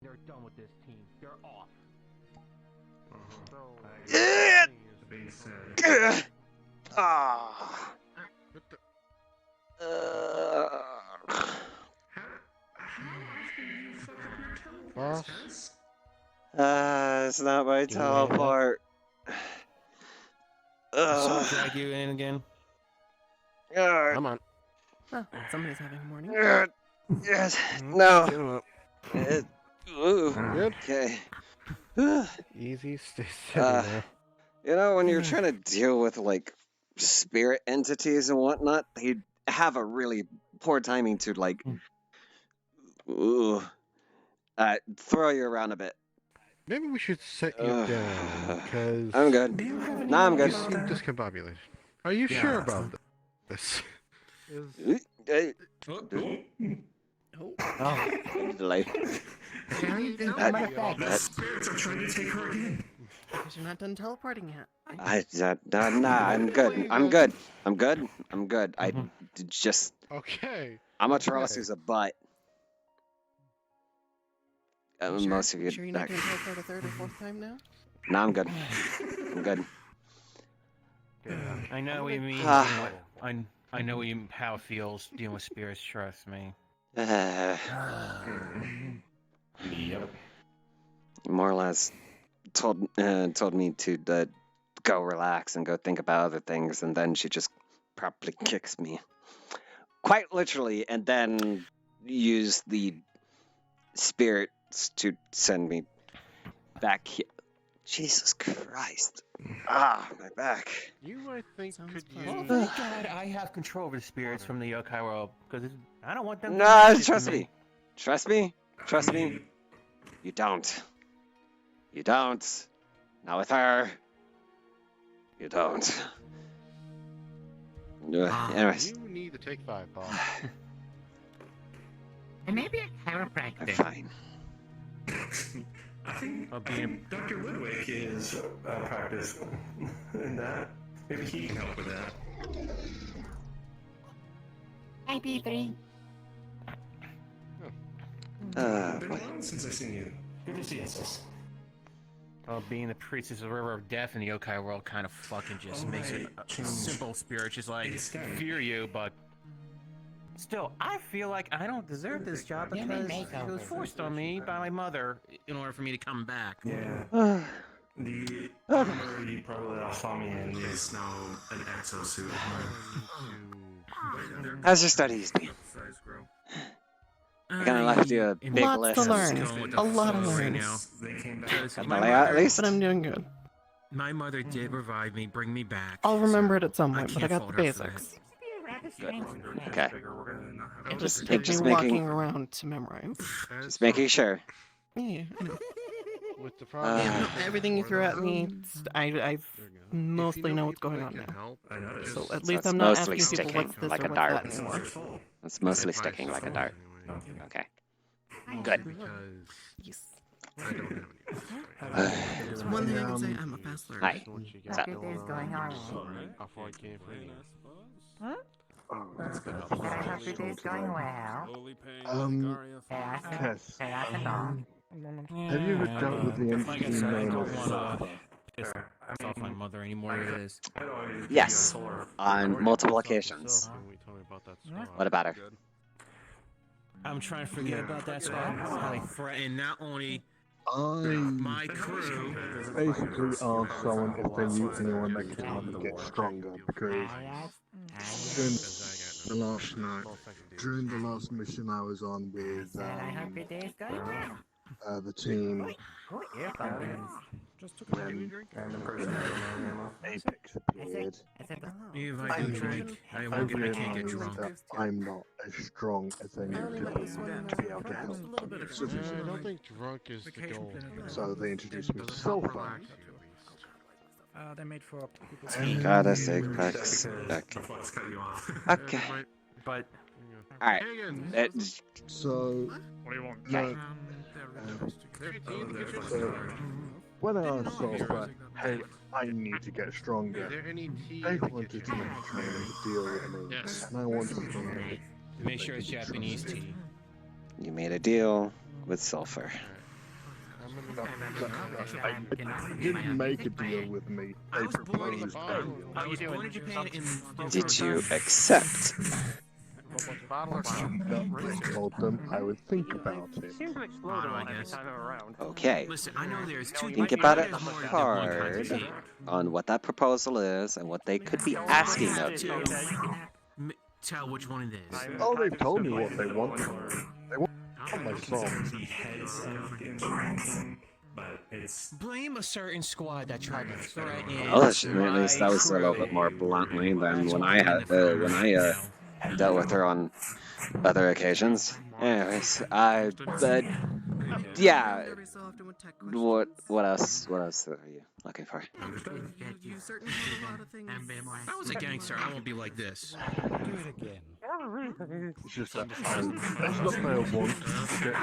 They're done with this team. They're off. Ah. Boss? It's not my Do you wanna teleport. So drag you in again. Come on. Oh, somebody's having a morning. Yes. No. Get him up. Ooh. Good. Okay. Easy, stay steady now. You know, when you're trying to deal with like spirit entities and whatnot, they have a really poor timing to like, throw you around a bit. Maybe we should set you down, because I'm good. Nah, I'm you good. seem discombobulated. Are you sure about this? Delay. Spirits are trying to take her again. Because you're not done teleporting yet. Nah, I'm good. I'm good. I'm good. I'm good. I just. Okay. I'm a Charles who's a butt. Most of you. Sure you're not going to teleport a third or fourth time now? Nah, I'm good. I'm good. I know what you mean. I know how it feels dealing with spirits. Trust me. Yep. More or less told me to go relax and go think about other things, and then she just properly kicks me, quite literally, and then use the spirits to send me back here. Jesus Christ! My back. You, I think, could Well, use... thank God I have control over the spirits from the yokai world, because I don't want them. Nah, to trust me. Trust me. Trust me. You don't. You don't. Not with her. You don't. Anyways. You need to take 5, boss. And maybe a I'm chiropractor. fine. I think Dr. Ludwig is practiced in that. Maybe he can help with that. IP3. Been a while since I've seen you. Good to see you, sis. Being the priestess of the River of Death in the yokai world kind of fucking just makes it a simple spirit. Just like, fear you, but still, I feel like I don't deserve this job because it was forced on me by my mother in order for me to come back. Yeah. The armor you probably all saw me in is now an exosuit. How's your studies been? I kind of left you a big Lots list. to learn. With A lot of flow right learning. now. Got the layout at least? But I'm doing good. My mother did revive me, bring me back. I'll remember it at some I point, but I can't got the fault her for that. basics. Good. Okay. It Just- just took just me making- walking around to memorize. Just making sure. Yeah, I know. With the problem... No, everything you threw at me, I mostly know what's going on now. Help, I noticed. So at So least it's I'm not mostly asking people sticking what's this like or a what's dart. that It's anymore. your fault. It's mostly sticking like a dart. Okay. Good. Because Yes. I don't have any... It's one thing I can say, I'm a fast learner. Hi. Once you What's get up? What is going on? I'll find you for you. Can I hope your day's going well? Tess, Have have you ever dealt with the Like I entity said, I known don't as want Sulfur? to piss off my mother anymore. It is. Yes. On multiple occasions. What about her? I'm trying to forget about that spot. How they threaten not only I my crew. basically asked someone if they knew anyone that could help me get stronger because during the last mission I was on with your day's going well. the team, Cool earphones. when Apex appeared, If I do drink, I I won't get. I can't get realized drunk. that I'm not as strong as they need to be able to help. I don't think drunk is the goal. So they introduced me to Sulfur. They're made for people. Gotta say, okay. Okay. But Alright. So, What do you want? Okay. so when I asked Sulfur, hey, I need to get Is stronger, there any tea they we can wanted to drink? make a training deal with me, Yes. and I wanted to know make sure it's Japanese tea. You made a deal with Sulfur. I didn't make a deal with me. I They was born in proposed a deal. I was born in Japan in Did you accept? I told them I would think about it. I guess. Okay. Listen, I know there's two. Think about it there's more than one hard kind of on what that proposal is and what they could be asking of to you. tell which one it is. Oh, they've told me what they want. They want my song. But it's Blame a certain squad that tried to threaten. Well, at least that was a little bit more bluntly than when I had dealt with her on other occasions. Anyways, but yeah. What else are you looking for? If I was a gangster, I won't be like this. It's just that it's not that I want to get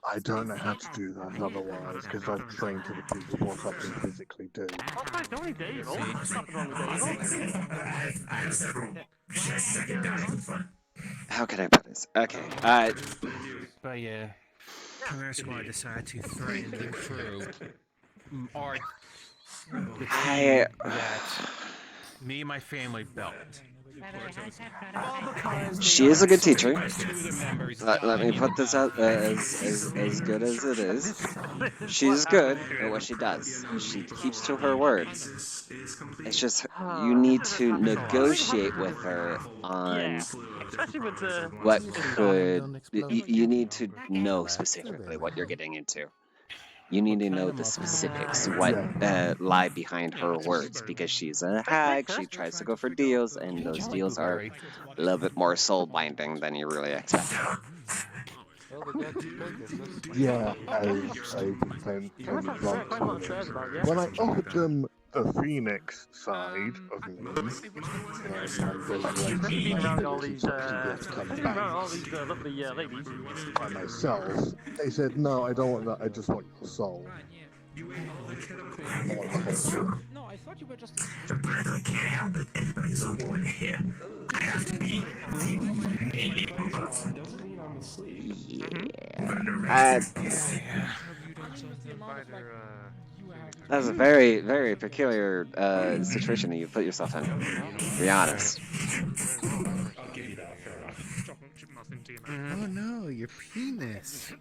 I don't know how to do that otherwise, because I've trained to the people what I can physically do. How can I put this? Okay, But yeah, Our squad decided to threaten the crew. or I that me and my family built. she is a good teacher. Two of the members Let me put this out as good as it is. She's good at what she does. She keeps to her word. It's just you need to negotiate with her on what could. You need to know specifically what you're getting into. You need to know the specifics, what lie behind her words, because she's a hag, she tries to go for deals, and those deals are a little bit more soul-binding than you really expect. Yeah, I became blunt. When I offered them the Phoenix side of me, by myself, they said, no, I don't want that, I just want your soul. No, I thought you were just. I can't help it. Anybody's on board here. I have to be. That's a very, very peculiar situation that you put yourself in, to be honest. Oh no, your penis.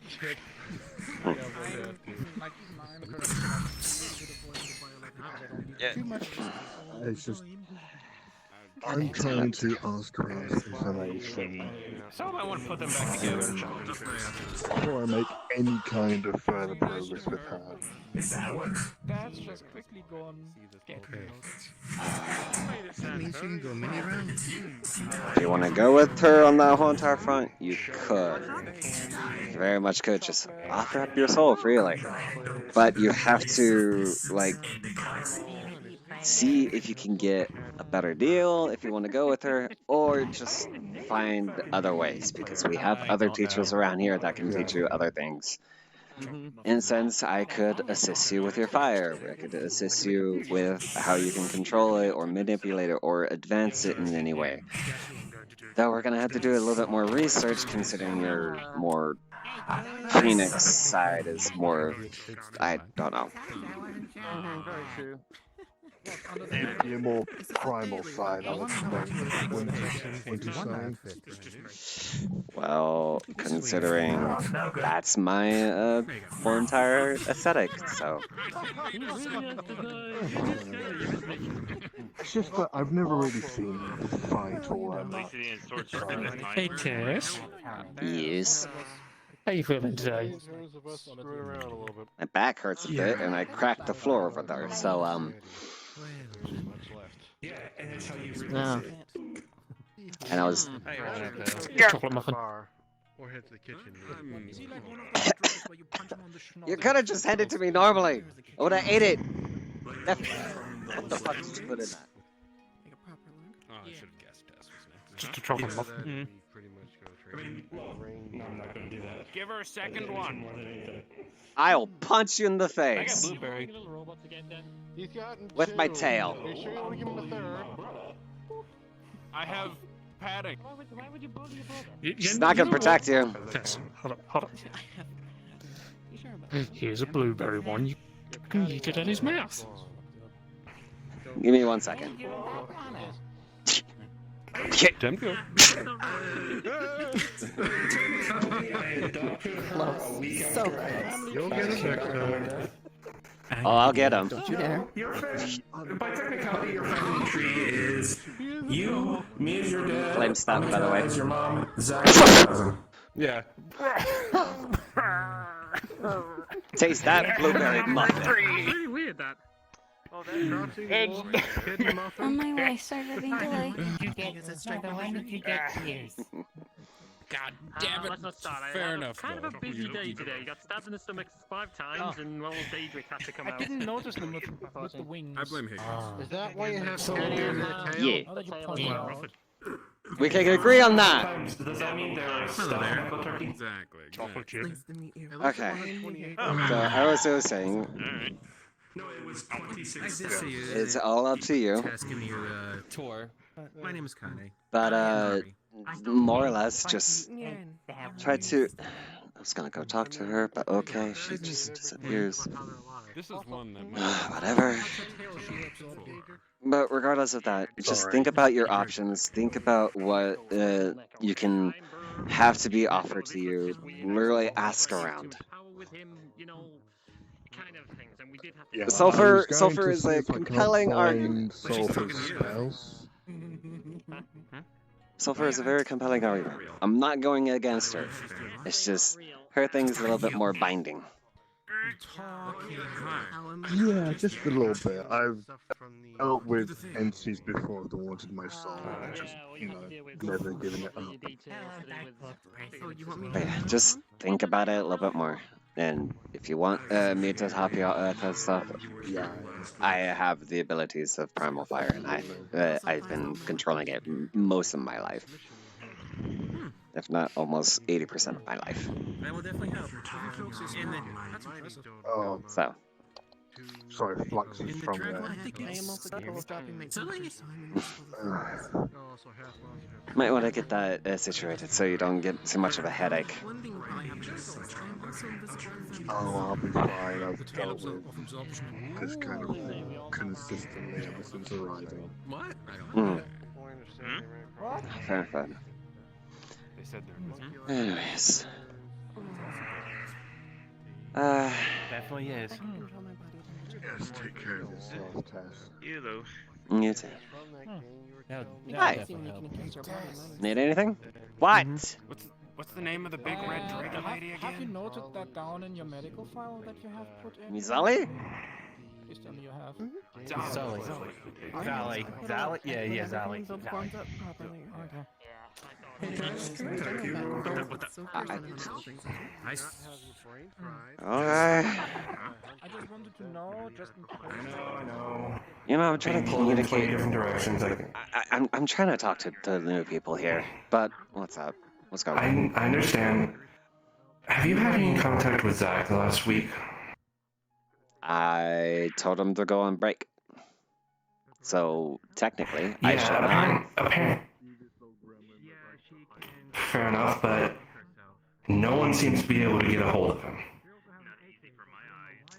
It's just, I'm trying to ask for information Some might want to put them back together. before I make any kind of further progress with her. That's just quickly gone. That means you can go many rounds. If you want to go with her on that whole entire front, you could. You very much could. Just offer up your soul freely. But you have to, like, see if you can get a better deal if you want to go with her, or just find other ways, because we have other teachers around here that can teach you other things. In a sense, I could assist you with your fire. I could assist you with how you can control it, or manipulate it, or advance it in any way. Though we're gonna have to do a little bit more research, considering your more Phoenix side is more, I don't know. Your more primal side, I would think. Winter side. Well, considering that's my whole entire aesthetic, so. It's just that I've never really seen you fight or Hey, Tess. Yes. How you feeling today? My back hurts a bit, and I cracked the floor over there, so, Yeah, and that's how you No. and I was. Chocolate muffin. Or head to the kitchen. Is he like one of those drugs where you punch him on the schnoz? You could have just handed it to me normally. I would have ate it. What the fuck did you put in that? Oh, I should have guessed Tess was next. Just a chocolate muffin. Pretty much go I trade. mean, well, no, I'm not gonna do that. Give her a second one. More than anything. I'll punch you in the I got face blueberry. He's gotten with my two. tail. Are you sure you want to give him a third? I have padding. Why would you bully your brother? She's not gonna protect you. Tess, hold up, hold up. You sure about that? Here's a blueberry one. You can eat it in his mouth. Give me 1 second. Damn good. So close. You'll get him next time. Oh, I'll get him. Don't you dare. Your by technicality, your family tree is you, me as your dad, Flame stop, by the way. as your mom, Zach as your cousin. Yeah. Taste that blueberry muffin. Really weird that. On my way, sorry for being delayed. When did you get here? God damn it. Let's not start. Fair enough. Kind of a busy day today. Got stabbed in the stomach 5 times, and well, Daedric had to come out. I didn't notice them with the wings. I blame Higgins. Is that why you have candy on your tail? Yeah. Now that you point it out. We can agree on that. Does that mean they're stuffed turkey? Exactly. Chocolate chip. Nice to meet you. Okay. So I was saying, Alright. No, it was I 26 did steps. see you. it's all up to you. Tess, give me your tour. My name is Kane. But more or less, just Yeah. try to. I was gonna go talk to her, but okay, she just disappears. This is one that Whatever. But regardless of that, just think about your options. Think about what you can have to be offered to you. Literally ask around. Yeah, Sulfur- I was going sulfur to is see a if I can't compelling find argument. Sulfur spells. Sulfur is a very compelling argument. I'm not going against her. It's just her thing's a little bit more binding. Yeah, just a little bit. I've dealt with entities before that wanted my soul, and just, never given it up. But yeah, just think about it a little bit more. And if you want me to help you out with that stuff, yeah, I have the abilities of Primal Fire, and I've been controlling it most of my life. If not almost 80% of my life. That will definitely help. And then, that's impressive. Oh, So, sorry, Flux is from there. I am also capable of dropping my might want to get that situated so you don't get too much of a headache. Oh, I'll be fine. I've dealt with this kind of consistently ever since arriving. What? Fair, fair. Anyways. Definitely is. I can control my body. Yes, take care of yourself, Tess. You though. You too. No, Hi. Need anything? What? What's the name of the big red dragon lady Have you again? noted that down in your medical file that you have put in? Mizali? Please tell me you have. Zali. Zali. Zali. Yeah, Zali. Zali. Okay. Alright. I just wanted to know, just in case. No. You know, I'm trying to Pulled in 20 communicate. different directions. I'm trying to talk to the new people here, but what's up? What's going on? I understand. Have you had any contact with Zach the last week? I told him to go on break. So, technically, I should have. Apparently. Fair enough, but no one seems to be able to get a hold of him.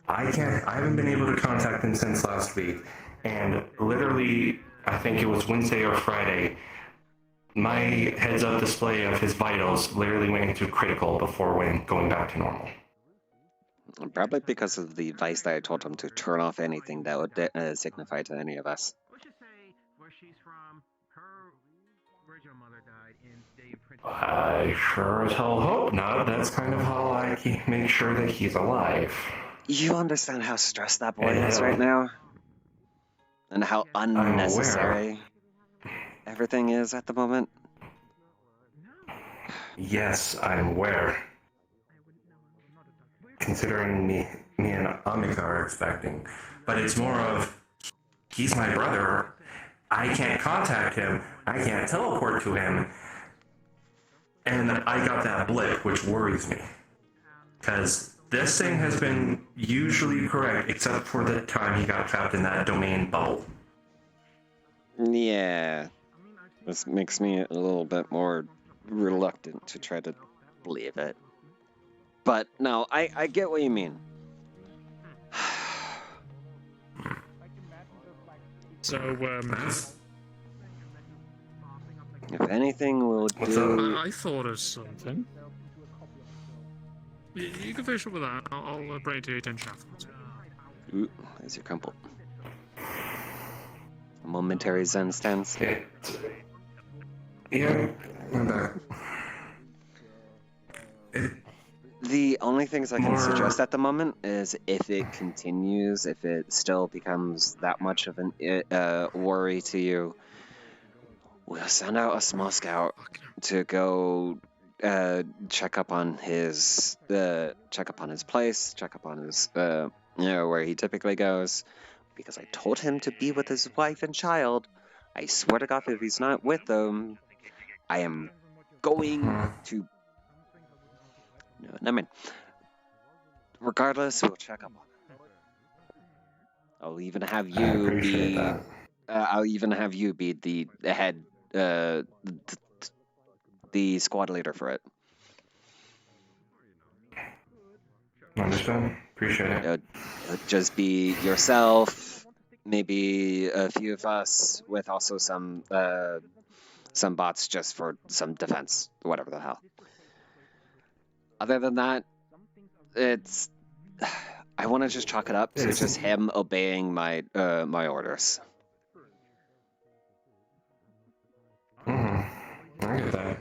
I haven't been able to contact him since last week, and literally, I think it was Wednesday or Friday, my heads-up display of his vitals literally went into critical before going back to normal. Probably because of the advice that I told him to turn off anything that would signify to any of us. I sure as hell hope not. That's kind of how I make sure that he's alive. You understand how stressed that boy is right now? And how unnecessary everything is at the moment? Yes, I'm aware. Considering me and Amika are expecting. But it's more of, he's my brother. I can't contact him. I can't teleport to him. And I got that blip, which worries me. Because this thing has been usually correct, except for the time he got trapped in that domain bubble. Yeah. This makes me a little bit more reluctant to try to believe it. But no, I get what you mean. So, If anything, we'll do. I thought of something. You can finish up with that. I'll bring it to your attention afterwards. Ooh, there's your crumple. A momentary Zen stance. Yeah, I'm back. The only things I can suggest at the moment is if it continues, if it still becomes that much of an worry to you, we'll send out a small scout to go check up on his place, check up on his where he typically goes, because I told him to be with his wife and child. I swear to God, if he's not with them, I am going to. No, never mind. Regardless, we'll check up on him. I'll even have you be. I'll even have you be the head, the squad leader for it. Understand? Appreciate it. It'll just be yourself, maybe a few of us, with also some bots just for some defense, whatever the hell. Other than that, it's. I want to just chalk it up to just him obeying my orders. I get that.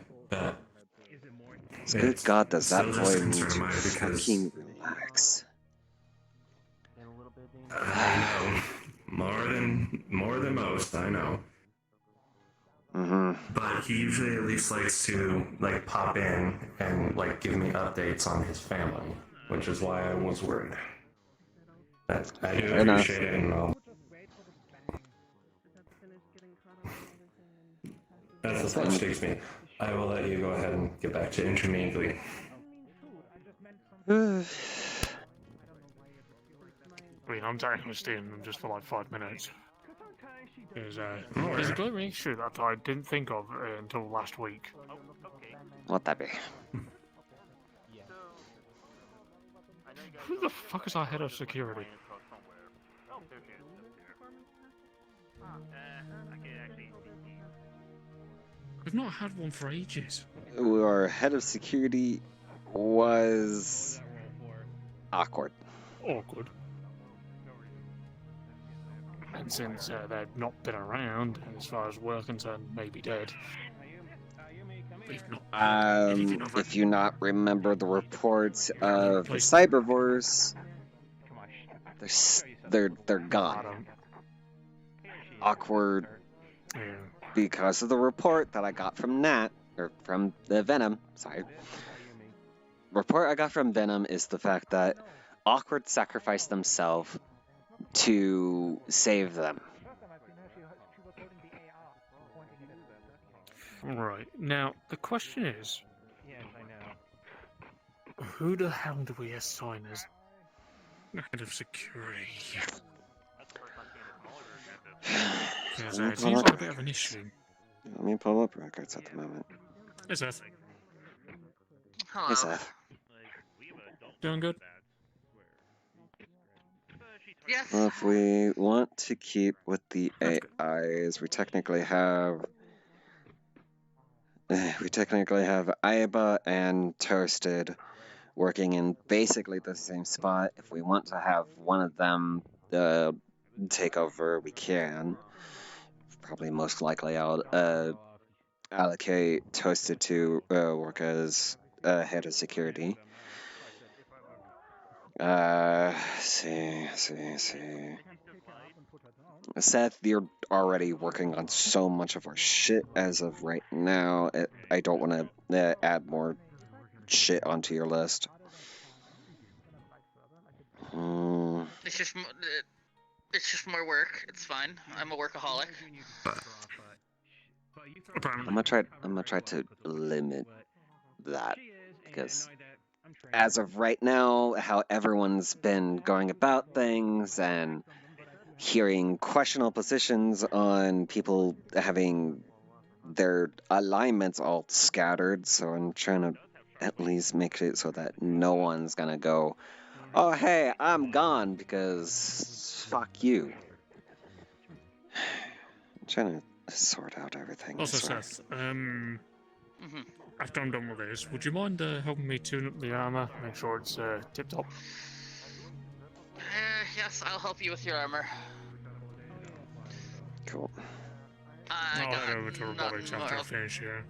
Good God, does that still boy just a need concern of to mine because fucking relax? I know more than most. I know. But he usually at least likes to pop in and give me updates on his family, which is why I was worried. But I do appreciate it, and as the flesh takes me, I will let you go ahead and get back to intermingling. I mean, I'm taking this in just for 5 minutes. There's a glaring issue that I didn't think of until last week. What'd that be? Who the fuck is our head of security? We've not had one for ages. Our head of security was awkward. Awkward. And since they've not been around, as far as we're concerned, maybe dead. We've not. If you not remember the reports of the cybervores, they're gone. Awkward. Yeah. Because of the report that I got from from the Venom, sorry. Report I got from Venom is the fact that Awkward sacrificed themselves to save them. Right. Now, the question is, who the hell do we assign as head of security? Because it seems like a bit of an issue. Let me pull up records at the moment. Hey, Seth. Hey, Seth. Doing good? Yes. Well, if we want to keep with the AIs, we technically have Aiba and Toasted working in basically the same spot. If we want to have one of them take over, we can. Probably most likely I'll allocate Toasted to work as head of security. See. Seth, you're already working on so much of our shit as of right now. I don't want to add more shit onto your list. It's just more work. It's fine. I'm a workaholic. I'm gonna try to limit that, because as of right now, how everyone's been going about things and hearing questionable positions on people having their alignment's all scattered, so I'm trying to at least make it so that no one's gonna go, oh hey, I'm gone because fuck you. I'm trying to sort out everything. Also, I swear. Seth, after I'm done with this, would you mind helping me tune up the armor, make sure it's tip-top? Yes, I'll help you with your armor. Cool. I'll head over to robotics after I finish here.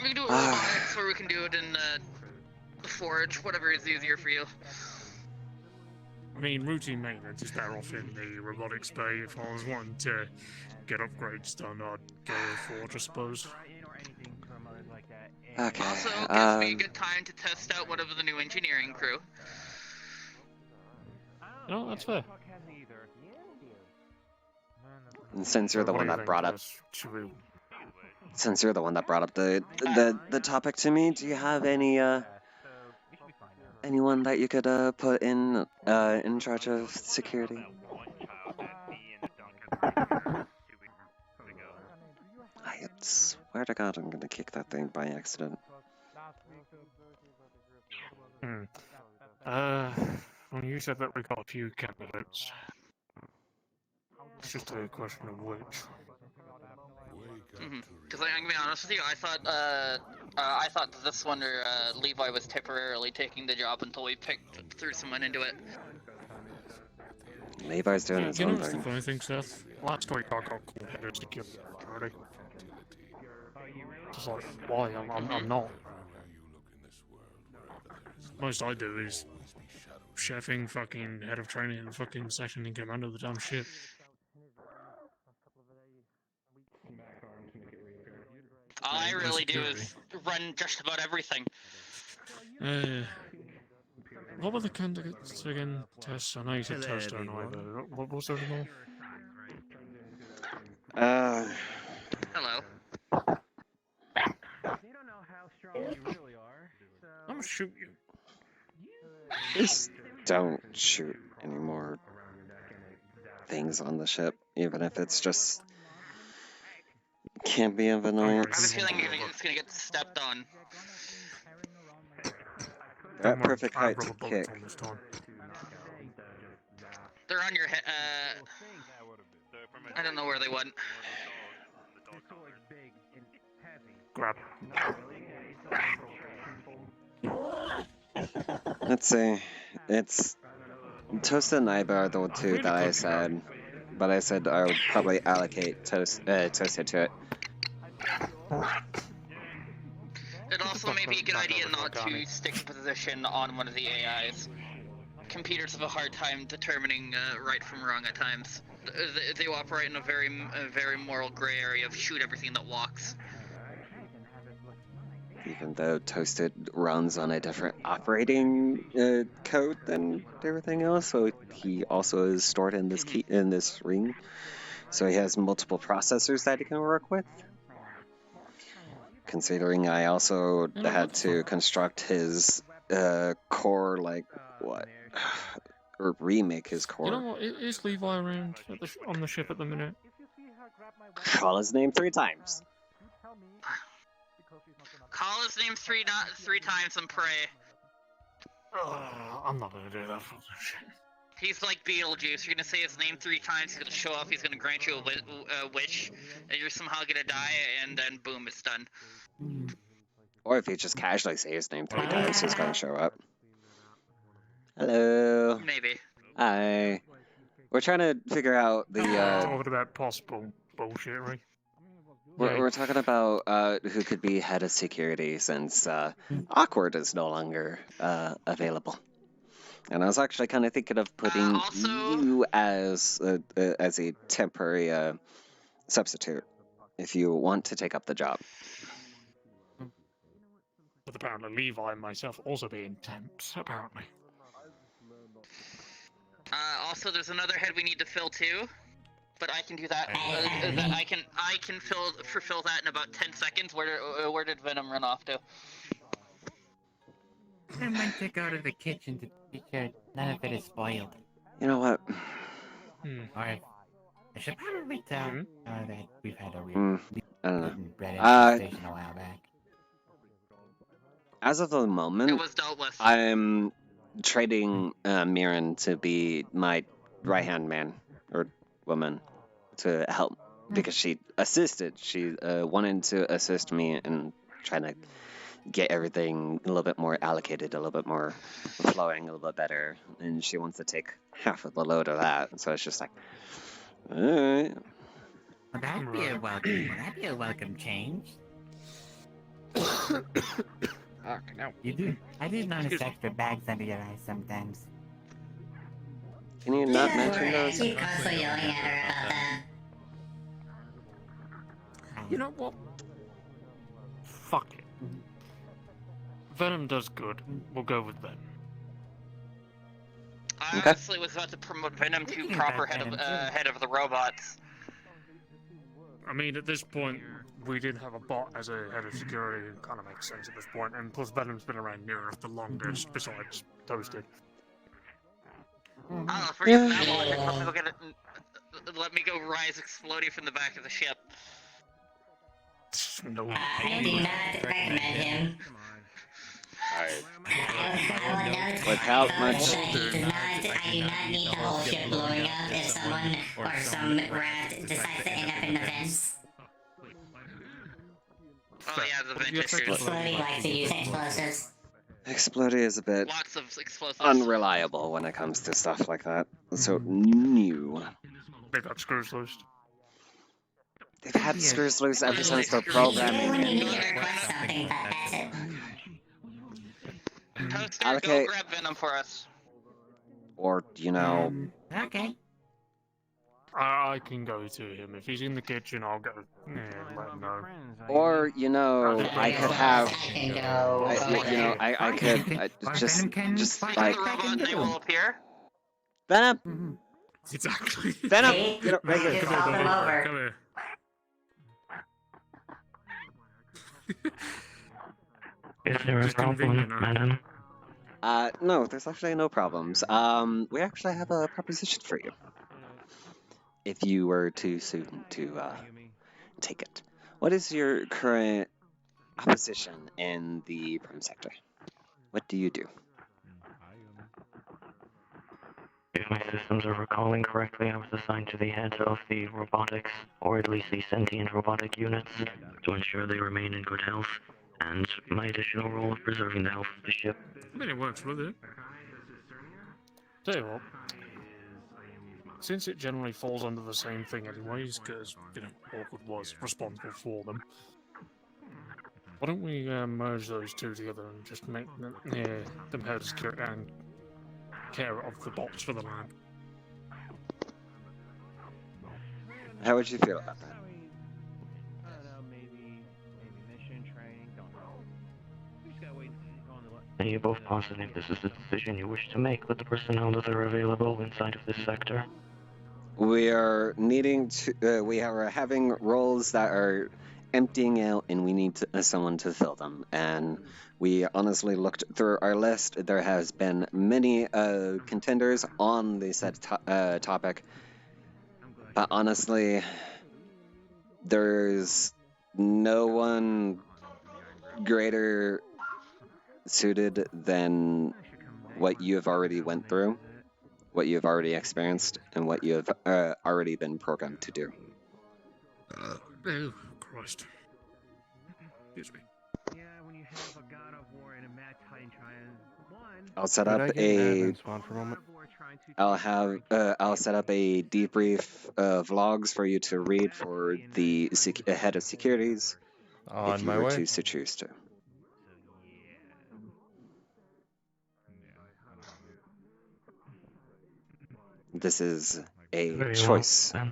We can do it in robotics, or we can do it in the forge, whatever is easier for you. I mean, routine maintenance is better off in the robotics bay. If I was wanting to get upgrades done, I'd go to forge, I suppose. Okay. Also, gives me a good time to test out whatever the new engineering crew. No, that's fair. And since you're the one that brought up, since you're the one that brought up the topic to me, do you have any anyone that you could put in charge of security? I swear to God, I'm gonna kick that thing by accident. Well, you said that we got a few candidates. It's just a question of which. Because I'm gonna be honest with you, I thought that this one or Levi was temporarily taking the job until we threw someone into it. Levi's doing his own That's the thing. funny thing, Seth. Last week I got called head of security. Just like, why? I'm not. Most I do is chefing, fucking head of training, and fucking second in command of the damn ship. All I really do is run just about everything. What were the candidates again? Tess? I know you said Tess, don't I? But what was there more? Hello. I'm gonna shoot you. Just don't shoot any more things on the ship, even if it's just can't be of annoyance. I have a feeling it's gonna get stepped on. They're at perfect height to kick. They're on your head. I don't know where they went. Grab. Let's see. It's Toasted and Iba are the two that I said, but I said I would probably allocate Toasted to it. It also may be a good idea not to stick a position on one of the AIs. Computers have a hard time determining right from wrong at times. They operate in a very moral gray area of shoot everything that walks. Even though Toasted runs on a different operating code than everything else, so he also is stored in this in this ring. So he has multiple processors that he can work with. Considering I also had to construct his core, like what, or remake his core. You know what? Is Levi around on the ship at the minute? Call his name 3 times. Call his name three times and pray. I'm not gonna do that for this shit. He's like Beetlejuice. You're gonna say his name 3 times. He's gonna show off. He's gonna grant you a wish, and you're somehow gonna die, and then boom, it's done. Or if you just casually say his name 3 times, he's gonna show up. Hello. Maybe. Hi. We're trying to figure out the. Talking about possible bullshit, right? We're talking about who could be head of security since Awkward is no longer available. And I was actually kind of thinking of putting you as a temporary substitute if you want to take up the job. With apparently Levi and myself also being temps, apparently. Also, there's another head we need to fill too, but I can do that. I can fulfill that in about 10 seconds. Where did Venom run off to? I might take out of the kitchen to be sure none of it is spoiled. You know what? Or I should probably tell that we've had a Hmm, weird I don't know. red infestation a while back. As of the It moment, was dealt with. I'm trading Mirren to be my right-hand man or woman to help because she assisted. She wanted to assist me in trying to get everything a little bit more allocated, a little bit more flowing, a little bit better, and she wants to take half of the load of that. So it's just like, all right. Well, that'd be a welcome. Well, that'd be a welcome change. No. You do. I do notice extra bags under your eyes sometimes. Can you not mention those? Keep constantly yelling at her about that. You know what? Fuck it. Venom does good. We'll go with Venom. I honestly was about to promote Venom to proper head of the robots. I mean, at this point, we did have a bot as a head of security. It kind of makes sense at this point, and plus Venom's been around near enough the longest, besides Toasted. I don't know, forget that logic. Let me go get it. Let me go rise exploding from the back of the ship. No. I do not recommend him. Without much. I do not need the whole ship blowing up if someone or some rat decides to end up in the vents. Oh yeah, the vent issues. Explodey likes to use explosives. Explodey is a bit Lots of explosives. unreliable when it comes to stuff like that. So new. They got screws loose. They've had screws loose ever since their programming. When you need to request something, but that's it. Toaster, go grab Venom for us. Or, you know, Okay. I can go to him. If he's in the kitchen, I'll go. Yeah, let him know. or, you know, I could have, I can go. I could just like, The robot, they will appear. Venom, Exactly. Venom, See? get right here. Just hop him over. Come here. Is there a problem, madam? No, there's actually no problems. We actually have a proposition for you. If you were too soon to take it, what is your current opposition in the Prim sector? What do you do? If my systems are recalling correctly, I was assigned to the head of the robotics, or at least the sentient robotic units, to ensure they remain in good health, and my additional role of preserving the health of the ship. I mean, it works with it. Tell you what. Since it generally falls under the same thing anyways, because, you know, Awkward was responsible for them, why don't we merge those two together and just make them, them head of security and care of the bots for the lab? How would you feel about that? Are you both positive this is the decision you wish to make with the personnel that are available inside of this sector? We are needing to. We are having roles that are emptying out, and we need someone to fill them. And we honestly looked through our list. There has been many contenders on the said topic, but honestly, there's no one greater suited than what you have already went through, what you have already experienced, and what you have already been programmed to do. Oh, Christ. Excuse me. I'll set up a. I'll set up a debrief vlogs for you to read for the head of securities, if you were to so choose to. This is a Very choice. well,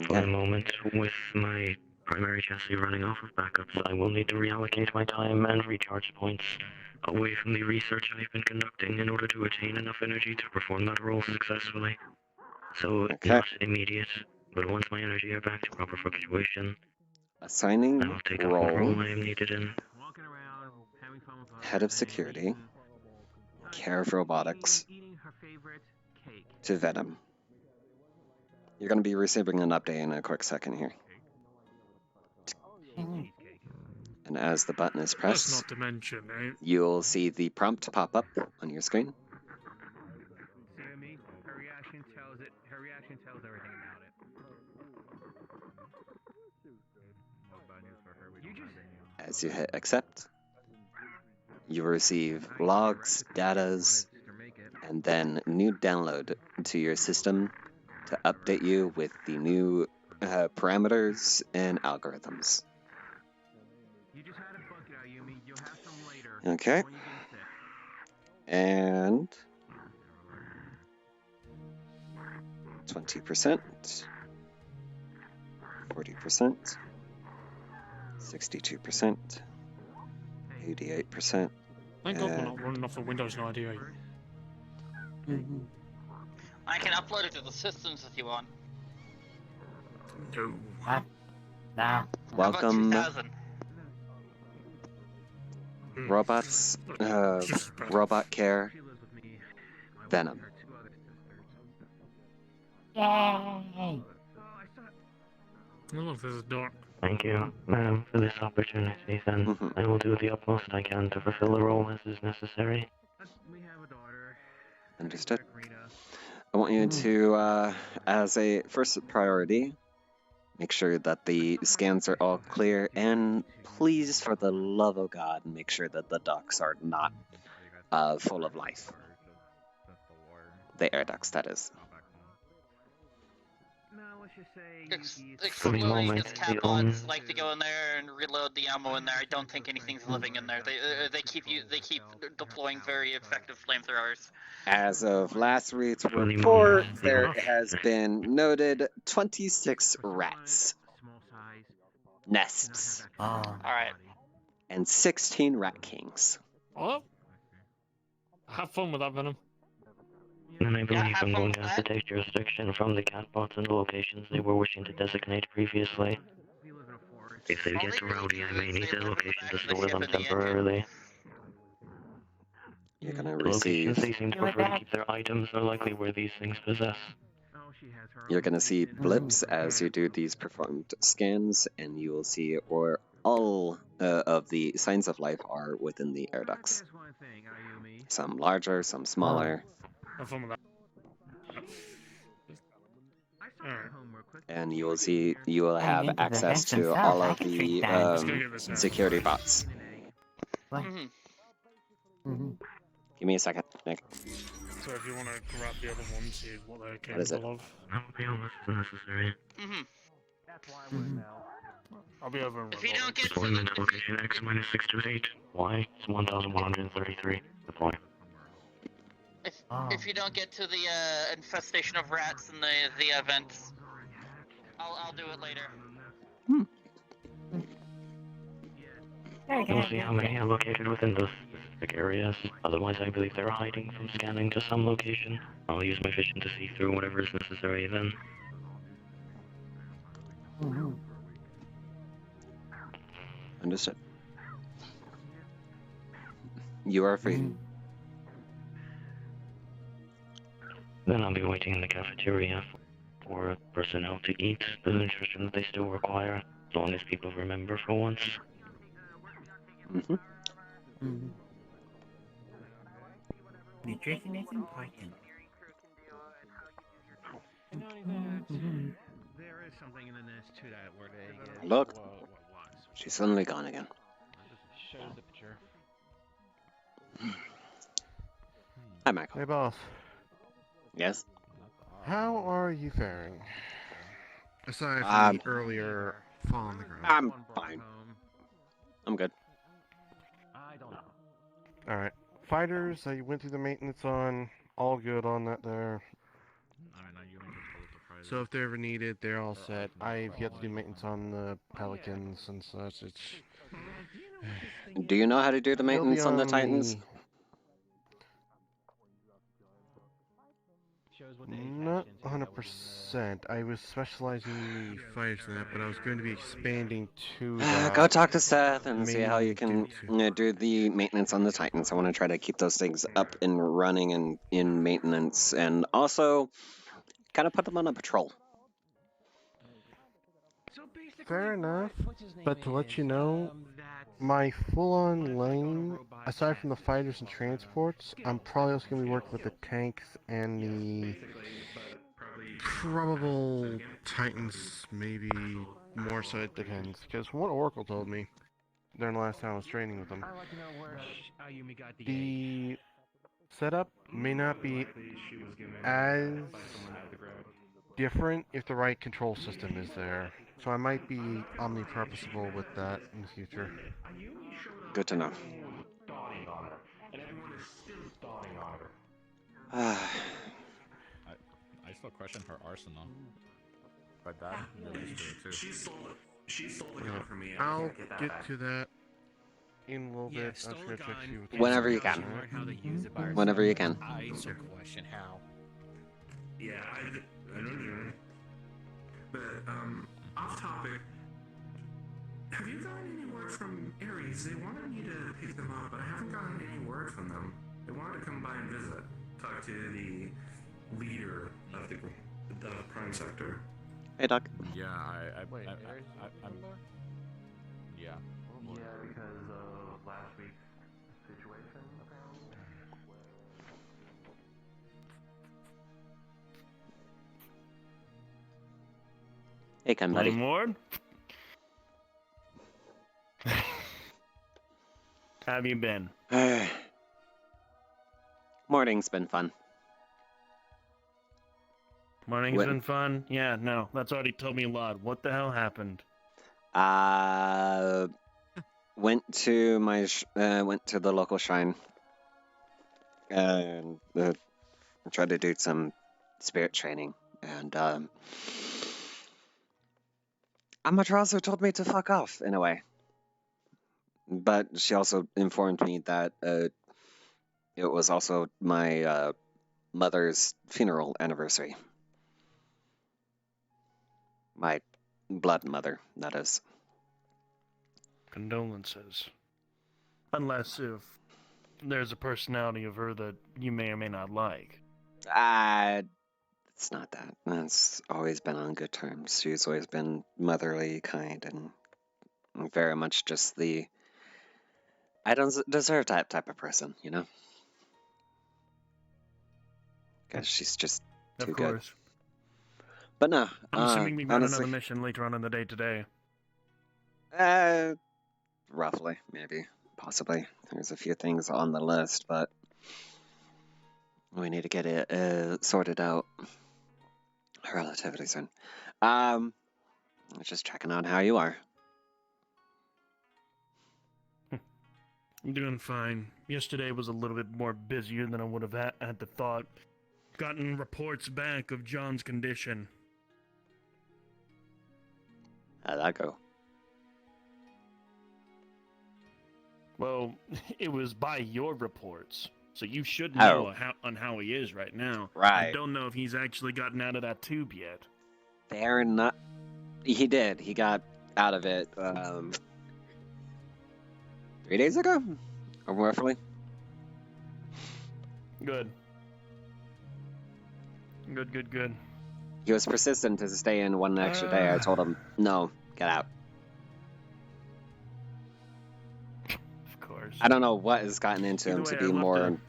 for the moment, with my primary chassis running off of backups, I will need to reallocate my time and recharge points away from the research I've been conducting in order to attain enough energy to perform that role successfully. So, not immediate, but once my energy are back to proper fluctuation, Assigning I will take up what role role I am needed in. head of security, care of robotics, to Venom. You're going to be receiving an update in a quick second here. And as the button is That's pressed, not to mention, eh? you'll see the prompt pop up on your screen. Sammy, her reaction tells it. Her reaction tells everything about it. As you hit accept, you receive logs, datas, and then new download to your system to update you with the new parameters and algorithms. Okay. And 20%, 40%, 62%, 88%. Thank God we're not running off of Windows 98. I can upload it to the systems if you want. No. Nah. Welcome, How about 2000? robots, robot care, Venom. Yay! Oh, there's a door. Thank you, ma'am, for this opportunity, then. I will do the utmost I can to fulfill the role as is necessary. Understood. I want you to, as a first priority, make sure that the scans are all clear, and please, for the love of God, make sure that the ducts are not full of life. The air ducts, that is. Exploding cat-bots like to go in there and reload the ammo in there. I don't think anything's living in there. They keep deploying very effective flamethrowers. As of last week's report, there has been noted 26 rats nests. Alright. And 16 rat kings. Well, have fun with that, Venom. And I believe I'm going to have to take jurisdiction from the catbots and the locations they were wishing to designate previously. If they get rowdy, I may need their location to store them temporarily. You're gonna The receive. locations they seem to prefer to keep their items are likely where these things possess. You're gonna see blips as you do these performed scans, and you will see where all of the signs of life are within the air ducts. Some larger, some smaller. Have fun with that. And you will see, you will have access to all of the security bots. Give me a second, Nick. So if you want to grab the other one, see what they're What is it? capable of. I'll be almost necessary. I'll be over in If you don't get to Deployment at location X minus 628. Y is 1133. Deploy. If you don't get to the infestation of rats in the event, I'll do it later. We'll see how many are located within those specific areas. Otherwise, I believe they're hiding from scanning to some location. I'll use my vision to see through whatever is necessary then. Understood. You are free. Then I'll be waiting in the cafeteria for personnel to eat the nutrition that they still require, as long as people remember for once. Nutrition is important. There is something in the nest to that where they Look, she's suddenly gone again. shows the picture. Hi, Michael. Hey, boss. Yes? How are you faring? Aside from the earlier fall on the ground. I'm fine. I'm good. Alright. Fighters, I went through the maintenance on. All good on that there. So if they're ever needed, they're all set. I've yet to do maintenance on the Pelicans and such. It's... Do you know how to do the maintenance on the Titans? Not 100%. I was specializing in the fighters in that, but I was going to be expanding to that. Go talk to Seth and see how you can mainly do the maintenance on the Titans. I want to try to keep those things up and running and in maintenance, and also kind of put them on a patrol. Fair enough, but to let you know, my full-on lane, aside from the fighters and transports, I'm probably also going to be working with the tanks and the probable Titans, maybe more so, it depends. Because from what Oracle told me during the last time I was training with them, the setup may not be as different if the right control system is there. So I might be omnipurposable with that in the future. Good to know. I still question her arsenal. But that relates to it too. She stole the gun from me. I'll get to that in a little bit. I'm just gonna check see what's Whenever going you on. can. How they use it by Whenever you can. I still question how. Yeah, I don't know. But, off topic, have you gotten any word from Ares? They wanted me to pick them up, but I haven't gotten any word from them. They wanted to come by and visit, talk to the leader of the Prime Sector. Hey, Doc. Yeah, I'm yeah. Yeah, because of last week's situation, apparently. Hey, Ken, buddy. Ward? How have you been? Morning's been fun. Morning's When- been fun? Yeah, no, that's already told me a lot. What the hell happened? Went to the local shrine and tried to do some spirit training, and Amaterasu told me to fuck off in a way, but she also informed me that it was also my mother's funeral anniversary. My blood mother, that is. Condolences. Unless if there's a personality of her that you may or may not like. It's not that. It's always been on good terms. She's always been motherly, kind, and very much just the I don't deserve that type of person, you know? Because she's just too Of good. course. But no, I'm assuming we got honestly, another mission later on in the day today. roughly, maybe, possibly. There's a few things on the list, but we need to get it sorted out relatively soon. I'm just checking on how you are. I'm doing fine. Yesterday was a little bit more busier than I would have had to thought. Gotten reports back of John's condition. How'd that go? Well, it was by your reports, so you should know how he is right now. Right. I don't know if he's actually gotten out of that tube yet. They're not. He did. He got out of it 3 days ago, or roughly. Good. Good. He was persistent to stay in one extra day. I told him, no, get out. Of course. I don't know what has gotten into him Either to way, be I left more it.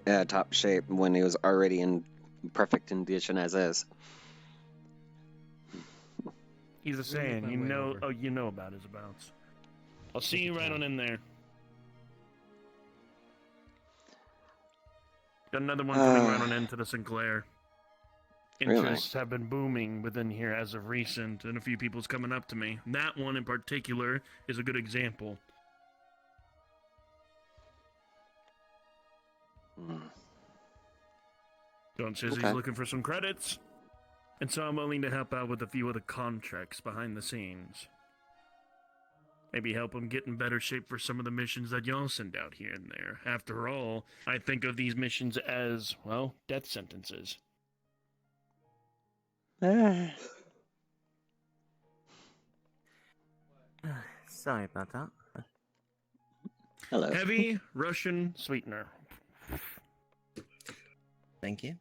in top shape when he was already in perfect condition as is. He's a Saiyan. You know about his abouts. I'll see you right on in there. Got another one coming right on into the Sinclair. Interests have been booming within here as of recent, and a few people's coming up to me. That one in particular is a good example. John says he's looking for some credits, and so I'm willing to help out with a few of the contracts behind the scenes. Maybe help him get in better shape for some of the missions that y'all send out here and there. After all, I think of these missions as, well, death sentences. Sorry about that. Hello. Heavy Russian sweetener. Thank you.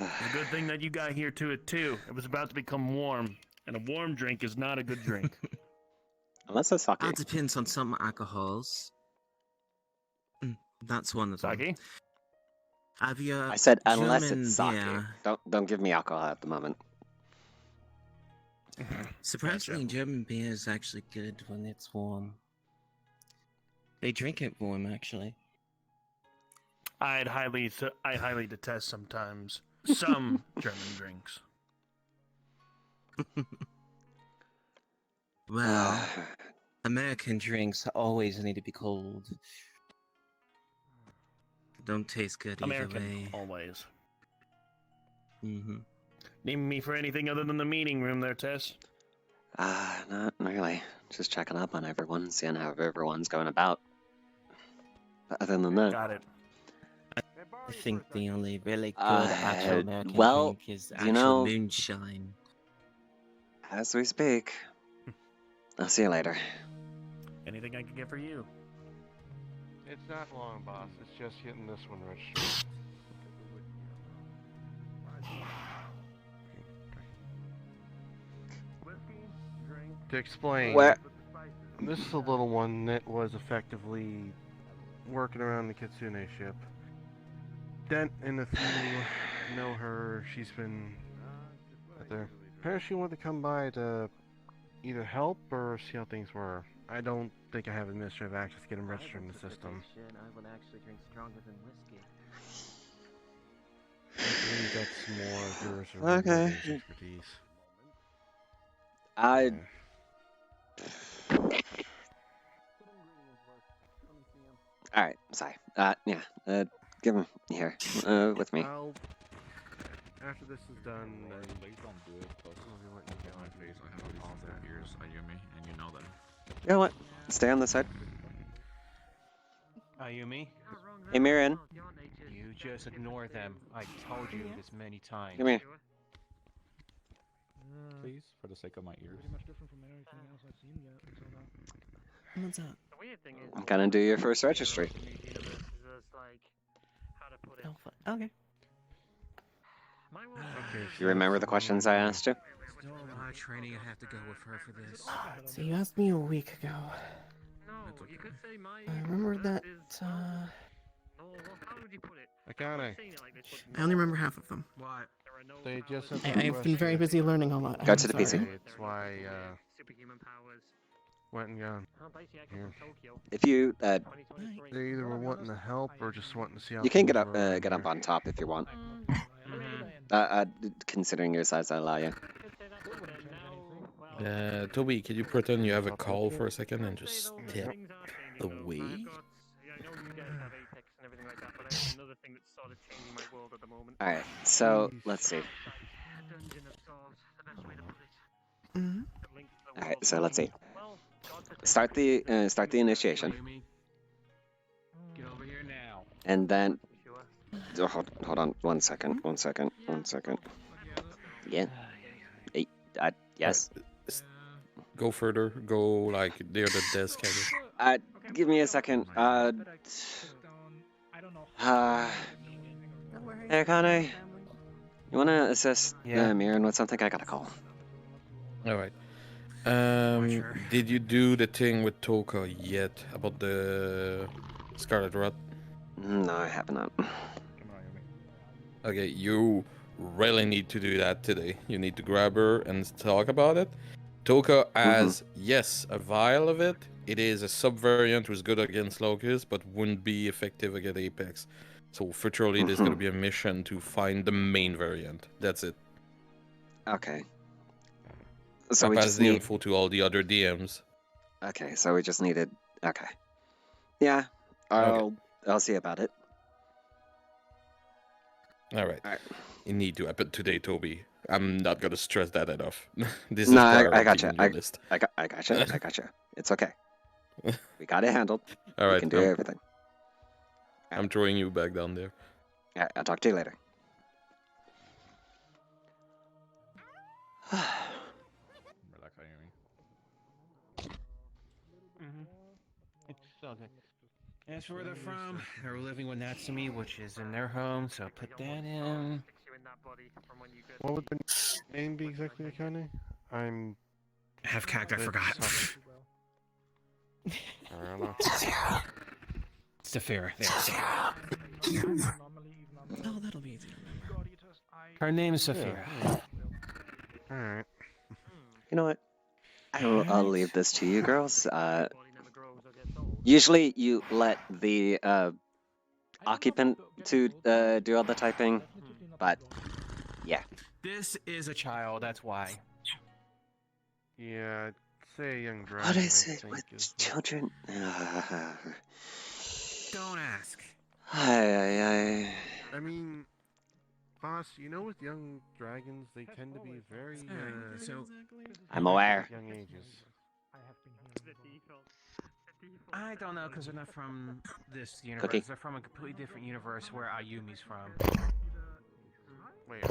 It's a good thing that you got here to it too. It was about to become warm, and a warm drink is not a good drink. Unless it's sake. That depends on some alcohols. That's one of them. Sake? Have you? I said unless German it's sake. beer? Don't give me alcohol at the moment. Surprisingly, German beer is actually good when it's warm. They drink it warm, actually. I highly detest sometimes some German drinks. Well, American drinks always need to be cold. Don't taste good American, either way. always. Mm-hmm. Need me for anything other than the meeting room there, Tess? Not really. Just checking up on everyone, seeing how everyone's going about. But other than that... Got it. I think the only really good actual American well, drink is you actual know, moonshine. As we speak. I'll see you later. Anything I can get for you? It's not long, boss. It's just hitting this one registered. To explain, this is a little one that was effectively working around the Kitsune ship. Dent, and if you know her, she's been out there. Apparently she wanted to come by to either help or see how things were. I don't think I have administrative access to get him registered in the system. I would actually drink stronger than whiskey. I believe that's more of yours or Okay. expertise. Alright, sorry. Yeah. Give him here. With me. After this is done, then Please don't do it, because on my face I have all the ears, Ayumi, and you know that. You know what? Stay on this side. Ayumi? Hey, Miriam. You just ignore them. I told you this many times. Come here. Please, for the sake of my ears. What's that? I'm gonna do your first registry. Oh, okay. You remember the questions I asked you? Still a lot of training I have to go with her for this. So you asked me a week ago. I remember that, Akane. I only remember half of them. What? They just I've been very busy learning a lot. Go I'm to the sorry. PC. It's why, went and gone. Here. If you, They either were wanting to help or just wanting to see how you can things get up, were around get up here. on top if you want. Considering your size, I allow you. Toby, could you pretend you have a call for a second and just step away? Alright, so, let's see. Alright, so let's see. Start the initiation. Get over here now. And then... Oh, hold on, one second. Yeah. Yes? Go further, go like near the desk. Give me a second. Hey, Akane. You wanna assist Miran with something? I got a call. Alright. Did you do the thing with Toka yet about the Scarlet Rot? No, I have not. Okay, you really need to do that today. You need to grab her and talk about it. Toka has, yes, a vial of it. It is a sub-variant who's good against Locust, but wouldn't be effective against Apex. So, futurely, there's going to be a mission to find the main variant. That's it. Okay. So I we passed just the need... info to all the other DMs. Okay, so we just needed... Okay. Yeah, I'll see about it. Alright. You need to happen today, Toby. I'm not going to stress that enough. This No, is I gotcha. on your list. I gotcha. It's okay. We got it handled. Alright, We can do everything. I'm throwing you back down there. Alright, I'll talk to you later. Relax, Ayumi. It's all good. As for where they're from, they're living with Natsumi, which is in their home, so put that in. What would the name be exactly, Akane? I'm... Half cacked, I forgot. I don't know. Saphira. Oh, that'll be easy to remember. Her name is Saphira. Alright. You know what? I'll leave this to you girls. Usually you let the occupant to do all the typing, but yeah. This is a child, that's why. Yeah, I'd say a young dragon. What is it with children? Don't ask. I mean, boss, you know with young dragons, they tend to be very I'm aware. young ages. I don't know, because they're not from this universe. Cookie. They're from a completely different universe where Ayumi's from. Wait.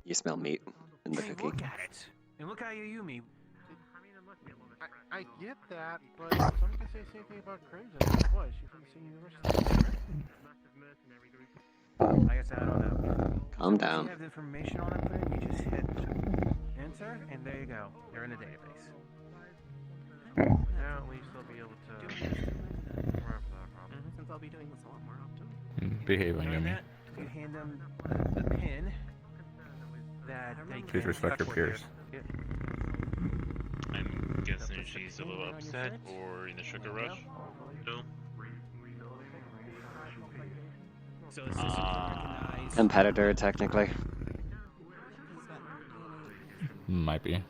You smell meat in the Hey, cookie. look at it. And look at Ayumi. I get that, but some can say the same thing about Crimson. What? Is she from the same university? I guess I don't know. Calm If down. you have the information on it, put in, you just hit enter, and there you go. They're in the database. Now at least they'll be able to wrap that problem. Since I'll be doing this a lot more often. Behave, And Ayumi. that, you hand them the pin that they Please can respect touch your with peers. their- I'm guessing she's a little upset or in a sugar rush. No. So it's just recognize. Competitor, technically. Might be.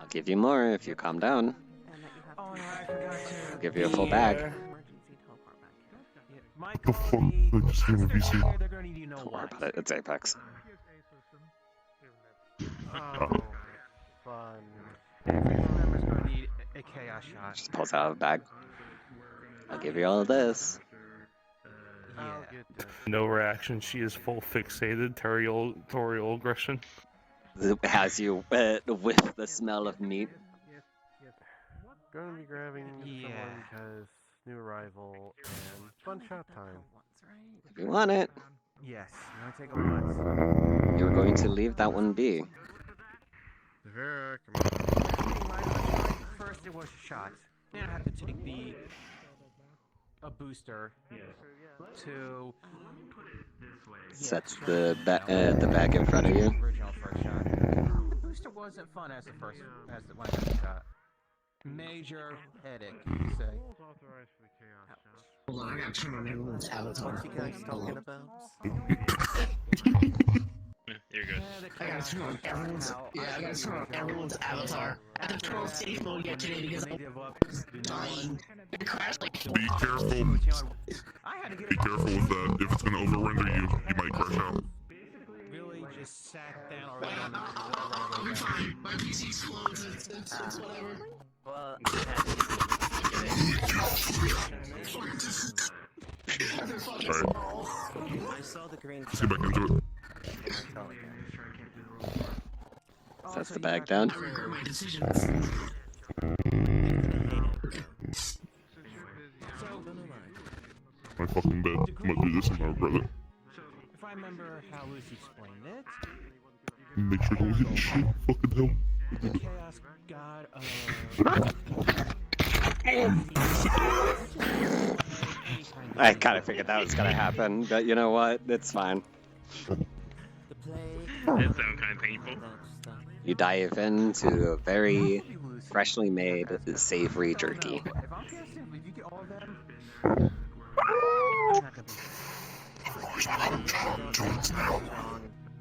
I'll give you more if you calm down. Oh, no, I forgot to. I'll give you a full bag. Michael, they're going to need to know Don't worry why. about it. It's Apex. Oh, fun. Every member's going to need a chaos shot. Just pulls out of the bag. I'll give you all of this. I'll get that. No reaction. She is full fixated. Territorial aggression. It has you with the smell of meat. Gonna be grabbing someone because new arrival and fun shot time. If you want it, Yes, you want to take a look. you're going to leave that one be. Vera, come First it was shots. Then I have to take a booster to Sets the bag in front of you. original first shot. The booster wasn't fun as the one I got the shot. Major headache, you say. Hold on, I gotta turn on everyone's avatar. What you guys talking about? You're good. I gotta turn on everyone's. Yeah, I gotta turn on everyone's avatar. I had to turn on safe mode yesterday because I was dying. It crashed like. Be careful. Be careful with that. If it's gonna over-render you, you might crash out. Really just sat down or right on the I'll be fine. My PC's closed. It's whatever. Well, Alright. I saw the green. Let's get back into it. Sets the bag down. I regret my decisions. My fucking bed. I'm gonna do this and I regret it. If I remember how Lucy explained it, Make sure don't hit shit. Fucking hell. the Chaos God of... I kind of figured that was gonna happen, but you know what? It's fine. That sounds kind of painful. You dive into a very freshly made, savory jerky. If I'm guessing, if you get all of them...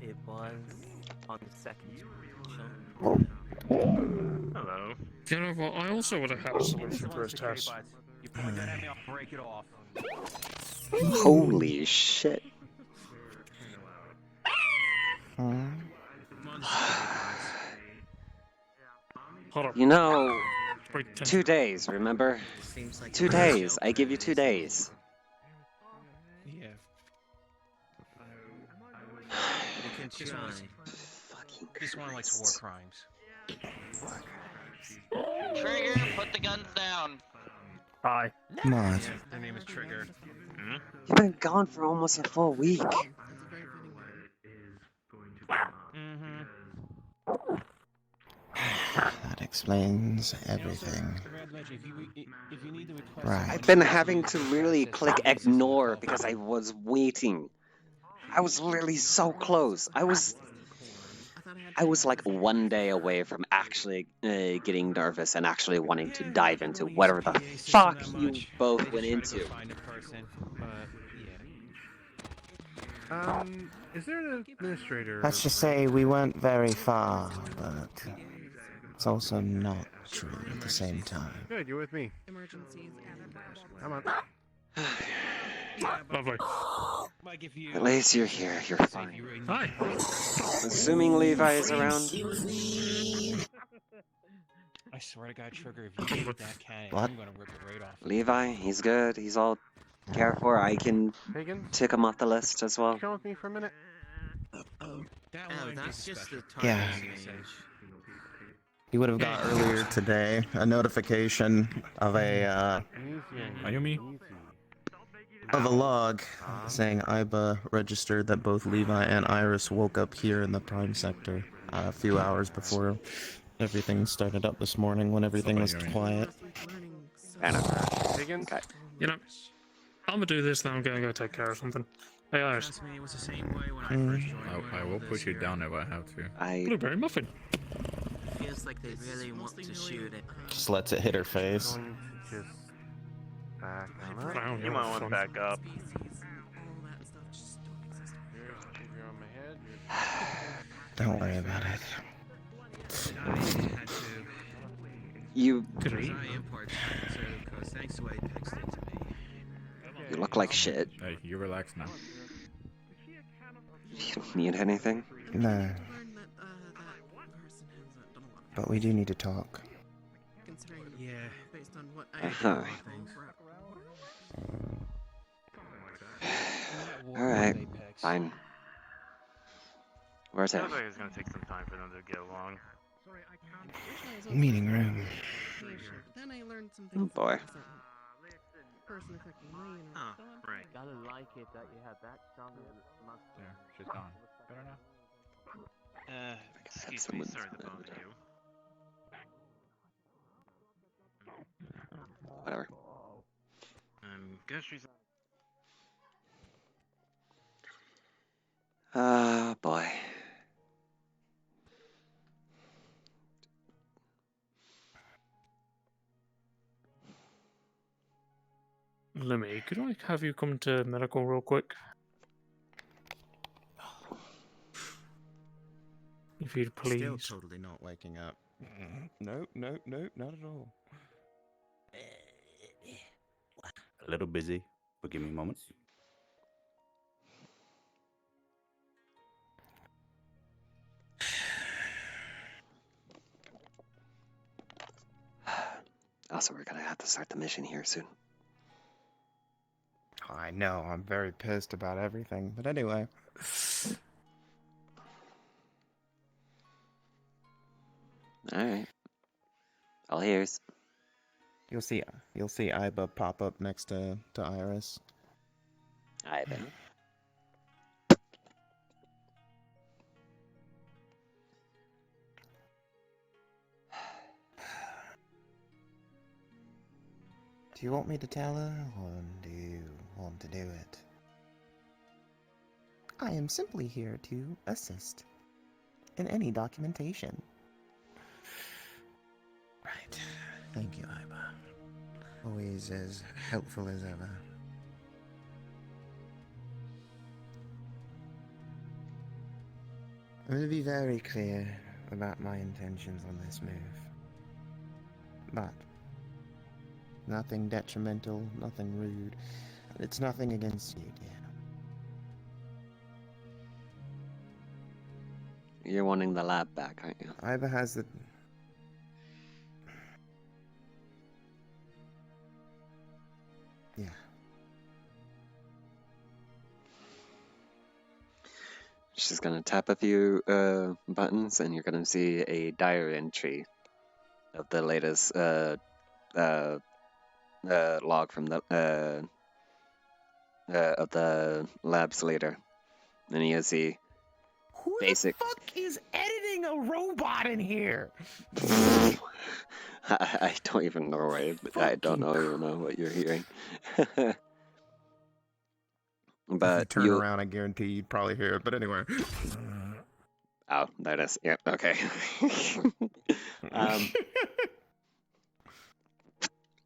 It was on the second Hello. You know what? I also would have had a solution for his test. You point that at me, I'll break it off. Holy shit. Hold up. You know, Wait, 2 days, remember? Seems like 2 days. I give you 2 days. Yeah. We can try. This one likes war crimes. Trigger, put the guns down. Hi. Mod. Their name is Trigger. You've been gone for almost a full week. That explains everything. Right. I've been having to literally click ignore because I was waiting. I was literally so close. I was like one day away from actually getting nervous and actually wanting to dive into whatever the fuck you both went into. Is there an administrator? Let's just say we went very far, but it's also not true at the same time. Good, you're with me. Come on. Lovely. At least you're here. You're fine. Hi. Assuming Levi is around. I swear to God, Trigger, if you shoot that cannon, What? I'm gonna rip it right off. Levi, he's good. He's all cared for. I can tick him off the list as well. Come with me for a minute. That's just the Yeah. You would have got earlier today a notification of a log saying IBA registered that both Levi and Iris woke up here in the Prime Sector a few hours before everything started up this morning when everything was quiet. You know, I'm gonna do this, then I'm gonna go take care of something. Hey, Iris. I will push you down if I have to. Blueberry muffin. Feels like they really want to shoot it. Just lets it hit her face. Just back on Wow, You might want to back up. Don't worry about it. You look like shit. Hey, you relax now. You don't need anything? No. But we do need to talk. Yeah, based on what Uh-huh. Alright, fine. Where's it? Sounds like it's gonna take some time for them to get along. Meeting room. Then I learned some Oh boy. person affecting my inner Oh, thought. right. Gotta like it that you have that strong mustache. There, she's gone. Better now. Excuse me, sorry to bother you. Whatever. Guess she's. Oh boy. Lemmy, could I have you come to medical real quick? If you'd please. Still totally not waking up. No, not at all. A little busy, but give me moments. Also, we're gonna have to start the mission here soon. I know, I'm very pissed about everything. But anyway. Alright. All ears. You'll see Iba pop up next to Iris. Iba. Do you want me to tell her, or do you want to do it? I am simply here to assist in any documentation. Right. Thank you, Iba. Always as helpful as ever. I'm going to be very clear about my intentions on this move. But nothing detrimental, nothing rude. It's nothing against you, dear. You're wanting the lab back, aren't you? Iba has the... Yeah. She's gonna tap a few buttons, and you're gonna see a diary entry of the latest log from the of the lab's leader. Then you'll see Who basic. the fuck is editing being a robot in here. I don't even know I don't even know what you're hearing. But if you turn around, I guarantee you'd probably hear it. But anyway. Oh, that is. Yep. Okay.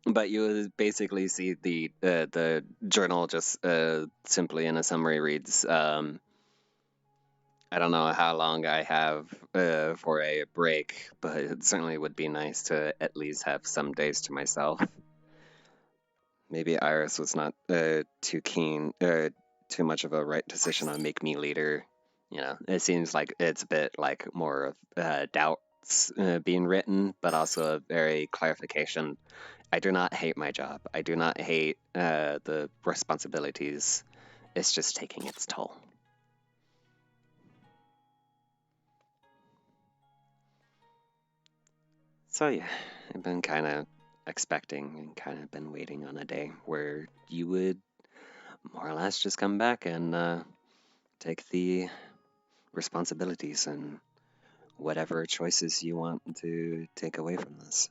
But you would basically see the journal just simply in a summary reads, I don't know how long I have for a break, but it certainly would be nice to at least have some days to myself. Maybe Iris was not too keen, too much of a right decision on make me leader. You know, it seems like it's a bit like more of doubts being written, but also a very clarification. I do not hate my job. I do not hate the responsibilities. It's just taking its toll. So yeah, I've been kind of expecting and kind of been waiting on a day where you would more or less just come back and take the responsibilities and whatever choices you want to take away from this.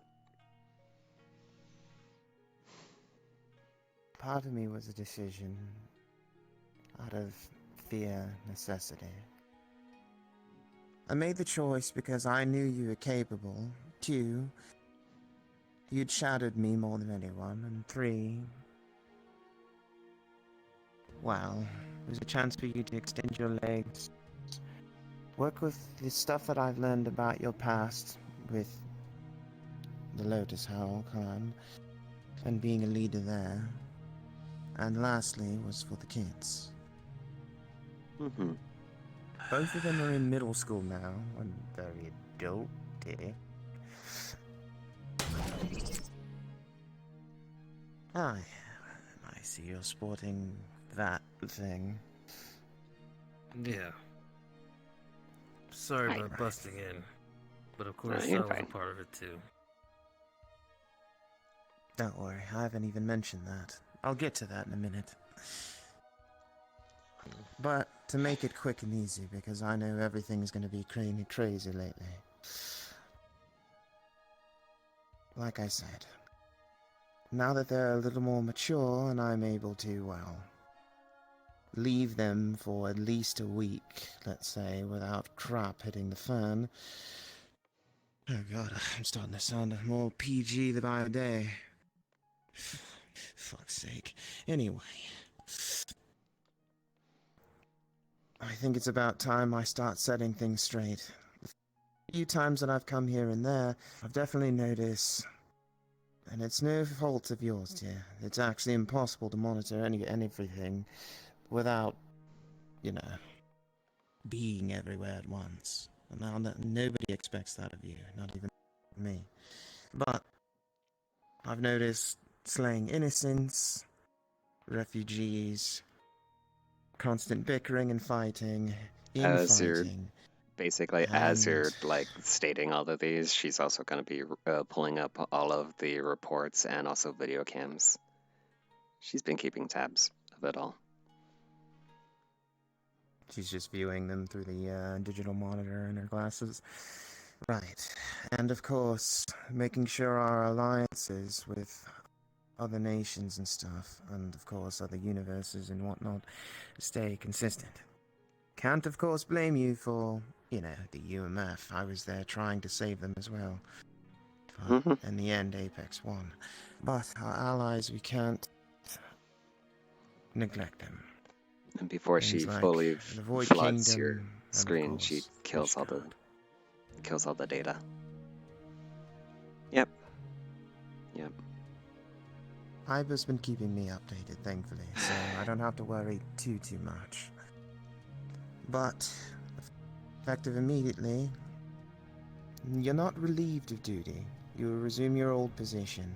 Part of me was a decision out of fear, necessity. I made the choice because I knew you were capable. 2, you'd shadowed me more than anyone. And 3, well, there's a chance for you to extend your legs. Work with the stuff that I've learned about your past with the Lotus Howl clan and being a leader there. And lastly was for the kids. Mm-hmm. Both of them are in middle school now and very adult-y. I see you're sporting that thing. Yeah. Sorry about busting in, but of course that was a part of it too. Don't worry, I haven't even mentioned that. I'll get to that in a minute. But to make it quick and easy, because I know everything's going to be crazy lately. Like I said, now that they're a little more mature and I'm able to, well, leave them for at least a week, let's say, without crap hitting the fan. Oh god, I'm starting to sound more PG by the day. Fuck's sake. Anyway. I think it's about time I start setting things straight. A few times that I've come here and there, I've definitely noticed, and it's no fault of yours, dear. It's actually impossible to monitor everything without, you know, being everywhere at once. And now nobody expects that of you, not even me. But I've noticed slaying innocents, refugees, constant bickering and fighting, infighting. As you're like stating all of these, she's also going to be pulling up all of the reports and also video cams. She's been keeping tabs of it all. She's just viewing them through the digital monitor in her glasses. Right. And of course, making sure our alliances with other nations and stuff, and of course other universes and whatnot, stay consistent. Can't of course blame you for, you know, the UMF. I was there trying to save them as well. But in the end, Apex won. But our allies, we can't neglect them. And before Things she like fully the Void floods Kingdom, your and of screen, course, she kills all the data. Yep. Iba's been keeping me updated, thankfully, so I don't have to worry too much. But, effective immediately, you're not relieved of duty. You will resume your old position.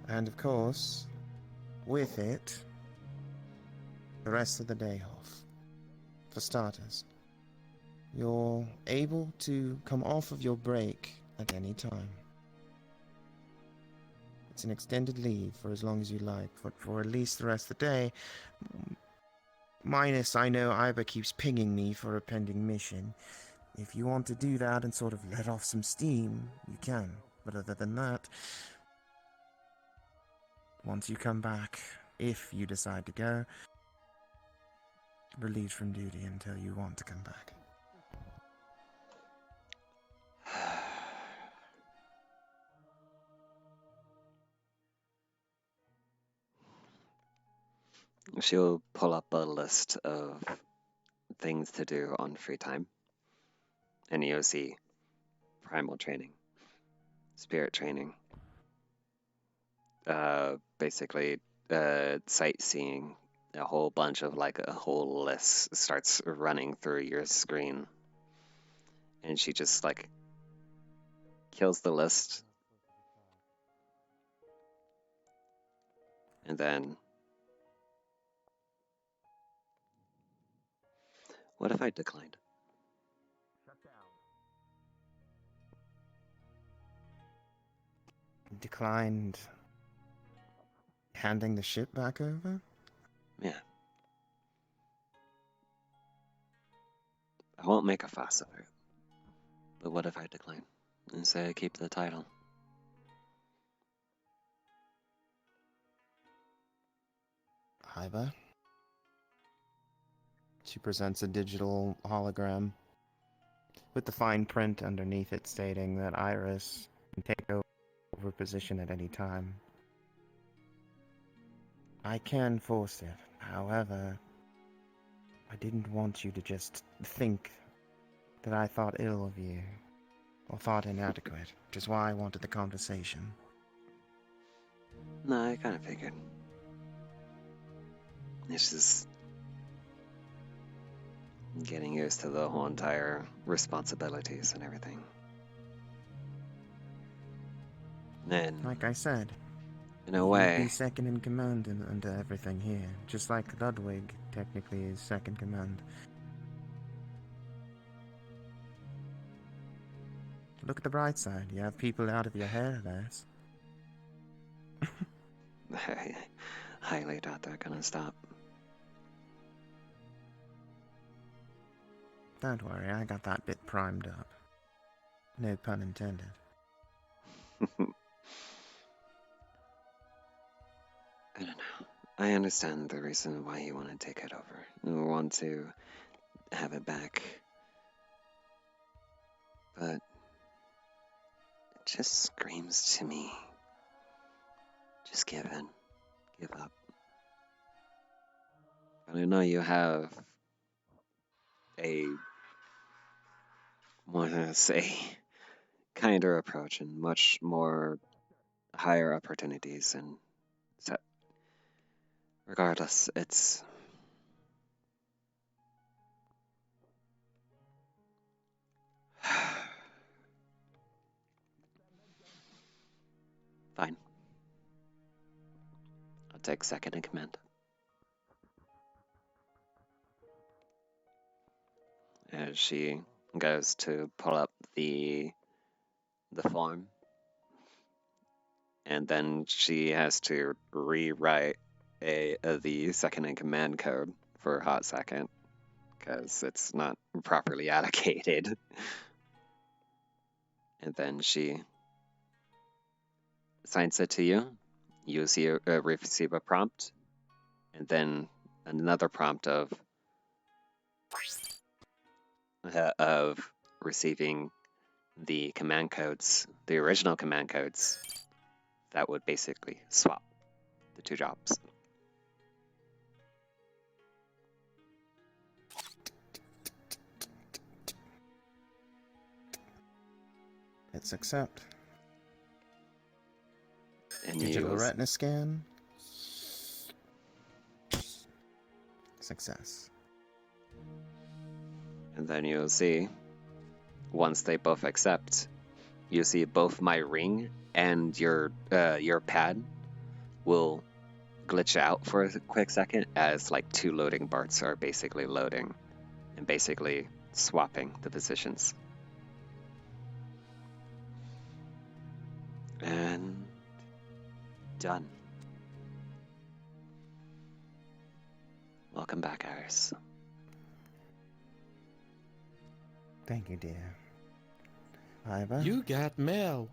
And of course, with it, the rest of the day off. For starters, you're able to come off of your break at any time. It's an extended leave for as long as you like, but for at least the rest of the day. Minus, I know Iba keeps pinging me for a pending mission, if you want to do that and sort of let off some steam, you can. But other than that, once you come back, if you decide to go, relieved from duty until you want to come back. She'll pull up a list of things to do on free time. And you'll see primal training, spirit training, basically sightseeing. A whole bunch of like a whole list starts running through your screen. And she just like kills the list. And then, what if I declined? Declined handing the ship back over? Yeah. I won't make a fuss of it. But what if I decline and say I keep the title? Iba? She presents a digital hologram with the fine print underneath it stating that Iris can take over position at any time. I can force it. However, I didn't want you to just think that I thought ill of you or thought inadequate, which is why I wanted the conversation. No, I kind of figured. It's just getting used to the whole entire responsibilities and everything. And like I said, in a way, you'd be second in command under everything here, just like Ludwig technically is second command. Look at the bright side. You have people out of your hair, Les. I highly doubt they're gonna stop. Don't worry, I got that bit primed up. No pun intended. I don't know. I understand the reason why you want to take it over. You want to have it back. But it just screams to me. Just give in. Give up. But I know you have a, want to say, kinder approach and much more higher opportunities, and so regardless, it's fine. I'll take second in command. As she goes to pull up the form, and then she has to rewrite the second in command code for a hot second because it's not properly allocated. And then she assigns it to you. You see receive a prompt, and then another prompt of receiving the command codes, the original command codes that would basically swap the two jobs. Let's accept. And digital retina scan. Success. And then you'll see, once they both accept, you see both my ring and your pad will glitch out for a quick second as like two loading bars are basically loading and basically swapping the positions. And done. Welcome back, Iris. Thank you, dear. Iva? You got mail.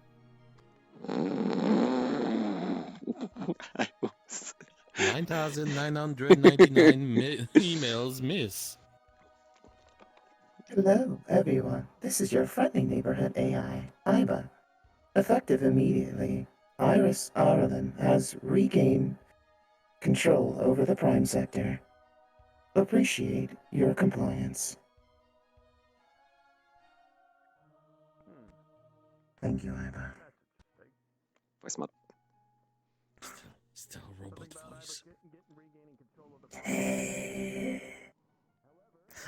9,999 emails miss. Hello, everyone. This is your friendly neighborhood AI, Iba. Effective immediately, Iris Arlen has regained control over the Prime Sector. Appreciate your compliance. Thank you, Iba. Voice mod. Still robot voice.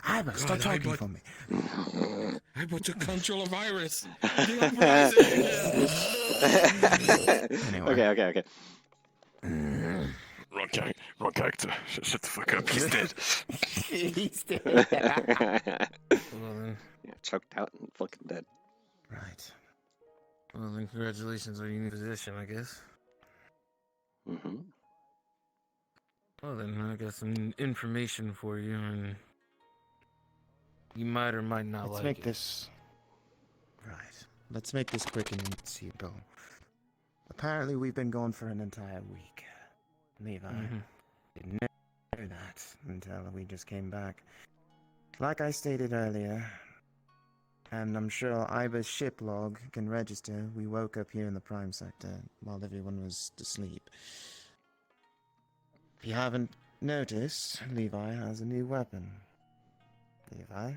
Iba, stop talking for me. I put the control of Iris. Anyway. Okay. Wrong character. Shut the fuck up. He's dead. He's dead. Yeah, choked out and fucking dead. Right. Well, then congratulations on your new position, I guess. Mm-hmm. Well, then I got some information for you, and you might or might not Let's like make it. this... Right. Let's make this quick and simple. Apparently we've been gone for an entire week. Levi didn't know that until we just came back. Like I stated earlier, and I'm sure Iba's ship log can register, we woke up here in the Prime Sector while everyone was asleep. If you haven't noticed, Levi has a new weapon. Levi?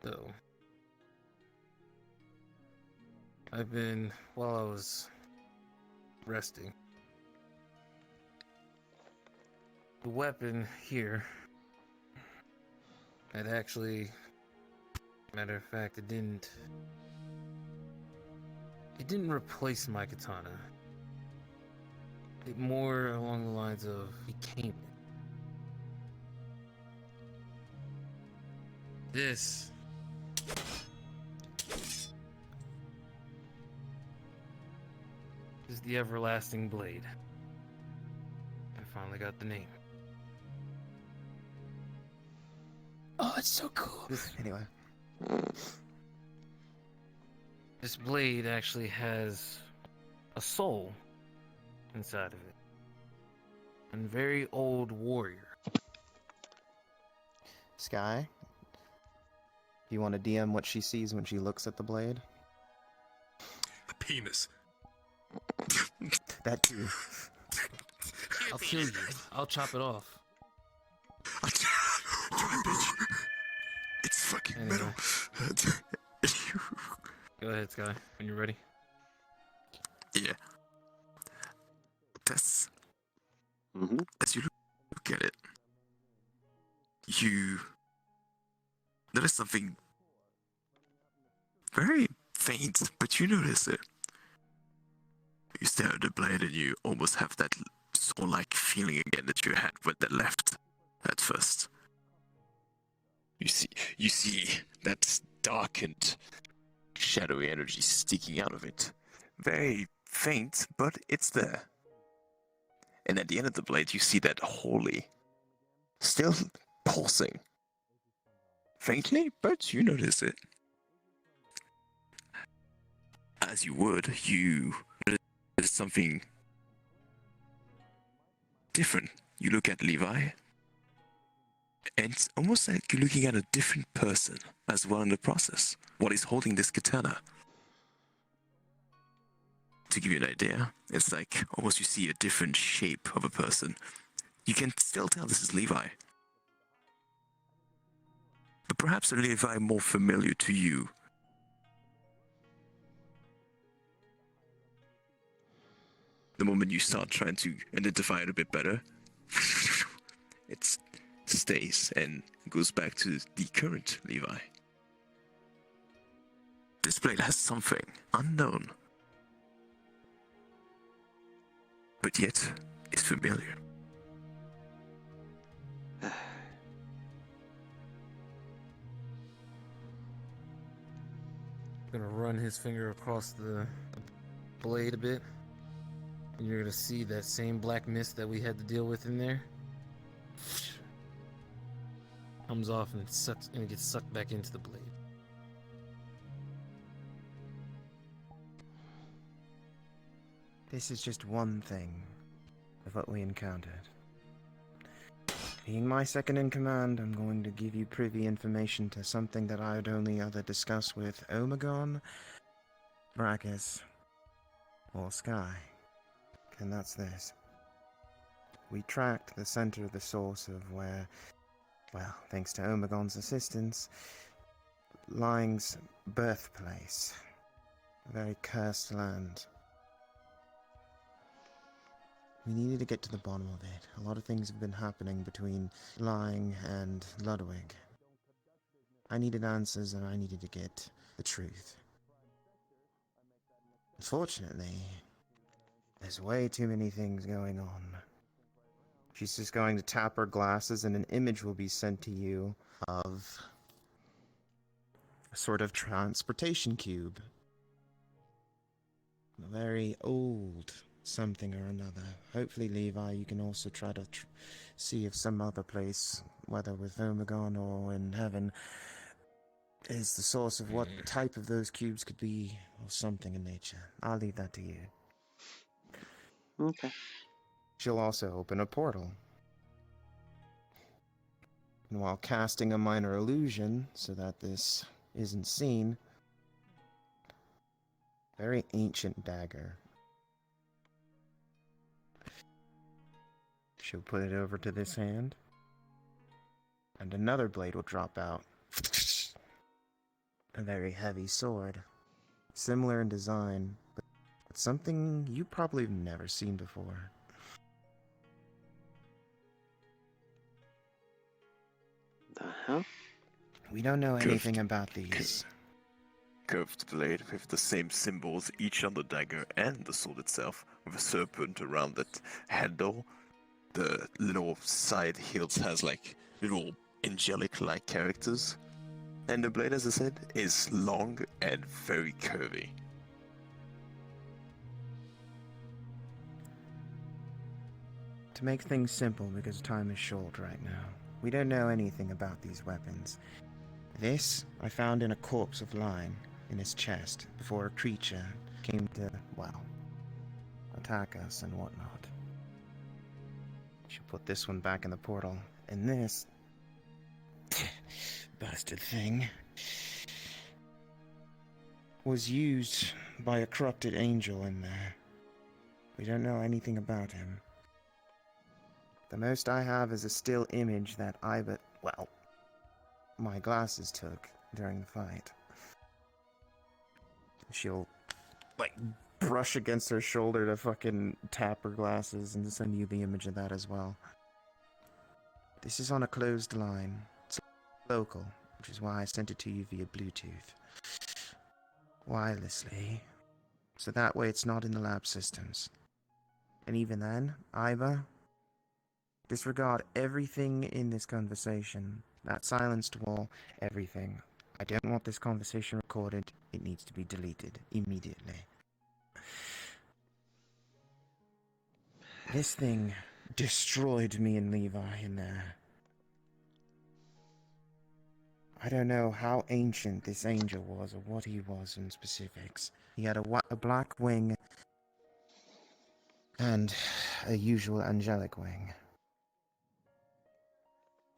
So, while I was resting, the weapon here had actually, matter of fact, it didn't replace my katana. It more along the lines of became it. This is the Everlasting Blade. I finally got the name. Oh, it's so cool. Anyway. This blade actually has a soul inside of it. A very old warrior. Sky? Do you want to DM what she sees when she looks at the blade? A penis. That too. I'll kill you. I'll chop it off. It's fucking Anyway. metal. Go ahead, Sky, when you're ready. Yeah. Tess. As you look at it, you notice something very faint, but you notice it. You stare at the blade and you almost have that soul-like feeling again that you had when they left at first. You see that darkened, shadowy energy sticking out of it. Very faint, but it's there. And at the end of the blade, you see that holy, still pulsing. Faintly, but you notice it. As you would, you notice something different. You look at Levi, and it's almost like you're looking at a different person as well in the process. What is holding this katana? To give you an idea, it's like almost you see a different shape of a person. You can still tell this is Levi. But perhaps a Levi more familiar to you. The moment you start trying to identify it a bit better, it stays and goes back to the current Levi. This blade has something unknown, but yet is familiar. Gonna run his finger across the blade a bit, and you're gonna see that same black mist that we had to deal with in there. comes off and it gets sucked back into the blade. This is just one thing of what we encountered. Being my second in command, I'm going to give you privy information to something that I would only other discuss with Omegon, Brachus, or Sky. And that's this. We tracked the center of the source of where, well, thanks to Omegon's assistance, Lying's birthplace. A very cursed land. We needed to get to the bottom of it. A lot of things have been happening between Lying and Ludwig. I needed answers and I needed to get the truth. Unfortunately, there's way too many things going on. She's just going to tap her glasses and an image will be sent to you of a sort of transportation cube. A very old something or another. Hopefully, Levi, you can also try to see if some other place, whether with Omegon or in heaven, is the source of what type of those cubes could be, or something in nature. I'll leave that to you. Okay. She'll also open a portal. And while casting a minor illusion, so that this isn't seen, very ancient dagger. She'll put it over to this hand, and another blade will drop out. A very heavy sword, similar in design, but something you probably have never seen before. The hell? We don't know anything about these. Curved blade with the same symbols, each on the dagger and the sword itself, with a serpent around that handle. The little side hilts has like little angelic-like characters. And the blade, as I said, is long and very curvy. To make things simple, because time is short right now, we don't know anything about these weapons. This I found in a corpse of Line in his chest before a creature came to, well, attack us and whatnot. She'll put this one back in the portal, and this bastard thing was used by a corrupted angel in there. We don't know anything about him. The most I have is a still image that my glasses took during the fight. She'll, brush against her shoulder to fucking tap her glasses and send you the image of that as well. This is on a closed line. It's local, which is why I sent it to you via Bluetooth. Wirelessly. So that way it's not in the lab systems. And even then, Iva, disregard everything in this conversation. That silenced wall, everything. I don't want this conversation recorded. It needs to be deleted immediately. This thing destroyed me and Levi in there. I don't know how ancient this angel was or what he was in specifics. He had a black wing and a usual angelic wing.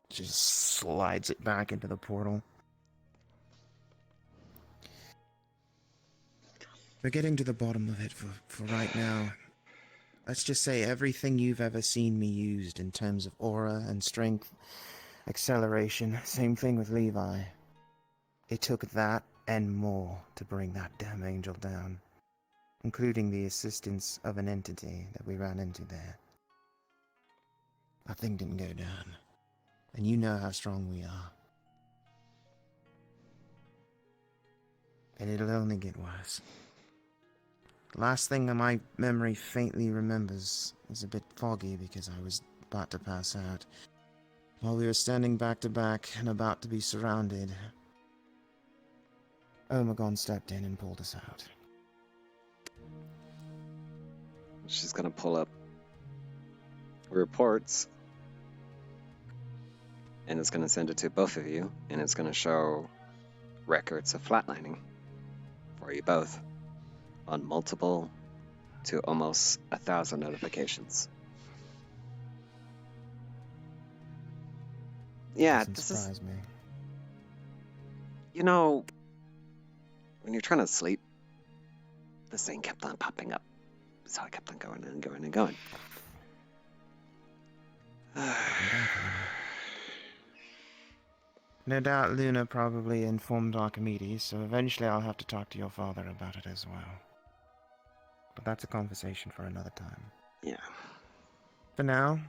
Just slides it back into the portal. We're getting to the bottom of it for right now. Let's just say everything you've ever seen me used in terms of aura and strength, acceleration, same thing with Levi. It took that and more to bring that damn angel down, including the assistance of an entity that we ran into there. That thing didn't go down, and you know how strong we are. And it'll only get worse. Last thing that my memory faintly remembers is a bit foggy because I was about to pass out. While we were standing back to back and about to be surrounded, Omegon stepped in and pulled us out. She's gonna pull up reports. and it's going to send it to both of you, and it's going to show records of flatlining for you both on multiple to almost 1,000 notifications. Yeah, Doesn't this is, surprise me. you know, when you're trying to sleep, this thing kept on popping up. So I kept on going and going and going. No doubt Luna probably informed Archimedes, so eventually I'll have to talk to your father about it as well. But that's a conversation for another time. Yeah. For now,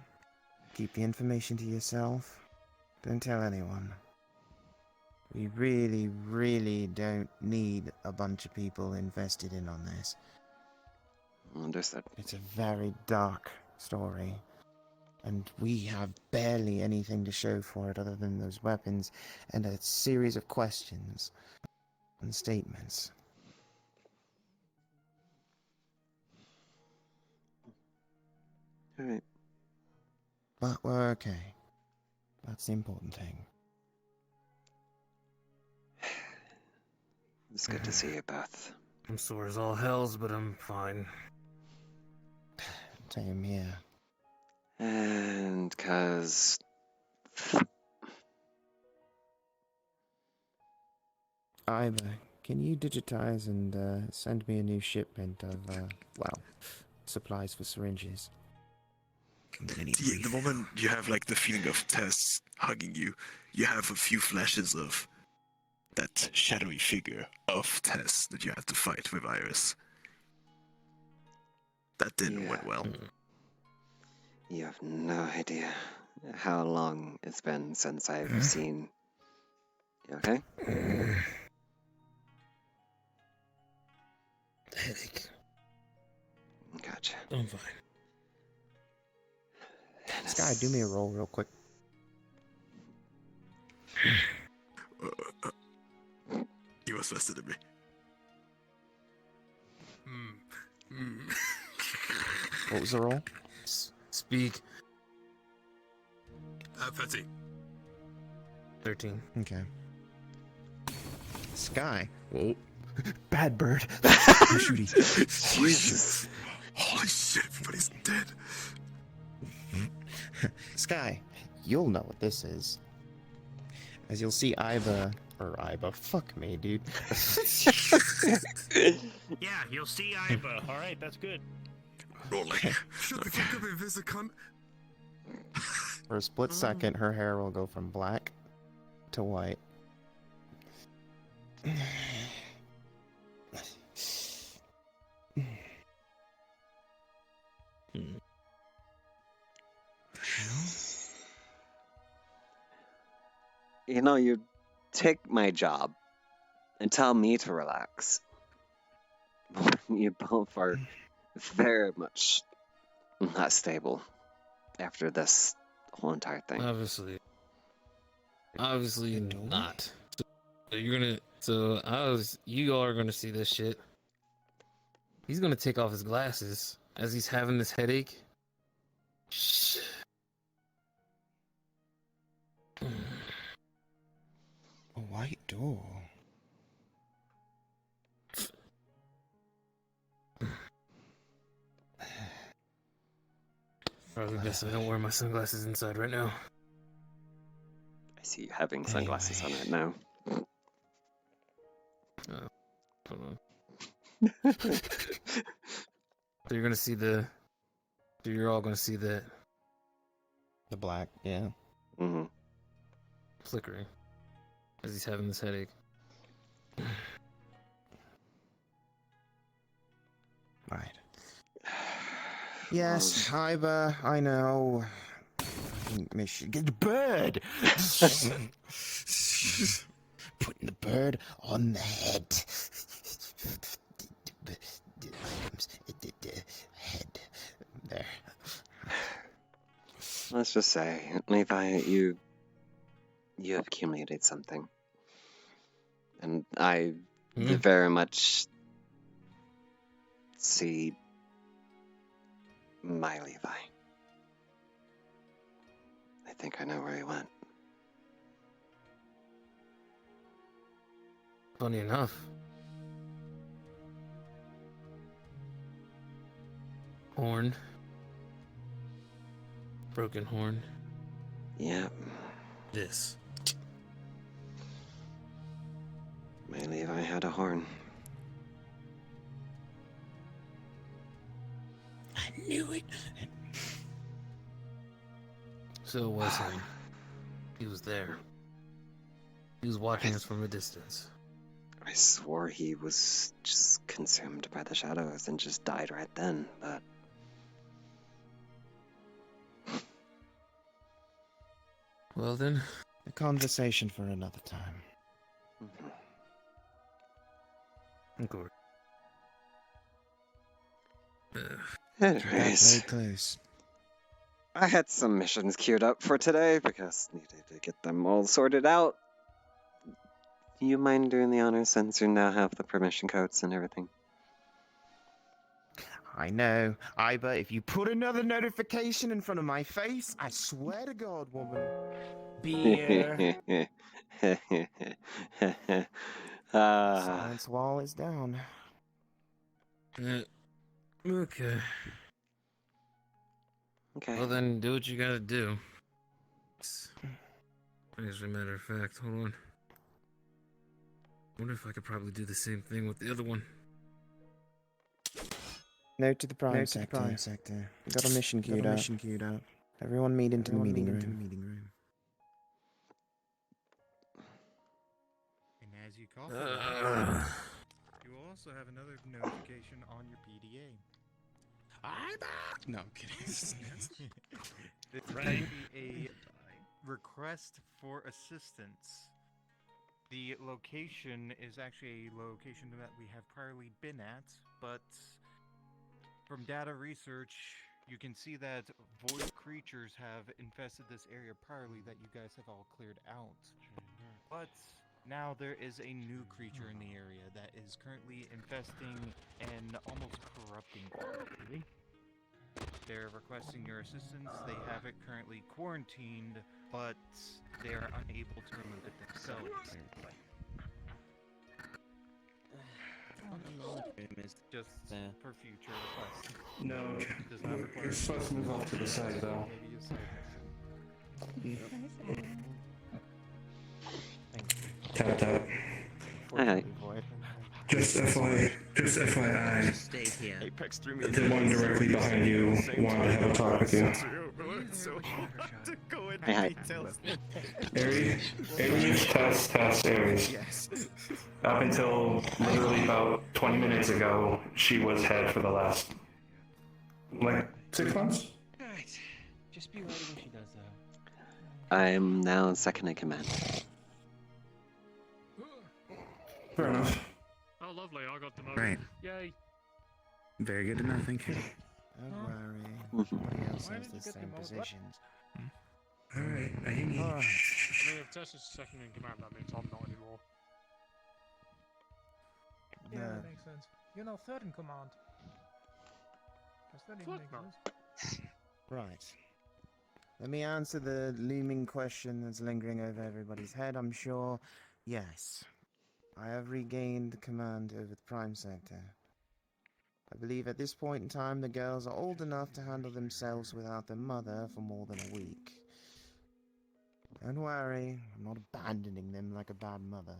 keep the information to yourself. Don't tell anyone. We really, really don't need a bunch of people invested in on this. Understood. It's a very dark story, and we have barely anything to show for it other than those weapons and a series of questions and statements. Alright. But we're okay. That's the important thing. It's good to see you both. I'm sore as all hells, but I'm fine. Same here. And cause Ivor, can you digitize and send me a new shipment of, supplies for syringes? The moment you have like the feeling of Tess hugging you, you have a few flashes of that shadowy figure of Tess that you had to fight with Iris. That didn't went well. you have no idea how long it's been since I've seen. You okay? Headache. Gotcha. I'm fine. Sky, do me a roll real quick. He was faster than me. What was the roll? Speak. 13. 13. Okay. Sky. Whoa. Bad bird. Shooty. Jesus. Holy shit, everybody's dead. Sky, you'll know what this is. As you'll see Iba, fuck me, dude. Yeah, you'll see Iba. Alright, that's good. Rolling. Shut the fuck up, Invisicon. For a split second, her hair will go from black to white. You know, you take my job and tell me to relax. You both are very much not stable after this whole entire thing. Obviously not. So you all are gonna see this shit. He's gonna take off his glasses as he's having this headache. Shh. A white door. Probably best I don't wear my sunglasses inside right now. I see you having sunglasses on right now. Hold on. So you're gonna see you're all gonna see the black, yeah. Mm-hmm. Flickering as he's having this headache. Right. Yes, Iba, I know. Mission. Get the bird! Putting the bird on the head. Head. There. Let's just say, Levi, you have accumulated something. And I very much see my Levi. I think I know where he went. Funny enough. Horn. Broken horn. Yep. This. My Levi had a horn. I knew it. So it was him. He was there. He was watching us from a distance. I swore he was just consumed by the shadows and just died right then, but... Well then... A conversation for another time. Good. Anyways, Very close. I had some missions queued up for today because needed to get them all sorted out. Do you mind doing the honors since you now have the permission codes and everything? I know. Iba, if you put another notification in front of my face, I swear to God, woman. Beer. Silence wall is down. Okay. Okay. Well then, do what you gotta do. As a matter of fact, hold on. Wonder if I could probably do the same thing with the other one. Note to the prime sector. We got a mission queued out. Everyone meet into the meeting room. And as you call for that, you will also have another notification on your PDA. No, I'm kidding. This is going to be a request for assistance. The location is actually a location that we have priorly been at, but from data research, you can see that void creatures have infested this area priorly that you guys have all cleared out. But now there is a new creature in the area that is currently infesting and almost corrupting it. They're requesting your assistance. They have it currently quarantined, but they are unable to remove it themselves. Just for future requests. No, It does not require you're supposed to move off to the side, though. Maybe a side mission. Tap tap. Alright. Just FYI, Stay here. Apex threw the one directly behind you wanted to have a talk with you. Hi. Aries, test, Aries. Up until literally about 20 minutes ago, she was head for the last, 6 months? Alright. Just be ready when she does that. I'm now second in command. Fair enough. Oh, lovely, I got the moment. Right. Yay. Very good enough, thank you. Don't worry. Everybody else has the same positions. Alright, I hear you. I mean, if Tess is second in command, that means I'm not anymore. Yeah, No. that makes sense. You're now third in command. Does that even make sense? Right. Let me answer the looming question that's lingering over everybody's head, I'm sure. Yes. I have regained command over the Prime Sector. I believe at this point in time the girls are old enough to handle themselves without their mother for more than a week. Don't worry, I'm not abandoning them like a bad mother.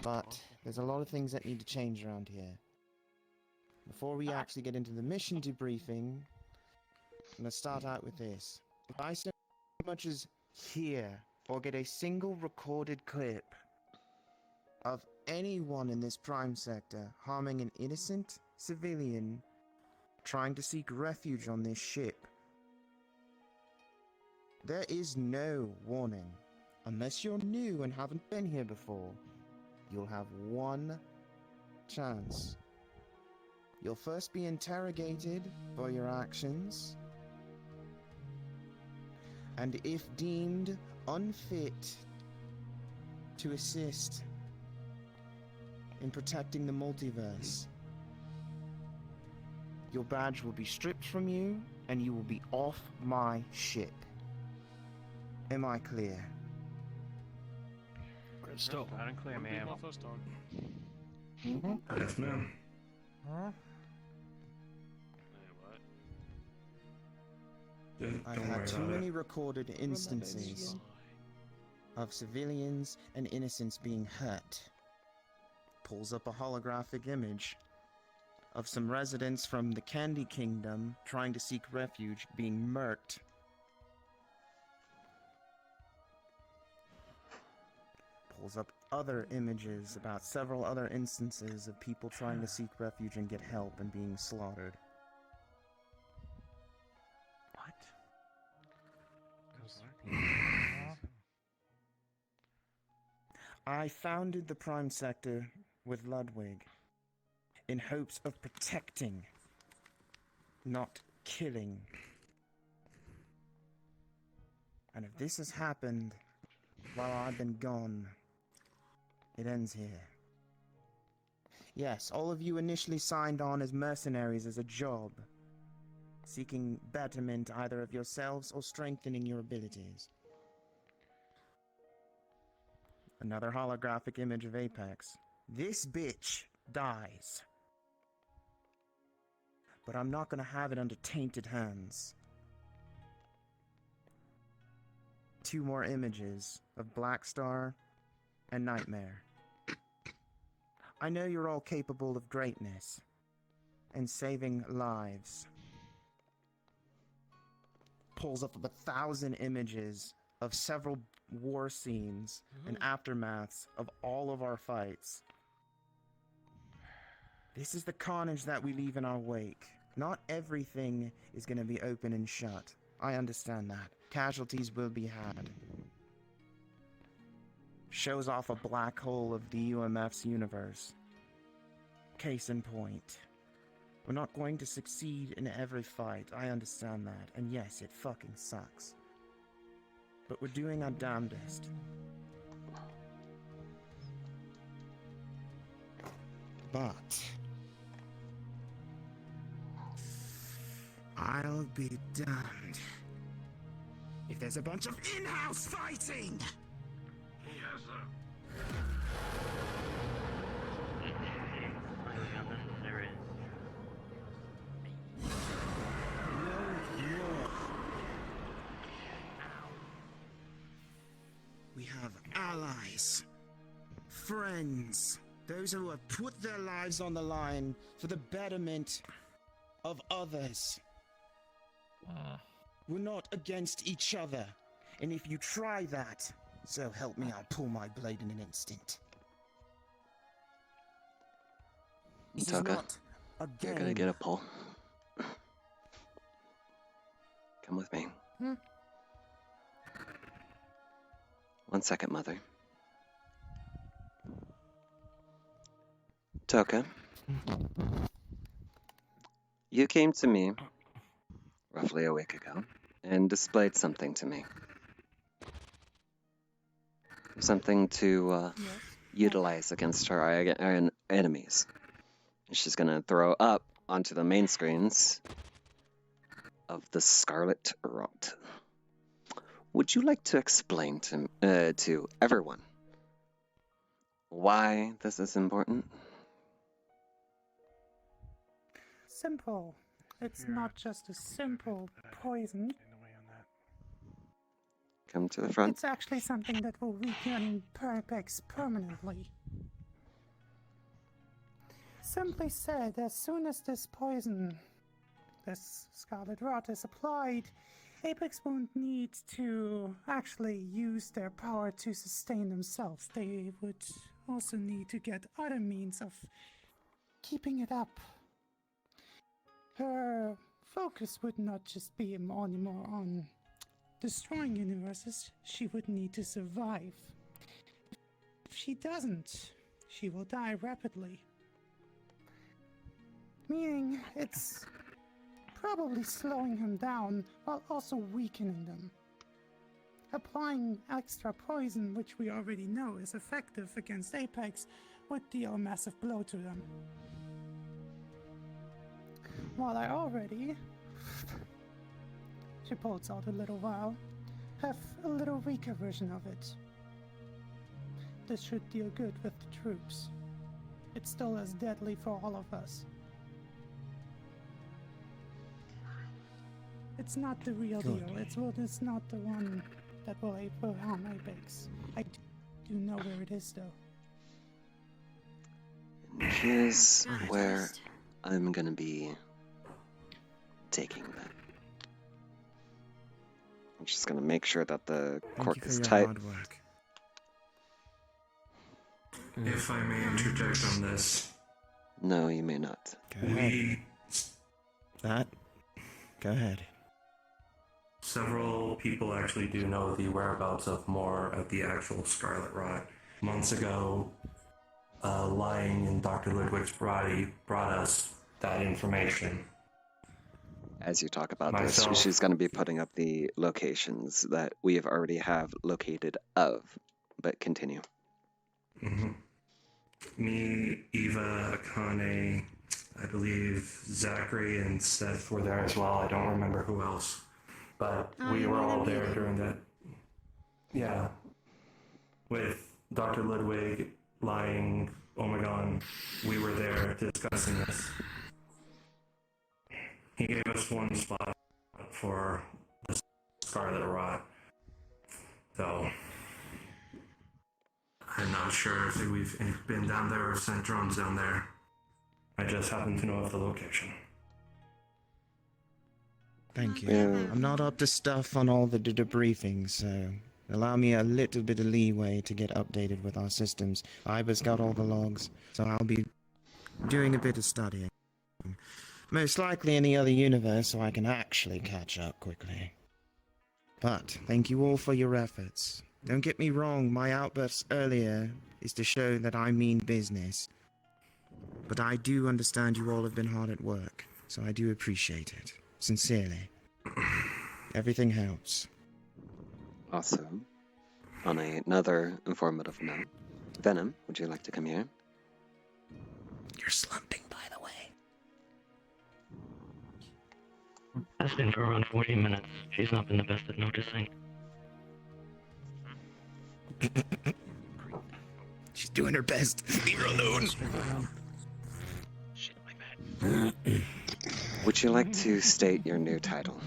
But there's a lot of things that need to change around here. Before we actually get into the mission debriefing, I'm going to start out with this. If I so much as hear or get a single recorded clip of anyone in this Prime Sector harming an innocent civilian trying to seek refuge on this ship, there is no warning. Unless you're new and haven't been here before, you'll have one chance. You'll first be interrogated for your actions, and if deemed unfit to assist in protecting the multiverse, your badge will be stripped from you and you will be off my ship. Am I clear? Still. Loud and clear, Wouldn't be ma'am. my first time. Yes, ma'am. Huh? I've Don't had worry too about many it. recorded instances of civilians and innocents being hurt. Pulls up a holographic image of some residents from the Candy Kingdom trying to seek refuge being murked. Pulls up other images about several other instances of people trying to seek refuge and get help and being slaughtered. What? I founded the Prime Sector with Ludwig in hopes of protecting, not killing. And if this has happened while I've been gone, it ends here. Yes, all of you initially signed on as mercenaries as a job, seeking betterment either of yourselves or strengthening your abilities. Another holographic image of Apex. This bitch dies. But I'm not gonna have it under tainted hands. 2 more images of Blackstar and Nightmare. I know you're all capable of greatness and saving lives. Pulls up 1,000 images of several war scenes and aftermaths of all of our fights. This is the carnage that we leave in our wake. Not everything is going to be open and shut. I understand that. Casualties will be had. Shows off a black hole of the UMF's universe. Case in point. We're not going to succeed in every fight, I understand that. And yes, it fucking sucks. But we're doing our damnedest. But I'll be damned if there's a bunch of in-house fighting! Yes, sir. There is. We have allies, friends, those who have put their lives on the line for the betterment of others. We're not against each other, and if you try that, so help me, I'll pull my blade in an instant. This is Toka, not a you're game. gonna get a pull. Come with me. 1 second, Mother. Toka, you came to me roughly a week ago and displayed something to me. Something to utilize against our enemies. She's gonna throw up onto the main screens of the Scarlet Rot. Would you like to explain to everyone why this is important? Simple. It's not just a simple poison. Come to the front. It's actually something that will weaken Apex permanently. Simply said, as soon as this poison, this Scarlet Rot, is applied, Apex won't need to actually use their power to sustain themselves. They would also need to get other means of keeping it up. Her focus would not just be anymore on destroying universes, she would need to survive. If she doesn't, she will die rapidly. Meaning, it's probably slowing him down while also weakening them. Applying extra poison, which we already know is effective against Apex, would deal a massive blow to them. While I already, she pulls out a little vial, have a little weaker version of it. this should deal good with the troops. It's still as deadly for all of us. It's not the real Good. deal. It's not the one that will harm Apex. I do know where it is, though. And here's where I'm gonna be taking that. I'm just gonna make sure that the cork is tight. Hard work. If I may interject on this, No, you may not. Go ahead. Go ahead. Several people actually do know the whereabouts of more of the actual Scarlet Rot. Months ago, lying in Dr. Ludwig's body brought us that information. As you talk about Myself. this, she's going to be putting up the locations that we have already have located of. But continue. Mm-hmm. Me, Eva, Akane, I believe Zachary and Seth were there as well. I don't remember who else. But we were all there during that. Yeah. With Dr. Ludwig lying Omegon, we were there discussing this. He gave us one spot for the Scarlet Rot. Though, I'm not sure if we've been down there or sent drones down there. I just happen to know of the location. Thank you. Yeah. I'm not up to stuff on all the debriefings, so allow me a little bit of leeway to get updated with our systems. Iba's got all the logs, so I'll be doing a bit of studying. Most likely in the other universe, so I can actually catch up quickly. But thank you all for your efforts. Don't get me wrong, my outbursts earlier is to show that I mean business. But I do understand you all have been hard at work, so I do appreciate it. Sincerely. Everything helps. Awesome. On another informative note, Venom, would you like to come here? You're slumping, by the way. That's been for around 40 minutes. She's not been the best at noticing. She's doing her best. Leave her alone. Shit, my bad. Would you like to state your new title?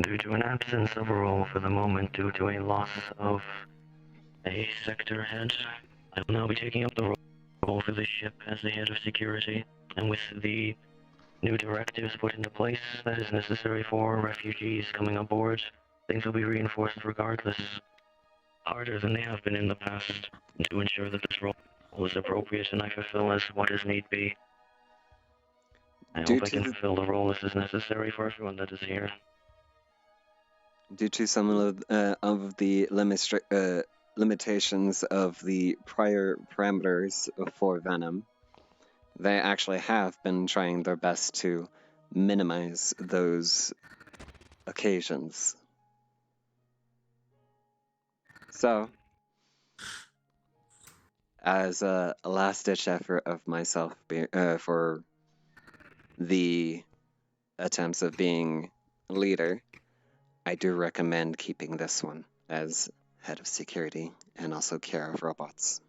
Due to an absence of a role for the moment due to a loss of a sector head, I will now be taking up the role for the ship as the head of security, and with the new directives put into place that is necessary for refugees coming aboard, things will be reinforced regardless, harder than they have been in the past, to ensure that this role is appropriate and I fulfill as what is need be. I hope I can fulfill the role that is necessary for everyone that is here. Due to some of the limitations of the prior parameters for Venom, they actually have been trying their best to minimize those occasions. So, as a last-ditch effort of myself for the attempts of being leader, I do recommend keeping this one as head of security and also care of robots.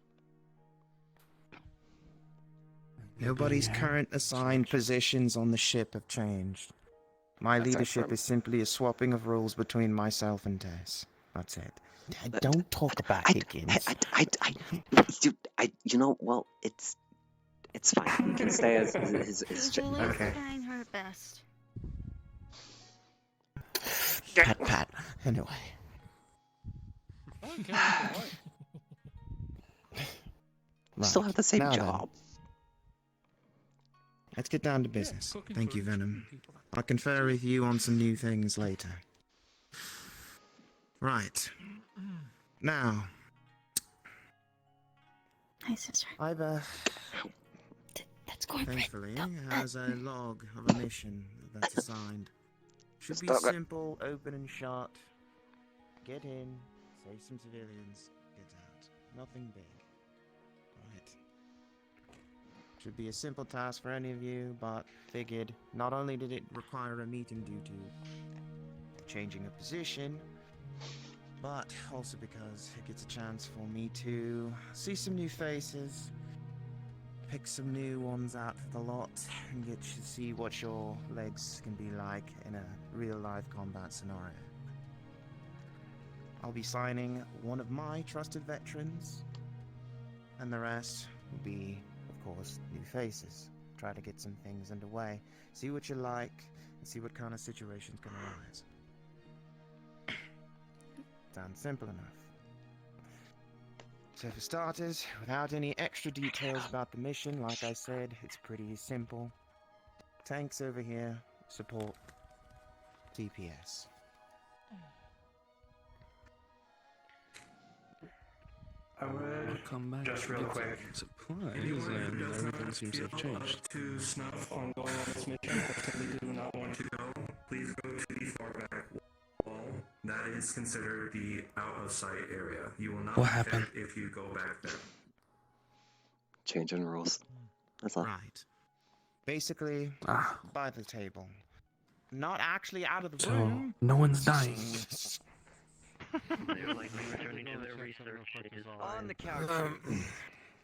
Nobody's current assigned positions on the ship have changed. My leadership is simply a swapping of roles between myself and Tess. That's it. Don't talk about Higgins. You know, well, it's fine. You can stay as Julie's trying her best. Pat. Anyway. Still have the same now job. Let's get down to business. Thank you, Venom. I'll confer with you on some new things later. Right. Now. Hi, sister. Iva. That's corporate. Thankfully, has a log of a mission that's assigned. Should be simple, open and shut. Get in, save some civilians, get out. Nothing big. Right. Should be a simple task for any of you, but figured not only did it require a meeting due to changing of position, but also because it gets a chance for me to see some new faces, pick some new ones out of the lot, and get to see what your legs can be like in a real-life combat scenario. I'll be signing one of my trusted veterans, and the rest will be, of course, new faces. Try to get some things underway, see what you like, and see what kind of situations can arise. Sounds simple enough. So for starters, without any extra details about the mission, like I said, it's pretty simple. Tanks over here, support TPS. I would come back just real quick. Supplies Anyone who and does everything not seems to have feel changed. up to snuff on going on this mission, but simply do not want to go, please go to the far back wall. That is considered the out of sight area. You will not What be happened? hit if you go back there. Changing rules. That's all. Right. Basically, by the table. Not actually out of the So, room. no one's dying. They're likely returning to their research. It is On the couch.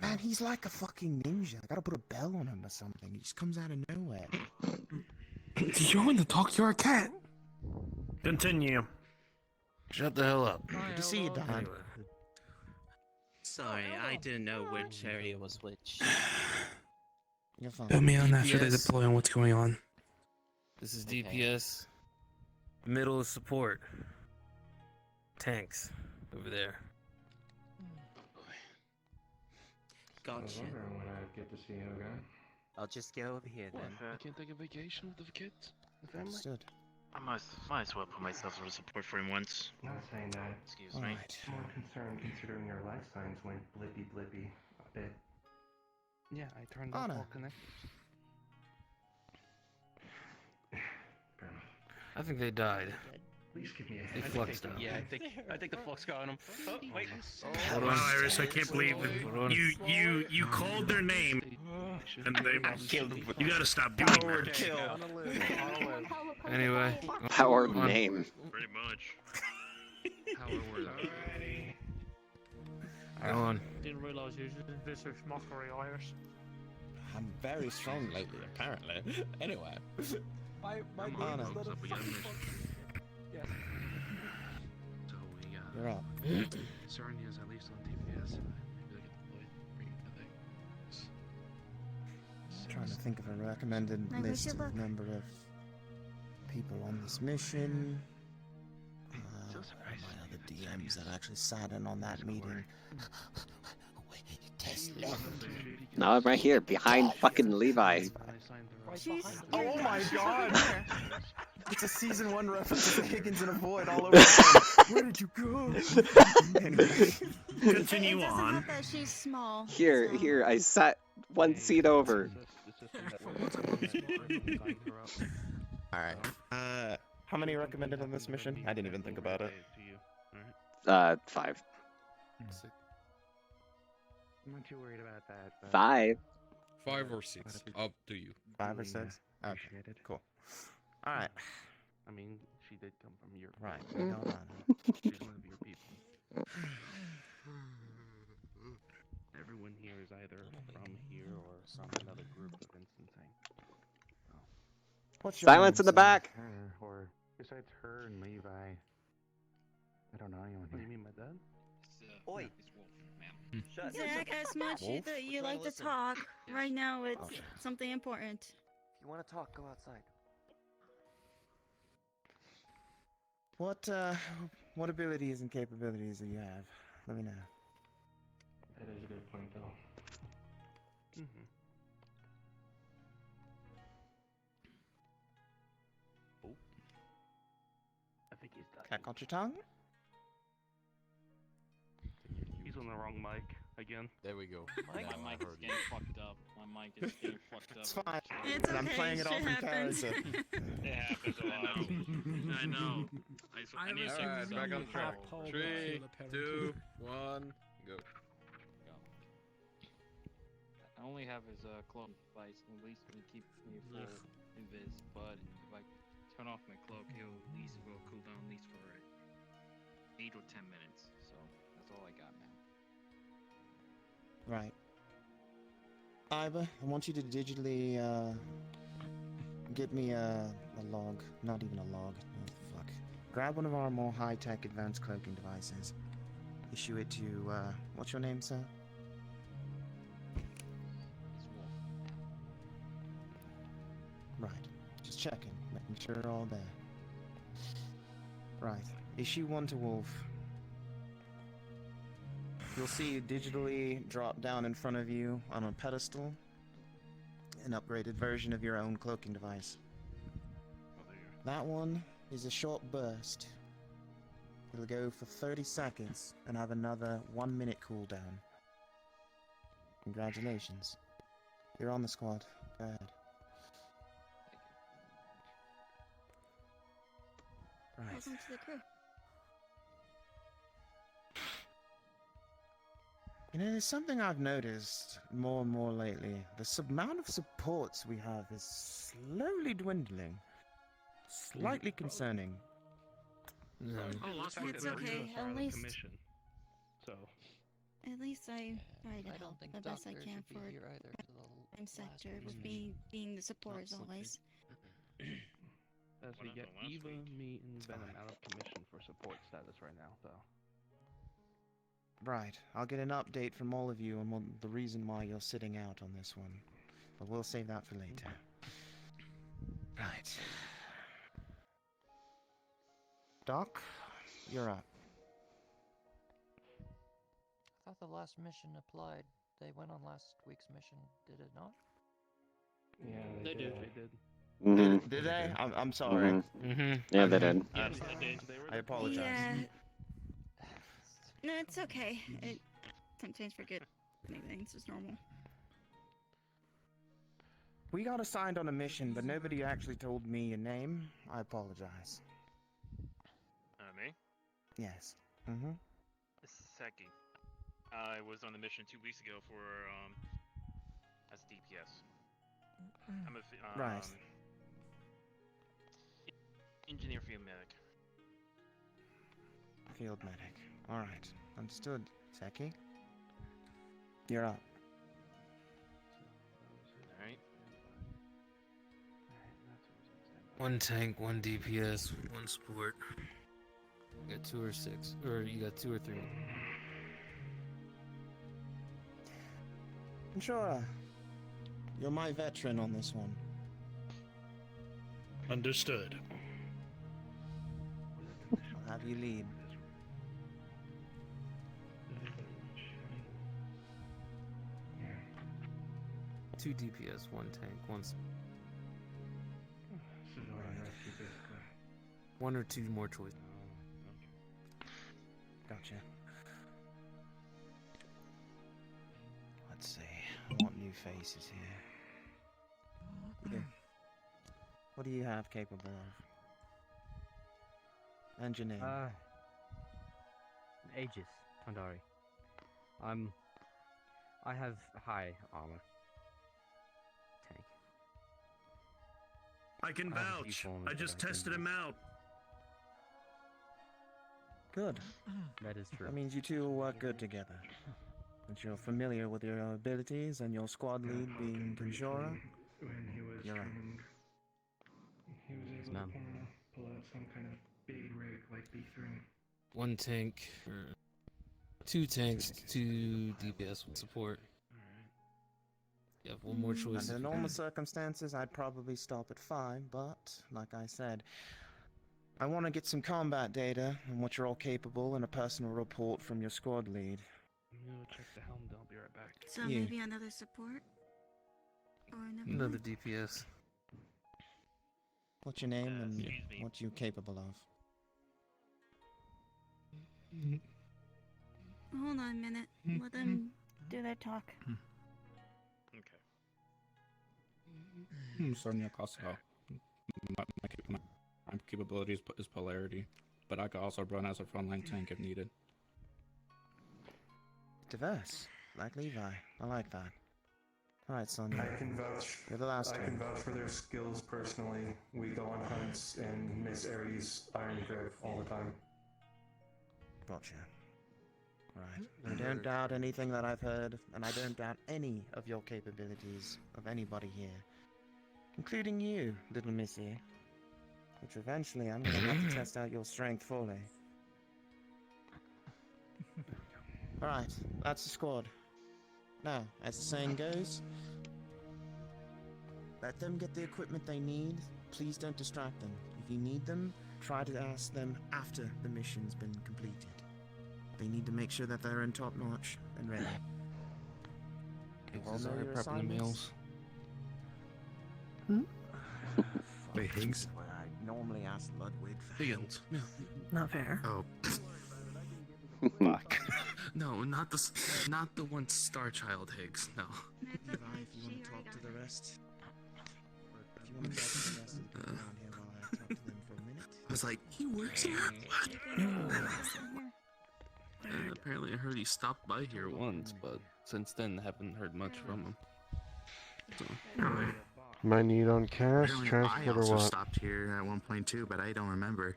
Man, he's like a fucking ninja. I gotta put a bell on him or something. He just comes out of nowhere. You're going to talk to our cat. Continue. Shut the hell up. Good to see you, Don. Sorry, I didn't know which area was which. You're fine. Put me on after they DPS. deploy on what's going on. This is DPS. Middle is support. Tanks over there. Gotcha. When I get to see you again. I'll just go over here then. I can't take a vacation with the kids, the family. Understood. I might as well put myself as a support for him once. Not saying that. Excuse All me. right. More concerned considering your life signs went blippy a bit. Yeah, I turned Anna. off all connectors. I think they died. Please give me a They head. fluxed out. Yeah, I think the flux got on him. Oh, wait. Hold Wow, on. Iris, I can't believe Hold on. it. You called their name, and they killed him. You gotta stop doing Powered that. kill. Anyway. Power on. name. Pretty much. Go on. Didn't realize you was in vicious mockery, Iris. I'm very strong lately, apparently. Anyway. My Anna. name's little we got a mission. Yes. So we got You're up. Sarnia's at least on TPS. Maybe they get deployed. I think. Trying to think of a recommended Maybe we list should of look. number of people on this mission. My other DMs that actually sat in on that meeting. Now I'm right here, behind fucking Levi. She's. Oh my god! It's a season 1 reference to Higgins and a Void all over. Where did you go? Anyway. Continue It doesn't on. help that she's small. Here, so- here, I sat one seat over. Alright. How many recommended on this mission? I didn't even think about it. 5. I'm not too worried about that. but- 5. 5 or 6, up to you. 5 or 6? Okay, Appreciate it. cool. Alright. I mean, she did come from your. Right, we know that. She's one of your people. Everyone here is either from here or some another group of instancing. What's your Silence name, in the sir? back. Her, or besides her and Levi, I don't know anyone. What do you mean by that? Oi. Shut. Zach, as much Wolf? that you Try to like to listen. talk, right now it's Okay. something important. If you want to talk, go outside. What abilities and capabilities do you have? Let me know. That is a good point, though. Mm-hmm. Oh. I think he's dying. Cat got your tongue? He's on the wrong mic again. There we go. My mic is getting fucked up. My mic is getting fucked up. It's fine. It's And I'm okay, playing it off shit in happens. character. It happens a lot. I know. I need to Alright, back on track. 3, 2, 1, go. I only have his cloak device, and at least he keeps me full invis. But if I turn off my cloak, he'll at least will cool down at least for 8 or 10 minutes. So that's all I got, man. Right. Iva, I want you to digitally get me a log. Not even a log. Oh, fuck. Grab one of our more high-tech advanced cloaking devices. Issue it to, what's your name, sir? Right. Just checking, making sure they're all there. Right. Issue one to Wolf. You'll see it digitally drop down in front of you on a pedestal. An upgraded version of your own cloaking device. That one is a short burst. It'll go for 30 seconds and have another 1 minute cooldown. Congratulations. You're on the squad. Go ahead. Right. Welcome to the crew. You know, there's something I've noticed more and more lately. The amount of supports we have is slowly dwindling. Slightly concerning. It's okay. At least, at least I try to help the best I can for Prime Sector with being the support as always. As we get Eva, me, and Venom out of commission for support status right now, though. Right. I'll get an update from all of you on the reason why you're sitting out on this one. But we'll save that for later. Right. Doc, you're up. I thought the last mission applied. They went on last week's mission, did it not? Yeah, They did. They did. Mm-hmm. Did they? I'm sorry. Yeah, they did. Yes, they did. I apologize. Yeah. No, it's okay. It sometimes forget anything. It's just normal. We got assigned on a mission, but nobody actually told me your name. I apologize. Me? Yes. Mm-hmm. Seki. I was on the mission 2 weeks ago for as DPS. I'm a Right. engineer field medic. Field medic. Alright. Understood. Seki? You're up. Alright. 1 tank, 1 DPS, 1 support. You got 2 or 6, or you got 2 or 3. Sure. You're my veteran on this one. Understood. I'll have you lead. Two DPS, 1 tank, 1 1 or 2 more choices. Gotcha. Let's see. I want new faces here. Yeah. What do you have capable of? And your name? Aegis, Tandari. I have high armor. Tank. I can I have a few vouch. forms I that just I can tested him out. Good. That is true. That means you two will work good together. That you're familiar with your abilities and your squad lead being Kinshora. When he was You're right. training, he was able Ma'am. to pull out some kind of big rig like B3. 1 tank, or 2 tanks, 2 DPS with support. You have 1 more choice. Under normal circumstances, I'd probably stop at 5, but, like I said, I want to get some combat data on what you're all capable and a personal report from your squad lead. I'm gonna check the helm, then I'll be right back. So You. maybe another support? Or never Another mind. DPS. What's your name and excuse me. what you capable of? Hold on a minute. Let them do their talk. Okay. Sonia Kosovo. My capability is polarity, but I could also run as a frontline tank if needed. Diverse. Like Levi. I like that. Alright, Sonya. I can vouch. You're the last I one. can vouch for their skills personally. We go on hunts in Miss Aries' Iron Grove all the time. Gotcha. Right. I don't doubt anything that I've heard, and I don't doubt any of your capabilities of anybody here. Including you, little missy. Which eventually I'm gonna have to test out your strength fully. Alright, that's the squad. Now, as the saying goes, let them get the equipment they need. Please don't distract them. If you need them, try to ask them after the mission's been completed. They need to make sure that they're in top notch and ready. You all Higgs is know already your prepping the assignments? meals. Wait, Higgs? I normally ask Ludwig. Higgins. No. Not fair. Oh. Fuck. No, not the one Star Child Higgs. No. Levi, if you want to talk to the rest. If you want to talk to the rest of the people around here while I talk to them for a minute. I was like, he works here? What? Apparently I heard he stopped by here once, but since then haven't heard much from him. So. My need on cast, Apparently transport I or also what? stopped here at one point too, but I don't remember.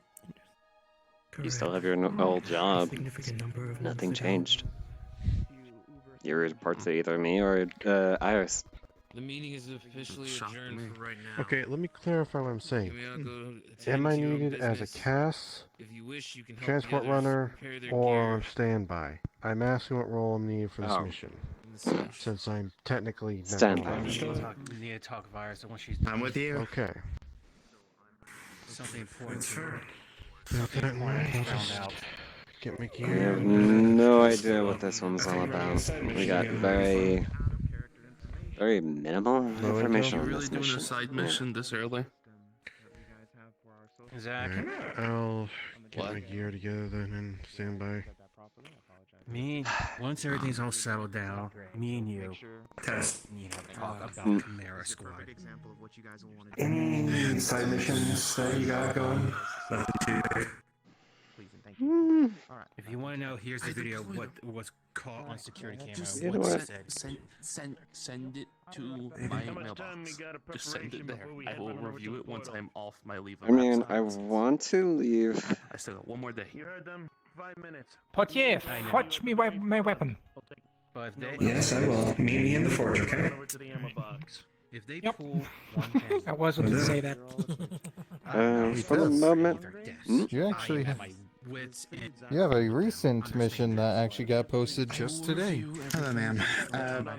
You still have your old job. Nothing changed. You report to either me or Iris. The meeting is officially adjourned for right now. Okay, let me clarify what I'm saying. You may all go attend Am I to your own needed as a business. cast, If you wish, you can help transport the others runner, prepare their or gear. on standby? I'm asking what role I'm needed for this Oh. mission, since I'm technically not Standby. on. We need to talk virus, so when she's done. I'm with you. Okay. Something important. Okay, I'll just found out. get my We have gear. no idea what this one's all about. We got very minimal information You on really this doing mission. a side mission this early? Zach. I'll get my gear together then and stand by. Me, once everything's all settled down, me and you need to talk about Chimera Squad. Any side missions that you got going? Nothing too big. If you want to know, here's the video of what was caught on security camera. Just You know what? send it to my mailbox. Just send it there. I will review it once I'm off my leave. I mean, I want to leave. I still got one more day. You heard them. 5 minutes. Portier, fetch me my weapon. But if they, Yes, I will. Meet me in the forge, okay? Over to the ammo box. if they Yep. pull one pin, I wasn't to say that. For the moment, You actually have, wits and you have a recent mission that actually got posted just today. Hello, ma'am.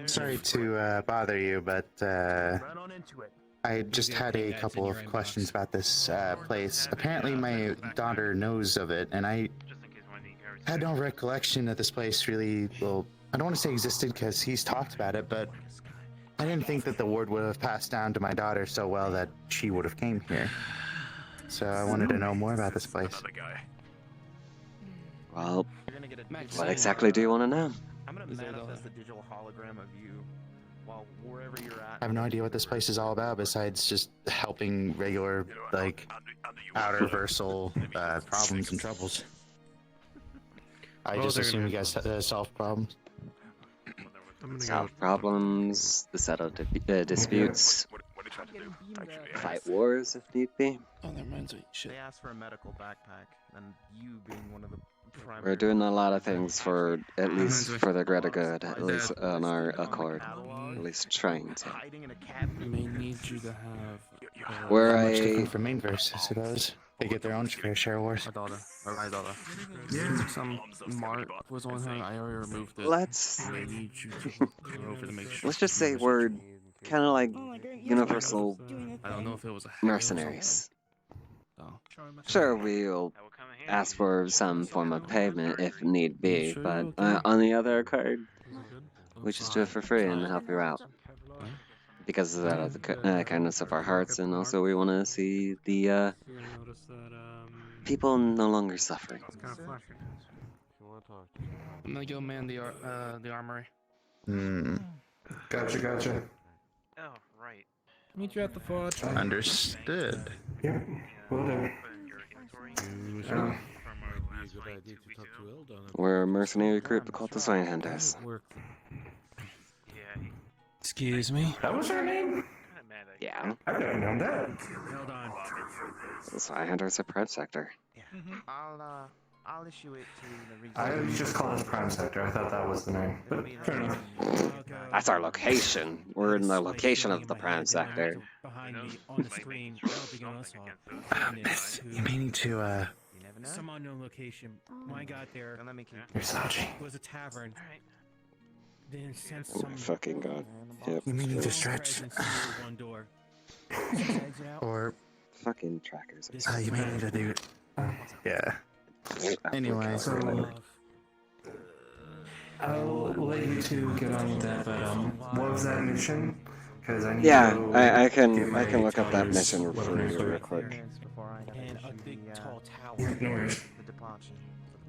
Sorry to bother you, but Run on into it. I just had a couple of questions about this place. Apparently, my daughter knows of it, and I had no recollection that this place really, well, I don't want to say existed because he's talked about it, but I didn't think that the word would have passed down to my daughter so well that she would have came here. So I wanted to know more about this place. well, what exactly do you want to know? I'm gonna manifest the digital hologram of you while wherever you're at. I have no idea what this place is all about besides just helping regular, like, outer versal problems and troubles. I just assume you guys solve problems. Solve problems, the settle disputes, fight wars if need be. Oh, that reminds me. Shit. They asked for a medical backpack, and you being one of the primary... We're doing a lot of things for, at least for the greater good, at least on our accord. At least trying to. We may need you to have. We're Much a... different from main verse, I suppose. They get their own fair share of wars. My daughter. Yeah. Some mark was on her. I already removed it. Let's... I need you to go over to make sure. Let's just say we're kind of like universal I don't know if it was a hack mercenaries. Oh. Sure, we'll ask for some form of payment if need be, but on the other card, we just do it for free and help you out. Because of the kindness of our hearts, and also we want to see the people no longer suffering. I'm gonna go man the armory. Gotcha. Oh, right. Meet you at the forge. Understood. Yep, will do. We're a mercenary group called the Swine Hunters. Excuse me? That was her name? Yeah. I've never known that. Hold on. Skyhunter's a prime sector. I'll issue it to the I was just calling it Prime Sector. I thought that was the name. But fair enough. That's our location. We're in the location of the prime sector. Behind me on the screen. I don't think anyone else saw. You meaning to, Some unknown location. When I got there, You're slouching. it was a tavern. Then sent Oh some. my fucking god. Yep. You meaning to stretch? One door. Or Fucking trackers. you meaning to do? Yeah. Anyway, So I'll let you two get on with that. But what was that mission? Because I need Yeah, to go I get can my look up that daughter's mission for weapons you real ready. quick. And a big tall tower. Yeah, no worries.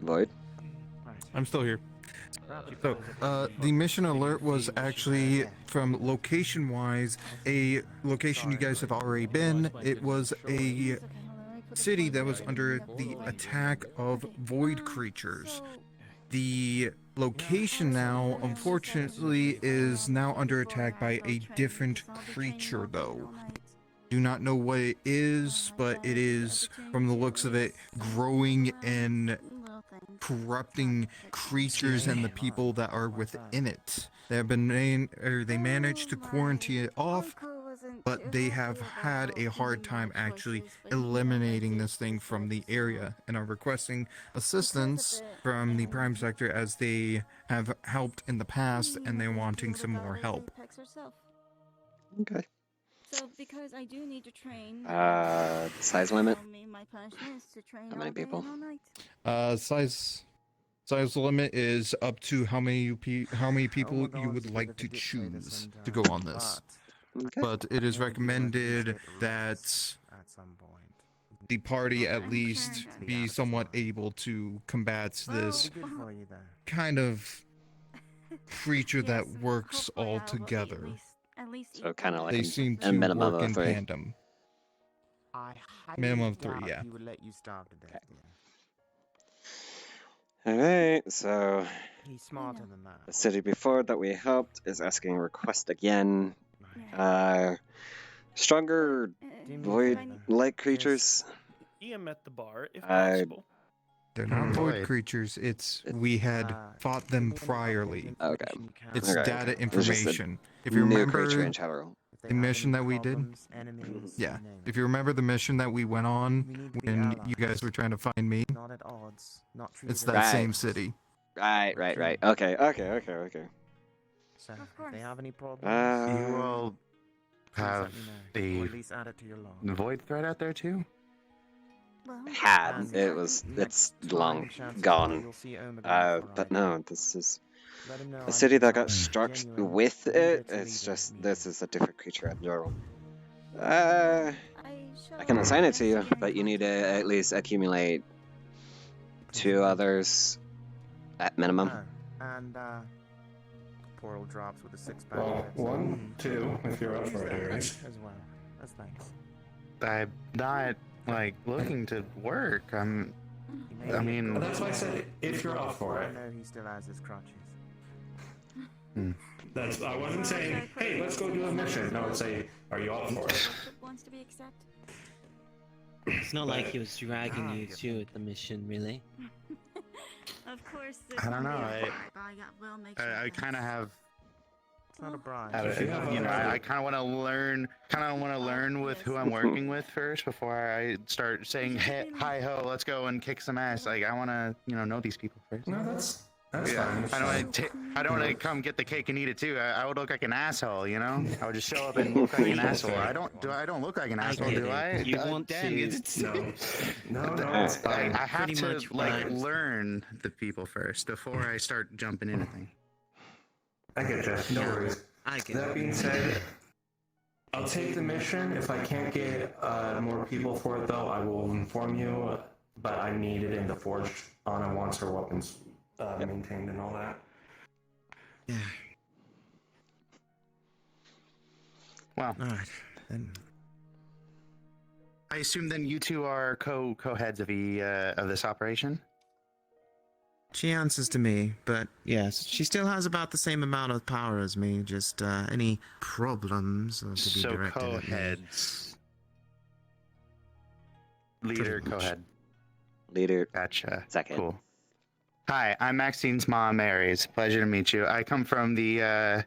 Lloyd? I'm still here. So, the mission alert was actually from location-wise, a location you guys have already been. It was a city that was under the attack of void creatures. The location now, unfortunately, is now under attack by a different creature, though. Do not know what it is, but it is, from the looks of it, growing and corrupting creatures and the people that are within it. They have been they managed to quarantine it off, but they have had a hard time actually eliminating this thing from the area and are requesting assistance from the prime sector as they have helped in the past and they're wanting some more help. Okay. So, because I do need to train. Size limit? My punishment is to train How many all day people? and all night. Size limit is up to how many people you would like to choose to go on this. Okay. But it is recommended that the party at least be somewhat able to combat this kind of creature that works all together. So kind of like They seem a to minimum work of in 3. tandem. I Minimum of 3, yeah. He would let you starve to death. Alright, so He's smarter than that. the city before that we helped is asking request again. Stronger void-like creatures. Ian at the bar, if I possible. They're not void creatures, we had fought them priorly. Okay. It's Okay. data It's just a information. If you new remember creature in general. the mission that we did, yeah. If you remember the mission that we went on when you guys were trying to find me, Not at odds. Not it's that Right. same city. Right. Okay. So, if they have any problems, You will have the or at least add it to your log. void threat out there too? It's long gone. But no, this is a city that got struck with it. It's just, this is a different creature in general. I can assign it to you, but you need to at least accumulate 2 others at minimum. And portal drops with a 6-pack. Well, 1, 2, if you're up for it, Aries. As well. That's nice. I'm not like looking to work. I mean, Well, that's why I said if you're up for I it. know he still has his crutches. I wasn't saying, hey, let's go do a mission. No, I'd say, are you up for it? Wants to be accepted. It's not like he was dragging you to the mission, really. Of course. I don't know. I kind of have. It's not a bribe. I kind of want to learn with who I'm working with first before I start saying, hey, hi ho, let's go and kick some ass. Like I want to, know these people first. No, that's fine. I don't want to come get the cake and eat it too. I would look like an asshole, I would just show up and look like an asshole. I don't look like an asshole, do I? You want Damn, to? No, it's I fine. have Pretty to much learn the people first before I start jumping into things. I get you. No worries. That being said, I'll take the mission. If I can't get more people for it, though, I will inform you. But I need it in the forge. Anna wants her weapons maintained and all that. Yeah. Well, all right. Then I assume then you two are co-heads of this operation. She answers to me, but yes, she still has about the same amount of power as me. Just any problems are to be So directed at me. co-heads. Leader, Pretty much. co-head. Leader. Gotcha. Second. Cool. Hi, I'm Maxine's mom, Aries. Pleasure to meet you. I come from the I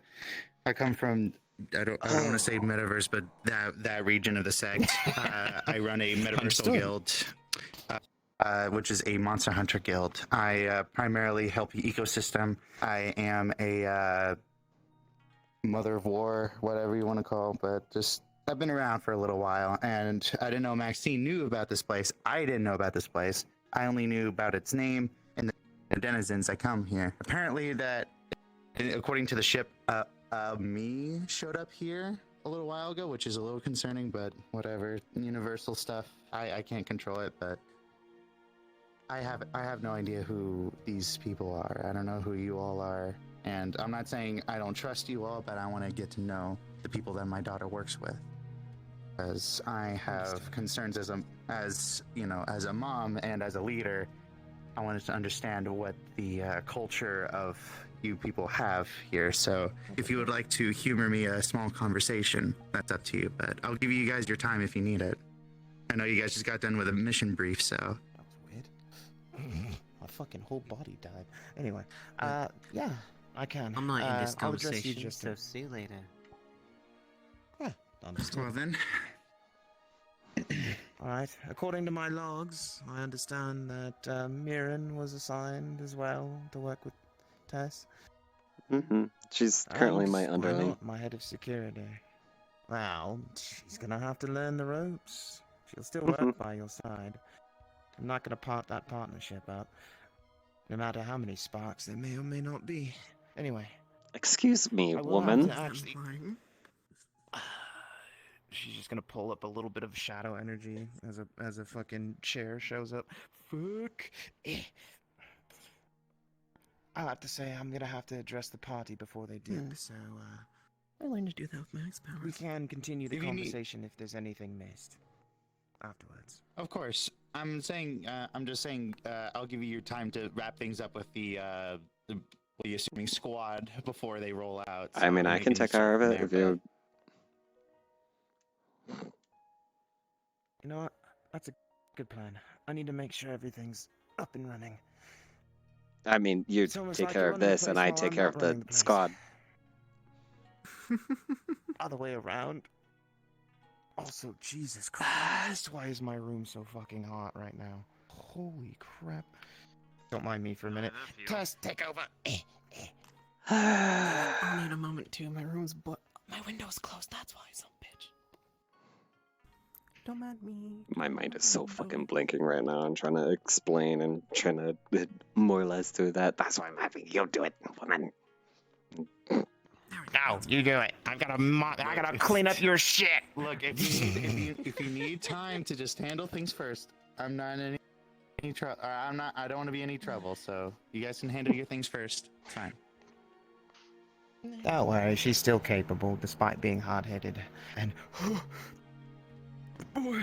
don't want to say metaverse, but that region of the sect. I run a metaversal Understood. guild, which is a monster hunter guild. I primarily help the ecosystem. I am a mother of war, whatever you want to call, but just I've been around for a little while, and I didn't know Maxine knew about this place. I didn't know about this place. I only knew about its name and the denizens that come here. Apparently, that according to the ship, me showed up here a little while ago, which is a little concerning, but whatever. Universal stuff, I can't control it, but I have no idea who these people are. I don't know who you all are, and I'm not saying I don't trust you all, but I want to get to know the people that my daughter works with, because I have concerns as a mom and as a leader. I wanted to understand what the culture of you people have here. So if you would like to humor me a small conversation, that's up to you. But I'll give you guys your time if you need it. I know you guys just got done with a mission brief, so. That was weird. My fucking whole body died. Anyway, yeah, I can. I'm not in this I'll address you conversation, just so see you later. Yeah, understood. Well then. Alright, according to my logs, I understand that Mirren was assigned as well to work with Tess. She's currently And my why underling. not my head of security. Well, she's gonna have to learn the ropes. She'll still work by your side. I'm not gonna part that partnership up, no matter how many sparks there may or may not be. Anyway. Excuse me, I will woman. have to actually... She's just gonna pull up a little bit of shadow energy as a fucking chair shows up. Fuck. I'll have to say I'm gonna have to address the party before they dip, so I learned to do that with Max powers. we can continue the If you need- conversation if there's anything missed afterwards. Of course. I'm just saying, I'll give you your time to wrap things up with the assuming squad before they roll out. I mean, so I we can take care of it if you. You know what? That's a good plan. I need to make sure everything's up and running. I mean, you It's almost take like care you're of running the this, and place I while take I'm care not of the running the place. squad. Other way around. Also, Jesus Christ, why is my room so fucking hot right now? Holy crap. Don't mind me for a minute. Tess, take over. I'll need a moment too. My room's my window's closed. That's why, some bitch. Don't mind me. My mind is so fucking blinking right now. I'm trying to explain and trying to more or less do that. That's why I'm having you do it, woman. No, you do it. I gotta clean up your shit. Look, if you need time to just handle things first, I'm not in any trouble. I don't want to be in any trouble. So you guys can handle your things first. Fine. Don't worry, she's still capable despite being hard-headed. And boy,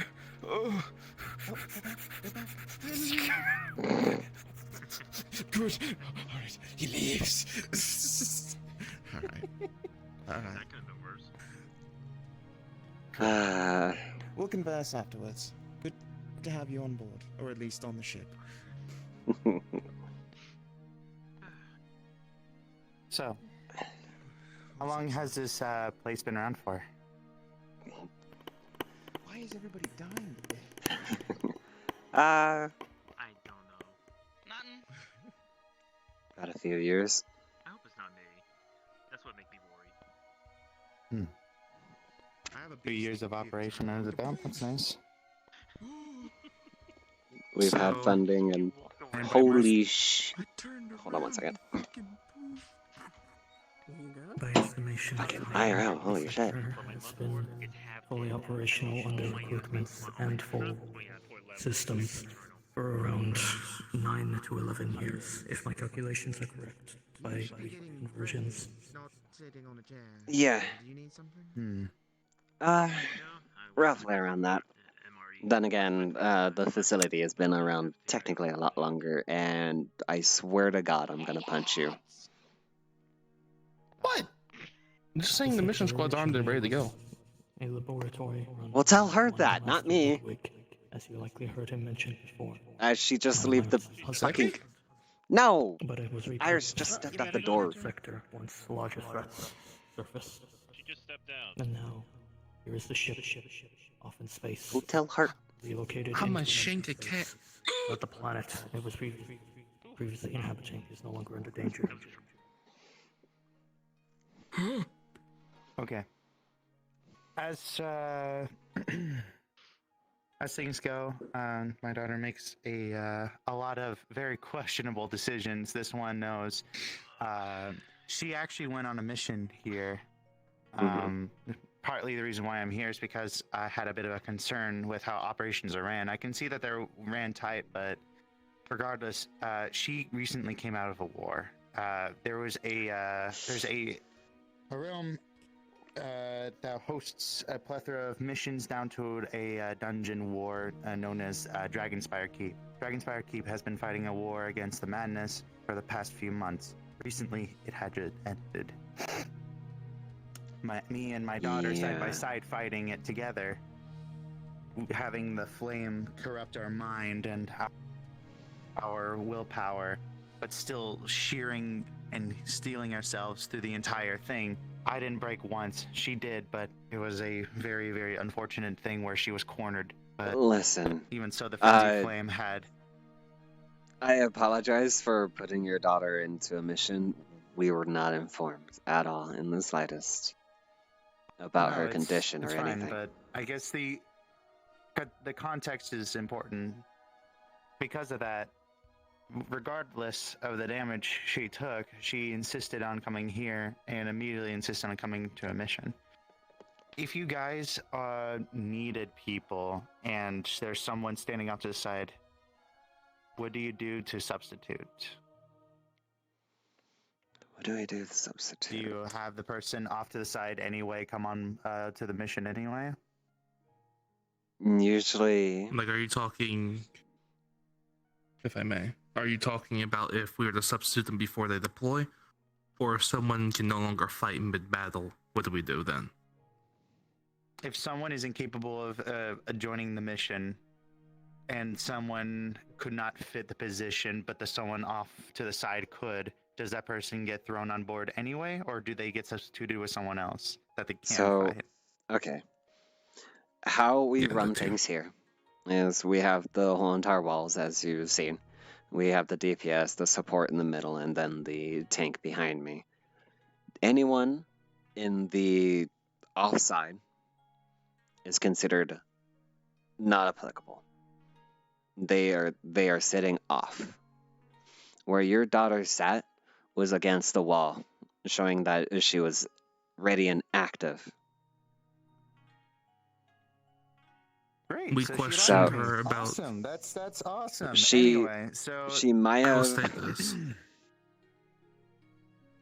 good. All right, he leaves. All right. That could have been worse. We'll converse afterwards. Good to have you on board, or at least on the ship. So, how long has this place been around for? Why is everybody dying today? I don't know. Nothing. About a few years. I hope it's not me. That's what makes me worried. I have a few years of operation under the belt. That's nice. We've had funding and holy sh. Hold on one second. By estimation, IRL, holy shit. has been fully operational under recruitment and full systems for around 9 to 11 years, if my calculations are correct, by conversions. Not sitting on a chair. Yeah. Do you need something? Roughly around that. Then again, the facility has been around technically a lot longer, and I swear to God, I'm gonna punch you. What? I'm just saying the mission squad's armed and ready to go. A laboratory run Well, tell by her one that, not Master me. Ludwig, as you likely heard him mention before. As she just leave the Husband. fucking... No! But it was Iris just stepped out the door. Sector once larger threats surfaced. She just stepped down. And now, here is the ship off in space. Who tell her? Relocated I'm into a shank a cat. But the planet it was previously inhabiting is no longer under danger. Okay. As as things go, my daughter makes a lot of very questionable decisions. This one knows. She actually went on a mission here. Partly the reason why I'm here is because I had a bit of a concern with how operations are ran. I can see that they're ran tight, but regardless, she recently came out of a war. There's a realm that hosts a plethora of missions down to a dungeon war known as Dragonspire Keep. Dragonspire Keep has been fighting a war against the madness for the past few months. Recently, it had just ended. Me and my daughter side by side fighting it together, having the flame corrupt our mind and our willpower, but still shearing and stealing ourselves through the entire thing. I didn't break once. She did, but it was a very, very unfortunate thing where she was cornered. But listen, even so, the frenzy flame had... I apologize for putting your daughter into a mission. We were not informed at all in the slightest about her condition or anything. Fine, but I guess the context is important. Because of that, regardless of the damage she took, she insisted on coming here and immediately insisted on coming to a mission. If you guys needed people and there's someone standing off to the side, what do you do to substitute? What do I do to substitute? Do you have the person off to the side anyway come on to the mission anyway? Usually... Like, are you talking... If I may, are you talking about if we were to substitute them before they deploy? Or if someone can no longer fight in mid-battle, what do we do then? If someone is incapable of joining the mission, and someone could not fit the position, but someone off to the side could, does that person get thrown on board anyway, or do they get substituted with someone else that they can't fight? Okay. How we run things here is we have the whole entire walls, as you've seen. We have the DPS, the support in the middle, and then the tank behind me. Anyone in the offside is considered not applicable. They are sitting off. Where your daughter sat was against the wall, showing that she was ready and active. Great. We questioned her about. Awesome. That's awesome. She anyway, so she might I will have. state this.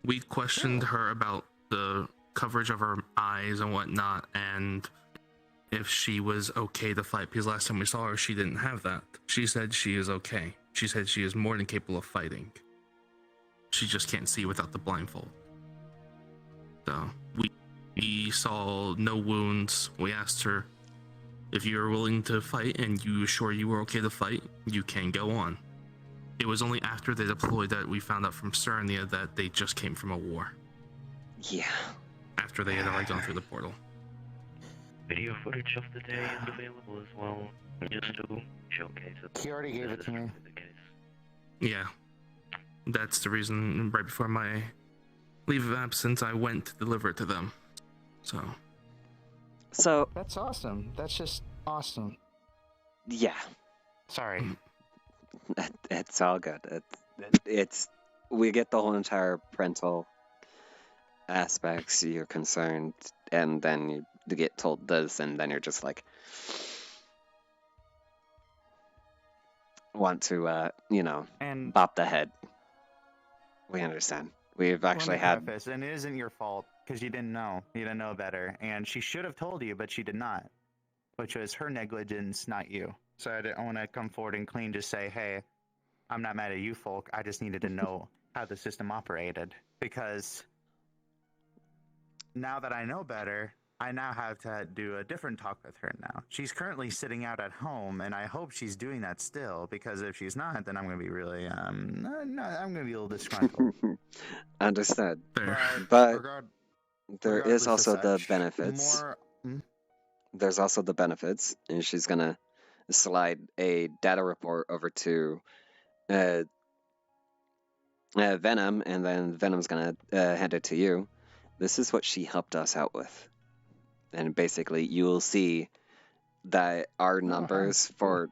We questioned her about the coverage of her eyes and whatnot, and if she was okay to fight, because last time we saw her, she didn't have that. She said she is okay. She said she is more than capable of fighting. She just can't see without the blindfold. So, we saw no wounds. We asked her, if you're willing to fight and you were sure you were okay to fight, you can go on. It was only after they deployed that we found out from Cernia that they just came from a war. Yeah. After they had already gone through the portal. Video footage of the day is available as well, just to showcase it. He already gave it to me. Yeah. That's the reason right before my leave of absence, I went to deliver it to them. So that's awesome. That's just awesome. Yeah. Sorry. It's all good. It's we get the whole entire parental aspects. You're concerned, and then you get told this, and then you're just like, want to, and bop the head. We understand. We've actually had. Preface, and it isn't your fault because you didn't know. You didn't know better, and she should have told you, but she did not. which was her negligence, not you. So I don't want to come forward and clean, just say, hey, I'm not mad at you folk. I just needed to know how the system operated. Because now that I know better, I now have to do a different talk with her now. She's currently sitting out at home, and I hope she's doing that still, because if she's not, then I'm going to be really, I'm going to be a little disgruntled. Understood. But But there regardless is of also the such, benefits. Hmm? There's also the benefits, and she's gonna slide a data report over to Venom, and then Venom's gonna hand it to you. This is what she helped us out with, and basically you will see that our numbers for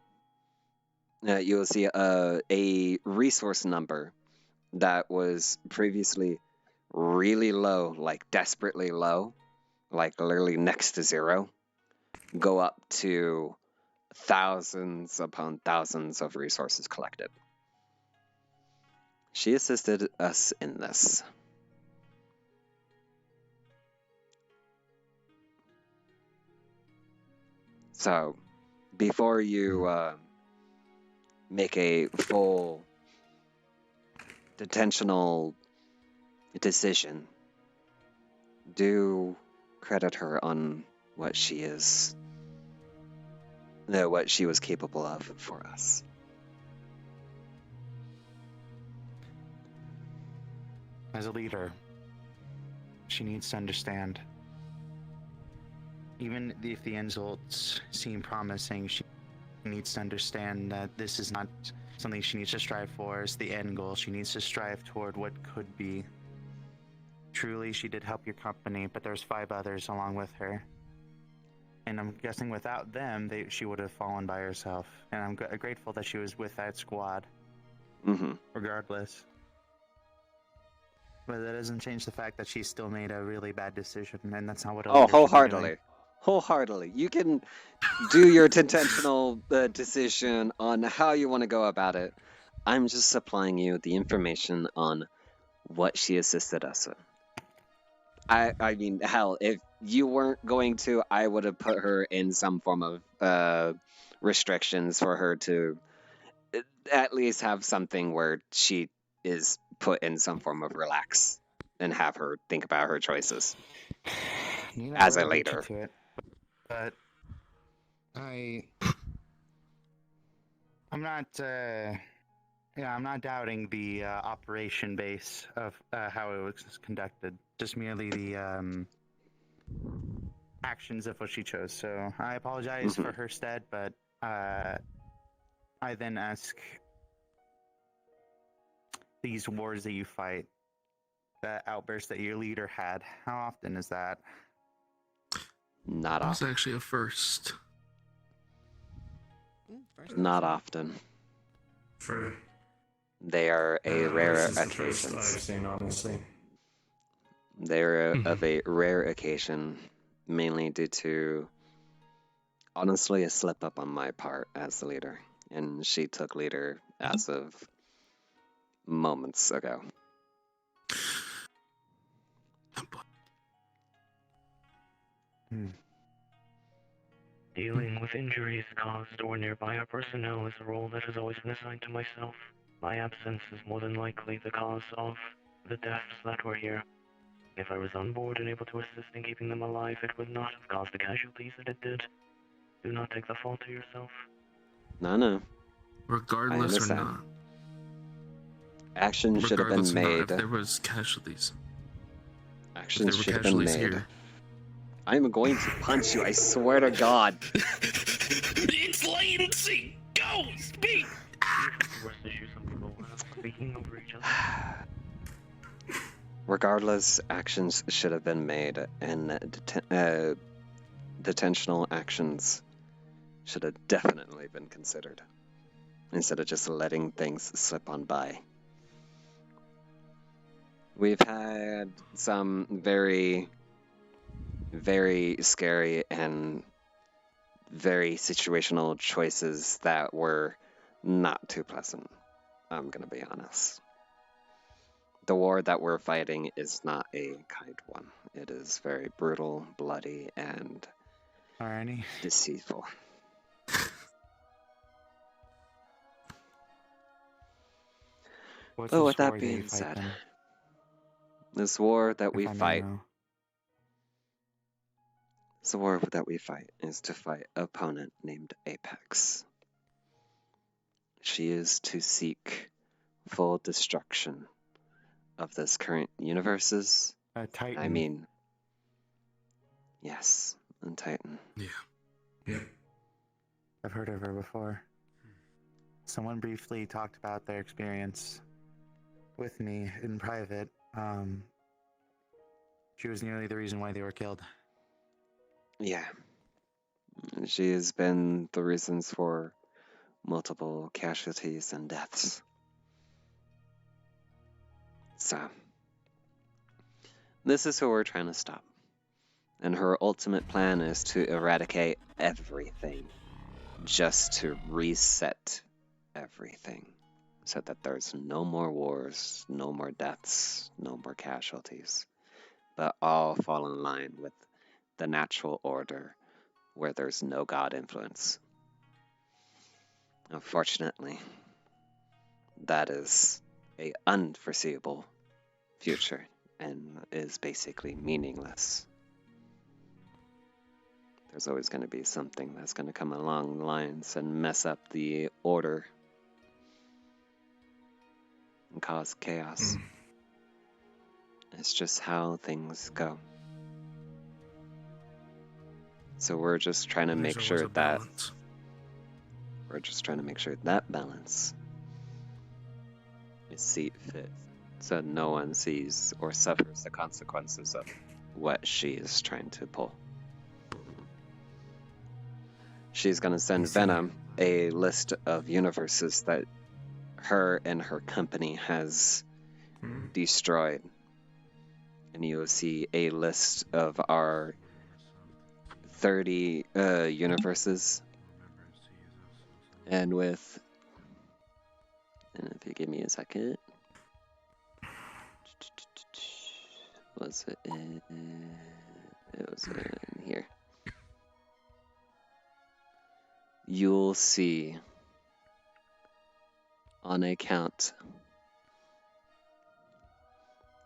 you will see a resource number that was previously really low, like desperately low, like literally next to zero, go up to thousands upon thousands of resources collected. She assisted us in this. So, before you make a full detentional decision, do credit her on what she is, what she was capable of for us. As a leader, she needs to understand. Even if the end results seem promising, she needs to understand that this is not something she needs to strive for as the end goal. She needs to strive toward what could be. Truly, she did help your company, but there's 5 others along with her. And I'm guessing without them, she would have fallen by herself. And I'm grateful that she was with that squad. Mm-hmm. Regardless. But that doesn't change the fact that she still made a really bad decision, and that's not what a leader should be Wholeheartedly. doing. Wholeheartedly. You can do your intentional decision on how you want to go about it. I'm just supplying you the information on what she assisted us with. I mean, hell, if you weren't going to, I would have put her in some form of restrictions for her to at least have something where she is put in some form of relax and have her think about her choices as a leader. But I'm not, I'm not doubting the operation base of how it was conducted. Just merely the actions of what she chose. So I apologize for her stead, but I then ask, these wars that you fight, that outburst that your leader had, how often is that? Not That was often. actually a first. Not often. They are a rare This is the first occasion. I've seen, honestly. They're of a rare occasion, mainly due to, honestly, a slip up on my part as the leader. And she took leader as of moments ago. Dealing with injuries caused or nearby our personnel is a role that has always been assigned to myself. My absence is more than likely the cause of the deaths that were here. If I was on board and able to assist in keeping them alive, it would not have caused the casualties that it did. Do not take the fault to yourself. No. Regardless or understand. not. Action should have been Regardless or not, made. if there was casualties. Action if there were should have been casualties made. here. I'm going to punch you, I swear to God. It's latency! Go! Speak! Speaking over each other. Regardless, actions should have been made, and detentional actions should have definitely been considered, instead of just letting things slip on by. We've had some very, very scary and very situational choices that were not too pleasant, I'm gonna be honest. The war that we're fighting is not a kind one. It is very brutal, bloody, and Alrighty. Deceitful. What's But this with that war that you being fight said, then? this war that we If I may fight, know. this war that we fight is to fight an opponent named Apex. She is to seek full destruction of this current universe's. Titan. I mean, yes, and Titan. Yeah. Yep. I've heard of her before. Someone briefly talked about their experience with me in private. She was nearly the reason why they were killed. Yeah. She has been the reasons for multiple casualties and deaths. So, this is who we're trying to stop. And her ultimate plan is to eradicate everything, just to reset everything, so that there's no more wars, no more deaths, no more casualties, but all fall in line with the natural order where there's no God influence. Unfortunately, that is a unforeseeable future and is basically meaningless. There's always going to be something that's going to come along the lines and mess up the order and cause chaos. It's just how things go. So we're just trying to There's make always sure a that balance. balance is seen fit, so no one sees or suffers the consequences of what she is trying to pull. She's going to send Venom a list of universes that her and her company has destroyed. And you will see a list of our 30 universes. And if you give me a second. Was it in? It was in here. You'll see on a count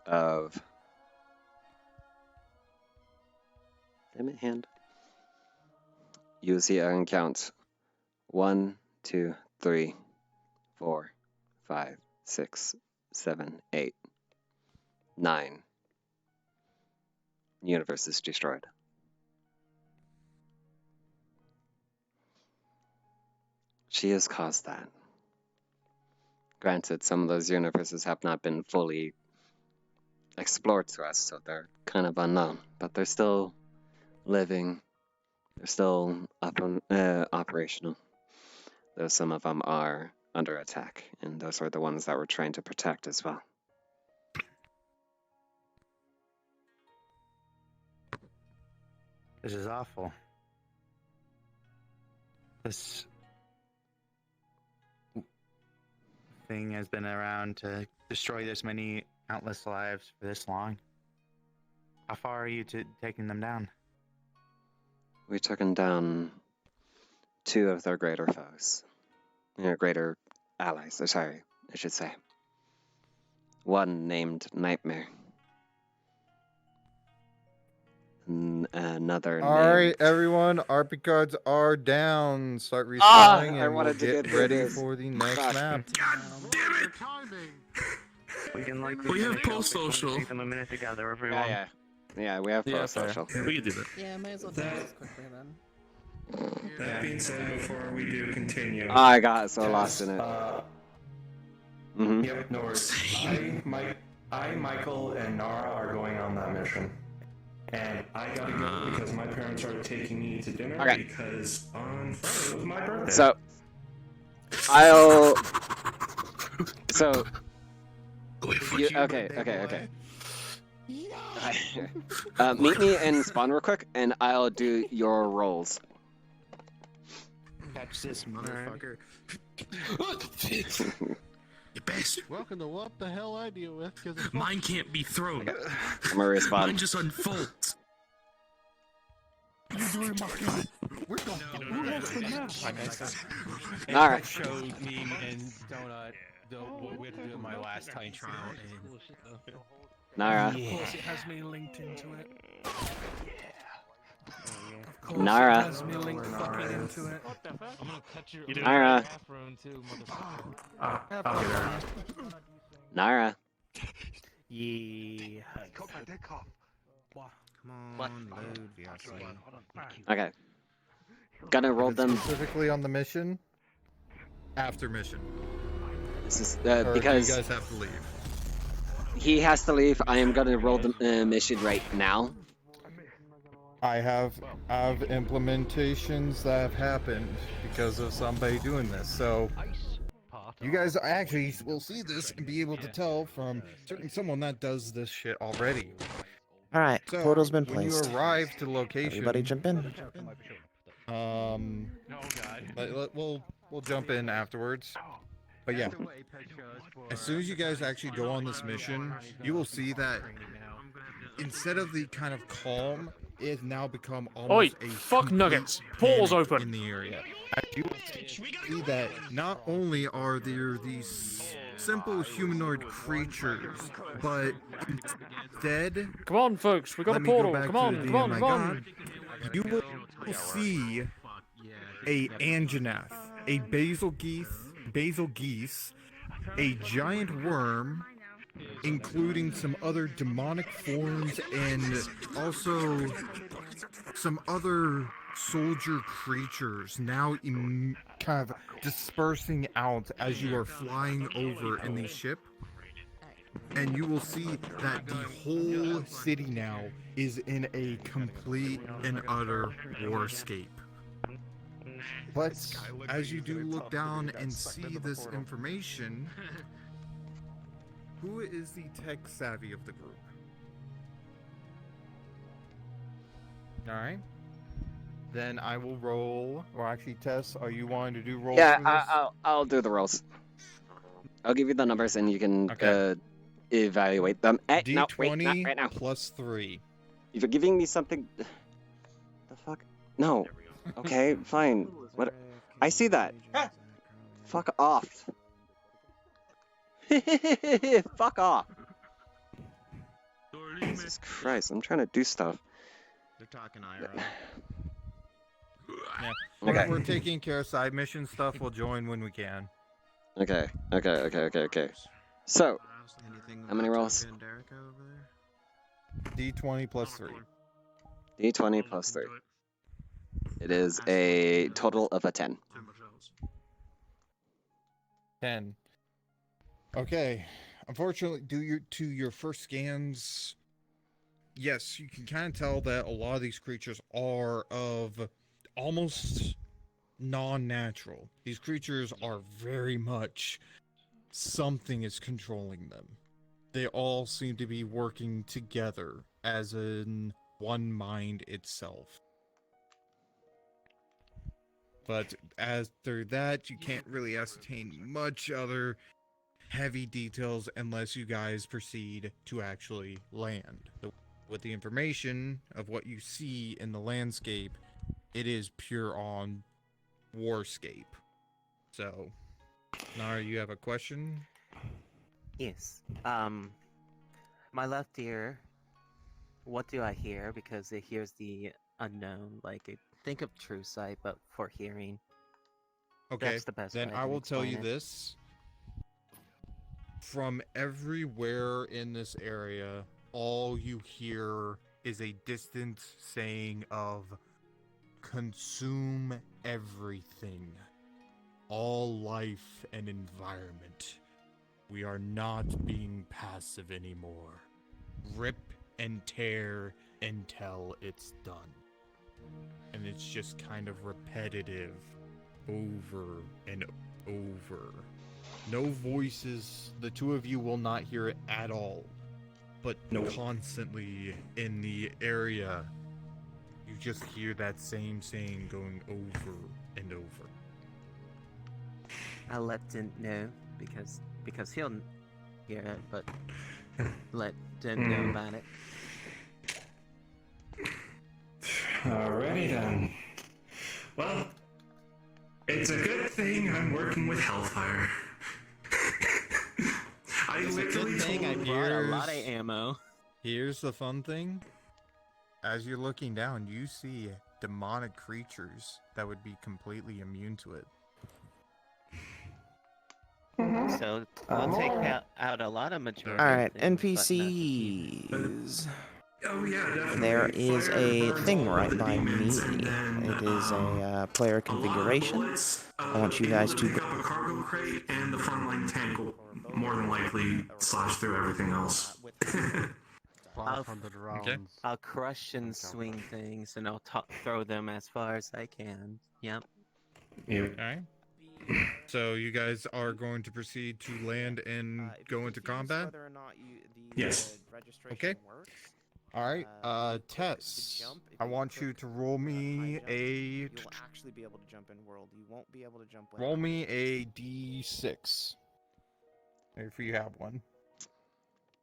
of you'll see on count 1, 2, 3, 4, 5, 6, 7, 8, 9 universes destroyed. She has caused that. Granted, some of those universes have not been fully explored to us, so they're kind of unknown, but they're still living, they're still operational. Though some of them are under attack, and those are the ones that we're trying to protect as well. This is awful. This thing has been around to destroy this many countless lives for this long. How far are you to taking them down? We took down 2 of their greater foes. Greater allies, I should say. One named Nightmare. Another Alright, everyone, RP cards are down. Start respawning I and we'll wanted to get get through ready this. for the next Fuck. map. We can likely We have finish off post-social. Take them a minute to gather, everyone. Yeah, we have post-social. We can do that. Yeah, may as well do this quickly then. That being said, before we do continue, I got so lost in it. Yep, no worries. Michael, and Nara are going on that mission. And I gotta go because my parents are taking me to dinner because on Friday was my birthday. So, okay. Meet me in spawn real quick, and I'll do your rolls. Catch this, motherfucker. You bastard. Welcome to what the hell I deal with. Mine can't be thrown. I'm gonna respond. Mine just unfolds. doing my God. We're going. Who has the map? All right. Showed me and Donut what we had to do in my last time trial. And Nara. Of course, it has me linked into it. Of course, Nara. it has me linked fucking into it. I'm gonna cut your Nara. bathroom too, motherfucker. I'll get her. Nara. Yeah. Cut my dick off. Come on, load VRC. Okay. Gonna roll them. Specifically on the mission? After mission. This is Or because do you guys have to leave? he has to leave. I am gonna roll the mission right now. I have implementations that have happened because of somebody doing this. So you guys actually will see this and be able to tell from certainly someone that does this shit already. All right, So portal's been when placed. you arrive to location, Everybody jump in. We'll jump in afterwards. But yeah, as soon as you guys actually go on this mission, you will see that instead of the kind of calm, it has now become almost Oi, a fuck complete nuggets. Portal's panic open. in the area. As you will see that not only are there these simple humanoid creatures, but instead, Come on, folks, we got a let me go portal. back Come to on, the come on, my come on. god, you will see a Anjanath, a basil geese, a giant worm, including some other demonic forms and also some other soldier creatures now kind of dispersing out as you are flying over in the ship. And you will see that the whole city now is in a complete and utter warscape. But as you do look down and see this information, who is the tech savvy of the group? Alright. Then I will roll, or actually Tess, are you wanting to do rolls Yeah, for this? I'll do the rolls. I'll give you the numbers and you can evaluate them. No, wait, not D20 right now. plus 3. If you're giving me something, the fuck? No. Okay, fine. What? I see that. Fuck off. Fuck off. Jesus Christ, I'm trying to do stuff. They're talking IRL. Yeah. Okay. We're taking care of side mission stuff. We'll join when we can. Okay. So, Anything how many about rolls? Tucker and Derek over there? D20 plus 3. D20 plus 3. It is a total of a 10. 10. Okay. Unfortunately, to your first scans, yes, you can kind of tell that a lot of these creatures are of almost non-natural. These creatures are very much something is controlling them. They all seem to be working together as in one mind itself. But after that, you can't really ascertain much other heavy details unless you guys proceed to actually land. With the information of what you see in the landscape, it is pure on warscape. So, Nara, you have a question? Yes. My left ear, what do I hear? Because it hears the unknown, think of true sight, but for hearing. Okay, That's the best then way I to will tell you explain it. this. From everywhere in this area, all you hear is a distant saying of consume everything, all life and environment. We are not being passive anymore. Rip and tear until it's done. And it's just kind of repetitive over and over. No voices, the two of you will not hear it at all. But constantly in the area, you just hear that same saying going over and over. I'll let Dent know because he'll hear it, but let Dent know about it. Alright. Alrighty then. Well, it's a good thing I'm working with Hellfire. I It's a literally good thing I told brought a lot of ammo. Here's the fun thing. As you're looking down, you see demonic creatures that would be completely immune to it. So we'll take out a lot of majority. Alright, things, but not the NPCs. Oh yeah, definitely. There is Fire a burns thing all right the by me. demons, and then, It is a player configuration. bullets, I want you able guys to to pick up a cargo crate, and the frontline tank will more than likely slash through everything else. I'll crush and swing things, and I'll throw them as far as I can. Yep. Alright. So you guys are going to proceed to land and go into combat? Yes. Okay. Alright, Tess, I want you to roll me a... You'll actually be able to jump in world. You won't be able to jump with Roll me a d6. If you have one.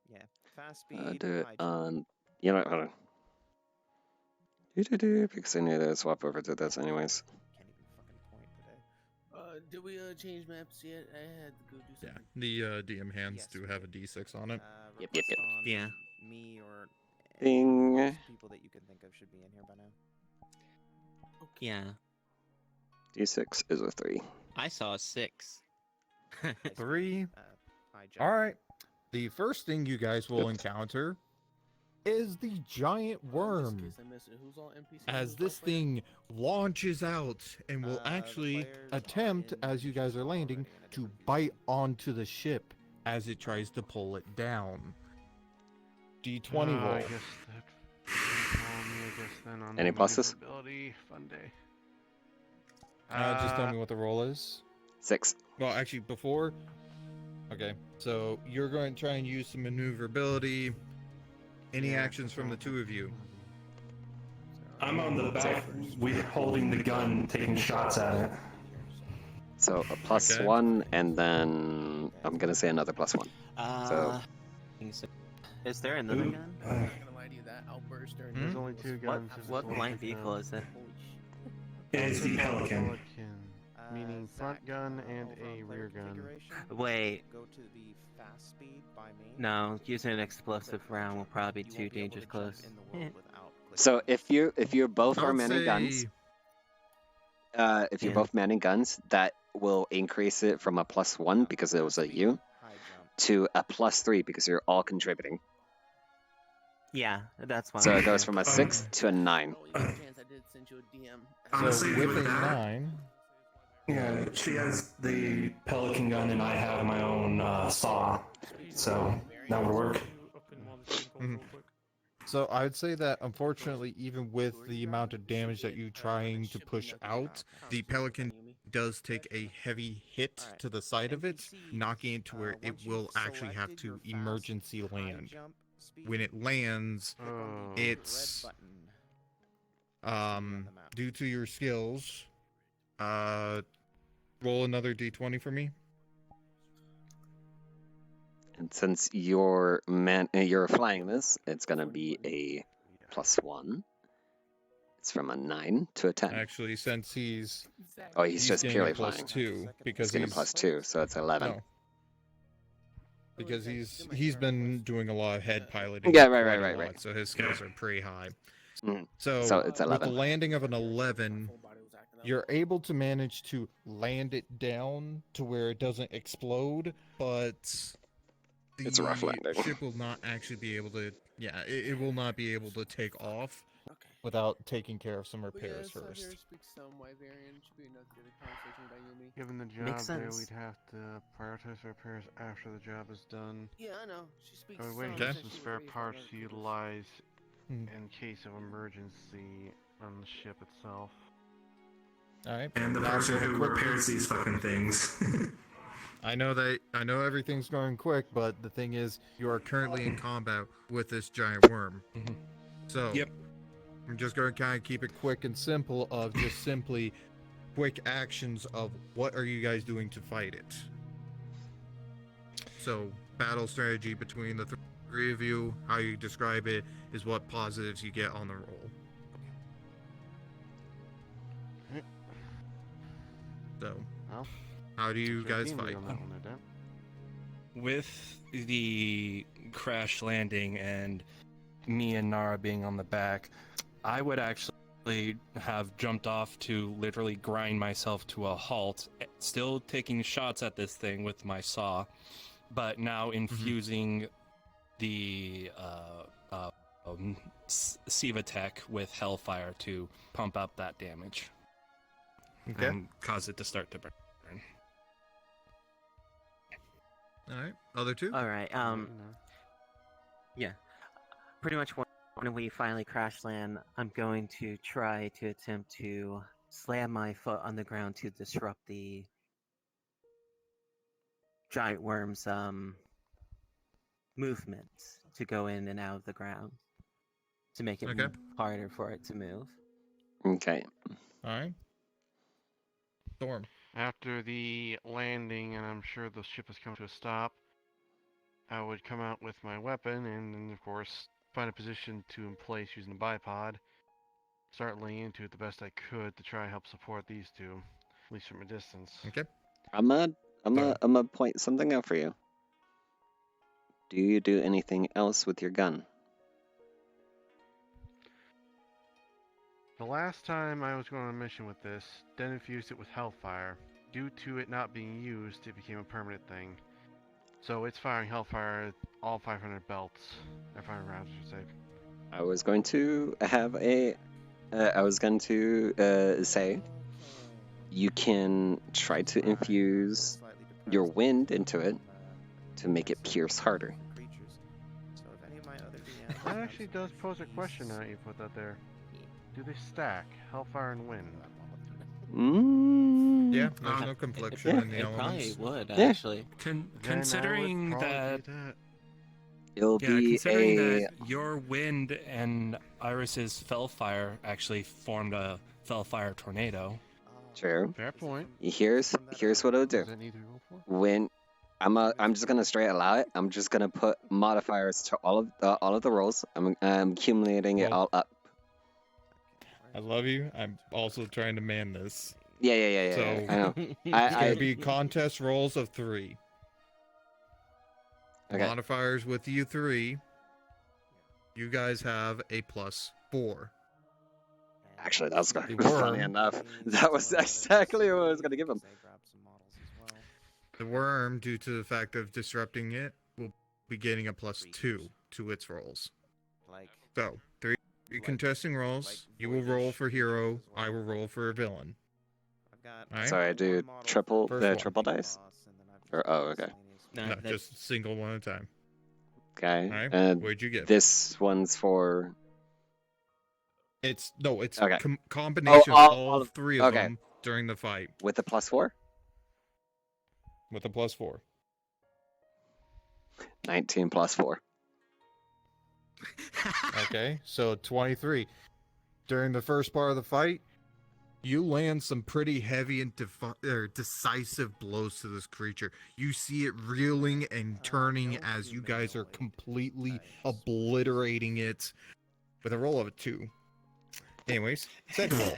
Yeah. Fast speed. Do it high on. You know what? Hold on. Because I need to swap over to this anyways. Did we change maps yet? I had to go do something. The DM hands do have a d6 on it. Yep. Yeah. Me or Ding. people that you can think of should be in here by now. Yeah. D6 is a 3. I saw a 6. 3. Alright. The first thing you guys will encounter is the giant worm. As this thing launches out and will actually attempt, as you guys are landing, to bite onto the ship as it tries to pull it down. D20 roll. I guess then on Any pluses? Fun day. Just tell me what the roll is. 6. Well, actually, before... Okay, so you're going to try and use some maneuverability. Any actions from the two of you? I'm on the back, holding the gun, taking shots at it. So a +1, and then I'm gonna say another +1. So Is there another gun? I'm not gonna lie to you, that outburst during There's only 2 guns. What flying vehicle is it? It's the Pelican. Meaning front gun and a rear gun. Wait. Go to the fast speed by me. No, using an explosive round will probably be too dangerous close. So if you're both are I'd manning say- guns, if you're both manning guns, that will increase it from a +1 because it was a U to a +3 because you're all contributing. Yeah, that's fine. So it goes from a 6 to a 9. Honestly, with a with that, 9... Yeah, she has the Pelican gun and I have my own saw, so that would work. So I would say that unfortunately, even with the amount of damage that you're trying to push out, the Pelican does take a heavy hit to the side of it, knocking it to where it will actually have to emergency land. When it lands, it's due to your skills. Roll another d20 for me. And since you're flying this, it's gonna be a +1. It's from a 9 to a 10. Actually, since he's just getting purely a flying. +2 because He's getting a +2, so it's 11. No. Because he's been doing a lot of head piloting. Yeah, quite a right. lot, So his skills are pretty high. Mhm. So it's with 11. the landing of an 11, you're able to manage to land it down to where it doesn't explode, but the It's a rough landing. ship will not actually be able to. Yeah, it will not be able to take off without taking care of some repairs first. Given the job Makes there, sense. we'd have to prioritize repairs after the job is done. Yeah, I know. She speaks I would wait some. for some spare parts to utilize in case of emergency on the ship itself. All right. And the Now person I'm gonna who quickly- repairs these fucking things. I know everything's going quick, but the thing is, you are currently in combat with this giant worm. So, I'm just going to kind of keep it quick and simple of just simply quick actions of what are you guys doing to fight it. So, battle strategy between the three of you, how you describe it, is what positives you get on the roll. So, Well, how do you guys Team lead fight? on that one, no doubt. With the crash landing and me and Nara being on the back, I would actually have jumped off to literally grind myself to a halt, still taking shots at this thing with my saw, but now infusing the Siva Tech with Hellfire to pump up that damage. Okay. And cause it to start to burn. Alright, other two? Alright, yeah. Pretty much when we finally crash land, I'm going to try to attempt to slam my foot on the ground to disrupt the giant worm's movement to go in and out of the ground to make it harder for it to move. Okay. Alright. Storm. After the landing, and I'm sure the ship has come to a stop, I would come out with my weapon and then, of course, find a position to in place using the bipod. Start laying into it the best I could to try and help support these two, at least from a distance. Okay. I'm gonna point something out for you. Do you do anything else with your gun? The last time I was going on a mission with this, then infused it with Hellfire. Due to it not being used, it became a permanent thing. So it's firing Hellfire all 500 belts, or 500 rounds, I should say. I was going to have a. I was going to say you can try to infuse your wind into it to make it pierce harder. That actually does pose a question now that you put that there. Do they stack, Hellfire and Wind? Yeah, there's no confliction in the elements. Probably would, Yeah. actually. Considering that, It'll be considering a. that your wind and Iris's Fellfire actually formed a Fellfire tornado. True. Fair point. Here's what I'll do. Does that need to roll for? When I'm just gonna straight allow it. I'm just gonna put modifiers to all of the rolls. I'm accumulating it all up. I love you. I'm also trying to man this. Yeah. So I know. it's gonna be contest rolls of 3. Okay. Modifiers with you 3. You guys have a +4. Actually, that's gonna be The worm. funny enough. That was exactly what I was gonna give him. The worm, due to the fact of disrupting it, will be getting a +2 to its rolls. So, 3 contesting rolls. You will roll for hero. I will roll for a villain. Alright? Sorry, I do triple First one. triple dice. Or okay. No, just single one at a time. Okay. Alright, And what'd you get? this one's for. It's Okay. combination Oh, of all 3 of them during the fight. With a +4. With a +4. 19 + 4. Okay, so 23. During the first part of the fight, you land some pretty heavy and decisive blows to this creature. You see it reeling and turning as you guys are completely obliterating it with a roll of a 2. Anyways, second roll.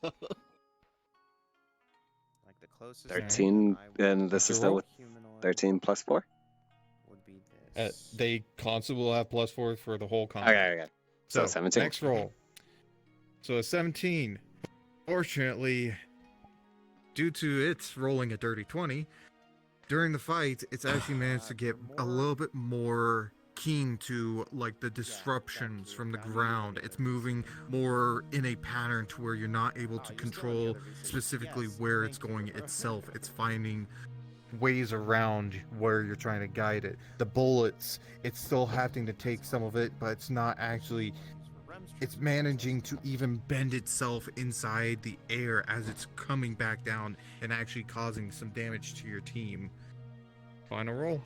Like the closest 13, and this is still with 13 + 4. They constantly will have +4 for the whole combat. Okay. So 17. Next roll. So a 17. Fortunately, due to its rolling a dirty 20, during the fight, it's actually managed to get a little bit more keen to like the disruptions from the ground. It's moving more in a pattern to where you're not able to control specifically where it's going itself. It's finding ways around where you're trying to guide it. The bullets, it's still having to take some of it, but it's not actually, it's managing to even bend itself inside the air as it's coming back down and actually causing some damage to your team. Final roll.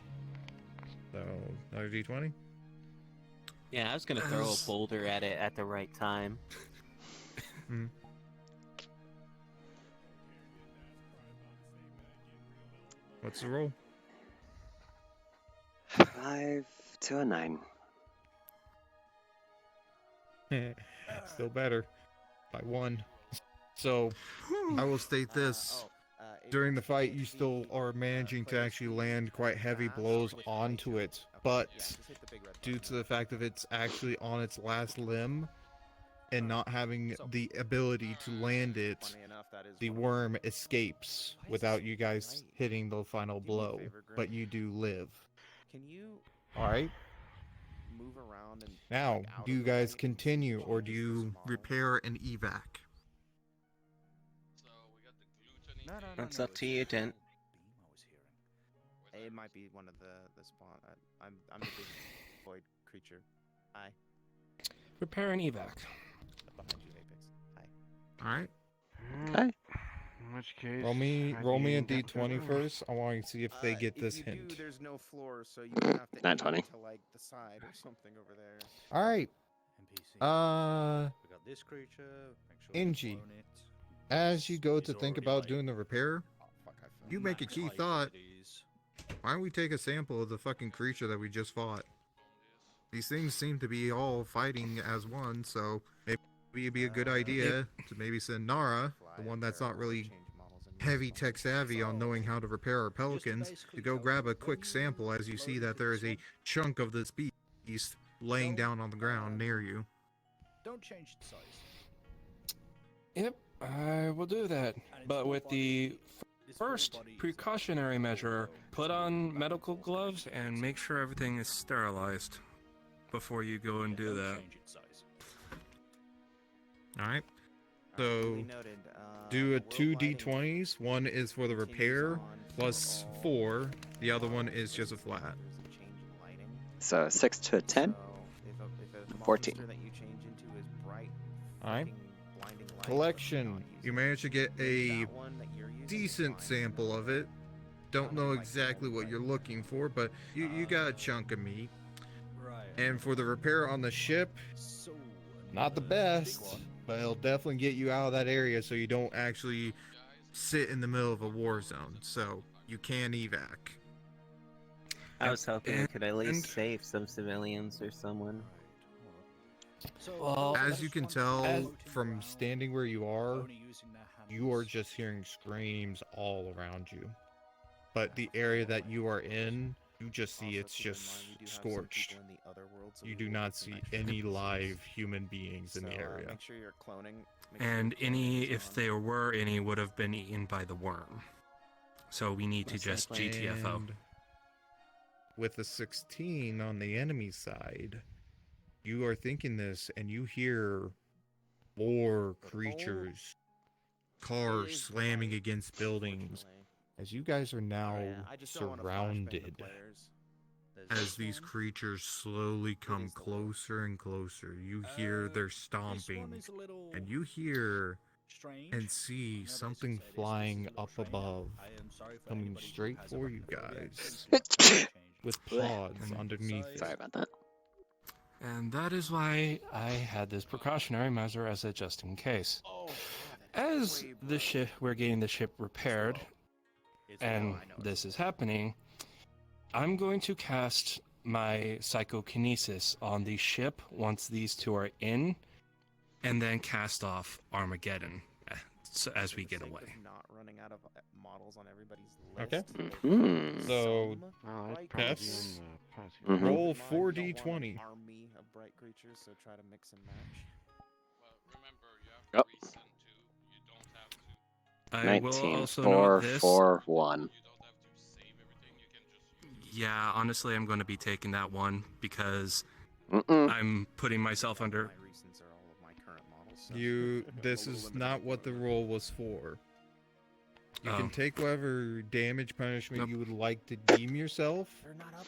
So, another d20? Yeah, I was gonna throw a boulder at it at the right time. What's the roll? 5 to a 9. Still better. By 1. So, I will state this. During the fight, you still are managing to actually land quite heavy blows onto it, but due to the fact that it's actually on its last limb and not having the ability to land it, the worm escapes without you guys hitting the final blow, but you do live. Alright? Move around and Now, do you guys continue or do you repair and evac? That's up to you, Dent. It might be one of the spawn. I'm the big void creature. Hi. Repair and evac. Behind you, Apex. Hi. Alright. Okay. In which case, Roll me a d20 first. first. I want to see if they get this if you hint. Do, there's no floor, so you would have to Nat aim 20. to like the side or something over there. Alright. We got this creature. Make sure Inji, as you go to think about doing the repair, you make a key thought. Why don't we take a sample of the fucking creature that we just fought? These things seem to be all fighting as one, so maybe it'd be a good idea to maybe send Nara, the one that's not really heavy tech savvy on knowing how to repair our pelicans, to go grab a quick sample as you see that there is a chunk of this beast laying down on the ground near you. Don't change the size. Yep, I will do that. But with the first precautionary measure, Put on medical gloves and make sure everything is sterilized before you go and do that. Alright. So, do a 2 d20s. One is for the repair, plus 4. The other one is just a flat. So 6 to a 10. 14. Alright. Collection. You managed to get a decent sample of it. Don't know exactly what you're looking for, but you got a chunk of meat. And for the repair on the ship, not the best, but it'll definitely get you out of that area so you don't actually sit in the middle of a war zone. So you can evac. I was hoping I could at least save some civilians or someone. Well, as you can tell from standing where you are just hearing screams all around you. But the area that you are in, you just see it's just scorched. You do not see any live human beings in the area. Make sure you're cloning. And if there were any, would have been eaten by the worm. So we need to just GTFO. And with a 16 on the enemy side, you are thinking this and you hear more creatures, cars slamming against buildings, as you guys are now surrounded. As these creatures slowly come closer and closer, you hear their stomping, and you hear and see something flying up above, coming straight for you guys, with pods underneath it. Sorry about that. And that is why I had this precautionary measure as a just in case. As we're getting the ship repaired, and this is happening, I'm going to cast my psychokinesis on the ship once these two are in, and then cast off Armageddon as we get away. Not running out of models on everybody's Okay. list. So, Tess, roll 4d20. Army of bright creatures, so try to mix and match. Yep. I will 19, also 4, note this. 4, 1. Yeah, honestly, I'm going to be taking that one because Mm-mm. I'm putting myself under. This is not what the roll was for. You can take whatever damage punishment you would like to deem yourself.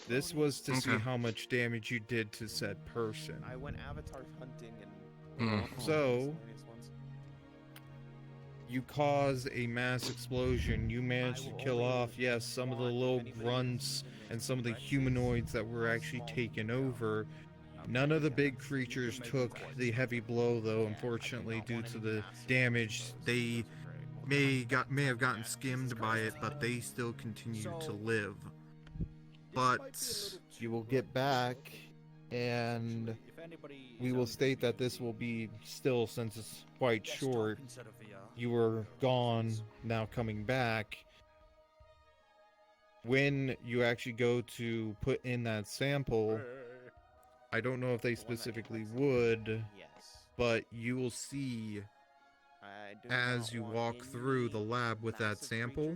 This was to see how much damage you did to said person. I went avatar hunting and So, you cause a mass explosion. You managed to kill off, yes, some of the little grunts and some of the humanoids that were actually taken over. None of the big creatures took the heavy blow, though, unfortunately, due to the damage. They may have gotten skimmed by it, but they still continue to live. But you will get back, and we will state that this will be still, since it's quite short, you were gone, now coming back. When you actually go to put in that sample, I don't know if they specifically would, but you will see as you walk through the lab with that sample,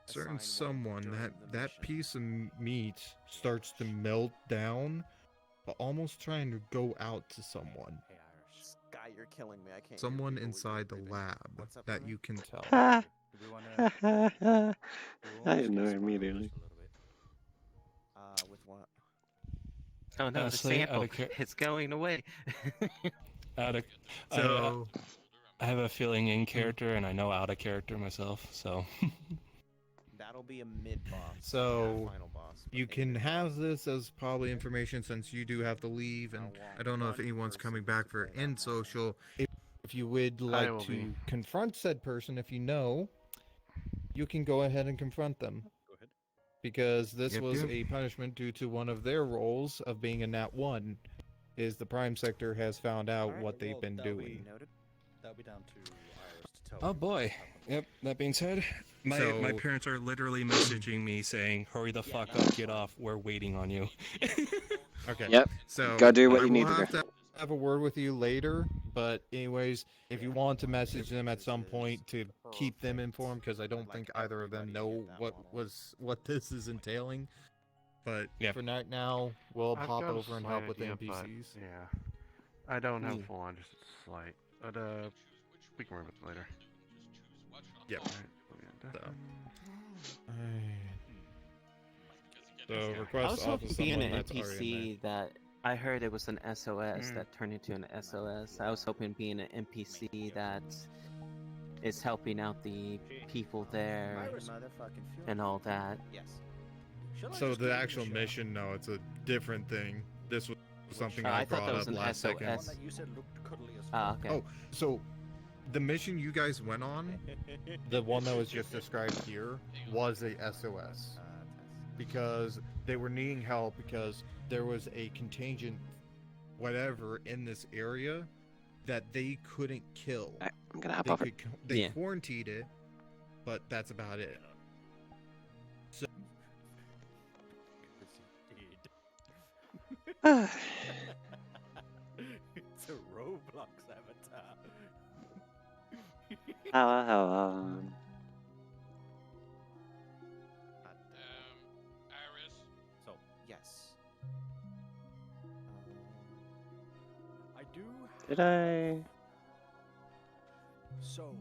certain someone, that piece of meat starts to melt down, but almost trying to go out to someone. Sky, you're killing me. I can't. Someone inside the lab that you can tell. I know immediately. With what? Oh no, Honestly, the sample. It's going away. So I have a feeling in character, and I know out of character myself. So That'll be a mid boss. So you can have this as probably information since you do have to leave, and I don't know if anyone's coming back for end social. If you would like will to be. confront said person, if you know, you can go ahead and confront them. Because this was a punishment due to one of their roles of being a Nat 1, is the Prime Sector has found out what they've been doing. That'll be down to Iris to tell. oh boy. Yep. That being said, my So- parents are literally messaging me saying, "Hurry the fuck up, get off. We're waiting on you." Okay. Yep. So Go do what I you need will to have do. have a word with you later, but anyways, if you want to message them at some point to keep them informed, because I don't think either of them know what this is entailing. But for right now, we'll I've pop got a over and help slight with the idea, but, NPCs. yeah. I don't have Hmm. full on, just slight. But we can worry about it later. Yep. Alright, So I request was off hoping of being someone an that's already in there. NPC that I heard it was an SOS that turned into an SOS. I was hoping being an NPC that is helping out the people there and all that. Yes. So the actual mission, no, it's a different thing. This was something Oh, I I thought brought that was up an last second. SOS. You said looked cuddly as Ah, fuck. okay. Oh, so the mission you guys went on, the one that was just described here, was a SOS. Because they were needing help because there was a contingent whatever in this area that they couldn't kill. I'm gonna hop over. They quarantined it, but that's about it. So It's a Roblox avatar. Iris. So yes. I do. Did I? So,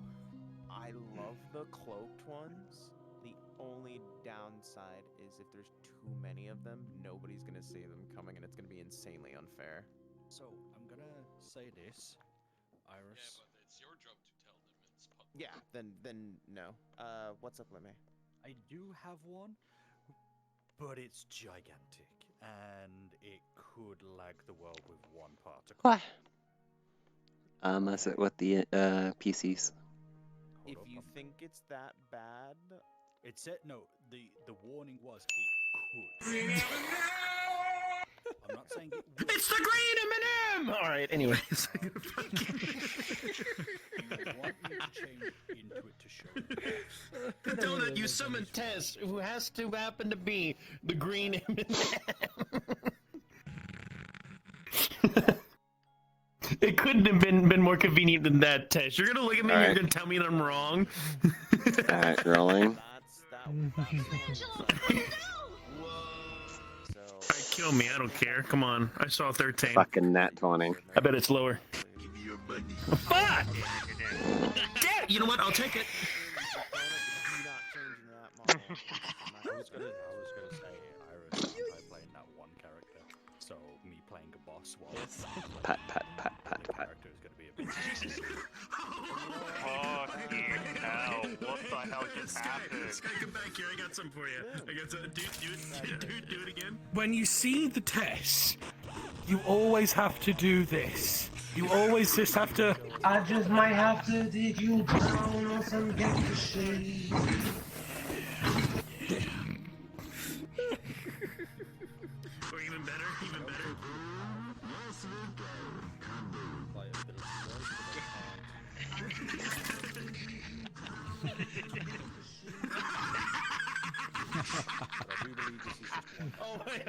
I love the cloaked ones. The only downside is if there's too many of them, nobody's gonna see them coming, and it's gonna be insanely unfair. So I'm gonna say this, Iris. Yeah, but it's your job to tell them it's public. Yeah, then no. What's up, Lemmy? I do have one, but it's gigantic, and it could lag the world with one particle. What? Mess it with the PCs. If you think it's that bad, it said no. The warning was it could. I'm not saying it would. It's the green M&M! Alright, anyways. You want me to change into it to show you. The donut you summoned Tess, who has to happen to be the green M&M. It couldn't have been more convenient than that, Tess. You're gonna look at me and you're gonna tell me that I'm wrong. Alright, rolling. Alright, kill me, I don't care. Come on. I saw 13. Fucking nat 20. I bet it's lower. Fuck! Yeah, you know what? I'll take it. I was gonna say Iris playing that one character, so me playing a boss while Pat, pat, pat, pat, pat. character is gonna be a bit. Fucking hell! What the hell just happened? Sky, come back here. I got some for you. I got some. Do it again. When you see the test, you always have to do this. You always just have to. I just might have to dig you down on some gangster shit. Or even better, even better. Oh wait,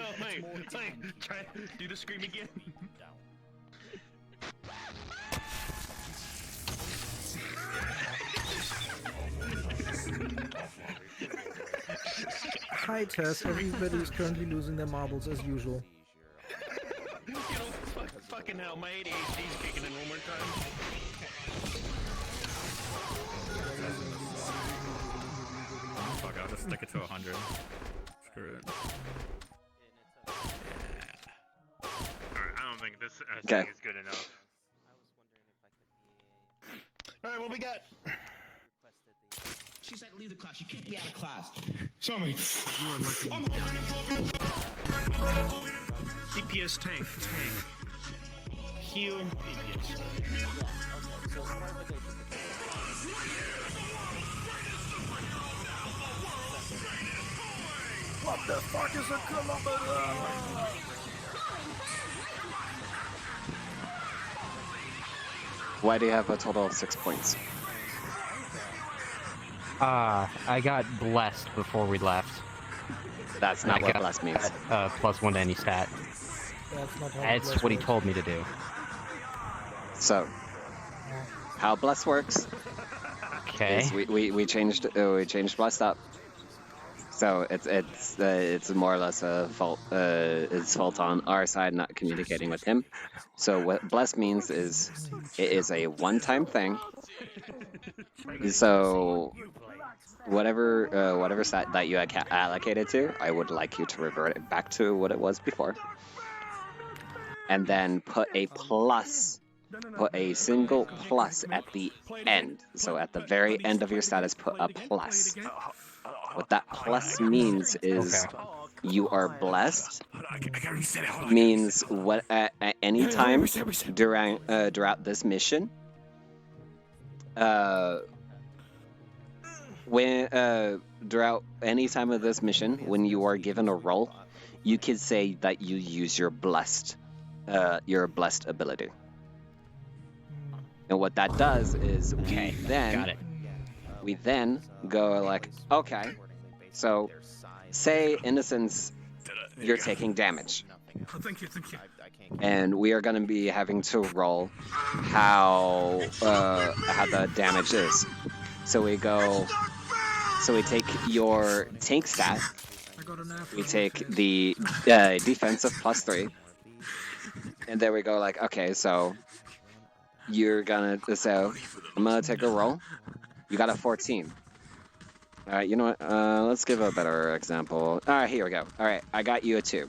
try do the scream again. Hi Tess, everybody is currently losing their marbles as usual. Fucking hell, my ADHD's kicking in one more time. Fuck, I'll just stick it to 100. Screw it. Alright, I don't think this Okay. thing is good enough. Alright, what we got? She said leave the class. She kicked me out of class. Show me. DPS tank. Heal. DPS. What the fuck is a kilometer? Why do you have a total of 6 points? I got blessed before we left. That's not what blessed means. +1 to any stat. That's not how That's what he told me to do. So, how bless works? Okay. Is we changed blessed up. So it's more or less a fault. It's fault on our side not communicating with him. So what bless means is it is a one-time thing. So whatever stat that you had allocated to, I would like you to revert it back to what it was before, and then put a plus. Put a single plus at the end. So at the very end of your status, put a plus. What that plus means is you are blessed. Means what at any time throughout this mission, throughout any time of this mission, when you are given a roll, you could say that you use your blessed ability. And what that does is we then go like, okay, so say innocence, you're taking damage. Thank you. And we are going to be having to roll how the damage is. So we take your tank stat, we take the defensive +3, and there we go like, okay, so I'm gonna take a roll. You got a 14. Alright, you know what? Let's give a better example. Alright, here we go. Alright, I got you a 2.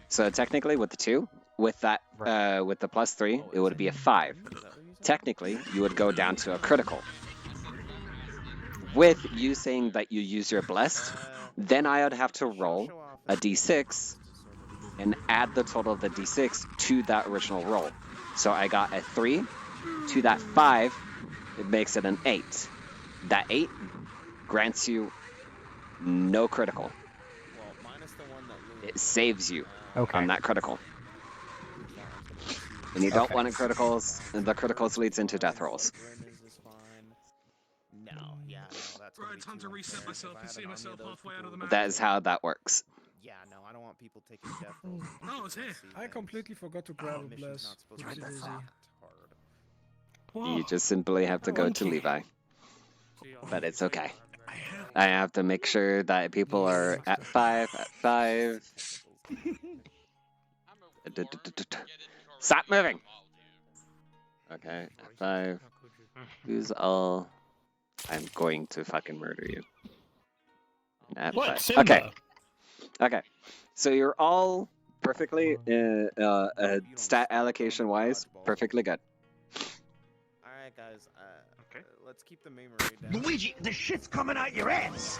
So technically with the 2, with that with the +3, it would be a 5. Technically, you would go down to a critical. With you saying that you use your blessed, then I would have to roll a d6 and add the total of the d6 to that original roll. So I got a 3 to that 5, it makes it an 8. That 8 grants you no critical. It saves you on that critical. And you don't want it criticals, and the criticals leads into death rolls. Right, time to reset myself and see myself halfway out of the map. That is how that works. Yeah, no, I don't want people taking death rolls. Oh, it's here. I completely forgot to grab a bless. You just simply have to go to Levi. But it's okay. I have to make sure that people are at 5, Stop moving! Okay, at 5. Who's all... I'm going to fucking murder you. At What? 5. Okay. So you're all perfectly, stat allocation-wise, perfectly good. Alright, guys, let's keep the memory down. Luigi, the shit's coming out your ass!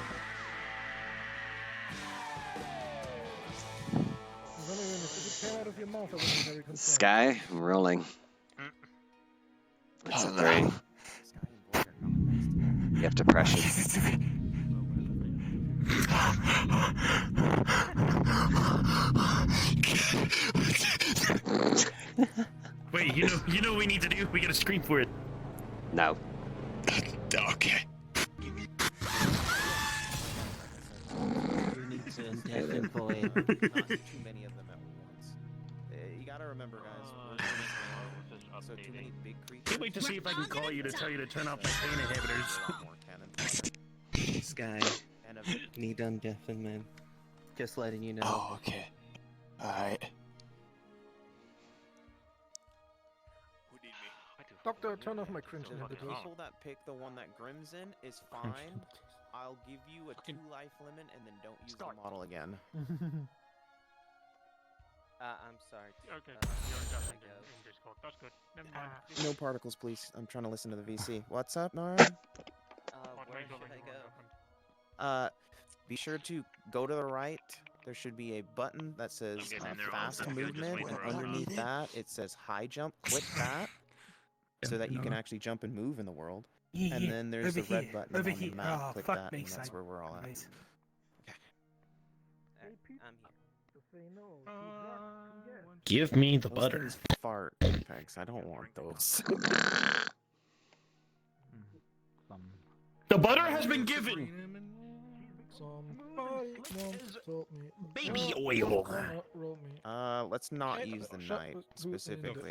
Sky, I'm rolling. It's a 3. You have to press it. Wait, you know what we need to do? We gotta scream for it. No. Okay. You need to Okay, then. Thankfully. Not too many of them at once. You gotta remember, guys. We're doing this now, so too many big creatures. Can't wait to see if I can call you to tell you to turn off my pain inhibitors. A lot more cannon fodder. Sky. And a Need undeafen, man. Just letting you know. Oh, okay. Alright. Doctor, turn off my cringe inhibitors. people that pick the one that Grim's in is fine. I'll give you a 2 life limit and then don't use the model again. I'm sorry. Okay. That's good. Never mind. No particles, please. I'm trying to listen to the VC. What's up, Nara? Where should I go? Be sure to go to the right. There should be a button that says fast movement, and underneath that it says high jump. Click that so that you can actually jump and move in the world. And then there's the red button on the map. Click that, and that's where we're all at. I'm here. Give me the Those butter. things fart, Apex. I don't want those. The butter has been given. Baby oil. Let's not use the knight specifically.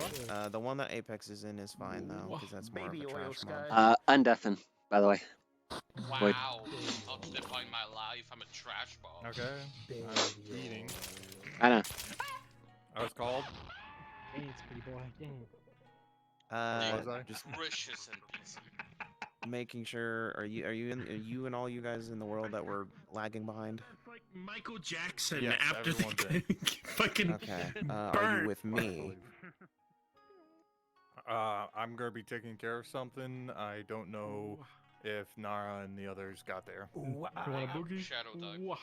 The one that Apex is in is fine though, because that's more of a trash mod. Undeafen, by the way. Wait. Wow. I'll define my life. I'm a trash ball. Okay. Reading. I know. I was called. Hey, it's pretty boy. Just Precious and PC. making sure. Are you and all you guys in the world that were lagging behind? Like Michael Jackson Yes, after everyone's the fucking Okay. Are burn. you with me? I'm gonna be taking care of something. I don't know if Nara and the others got there. Shadow Dog.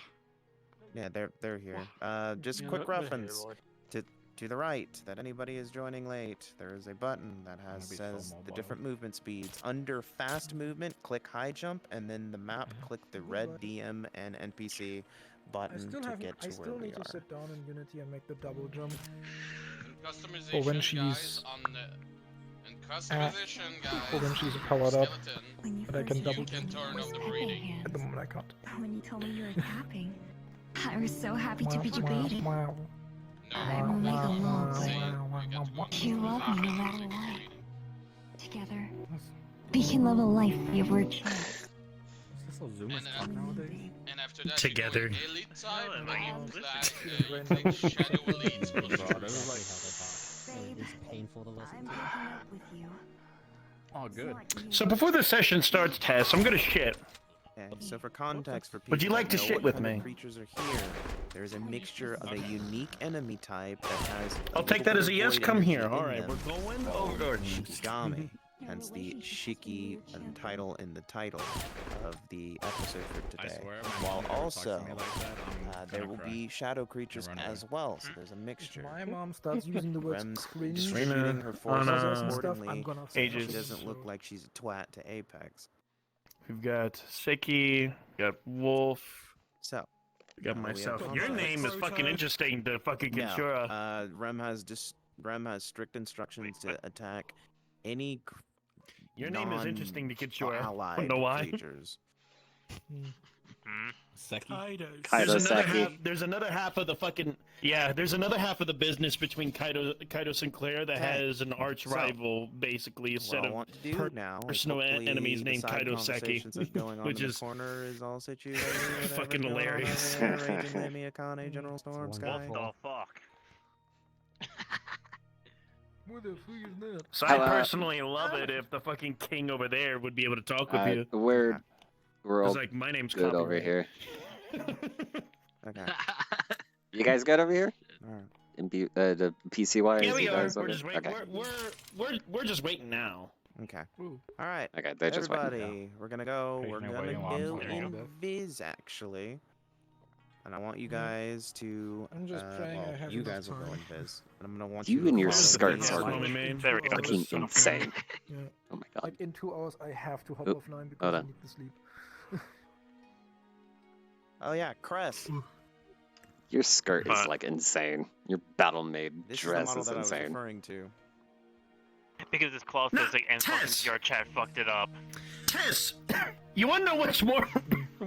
Yeah, they're here. Just Yeah, quick they're here, reference Lord. to the right that anybody is joining late. There is a button that says the different movement speeds. Under fast movement, click high jump, and then the map, click the red DM and NPC button to get to I where still we need to are. sit down in Unity and make the double jump. Customization, Or when guys, she's on the customization, guys. or when she's powered up, skeleton, but I can double you can turn off the breeding. At the moment I can't. When you told me you were tapping, I was so happy to be debated. Wow. I will make a world where you love me no matter what. Together, we can live a life we have worked for. Is this a Zoomer's talk nowadays? And after that, Together. you go elite type, and you click Shadow Elite. It's painful to listen to. Oh, good. So before the session starts, Tess, I'm gonna shit. Okay, so for context, for people Would you like that to know shit what with kind of me? creatures are here, there's a mixture of a unique enemy type that has. I'll take that as a yes. void Come energy here. in All right, them we're going called over. Shikigami, hence the Shiki title in the title of the episode for today. swear, While my mom never talks to also, me like that, I'm there gonna will cry be shadow creatures run away. as well, so there's a mixture. My mom starts using the words Rem's cringe distributing her forces and stuff. accordingly. I'm gonna so Ages. she doesn't look like she's a twat to Apex. We've got Seki, we got Wolf, So, we got we have myself. Your context. name is fucking interesting to fucking No, Kensura. Rem has strict instructions to attack any Your name is interesting to Kensura. allied Wanna know why? creatures. Seki. There's another half of the fucking There's another half of the business between Kaido Sinclair that Okay. has an arch So, rival, basically a set What I of want to do now is personal hopefully enemies the named side Kaido Seki, conversations that's going on which in the is corner is all situated. whatever fucking going on hilarious. over there, Raging Lady Akane, General Storm, Sky. fuck? What the fuck is that? So I personally love it if the fucking king over there would be able to talk with you. We're all It's like, my name's good over copyright. here. Okay. You guys good over here? Alright. The PC wise, Yeah, we you are. guys We're okay? just waiting. Okay. We're just waiting now. Okay. All right. Okay, they're just waiting. Everybody, we're gonna go. We're Patient gonna waiting while I'm go playing a in bit. Viz actually, and I want you guys to. I'm just praying I have you enough guys will go time. in Viz, and I'm gonna want You you. and to your follow skirts the are guidelines. fucking insane. Yeah. Oh my god. Like in 2 hours, I have to hop Oop, offline because hold I on. need to sleep. Oh yeah, Cress. Your skirt is But- like insane. Your battle maid This dress is the model is that I was insane. referring to. Because this clause says like, and fucking Tess! your chat fucked it up. Tess, you wanna know what's more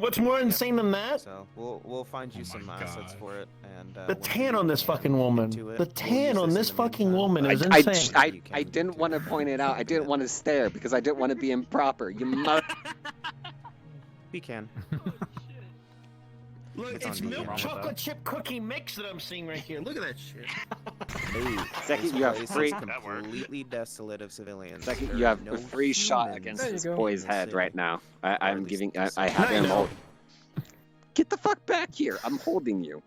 what's more insane than that? So we'll find you some assets for it, and The tan on this fucking woman. The tan on this fucking woman is I insane. I didn't want to point it out. I didn't want to stare because I didn't want to be improper. You mother. We can. Look, it's milk chocolate chip cookie mix that I'm seeing right here. Look at that shit. Second, you have free. Completely desolate of civilians. Second, There you are have no a free shot humans against in this the boy's head city. right now. I'm giving. I have him hold. Get the fuck back here! I'm holding you.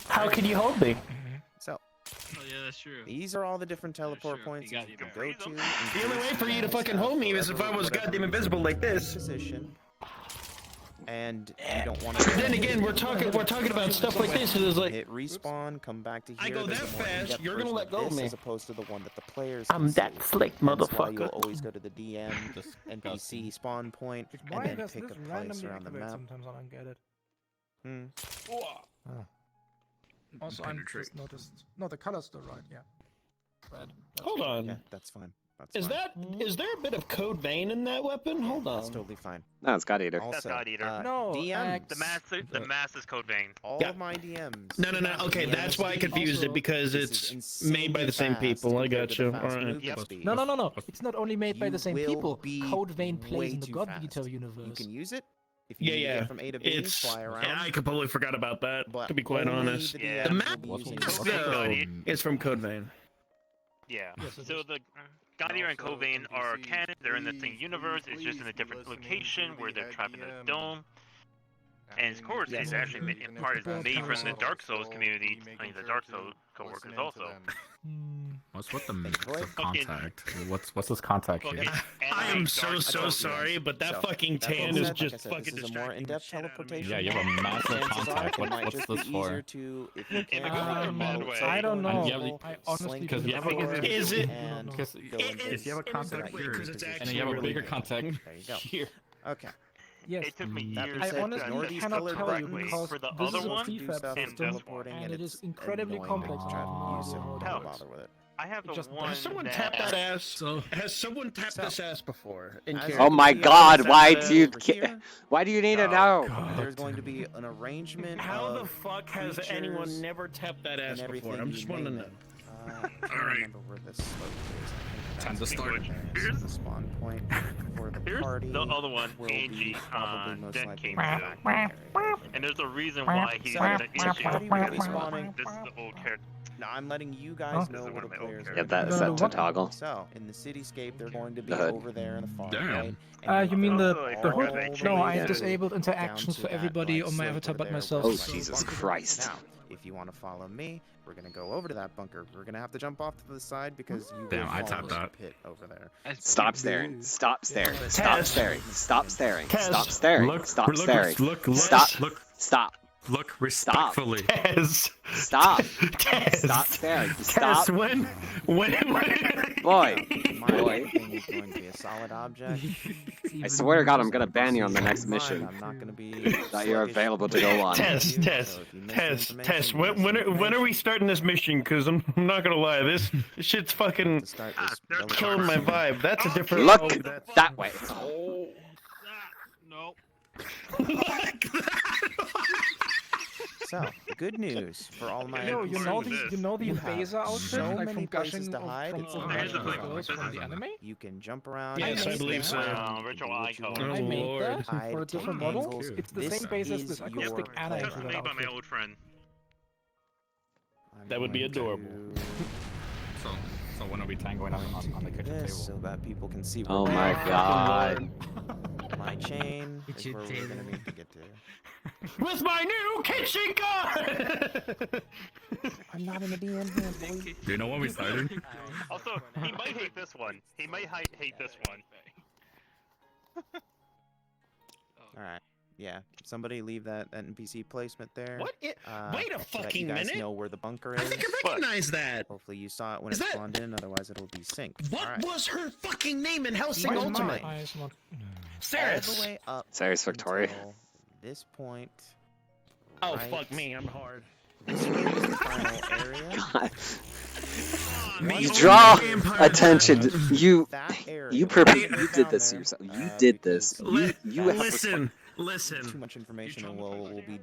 How can you hold me? So. Oh yeah, that's true. These are all the different teleport points you can go to. The only way for you to fucking hold me is if I was goddamn invisible like this. Position. And you don't want to. Then again, we're talking about stuff like this. It is like hit respawn, come back to here. I go that fast, you're gonna let go of me. As opposed to the one that the players. I'm that slick, motherfucker. You'll always go to the DM, NPC spawn point, Why and then does pick this a place randomly around the activate map. sometimes? I don't get it. Hmm. Also, I just noticed. No, the color's still right. Yeah. Red. Hold on. Yeah, that's fine. Is there a bit of code vein in that weapon? Hold on. That's totally fine. No, it's God Eater. That's God Eater. No, DMs. The mass is code vein. All of my DMs. No. Okay, that's why I confused it because it's made by the same people. I got you. All right. No. It's not only made by the same people. be Code Vein plays way in the too God fast. Eater universe. You can use it. If you need to Yeah. get from A to B, It's. fly around. Yeah, I completely forgot about that. But To be quite only honest, the the DMs map will be using though is from Code Vein. Yeah. So the God Eater and Code Vein are canon. They're in the same universe. It's just in a different location where they're trapped in a dome. And of course, it's actually in part is made from the Dark Souls community. I mean, the Dark Souls co-workers also. What's with the contact? What's this contact here? I am so sorry, but that fucking tan is just fucking This is a more in-depth teleportation. Yeah, you have a massive contact. What's this for? I don't know. You have I honestly because you have Is it? if you have a contact here, and then you have a bigger contact There you go. here. Okay. Yes. It took me That years being I said, honestly ignore these cannot colored tell you buttons because for the this other is a one, prefab and system, teleporting, and it is it's incredibly annoying complex. to try to use it. Don't Helps. bother with it. I have the Just- one. Has someone that... tapped that ass? Has someone tapped this ass before? In As character? Oh my the God! Why over do you? here, Why do you need to know? There's going to be an arrangement. How of the fuck has creatures anyone never tapped that ass and before? everything I'm just you wondering name that. it. I don't remember where this slope is. Time to start. The spawn point for the Here's party. the other one, will be Angie, probably most Dead likely came in the to. back area. And there's a reason why he's So, in the the party will be spawning. This is the old character. Now I'm letting you guys know This is where one the of my old players are. Get that set to toggle. So in the cityscape, they're going to be The hood. over there in the far Damn. right. You mean the Oh, hood? okay. No, I Yeah. disabled interactions to for that, everybody like, on my slope avatar over but there myself. where Oh, the lights Jesus are. Christ. Now, if you want to follow me, we're gonna go over to that bunker. We're gonna have to jump off to the side because you Damn, will I fall tapped in the that. pit over there. Stop staring. Stop staring. Stop Tess. staring. Stop staring. Tess. Stop staring. Look, Stop look, staring. look, Stop. look, Stop. look respectfully. Tess. Stop. Tess. Stop staring. Stop. Tess, when? Boy. My Boy. thing is going to be a solid object. I swear to God, I'm gonna ban you on the next Keep in mind, mission. I'm not gonna be That you're sluggish available to go on. Tess, So Tess, if you miss Tess, information, Tess. you miss When are we information. starting this mission? Because I'm not gonna lie, this shit's fucking To start this relatively killing my simple- vibe. That's a different. Look oh, that's- that way. No. So, the good news for all my Yo, you know NPCs, the you have Phaser outfit, so like many from places Gushing to of- hide. from It's all Here's the the thing. girls from the anime. You can jump around. Yes, I and believe so. Ritual icon. Oh, I made Lord. that Hide, for a different take model. angles. It's the This same base as is this. I could your stick Anna into Custom that made by my outfit. old friend. I'm That would be going adorable. to So when are we tangoing on the kitchen This table? so that people can see. Oh where my I'm God. My chain is Kitchen where we're table. gonna need to get to. With my new kitchen gun. I'm not in the DM here, boy. Do you know when we started? Also, he might hate this one. He might hate this one. All right. Yeah. Somebody leave that NPC placement there. What? Wait a so that fucking you guys minute. know where the bunker I is. think I recognize that. Hopefully you saw it when Is it that- spawned in. Otherwise, it'll be synced. What All right. was her fucking name in Hellsing Where's Ultimate? mine? All Ceres. the way up. Ceres Victoria. until This point. Oh right. fuck me, I'm hard. This is the final area. God. You draw attention. You did this yourself. You did this. You have listen. Too much information and will be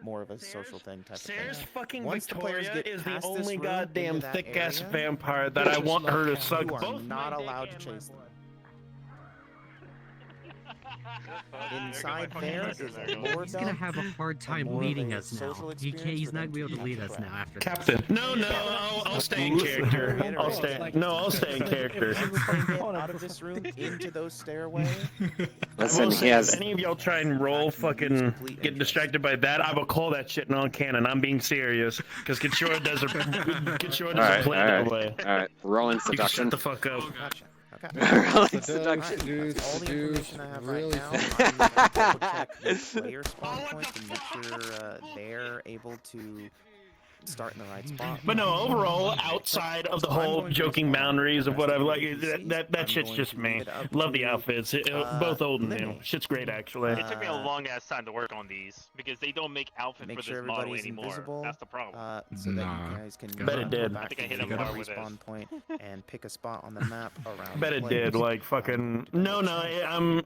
more of a social thing type Sarah's of thing. fucking Once the players Victoria get is the past this only room goddamn into that thick-ass area, vampire that I want her to suck you are both not my dick allowed to and chase them. my Inside there is a lore He's gonna dump, have a hard time more of leading a us now. social He's experience not for gonna be able them to lead to us now after Captain. No, I'll stay in character. I'll stay in character. out of this room into those stairways. Listen, If he has. any of y'all try and roll fucking get distracted by that, I will call that shit non-canon. I'm being serious, because Kachora doesn't play that way. Alright, rolling You can seduction. shut the fuck up. Rolling seduction. All the information I have right now, I'm gonna double check the player spawn point to make sure they're able to start in the right spot. But no, overall, outside of the whole joking boundaries of whatever, like that shit's just me. Love the outfits, both old and new. Shit's great, actually. It took me a long ass time to work on these because they don't make outfits Make for sure this model everybody's anymore. invisible, That's the problem. so that you guys can Bet it did. go back I think I to hit the him hard with respawn point and pick a spot on the map around. Bet the it players. did. Like fucking no.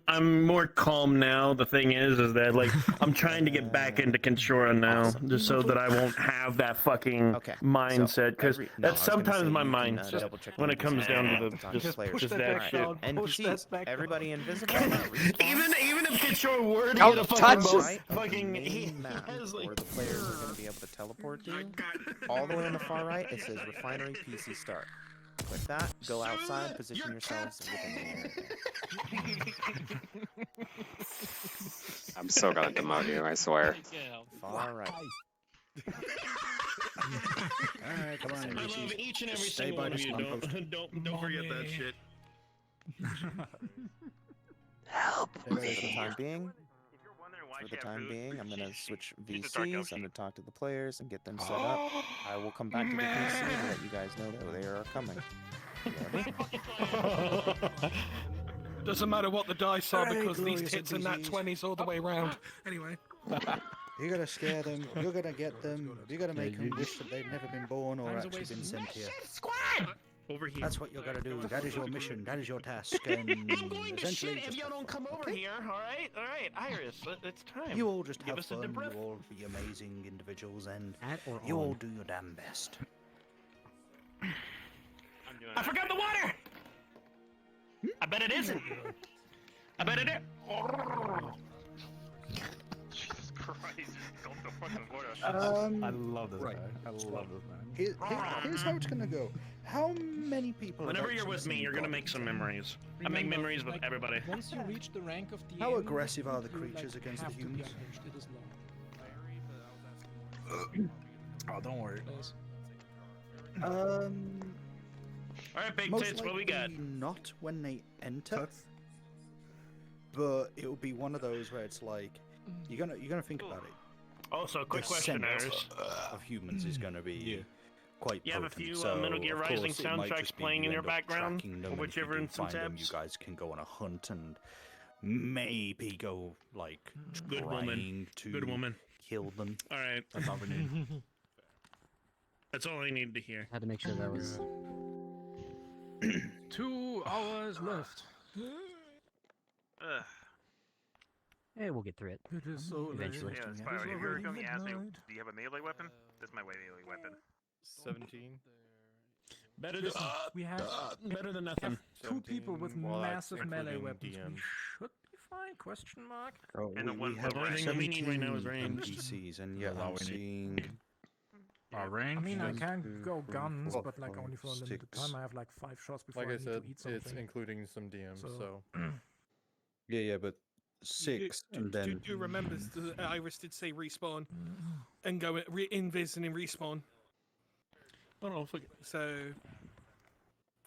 I'm more calm now. The thing is that like I'm trying to get back into Conchora now, just so that I won't have that fucking mindset. Because that's sometimes my mindset when it comes down to the just that shit. NPCs, everybody invisible. Even if Conchora were to Don't get a touch fucking us. fucking map where the players are going to be able to teleport to. All the way on the far right, it says Refinery PC Start. Click that, go outside, position yourselves within the area. I'm so gonna demote you, I swear. Far right. Alright, come on, I love NPCs. each and every Just stay single by one the of you. spawn post. Don't forget that shit. Help For the time being, I'm going to switch VCs. I'm going to talk to the players and get them set up. I will come back to the PC and let you guys know that they are coming. You ready? Doesn't matter what the dice are Alright, because these glorious tits are nat NPCs. 20s all the way round. Anyway. You gotta scare them, you're gonna get them, you gotta make them wish that they'd never been born or actually been sent here. Squad! Over here. That's what you're gonna do, that is your mission, that is your task, and I'm going to essentially shit if just y'all don't come over here, alright? Alright, Iris, it's time. you all just Give have us a fun, debrief. you all be amazing individuals, and At or you all on? do your damn best. I forgot the water! I bet it isn't. I bet it is. Jesus Christ! Don't the fucking water. I love this right. guy. I love this man. Here's how it's gonna go. How many people? Whenever you're with me, you're gonna make some memories. I make memories with everybody. Once you reach the rank of the How aggressive are the creatures against the humans? It is Oh, don't worry. Alright, big Most tits, what we got? likely not when they enter, but it'll be one of those where it's like you're gonna think about it. Also, quick The question, scent Iris. of humans is gonna be quite You have a potent. few so Metal Gear of Rising course, it might soundtracks just be playing in you your end up background, tracking them, or and if whichever you do instance find them, you happens. guys can go on a hunt and maybe go like Good woman. trying to Good woman. kill them. Alright. That's all we need. That's all I needed to hear. Had to make sure that was. 2 hours left. Ugh. Hey, we'll get through it. It is so Eventually. Yeah, it's fine. If you were going to ask me, do you have a melee weapon? This is my melee weapon. 17. Better than, we have better than nothing. 2 people with 17, well, that's massive melee including weapons. DM. We should be fine? Question mark. Oh, And the we one have with range. The only thing we need right now is 17 range. NPCs, and yet That's all I'm we seeing range. I mean, I One, can two, go three, guns, four, but like only for a five, limited six. time. I have like 5 shots before Like I I need said, to eat something. it's including some DMs, so. yeah, but 6 and then Do remember Iris did say respawn and go invis and then respawn. Oh no, fuck it. So,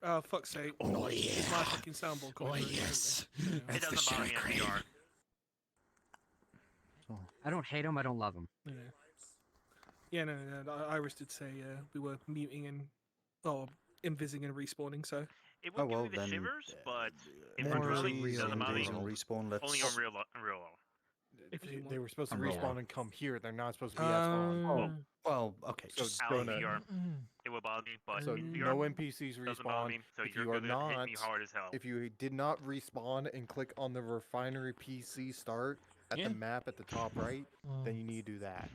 oh fuck's sake! Oh yeah. It's my fucking soundboard. Oh yes. It doesn't bother me in VR. I don't hate him. I don't love him. Yeah. Yeah, no. Iris did say we were muting and invising and respawning. So It would Oh, well, give me the then, shivers, but then infantry really doesn't bother me. on respawn. Let's Only on real low. They were supposed to Umbrella. respawn and come here. They're not supposed to be at spawn. Well, okay. So Just don't. VR, it will bother me, but So in VR, no NPCs doesn't bother respawn. me, so If you're you are gonna hit not, me hard as hell. if you did not respawn and click on the refinery PC start at the map at the top right, then you need to do that.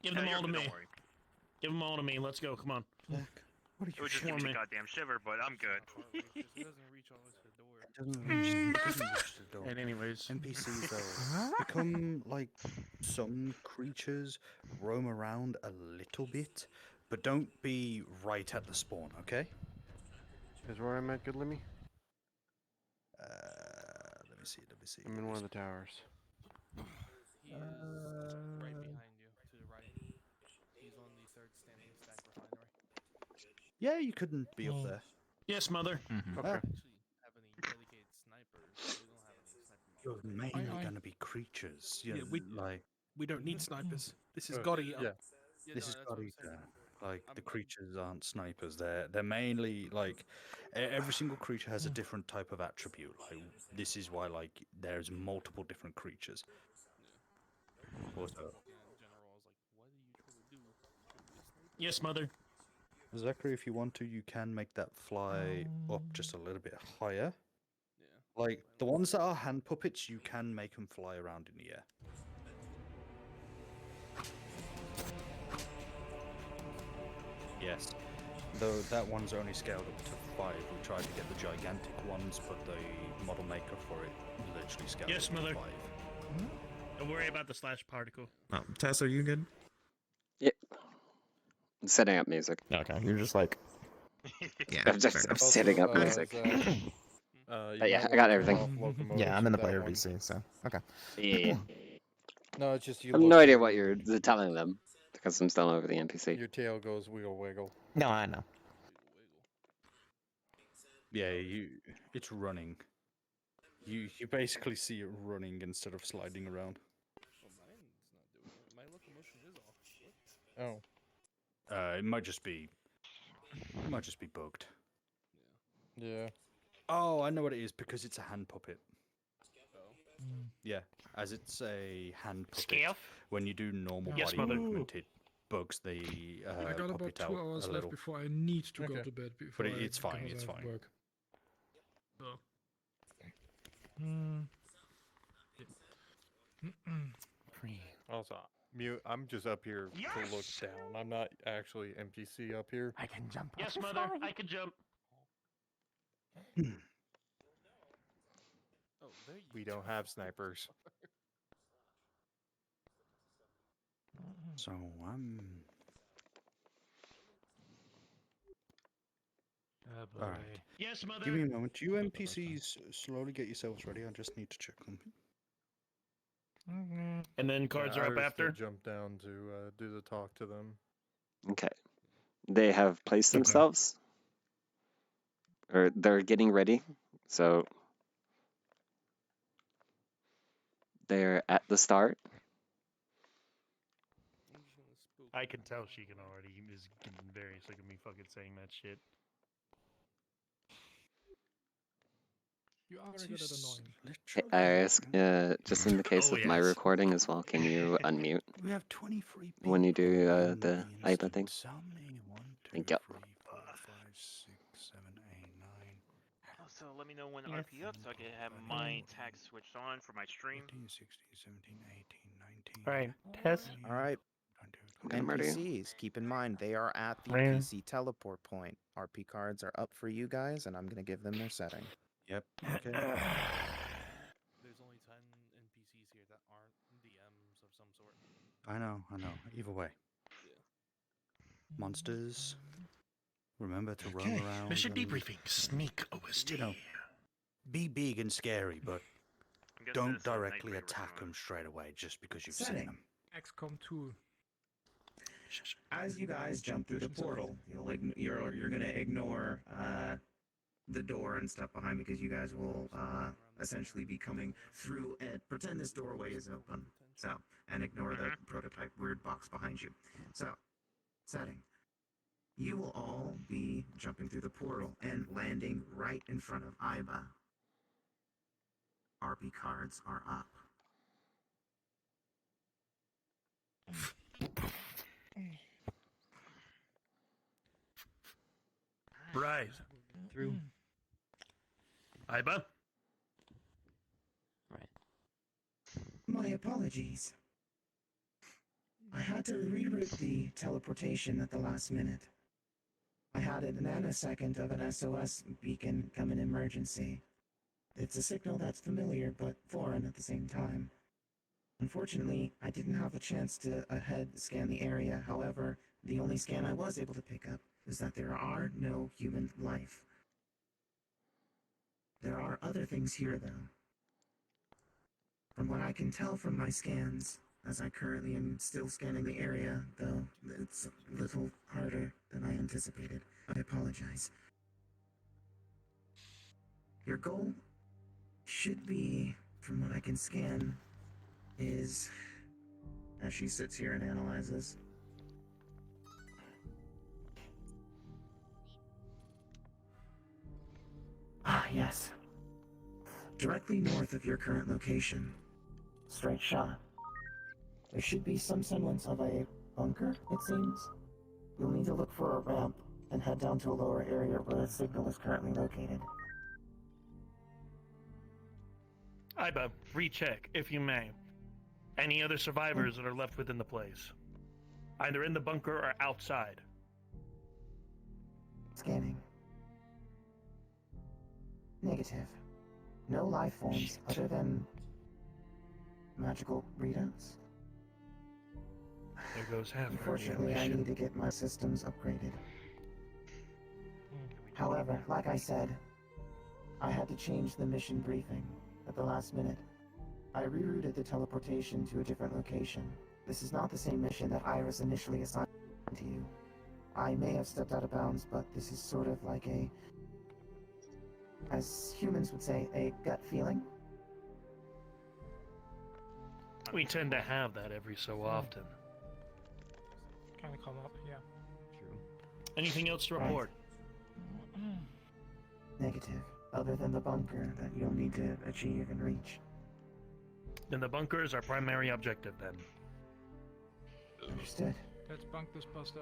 Give them all to me. Give them all to me. Let's go. Come on. What are It would just give me a goddamn shiver, but I'm good. Doesn't reach the door. And anyways, NPCs though become like some creatures roam around a little bit, but don't be right at the spawn, okay? Is where I'm at, good Lemmy? Let me see. I'm in one of the towers. He is right behind you, to the right. He's on the third standing stack refinery. Yeah, you couldn't be up there. Yes, mother. Okay. Have any dedicated snipers? We don't have any sniper. You're mainly gonna be creatures. You know, we don't need snipers. This is Oh, God Eater. yeah. This is God Eater. Like the creatures aren't snipers. They're mainly like every single creature has a different type of attribute. Like this is why like there's multiple different creatures. Also, Yes, mother. Zachary, if you want to, you can make that fly up just a little bit higher. Yeah. Like the ones that are hand puppets, you can make them fly around in the air. Yes. Though that one's only scaled up to 5. We tried to get the gigantic ones, but the model maker for it literally scaled Yes, up mother. to 5. Don't worry about the slash particle. Oh, Tess, are you good? Yep. I'm setting up music. Okay, you're just like. Yeah. I'm just setting up music. But yeah, I got everything. Yeah, I'm in the player VC, so okay. Yeah. No, it's just you. I have no idea what you're telling them because I'm still over the NPC. Your tail goes wiggle wiggle. No, I know. Yeah, it's running. You basically see it running instead of sliding around. My locomotion is off. Oh. It might just be bugged. Yeah. Oh, I know what it is because it's a hand puppet. Yeah, as it's a hand puppet. Scale? When you do normal Yes, body mother. movement, it bugs the I got about puppet 2 out hours a left little. before I need to go to bed. But Before it's fine. because It's I have fine. work. So. Also, mute. I'm just up here to look down. I'm not actually NPC up here. I can jump. Yes, mother. I can jump. We don't have snipers. So I'm. Oh, All right. Yes, mother. Give me a moment. You NPCs slowly get yourselves ready. I just need to check something. And then cards are up Iris after. did jump down to do the talk to them. Okay. They have placed themselves, or they're getting ready. So they're at the start. I can tell she can already. Is getting very sick of me fucking saying that shit. You are very good at annoying. Hey, Iris, just in the case Oh, of my yes. recording as well, can you unmute We have 23 people. when you do the Isla thing? Thank you. Also, let me know when RP up so I can have my tag switched on for my stream. 16, 17, 18, 19. Alright, Tess. Alright. I'm ready. NPCs, keep in mind they are at the Yeah. PC teleport point. RP cards are up for you guys, and I'm gonna give them their setting. Yep. Okay. There's only 10 NPCs here that aren't DMs of some sort. I know. Either way. Monsters. Remember to roam around. Mission and, debriefing. Sneak OST. You know, be big and scary, but I'm guessing don't this is a night directly raid attack restaurant. them straight away just because you've Setting. seen them. XCOM 2. As you guys jump through the portal, you're gonna ignore the door and stuff behind because you guys will essentially be coming through and pretend this doorway is open. So, and ignore the prototype weird box behind you. So, setting. You will all be jumping through the portal and landing right in front of Iba. RP cards are up. Right. Through. Iba? My apologies. I had to reroute the teleportation at the last minute. I had a nanosecond of an SOS beacon come in emergency. It's a signal that's familiar but foreign at the same time. Unfortunately, I didn't have a chance to scan the area. However, the only scan I was able to pick up is that there are no human life. There are other things here, though. From what I can tell from my scans, as I currently am still scanning the area, though it's a little harder than I anticipated. I apologize. Your goal should be, from what I can scan, is... As she sits here and analyzes. Ah, yes. Directly north of your current location. Straight shot. There should be some semblance of a bunker, it seems. You'll need to look for a ramp and head down to a lower area where the signal is currently located. Iba, recheck, if you may. Any other survivors that are left within the place? Either in the bunker or outside. Scanning. Negative. No life forms other than magical readouts. There goes half. Unfortunately, I need to get my systems upgraded. However, like I said, I had to change the mission briefing at the last minute. I rerouted the teleportation to a different location. This is not the same mission that Iris initially assigned to you. I may have stepped out of bounds, but this is sort of like a, as humans would say, a gut feeling. We tend to have that every so often. Kind of come up, yeah. True. Anything else to report? Negative, other than the bunker that you'll need to achieve and reach. Then the bunker is our primary objective, then. Understood. Let's bunk this buster.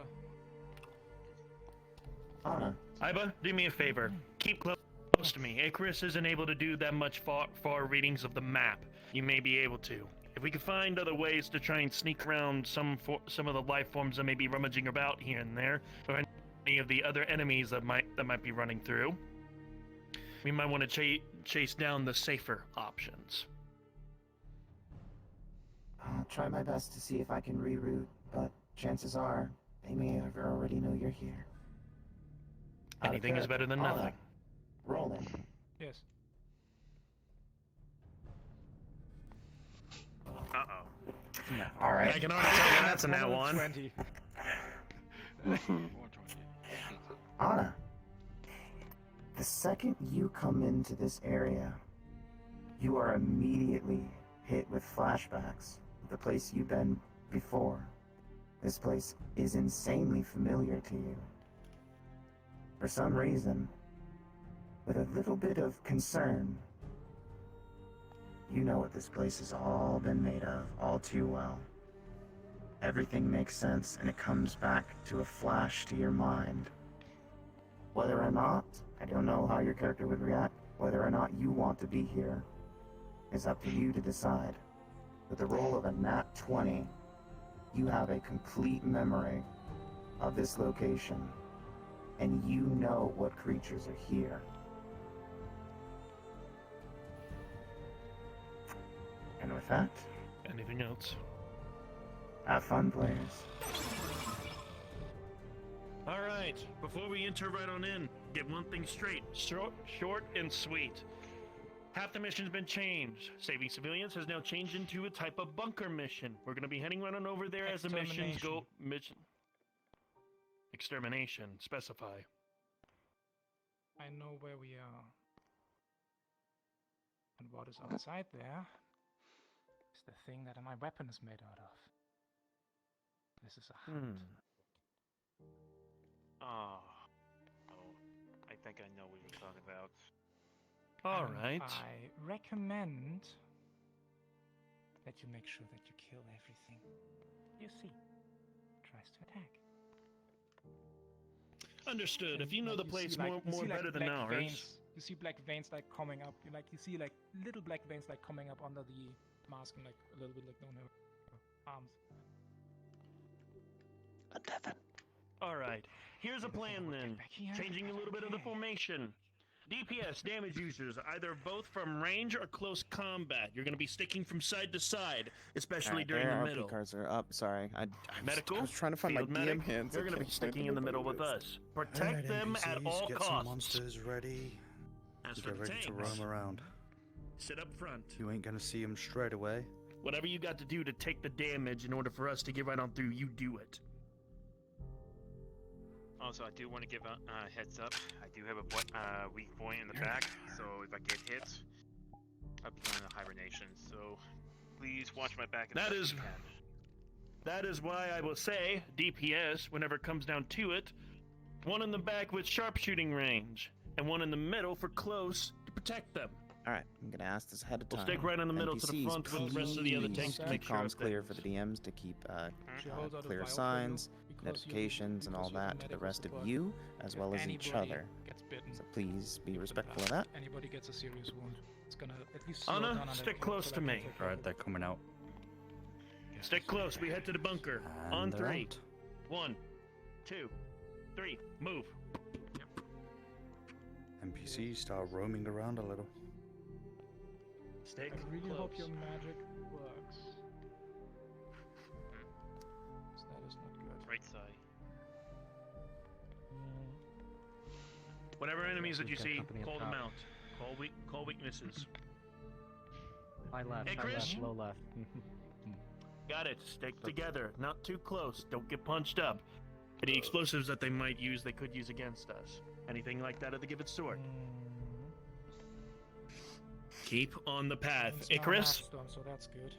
Anna. Iba, do me a favor. Keep close to me. Icarus isn't able to do that much far readings of the map. You may be able to. If we can find other ways to try and sneak around some of the life forms that may be rummaging about here and there, or any of the other enemies that might be running through, we might want to chase down the safer options. I'll try my best to see if I can reroute, but chances are they may already know you're here. Anything is better than nothing. Rolling. Yes. Uh-oh. All right. I can already tell you that's a nat one. 20. Anna, the second you come into this area, you are immediately hit with flashbacks of the place you've been before. This place is insanely familiar to you. For some reason, with a little bit of concern, you know what this place has all been made of all too well. Everything makes sense, and it comes back to a flash to your mind. Whether or not, I don't know how your character would react, whether or not you want to be here is up to you to decide. With the roll of a nat 20, you have a complete memory of this location, and you know what creatures are here. And with that, anything else? Have fun, players. All right, before we enter right on in, get one thing straight. Short and sweet. Half the mission's been changed. Saving civilians has now changed into a type of bunker mission. We're going to be heading right on over there as the missions go. Extermination. Specify. I know where we are. And what is outside there is the thing that my weapon is made out of. This is a hunt. Oh, I think I know what you're talking about. All right. I recommend that you make sure that you kill everything you see tries to attack. Understood. If you know Like, the you place see, like, more you see, like, better than black ours. veins. You see black veins like coming up. You see like little black veins like coming up under the mask and like a little bit like down her arms. All right. Here's a plan then. Changing a little bit of the formation. DPS, damage users, either both from range or close combat. You're going to be sticking from side to side, especially during the Our middle. RP cards are up. Sorry, I Medical, was trying to find field my DM medic, hands. You're going to be sticking in the middle with us. Protect them at all get costs. some monsters ready. As for Get the ready to tanks, roam around. sit up front. You ain't gonna see them straight away. Whatever you got to do to take the damage in order for us to get right on through, you do it. Also, I do want to give a heads up. I do have a weak point in the back, so if I get hit, I'll be going into hibernation. So please watch my back. That is why I will say, DPS, whenever it comes down to it, one in the back with sharpshooting range, and one in the middle for close to protect them. Alright, I'm gonna ask this ahead of time. We'll stick right in the middle to the NPCs, front with the rest of the other tanks to keep make sure comms of clear things. for the DMs to keep She holds out a clear vial for you signs, because notifications, and all because you're the that to the medical rest of support. you, as well as each Anybody other. gets bitten. So please be respectful of that. Anybody gets a serious wound, it's gonna at least slow Anna, down on stick everything close so to that me. Alright, they're coming out. Stick close. We head to the bunker. And On they're 3. out. 1, 2, 3. Move. NPCs start roaming around a little. Stick I really close. hope your magic works. 'Cause that is not good. Right side. Whatever enemies that you We've got see, company up call them top. out. Call weaknesses. High left, Hey, high Chris? left, low left. Got it. Stick together. Not too close. Don't get punched up. Any explosives that they might use, they could use against us. Anything like that at the given sword. Keep on the path. It's not Icarus? Storm, so that's good.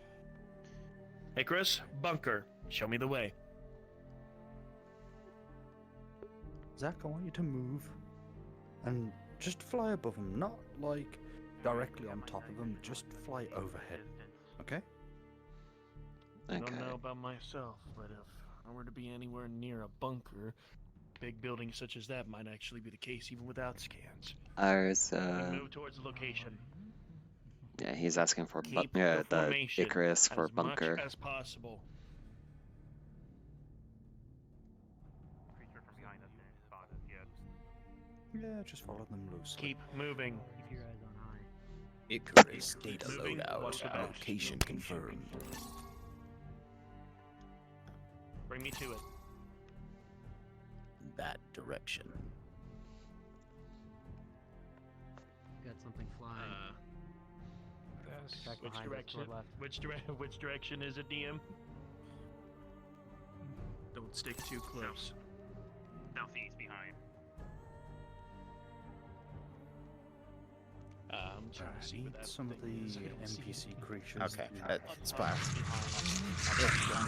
Icarus, bunker. Show me the way. Zach, I want you to move and just fly above them, not like directly on top of them, just fly overhead. Okay? I don't know about myself, but if I were to be anywhere near a bunker, big buildings such as that might actually be the case even without scans. Ours, We move towards the location. yeah, he's asking for Keep the formation Icarus for as bunker. much as possible. Creature from behind us didn't spot us yet. Yeah, just follow them loosely. Keep moving. Keep your eyes on high. Icarus data Moving. Watch the loadout. back. Location confirmed. Bring me to it. That direction. Got something flying. Back Which behind us, direction? toward left. Which direction is it, DM? Don't stick too close. Southeast behind. I'm trying to see what that Some of the thing is. NPC creatures. Okay, Splash.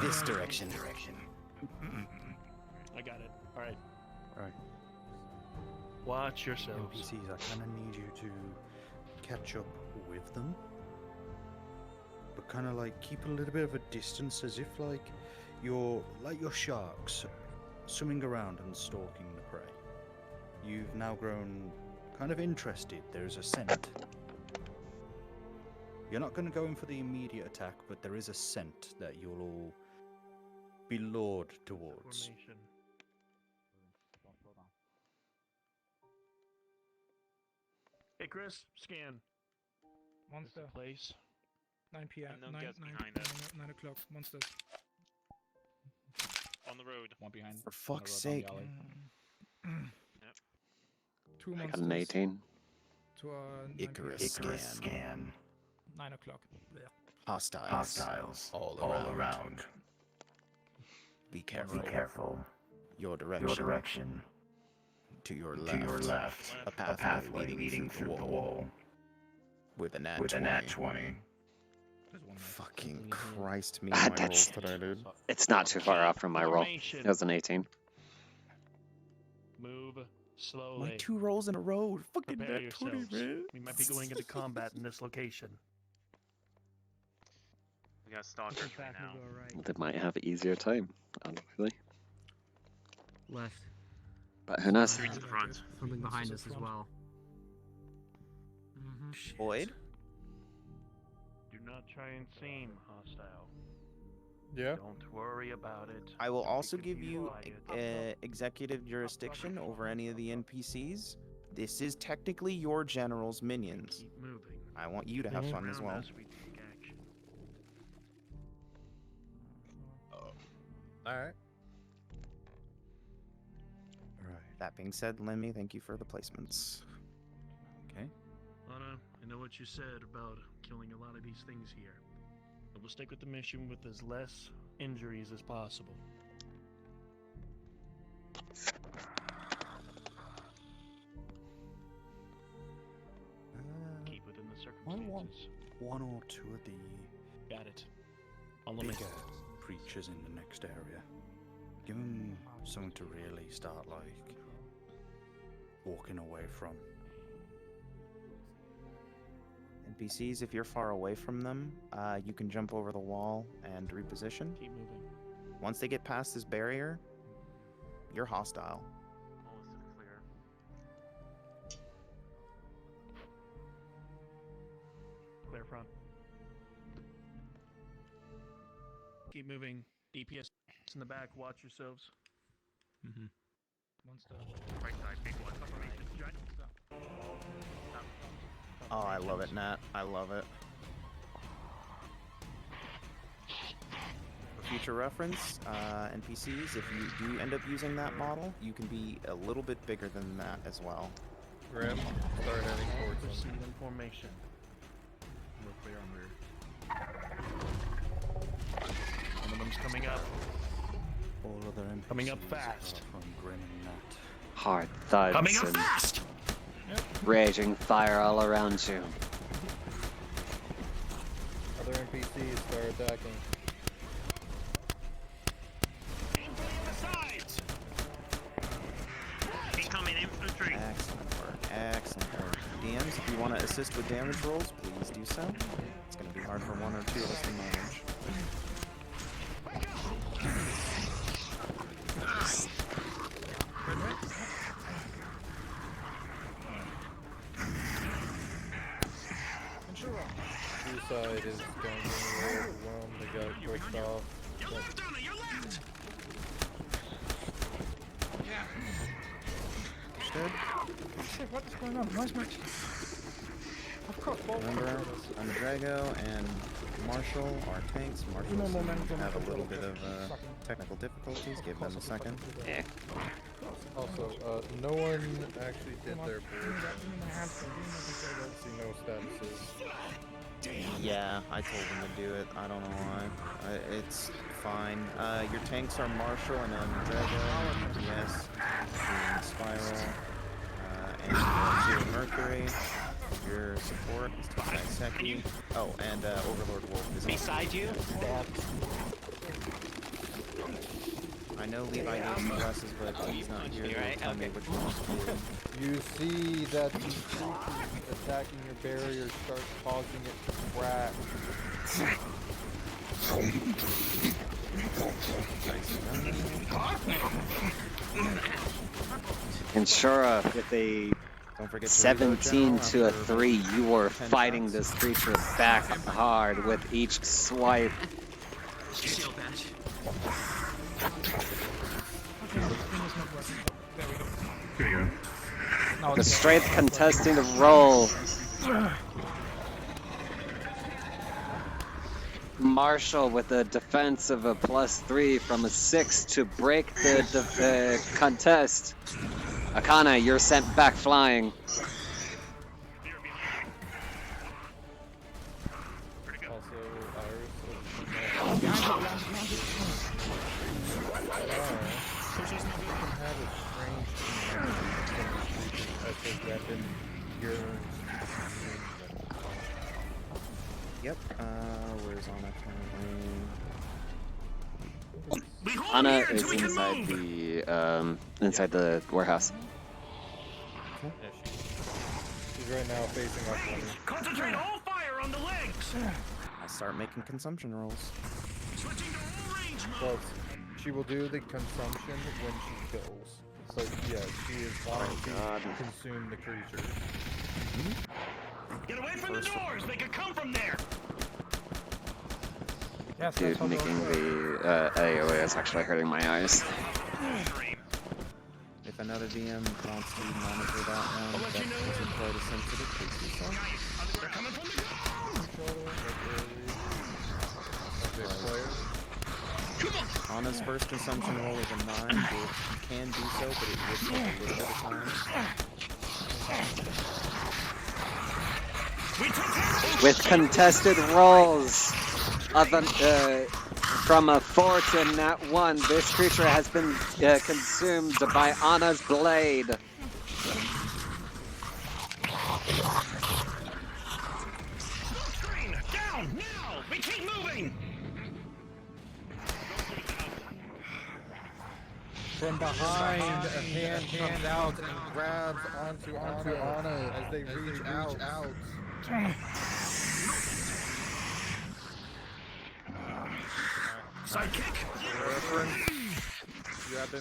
This direction. I got it. All right. Alright. Watch yourselves. NPCs, I kind of need you to catch up with them, but kind of like keep a little bit of a distance, as if like you're sharks swimming around and stalking the prey. You've now grown kind of interested. There's a scent. You're not going to go in for the immediate attack, but there is a scent that you'll all be lured towards. Formation. Icarus, scan. Monster. Place. 9 p.m. Unknown 9 guest behind us. 9 o'clock. Monsters. On the road. One behind. For fuck's sake. Two I got monsters. an 18. To 9 Icarus scan. 9 o'clock. There. Hostiles. All around. Be careful. Your direction. To your left. A pathway leading through the wall. With a nat 20. Fucking Christ me, my rolls today, dude. It's not too far off from my roll. It was an 18. Move Slowly. My 2 rolls in a row. Fucking Prepare net 20, yourselves. man. We might be going into combat in this location. We got stalkers right now. They might have an easier time, honestly. Left. But who knows? Three to the front. Something behind us as well. Boyd? Do not try and seem hostile. Yeah. Don't worry about it. I will also give you executive jurisdiction over any of the NPCs. This is technically your general's minions. Keep moving. I want you to have fun as well. Alright. That being said, Lemmy, thank you for the placements. Okay. Lana, I know what you said about killing a lot of these things here. But we'll stick with the mission with as less injuries as possible. Keep within the circumstances. One or two of the Got it. Follow me. bigger creatures in the next area. Give them something to really start like walking away from. NPCs, if you're far away from them, you can jump over the wall and reposition. Keep moving. Once they get past this barrier, you're hostile. Almost clear. Clear front. Keep moving. DPS in the back. Watch yourselves. One step. Right side, big one. Oh, I love it, Nat. I love it. For future reference, NPCs, if you do end up using that model, you can be a little bit bigger than that as well. Grim, start heading towards Proceed them. in formation. We're clear on rear. One of them's coming up. All other NPCs Coming up fast. From Grim and Nat. Hard thuds Coming up and fast! raging fire all around you. Other NPCs start attacking. Aim for the sides! Incoming infantry. Excellent work. Excellent work. DMs, if you want to assist with damage rolls, please do so. It's going to be hard for one or two of us to manage. Suicide is going to be overwhelmed. They got pushed off. Your left, Donna, your left! Understood? Shit, what is going on? Where's my... I've crossed both. Remember, Drago and Marshall are tanks. Marshall have a little bit of technical difficulties. Give them a second. Yeah. Also, no one actually did their board. See no statuses. Yeah, I told them to do it. I don't know why. It's fine. Your tanks are Marshall and Drago, DPS, and Spiral, and Zero Mercury. Your support is Taiseki. Oh, and Overlord Wolf is Beside you? I know Levi gave some blesses, but he's not here. Right? Tell me which one's cool. You see that these creatures attacking your barrier start causing it to crack. And Shura, with a 17 to a 3, you are fighting this creature back hard with each swipe. Shield badge. Here you go. The strength contesting the roll. Marshall with a defense of a +3 from a 6 to break the contest. Akana, you're sent back flying. Yep, where's Anna currently? Anna is inside the warehouse. right now facing up. Concentrate all fire on the legs! I start making consumption rolls. Well, she will do the consumption when she kills. So yeah, she is wanting to consume the creature. Get away from the doors! They could come from there! Yes, dude, making the AoE is actually hurting my eyes. If another DM wants to monitor that one, that isn't quite as sensitive, please do so. They're coming from the Anna's first consumption roll is a 9. You can do so, but it would take a little bit of time. With contested rolls of from a 4 to nat 1, this creature has been consumed by Anna's blade. Down! Now! We keep moving! From behind, a hand comes out and grabs onto Anna as they reach out. Sidekick!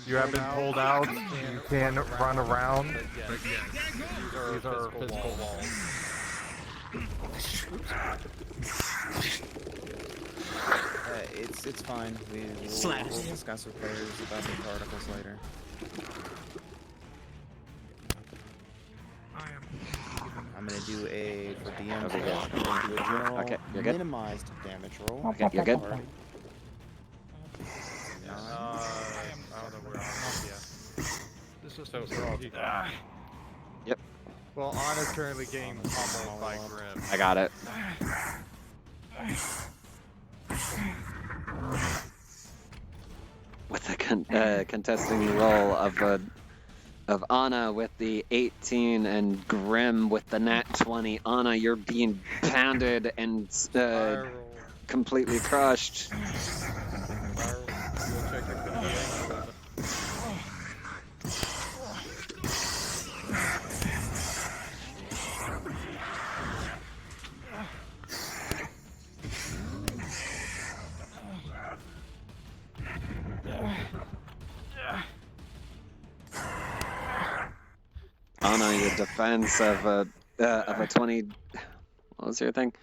You have been pulled out. You can run around. These are physical walls. It's fine. We'll discuss with players about the particles later. I'm gonna do a for DM. Okay, good. I'm gonna do a general you're good. minimized damage roll. Okay, you're good. I don't know where I'm at. This is so Yep. Well, Anna's currently getting pummeled by Grim. I got it. With the contesting roll of Anna with the 18 and Grim with the nat 20. Anna, you're being pounded and completely crushed. Anna, your defense of a 20. What was your thing?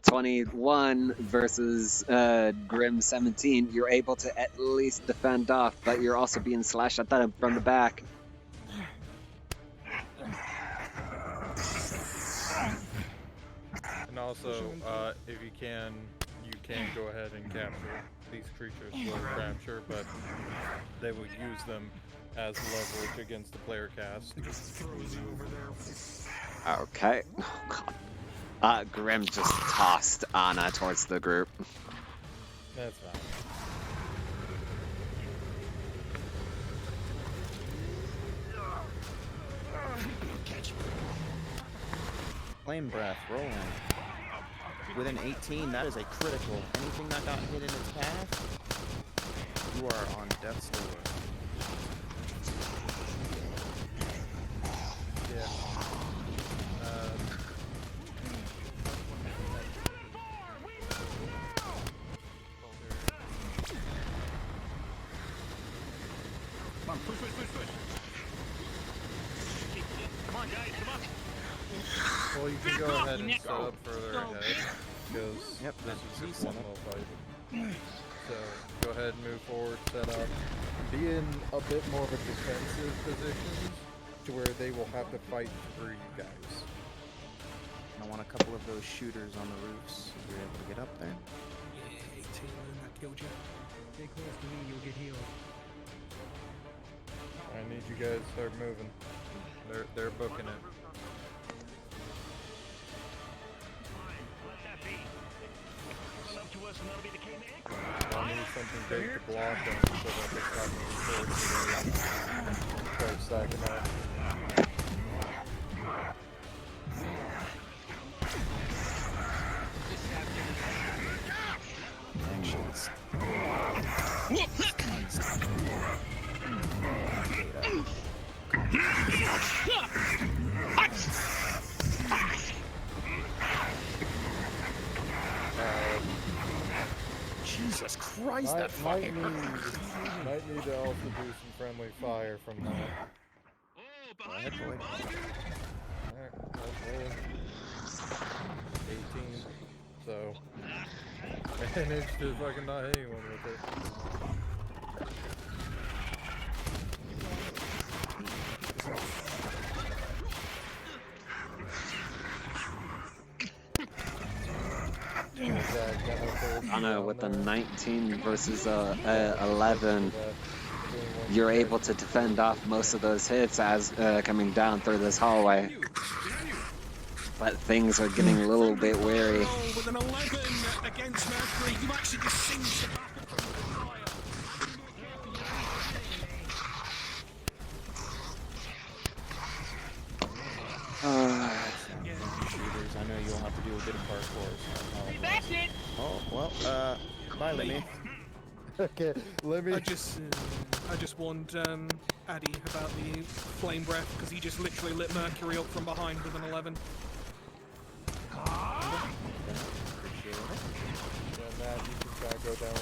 21 versus Grim 17. You're able to at least defend off, but you're also being slashed at them from the back. And also, if you can go ahead and capture these creatures. Will capture, but they will use them as leverage against the player cast. Okay. Oh, God. Grim just tossed Anna towards the group. That's fine. Flame breath, rolling. With an 18, that is a critical. Anything that got hit in its path, you are on death's door. Yeah. Come on, push. Come on, guys, come on. Well, you can go ahead and set up further ahead, because this is just one little fight. So, go ahead and move forward, set up. Be in a bit more of a defensive position, to where they will have to fight through you guys. I want a couple of those shooters on the roofs, if you're able to get up there. Yeah, 18, I killed you. Stay close to me, you'll get healed. I need you guys to start moving. They're booking it. I'll need something big to block them so that they stop moving forward. Start stacking up. Jesus Christ, that fucking might need to also do some friendly fire from that. Alright, boy. Alright, 18. So, managed to fucking not hit anyone with it. Anna with the 19 versus 11. You're able to defend off most of those hits as coming down through this hallway. But things are getting a little bit wary. With an 11 against Mercury, you actually just singed the Shooters, I know you'll have to do a bit of parkour. So oh well, bye, Lemmy. Okay, let me. I just warned Addy about the flame breath because he just literally lit Mercury up from behind with an 11.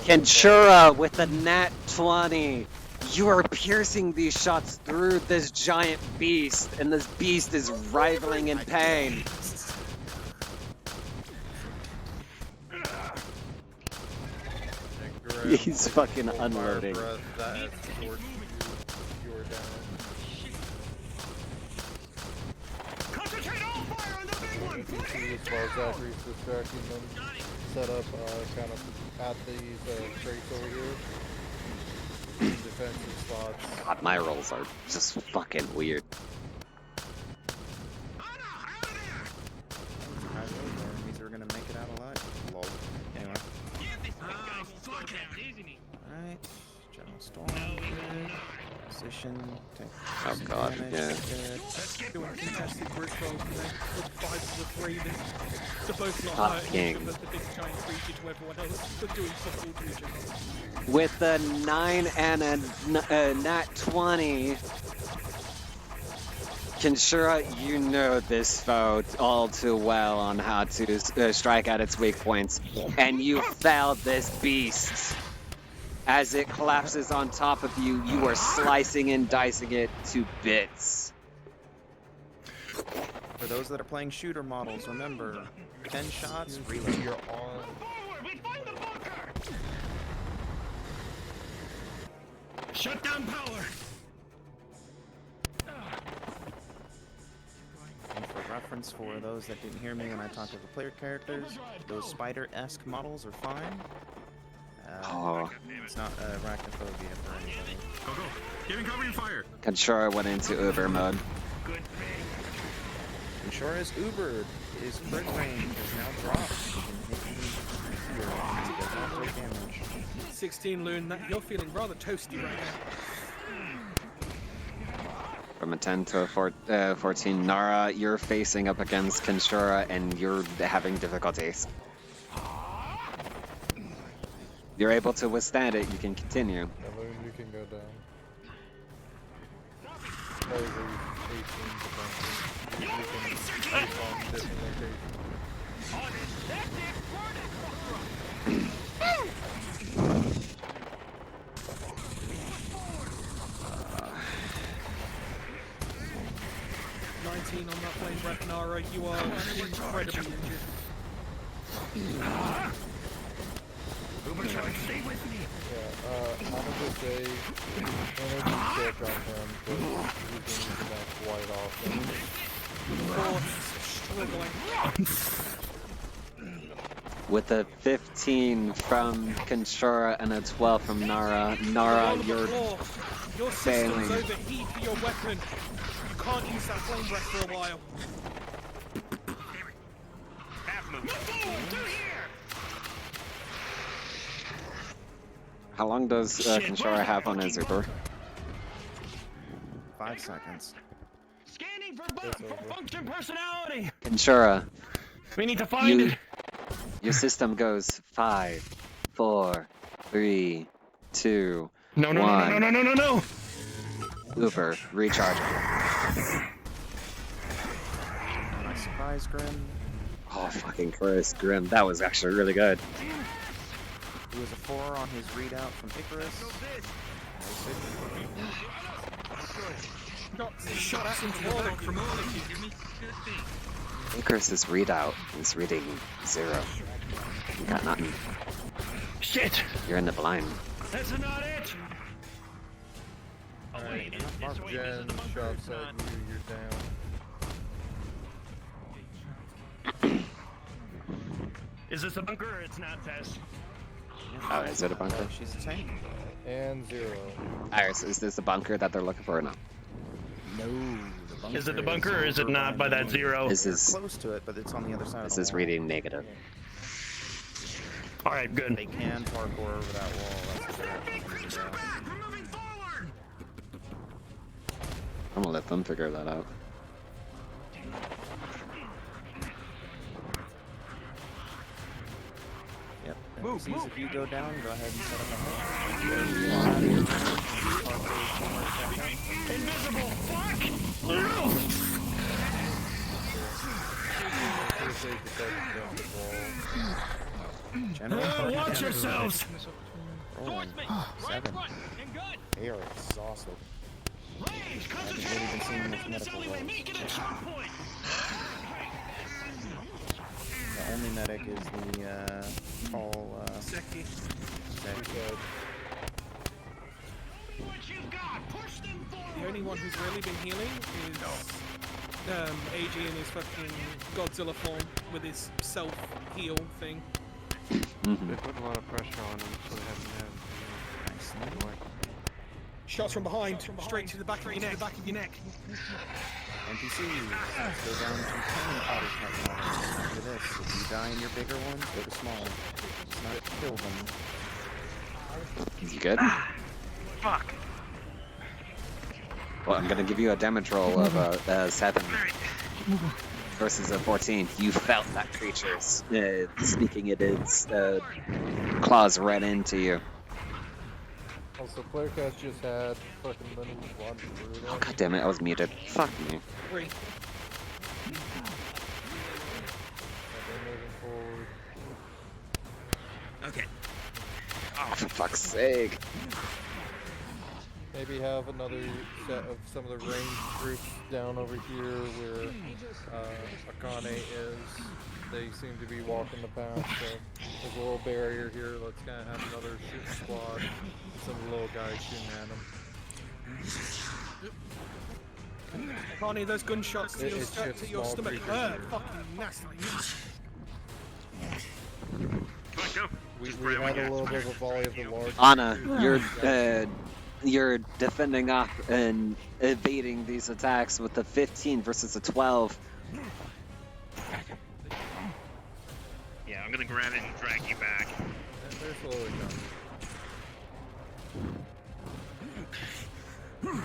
Kenshura with the nat 20. You are piercing these shots through this giant beast, and this beast is writhing in pain. He's fucking unloading. Concentrate all fire on the big one, please! As well as Zachary's distracting them, set up kind of at these crates over here. Defensive spots. God, my rolls are just fucking weird. Enemies are gonna make it out alive. Lol. Anyway. Alright. General Storm. Position. Oh god, yeah. Doing contested group rolls and then 5 to the 3. They're both not Hot hurting king. each other, the big giant creature to everyone else, but doing something to each other. With the 9 and a nat 20, Kenshura, you know this foe all too well on how to strike at its weak points, and you failed this beast. As it collapses on top of you, you are slicing and dicing it to bits. For those that are playing shooter models, remember, 10 shots, reload. You're on. Shut down power! And for reference, for those that didn't hear me when I talked to the player characters, those spider-esque models are fine. It's not arachnophobia for anybody. Go, go. Giving covering fire. Kenshura went into Uber mode. Kenshura's Uber, his crit range is now dropped. He does not take damage. 16 Loon, you're feeling rather toasty right now. From a 10 to a 14, Nara, you're facing up against Kenshura and you're having difficulties. You're able to withstand it, you can continue. Loon, you can go down. Over 18 potentially. You can move on different locations. 19 on that flame breath, Nara, you are incredibly injured. Yeah, I'm gonna say energy check on him, but you can use the next white off. With a 15 from Kenshura and a 12 from Nara, you're Your failing. system's overheat for your weapon. You can't use that flame breath for a while. How long does Kenshura have on his Uber? 5 seconds. Scanning for function personality! Kenshura, We need to find it! Your system goes 5, 4, 3, 2, No, 1. no! Uber, recharge. Nice surprise, Grim. Oh, fucking Chris, Grim. That was actually really good. He was a 4 on his readout from Icarus. Shots into the back from all of you. Icarus's readout is reading 0. You got nothing. Shit! You're in the blind. That's not it! Oh, wait, Jen shots at you, you're down. Is this a bunker or it's not, Tess? Oh, is it a bunker? She's a tank. And 0. Alright, so is this the bunker that they're looking for or not? No. Is it the bunker or is it not by that 0? This is close to it, but it's on the other side. This is reading negative. Alright, good. They can parkour over that wall. That's what I'm gonna let them figure that out. Yep. Move. If you go down, go ahead and set up a Invisible! Fuck! Watch yourselves! Rolling. 7. They are exhausted. I haven't really been seeing much medical rolls. The only medic is the tall Seki. The only one who's really been healing is AG in his fucking Godzilla form with his self-heal thing. They put a lot of pressure on him, so they haven't had Shots from behind, straight to the back of your neck. NPCs, go down to cannon powder type models. After this, if you die in your bigger ones, go to small. It's not kill them. You good? Fuck. Well, I'm gonna give you a damage roll of 7 versus a 14. You felt that creature's sneaking its claws right into you. Also, Playercast just had fucking Lenny watching through that. Oh, God damn it, I was muted. Fuck me. Great. Moving forward. Okay. Oh, for fuck's sake. Maybe have another set of some of the ranged groups down over here where Akane is. They seem to be walking the path, so there's a little barrier here. Let's kind of have another shooting squad. Some of the little guys shooting at them. Connie, those gunshots to your stomach hurt fucking nasty. We had a little bit of a volley of the large. Anna, you're defending up and evading these attacks with a 15 versus a 12. Yeah, I'm gonna grab it and drag you back. They're slowly coming.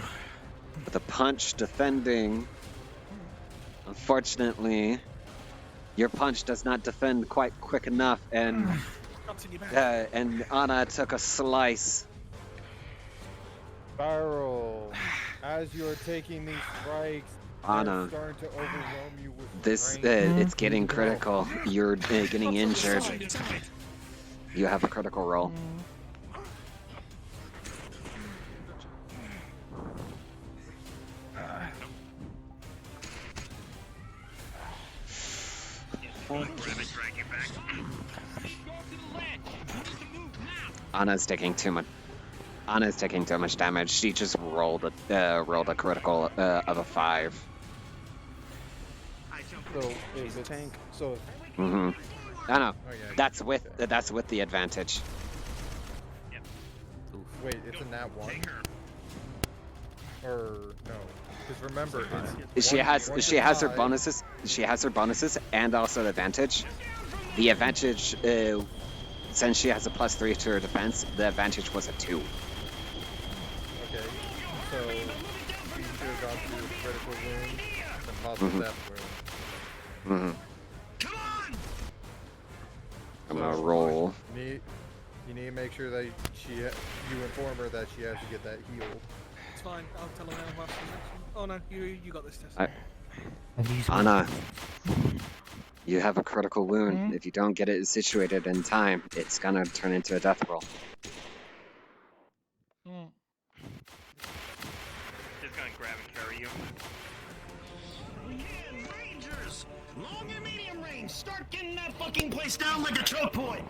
With a punch defending, unfortunately, your punch does not defend quite quick enough, and Anna took a slice. Spiral. As you are taking these strikes, Anna, starting to overwhelm you with this it's getting critical. You're getting injured. You have a critical roll. Anna's taking too much. Anna's taking too much damage. She just rolled a critical of a 5. So is it tank? So. Mm-hmm. I know. Okay. That's with the advantage. Wait, it's a nat 1. Or no? Because remember, She has her bonuses. She has her bonuses and also the advantage. The advantage, since she has a +3 to her defense, the advantage was a 2. Okay. So you should have gone through a critical wound and possible death wound. I'm gonna roll. You need to make sure that you inform her that she has to get that healed. It's fine. I'll tell her now. Oh no, you got this, Tess. Anna, You have a critical wound. If you don't get it situated in time, it's gonna turn into a death roll. Just gonna grab and carry you. Rangers! Long and medium range! Start getting that fucking place down like a choke point!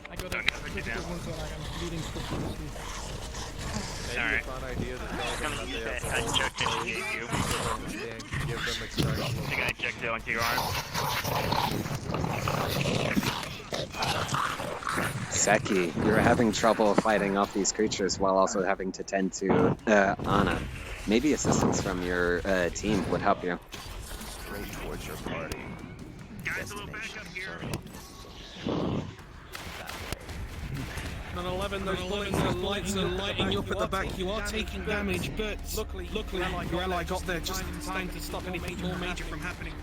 I got a critical wound and I'm bleeding profusely. Maybe a fun idea to tell them that they have I checked it to you. give them extraction. You're gonna inject it onto your arm. Seki, you're having trouble fighting off these creatures while also having to tend to Anna. Maybe assistance from your team would help you. Straight towards your party. Destination. On 11, those bullets are lighting you up at the back. You are taking damage, but luckily your ally got there just in time to stop anything more major from happening.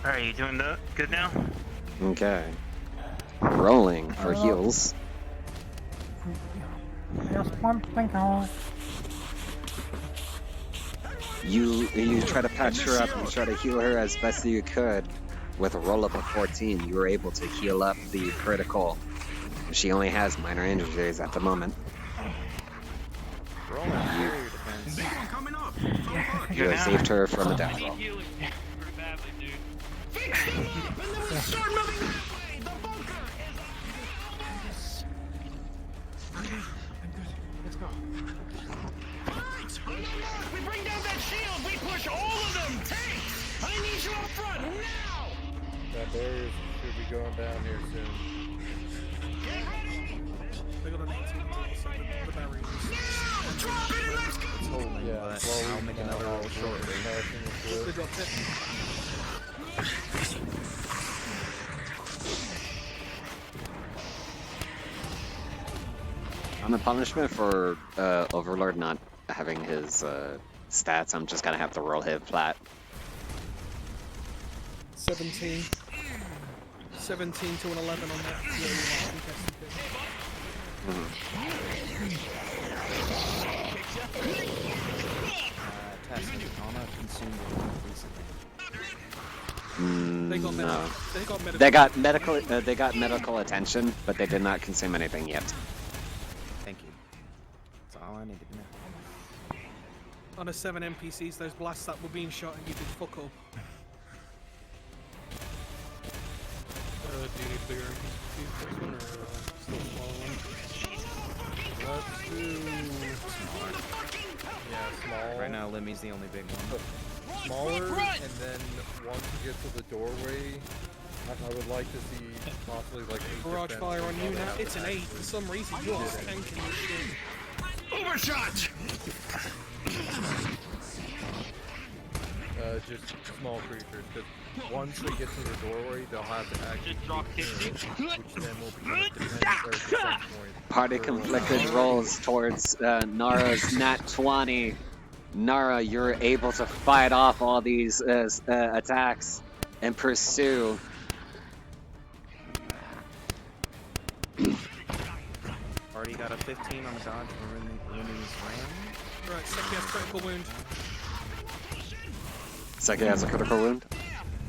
Alright, you doing good now? Okay. Rolling for heals. Just one thing on. You try to patch her up and try to heal her as best you could. With a roll up of 14, you were able to heal up the critical. She only has minor injuries at the moment. You have saved her from a death roll. Fix them up and then we'll start moving that way! The bunker is Let's go. Alright, on the mark, we bring down that shield! We push all of them! Tanks! I need you up front, now! That barrier should be going down here soon. They got an 18, so the barrier is... Now! Drop it and let's go! It's holding, but I'll make another roll shortly. They dropped it. On the punishment for Overlord not having his stats, I'm just gonna have to roll him flat. 17 to an 11 on that. Testing. Anna consumed it recently. No. They got medical attention, but they did not consume anything yet. Thank you. That's all I needed to know. On a 7 NPCs, those blasts that were being shot at you did fuck all. Do you need bigger NPCs for this one, or still smaller one? Let's do... Yeah, small. Right now, Limmy's the only big one. Smaller, and then once you get to the doorway, I would like to see possibly like 8 Barrage defense fire on you now. that It's an 8. For some reason, you are tanking this shit. Overshot! Just small creatures, because once they get to the doorway, they'll have to actually which then will become a defense point. Party conflicted rolls towards Nara's nat 20. Nara, you're able to fight off all these attacks and pursue. Already got a 15 on the dodge for Limmy's ram. Right, Seki has critical wound. Seki has a critical wound.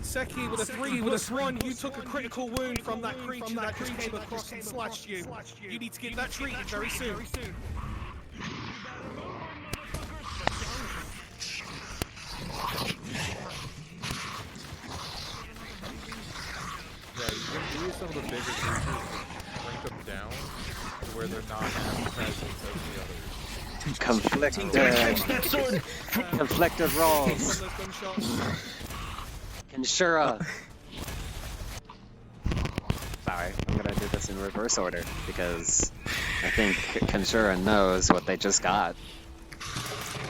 Seki with a 3 plus 1, you took a critical wound from that creature that just came across and slashed you. You need to get that treated very soon. Yeah, you can use some of the bigger creatures to shrink them down to where they're not as present as the others. Conflicted rolls. Kenshura. Sorry, I'm gonna do this in reverse order because I think Kenshura knows what they just got.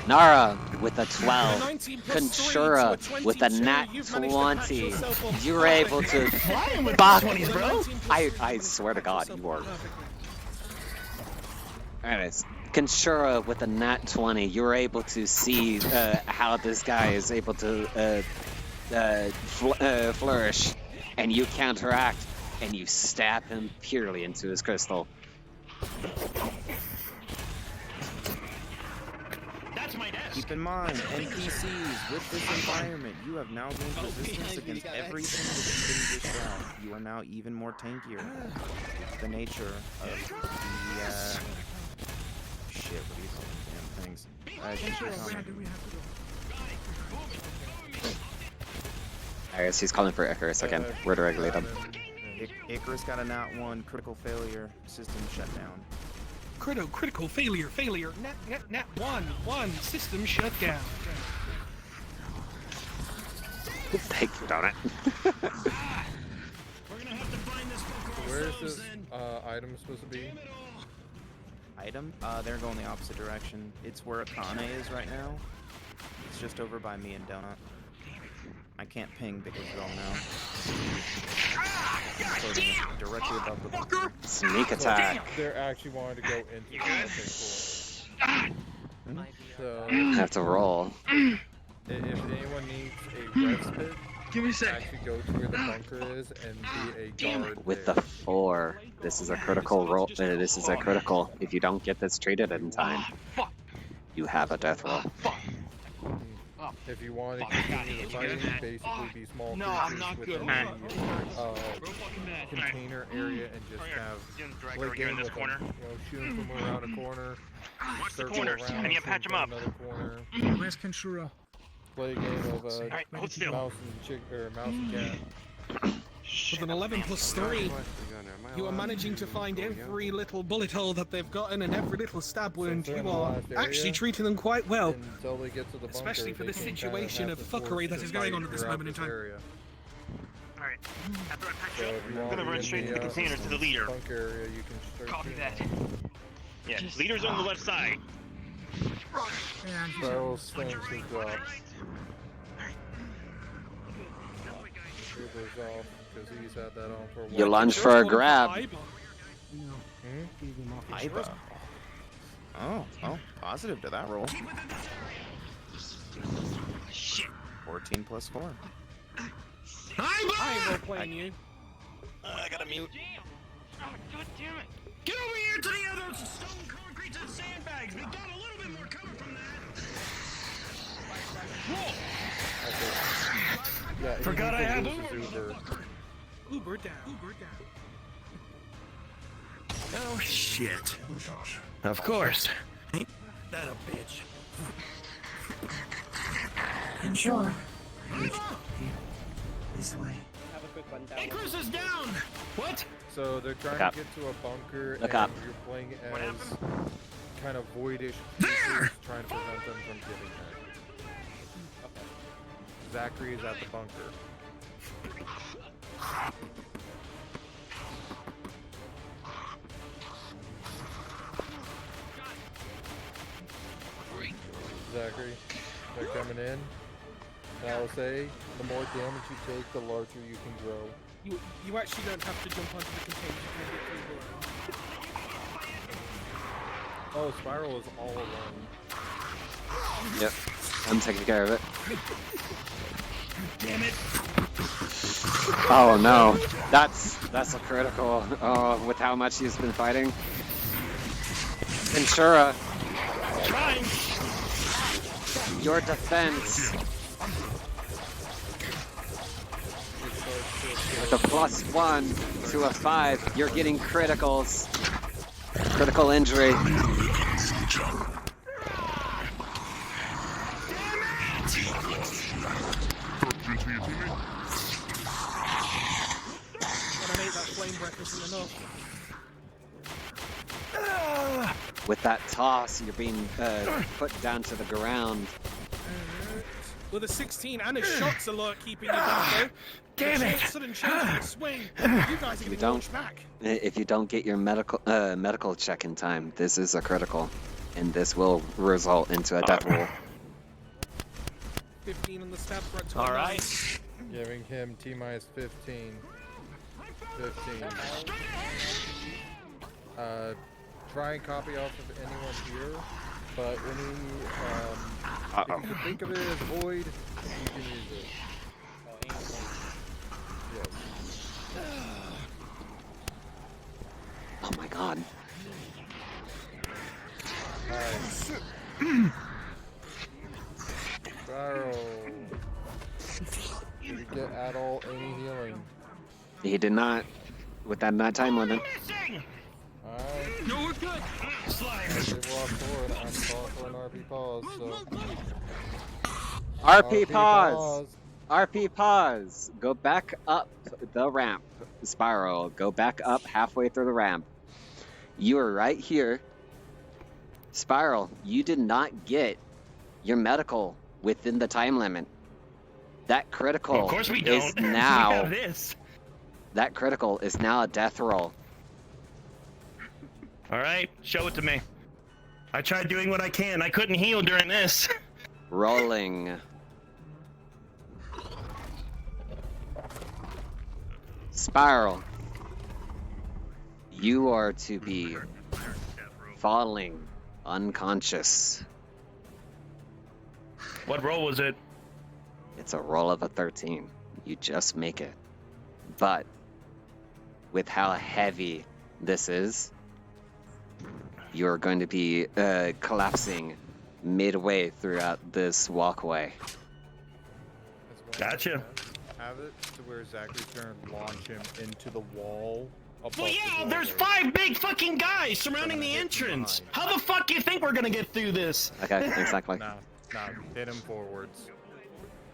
Nara with a 12, Kenshura with a nat 20. You're able to fuck. I swear to God, you are. Anyways, Kenshura with a nat 20. You're able to see how this guy is able to flourish, and you counteract, and you stab him purely into his crystal. That's my desk. Keep in mind, NPCs, with this environment, you have now gained resistance against everything that you didn't just grab. You are now even more tankier. It's the nature of the, shit, what do you call them damn things? I guess he's calling for Icarus again. Where to regulate him? Icarus got a nat 1, critical failure, system shutdown. Critical failure, nat 1, system shut down. Thank you, Donut. Where is this item supposed to be? Item? They're going the opposite direction. It's where Akane is right now. It's just over by me and Donut. I can't ping because you all know. Directly above the bunker. Sneak attack. They're actually wanting to go into the So, I have to roll. If anyone needs a respite, give me a sec. Actually go to where the bunker is and be a guard With there. the 4, this is a critical roll. This is a critical. If you don't get this treated in time, you have a death roll. If you want to continue fighting, basically be small creatures within the container area and just have play game with them. You know, shoot them from around a corner, circle around, I need to patch him up. another corner. Where's Kenshura? Play a game of hold still. mouse and cat. With an 11 plus 3, you are managing to find every little bullet hole that they've gotten and every little stab wound. You are actually treating them quite well, Until they get to the bunker, especially for they this can kind situation of have the fuckery that force is to going fight on at this throughout moment in this time. area. Alright. After I patch So up, if you I'm want gonna to run be straight in to the the container to the leader. bunker area, you can start Copy shooting that. them. Yeah, leader's on the left side. Barrel slings his drops. Uber's off because he's had that on for a while. You lunge for a grab. Iba. Oh, positive to that roll. 14 plus 4. I ain't role playing you. I gotta mute. Oh, God damn it. Get over here to the other stone concrete and sandbags. We got a little bit more cover from that. Yeah, Forgot I have Uber down. Oh shit. Of course. Ain't that a bitch? Sure. This way. Icarus is down! What? So they're trying to get to a bunker Look and up. you're playing as kind of voidish creatures trying to prevent them from getting there. Zachary is at the bunker. Zachary, they're coming in. And I will say, the more damage you take, the larger you can grow. You actually don't have to jump onto the container to get through. Oh, Spiral is all alone. Yep, I'm taking care of it. Damn it. Oh no, that's a critical. Oh, with how much he's been fighting. Ventura, Trying. your defense. With a +1 to a 5, you're getting criticals. Critical injury. With that toss, you're being put down to the ground. With a 16 and a shots alert keeping you down though. Damn it! Sudden change in the swing. You guys are getting launched back. If you don't get your medical check in time, this is a critical, and this will result into a death roll. 15 on the stab for a 29. All right. Giving him T-minus 15. 15. Try and copy off of anyone here, but any, if you can think of it as void, you can use it. Yes. Oh my god. Alright. He did not. With that time limit. Alright. No, we're good. They walk forward. I'm calling for an RP pause, so. RP pause. RP pause. Go back up the ramp. Spiral. Go back up halfway through the ramp. You are right here. Spiral, you did not get your medical within the time limit. That critical Well, of course we don't. is now. We have this. That critical is now a death roll. All right, show it to me. I tried doing what I can. I couldn't heal during this. Rolling. Spiral. You are to be falling unconscious. What roll was it? It's a roll of a 13. You just make it. But with how heavy this is, you're going to be collapsing midway throughout this walkway. Gotcha. Have it to where Zachary turn launch him into the wall. Well, yeah, there's 5 big fucking guys surrounding the entrance. How the fuck do you think we're gonna get through this? Okay, exactly. No, hit him forwards.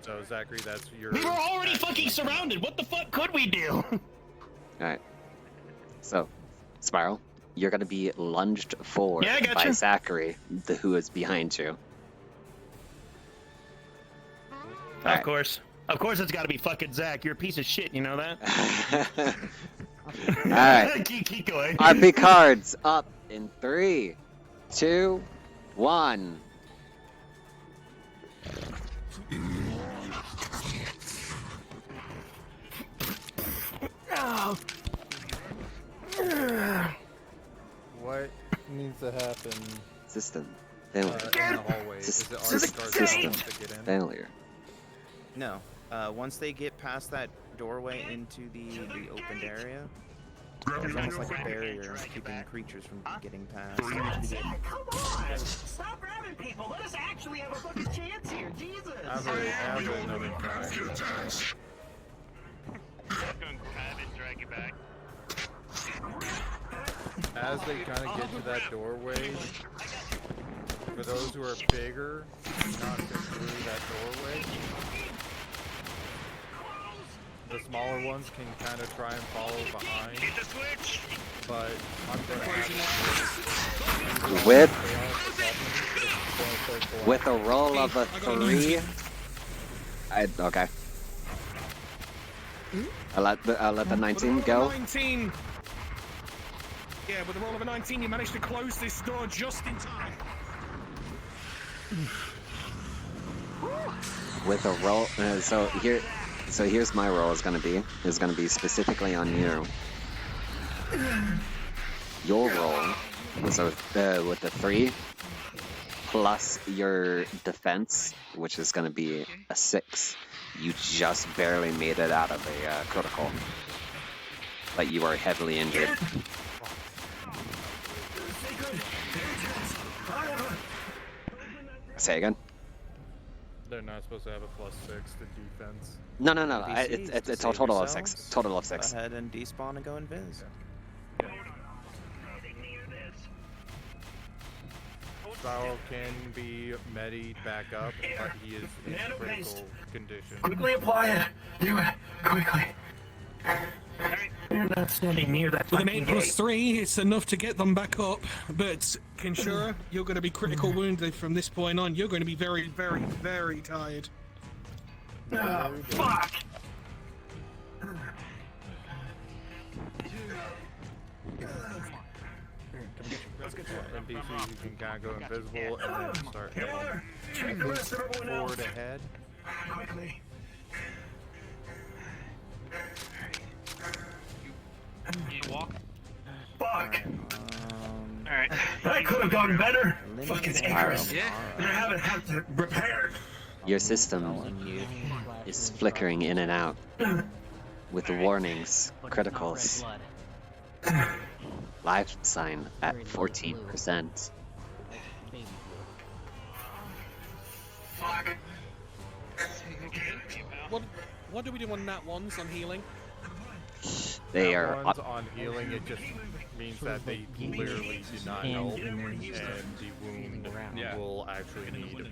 So Zachary, that's your. We were already fucking surrounded. What the fuck could we do? Alright. So, Spiral, you're gonna be lunged forward Yeah, I got by you. Zachary, who is behind you. Of course. Of course it's gotta be fucking Zach. You're a piece of shit, you know that? Alright. keep going. RP cards up in 3, 2, 1. What needs to happen? System failure. In the hallway. Is it RP cards System once they get in? failure. No. Once they get past that doorway into the opened area, it's almost like a barrier keeping creatures from getting past. Come on! Stop grabbing people! Let us actually have a fucking chance here! Jesus! I've already another try. I'm gonna grab and drag you back. As they kind of get to that doorway, for those who are bigger, not get through that doorway. The smaller ones can kind of try and follow behind. Hit the switch! But I'm gonna With a roll of a 3. Okay. I'll let the 19 go. 19. Yeah, with a roll of a 19, you managed to close this door just in time. With a roll, so here's my roll. Is gonna be specifically on you. Your roll was with the 3 plus your defense, which is gonna be a 6. You just barely made it out of a critical, but you are heavily injured. Say again. They're not supposed to have a +6 to defense. No. It's a total of 6. Total of 6. Go ahead and despawn and go invis. Spiral can be medied back up, but he is in critical condition. Quickly apply it! Do it! Quickly! You're not standing near that With an fucking 8+3, it's enough to get them back up. But Kinshura, you're going to be critical wounded from this point on. You're going to be very, very, very tired. Oh, fuck! NPCs, you can kind of go invisible and then start heading forward ahead. Quickly. You walk. Fuck! Alright. That could have gone better! Fucking Spiral. anchors! I haven't had to repair. Your system is flickering in and out with warnings, criticals. Life sign at 14%. Fuck. What do we do on nat ones on healing? They Nat are ones on healing, it just means that they literally do not help, and the wound will actually need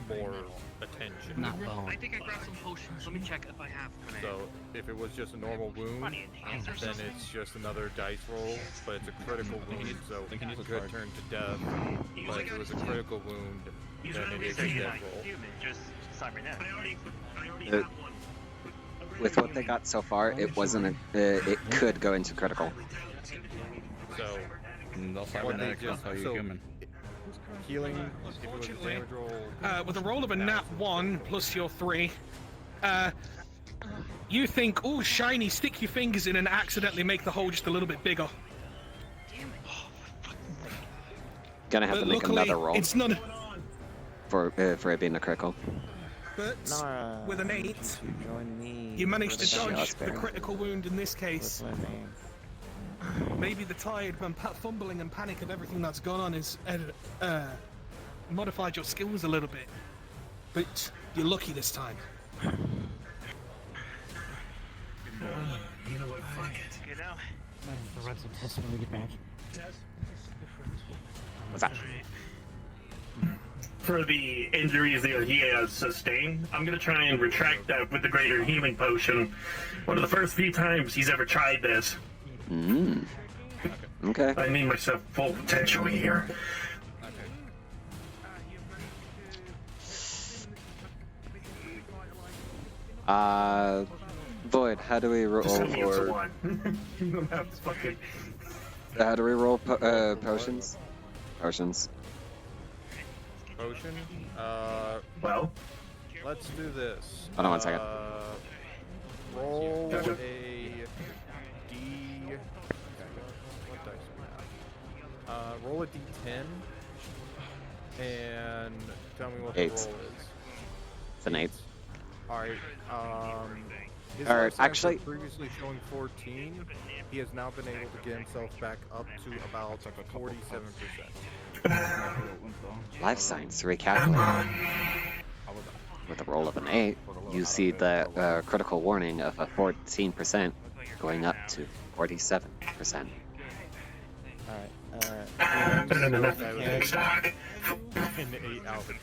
more attention. I think I grabbed some potions. Let me check if I have. So if it was just a normal wound, then it's just another dice roll, but it's a critical wound, so it could turn to death. But if it was a critical wound, then it is a death roll. Just summon With what they got so far, it wasn't it could go into critical. So They'll what they cybernetics, just that's how you human. healing, if it was a damage roll. With a roll of a nat 1 plus your 3, you think, oh, shiny, stick your fingers in and accidentally make the hole just a little bit bigger. Gonna have But to make luckily, another roll it's not. for it being a critical. But Nara, with an 8, join me you managed to for the dodge shot the critical wound in this case. name. Maybe the tired and fumbling and panic of everything that's gone on is modified your skills a little bit. But you're lucky this time. You know what? Fuck it. Get out. I'll run some tests when we get back. What's that? For the injuries that he has sustained, I'm gonna try and retract that with the greater healing potion. One of the first few times he's ever tried this. Okay. I need myself full potential here. Void, how do we roll Just tell me it's a for... 1. You don't have to fucking... How do we roll potions? Potions. Potion? Well? Let's do this. Hold on 1 second. Roll Gotcha. a D... What dice do we have? Roll a D10 and tell me what the 8. roll is. It's an 8. Alright, his Alright, life stats actually- were previously showing 14. He has now been able to get himself back up to about 47%. Life science recalculated. With a roll of an 8, you see the critical warning of a 14% going up to 47%. Alright, Better than nothing. An 8 out of a D10.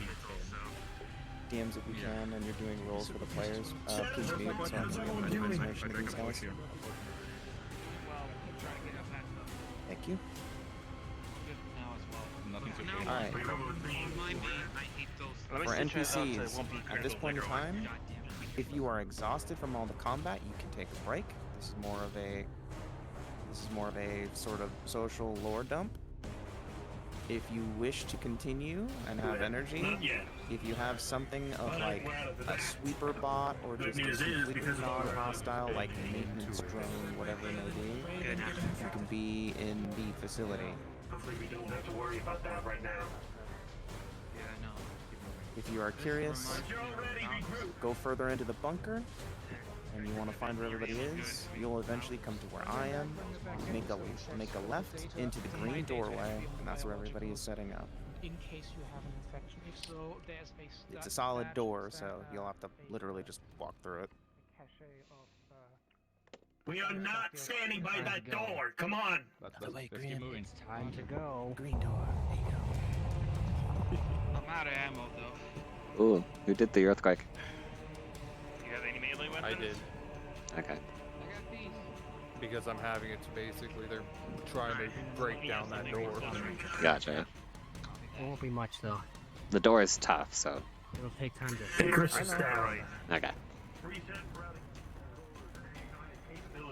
DMs if you can, and you're doing rolls for the players. Please mute so I can give the information to these guys. Thank you. Alright. For NPCs, at this point in time, if you are exhausted from all the combat, you can take a break. This is more of a sort of social lore dump. If you wish to continue and have energy, if you have something of like a sweeper bot or just a completely non-hostile, like maintenance drone, whatever it may be, you can be in the facility. Hopefully we don't have to worry about that right now. If you are curious, go further into the bunker, and you want to find where everybody is, you'll eventually come to where I am, make a left into the green doorway, and that's where everybody is setting up. In case you have an infection, if so, there's a It's a solid door, so you'll have to literally just walk through it. We are not standing by that door. Come on. The way, Green. It's time to go. Green door. There you go. I'm out of ammo though. Ooh, who did the earthquake? You have any melee weapons? I did. Okay. Because I'm having it to basically, they're trying to break down that door. Gotcha. It won't be much though. The door is tough, so... It'll take time to. Chris is down. Okay.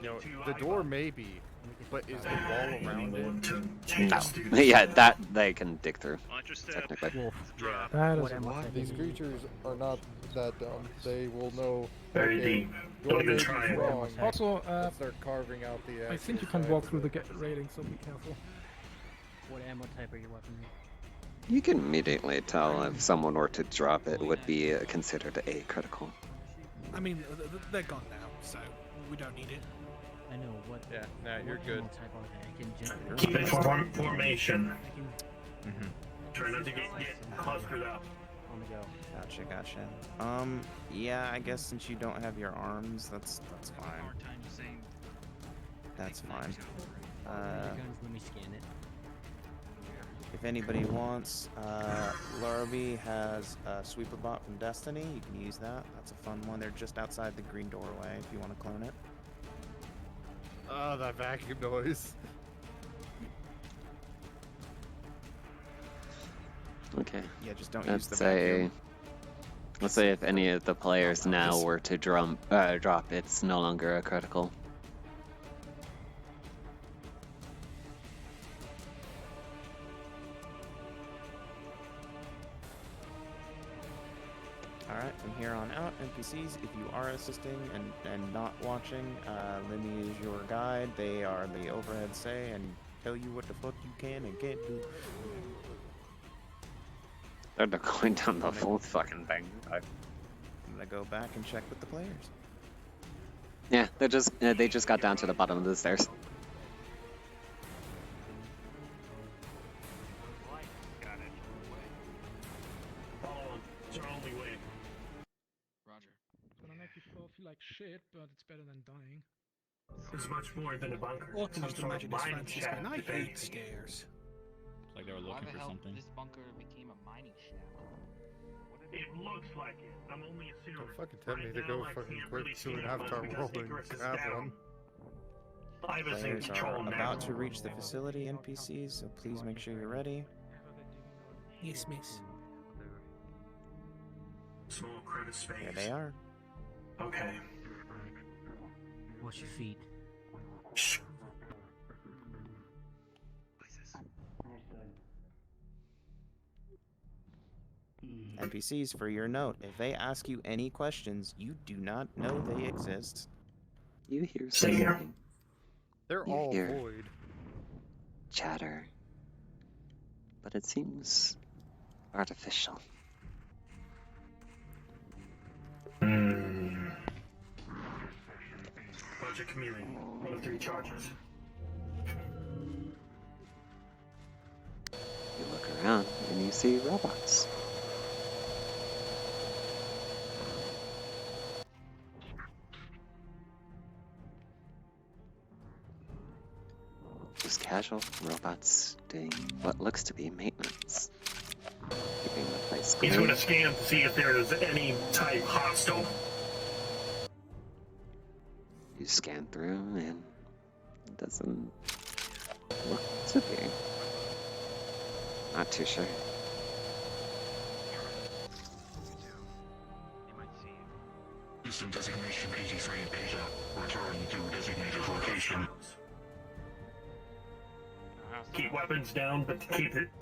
You know, the door may be, but is the wall around it? No. Yeah, that they can dig through, technically. Yeah. That is what These creatures are not that dumb. They will know. Very okay, deep. your Don't even name try is it. wrong. Also, Let's start carving out the. I think you can walk through the railing, so be careful. What ammo type are your weapon? You can immediately tell if someone were to drop it would be considered a critical. I mean, they're gone now, so we don't need it. I know what. Yeah, nah, you're good. Ammo type are they? I can Keep it formation. Try not to get clustered up. On the go. Gotcha. Yeah, I guess since you don't have your arms, that's fine. That's fine. Let me scan it. If anybody wants, Larrabee has a sweeper bot from Destiny. You can use that. That's a fun one. They're just outside the green doorway if you want to clone it. Oh, that vacuum noise. Okay. Yeah, just don't use the vacuum. Let's say if any of the players now were to drop, it's no longer a critical. Alright, from here on out, NPCs, if you are assisting and not watching, Lemmy is your guide. They are the overhead say and tell you what the fuck you can and can't do. They're going down the full fucking thing. I'm gonna go back and check with the players. Yeah, they just got down to the bottom of the stairs. It's our only way. Roger. It's gonna make you feel like shit, but it's better than dying. It's much more than a bunker. What Some comes to sort imagine of is mining Francisco, shaft, and I if hate anything. stairs. It's like they were looking for something. This bunker became a mining shaft. It looks like it. I'm only assuming. Don't fucking tell me to Right go now, I fucking can't quick really see 2.5 it, star because roll and Icarus is have down. one. I was in Players control are now. about to reach the facility, NPCs, so please make sure you're ready. Yes, miss. Small crevice space. There they are. Okay. Watch your feet. Shh. NPCs, for your note, if they ask you any questions, you do not know they exist. You hear Stay here. something. They're You all hear void. chatter, but it seems artificial. Project Chameleon. 1 of 3 charges. You look around and you see robots. Just casual robots doing what looks to be maintenance. Keeping the place He's clean. going to scan to see if there is any type hostile. You scan through and it doesn't look to be. Not too sure. System designation 83 Beta. Return to designated location. Keep weapons down, but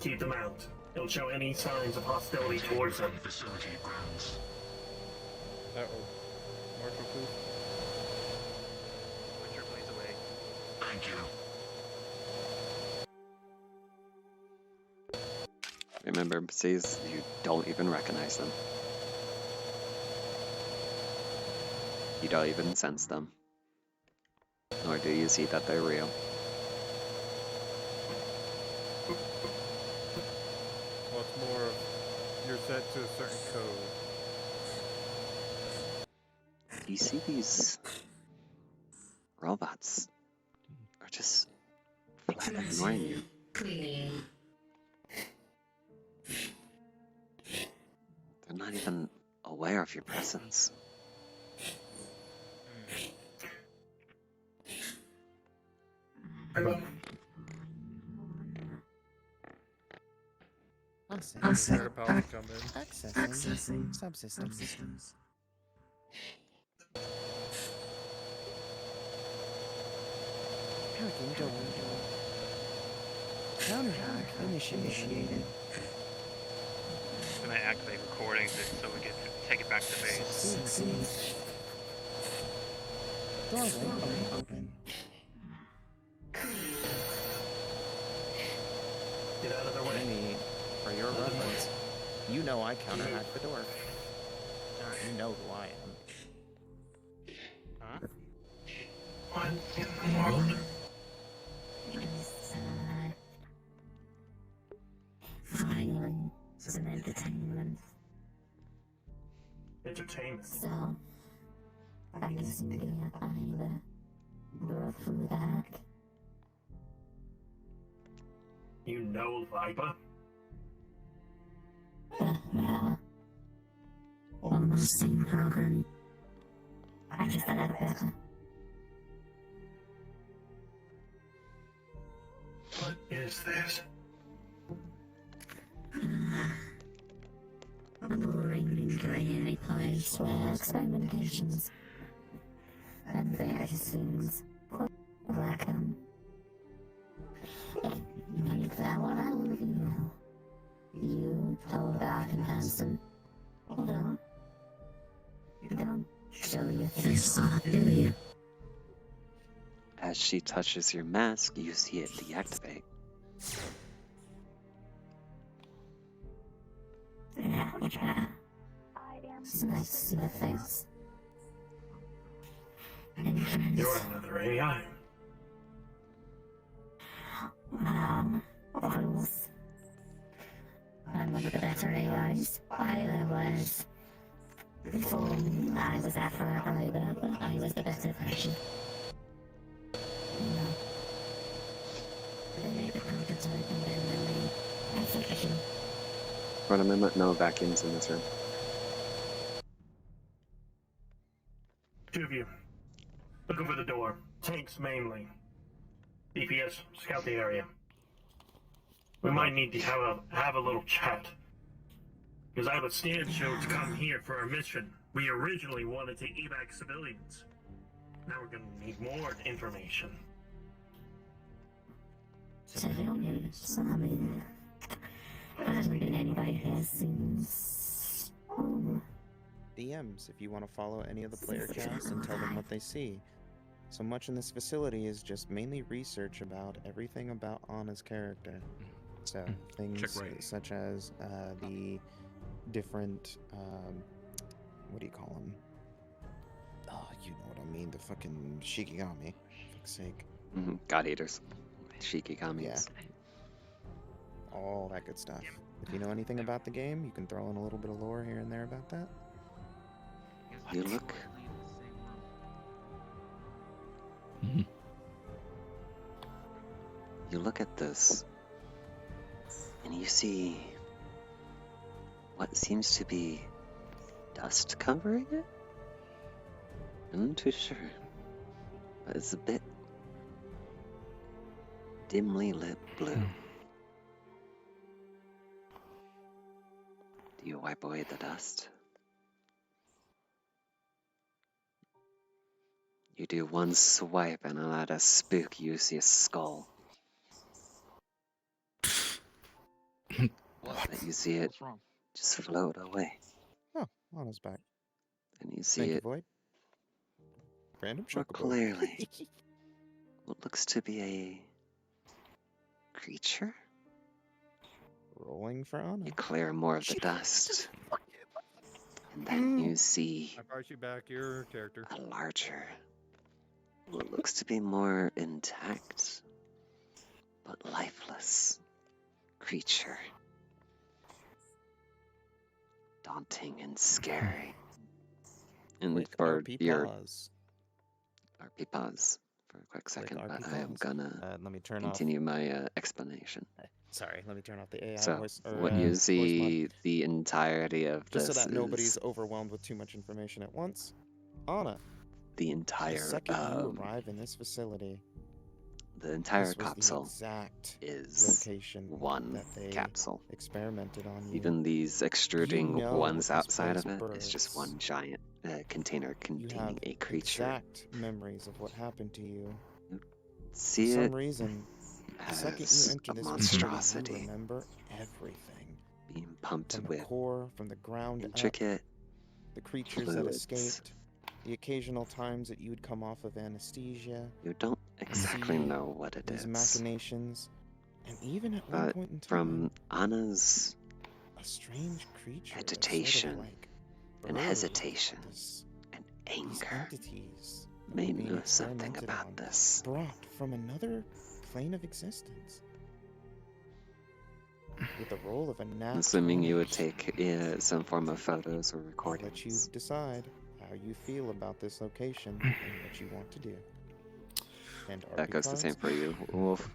keep them out. Don't show any signs of hostility towards them. Facility grounds. Uh-oh. Marshal, please. Put your blaze away. Thank you. Remember, NPCs, you don't even recognize them. You don't even sense them. Nor do you see that they're real. Well, it's more of you're set to a certain code. You see these robots are just flat ignoring you. They're not even aware of your presence. Accessing subsystems. Hacking door. Counterattack initiated. I'm gonna activate recordings so we can take it back to base. Doorway open. Get out of their way. Amy, for your reference, you know I counteract the door. You know who I am. Huh? What in the world? Some entertainment. Entertainment. So, I can simply either Go through that. You know Viper? Yeah. Almost same program. I just got out better. What is this? A boring gray place where experimentations and various things welcome. Make that what I love you. You told dark and handsome. Although you don't show your face off, do you? As she touches your mask, you see it deactivate. Yeah, we try. It's nice to see your face. You're another AI. Almost. I'm one of the better AIs. I was. Before I was after I was the better version. Run a minute, no vacuums in this room. Two of you. Look over the door. Tanks mainly. DPS, scout the area. We might need to have a little chat. Because I was Stan show to come here for our mission. We originally wanted to evac civilians. Now we're gonna need more information. Civilians, I mean, there hasn't been anybody here since. DMs if you want to follow any of the player casts and tell them what they see. So much in this facility is just mainly research about everything about Anna's character. So things such as the different, what do you call them? Oh, you know what I mean, the fucking Shikigami, for fuck's sake. God Eaters. Shikigamis. Yeah. All that good stuff. If you know anything about the game, you can throw in a little bit of lore here and there about that. You look. You look at this, and you see what seems to be dust covering it? I'm not too sure, but it's a bit dimly lit blue. Do you wipe away the dust? You do one swipe, and at a spook, you see a skull. But you see it just float away. Oh, Anna's back. And you see it Void. Random more chocobo. clearly. What looks to be a creature? Rolling for Anna. You clear more of the dust. And then you see I brought you back your character. a larger, what looks to be more intact, but lifeless creature. Daunting and scary. And Click for RP your pause. RP pause for a quick second, RP but I am pause. gonna Let me turn continue my explanation. Sorry, let me turn off the AI So, voice. Or, what you voice see, mod. the entirety of Just this so that nobody's is overwhelmed with too much information at once. Anna, the the entire second you arrive in this facility, the entire this was capsule the exact is location one that they capsule. experimented on you. Even these extruding know ones what this outside of place it is just births. one giant container You containing have a creature. exact memories of what happened to you. See For it some reason, the second you as enter a this monstrosity facility, you remember everything. being pumped From the with core, from the ground intricate up, the creatures that fluids. escaped, the occasional times that you would come off of anesthesia. You don't exactly see know what it these is, machinations, and even at one but point in time, from Anna's a strange creature, agitation sort of like and bird, hesitation this, and these anger entities made being know something experimented about on, this. brought from another plane of existence, with the role of a nat Assuming you 20. would take some form of photos or I'll let you recordings. decide how you feel about this location and what you want to do. And That RP goes the same cards. for you, Wolf.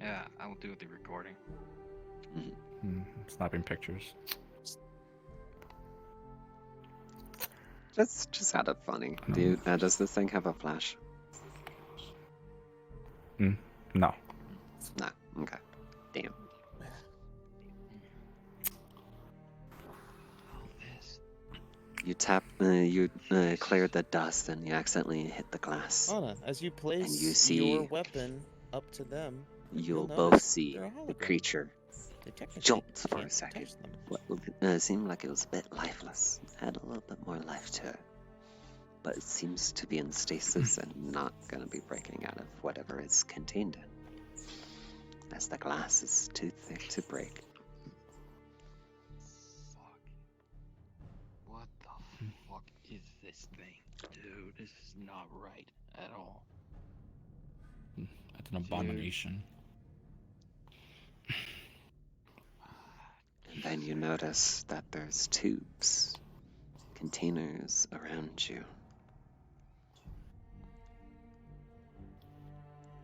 Yeah, I will do the recording. Snapping pictures. Just out of funny. Does this thing have a flash? No. No. Okay. Damn. You tap. You cleared the dust, and you accidentally hit the glass. Anna, as you place And you see your weapon up to them, you'll both notice see they're a the hologram. creature They technically jolt for can't a second. touch them. What seemed like it was a bit lifeless. Had a little bit more life to it. But it seems to be in stasis and not going to be breaking out of whatever it's contained in. As the glass is too thick to break. What the fuck is this thing? Dude, this is not right at all. That's an abomination. And then you notice that there's tubes, containers around you.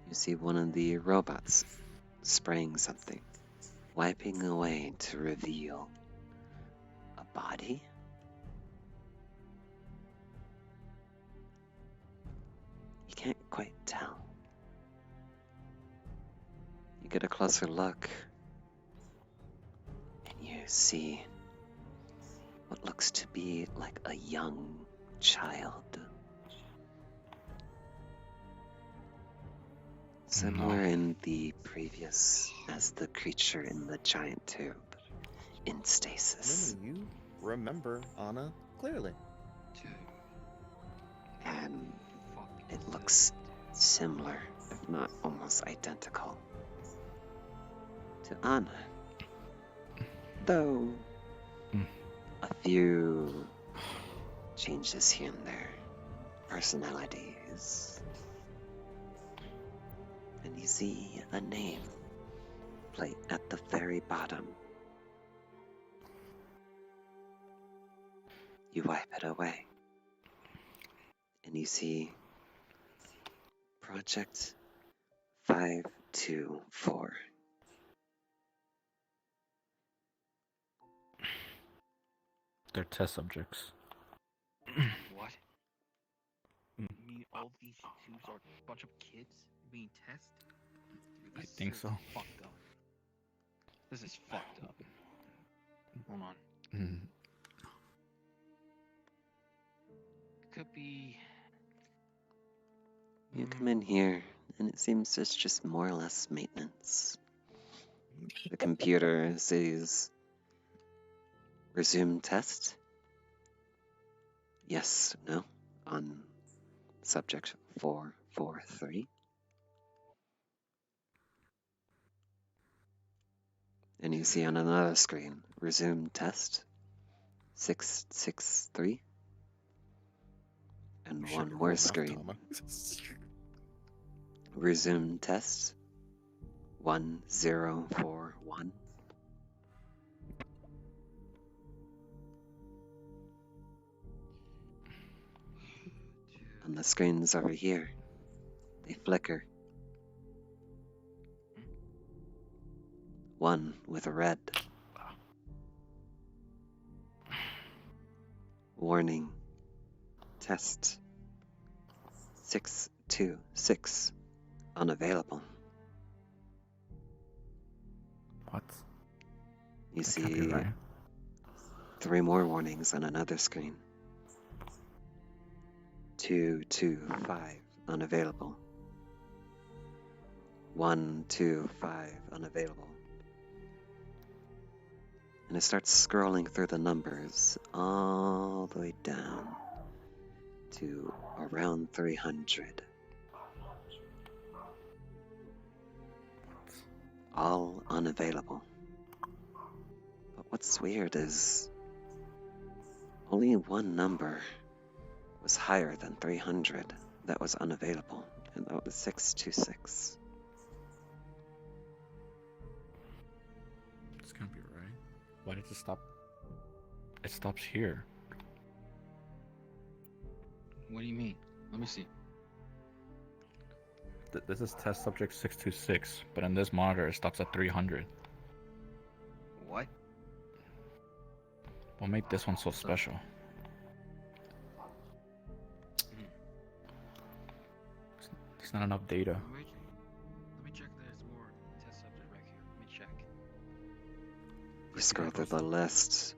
You see one of the robots spraying something, wiping away to reveal a body. You can't quite tell. You get a closer look, and you see what looks to be like a young child. Similar in the previous as the creature in the giant tube, in stasis. You remember Anna clearly. And it looks similar, if not almost identical, to Anna. Though, a few changes here and there. Personalities. And you see a name plate at the very bottom. You wipe it away. And you see Project 524. They're test subjects. What? You mean all these tubes are a bunch of kids being tested? I think so. Fucked up. This is fucked up. Hold on. Could be. You come in here, and it seems it's just more or less maintenance. The computer says, resume test. Yes, no, on subject 443. And you see on another screen, resume test 663. And one more screen. Resume test 1041. And the screens over here, they flicker. One with a red. Warning. Test 626 unavailable. What? You That can't be see right. 3 more warnings on another screen. 225 unavailable. 125 unavailable. And it starts scrolling through the numbers all the way down to around 300. All unavailable. But what's weird is only one number was higher than 300 that was unavailable, and that was 626. This can't be right. Why did it stop? It stops here. What do you mean? Let me see. this is test subject 626, but in this monitor it stops at 300. What? What made this one so special? There's not enough data. Let me check. There's more test subject right here. Let me check. You scroll through the list,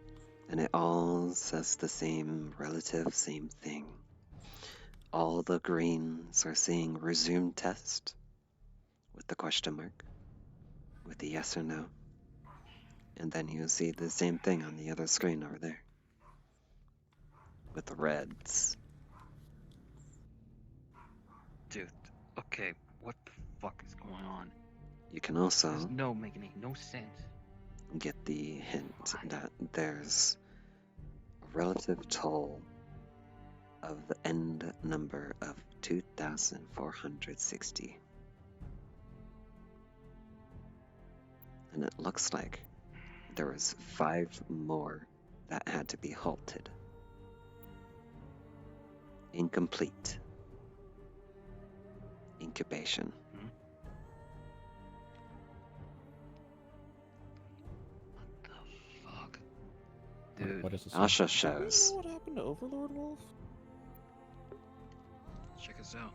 and it all says the same same thing. All the greens are saying resume test with the question mark, with the yes or no. And then you see the same thing on the other screen over there with the reds. Dude, okay, what the fuck is going on? You can also making no sense. get the hint that there's a relative toll of the end number of 2,460. And it looks like there was 5 more that had to be halted. Incomplete. Incubation. Dude, what is this? Asha shows. What happened to Overlord Wolf? Check us out.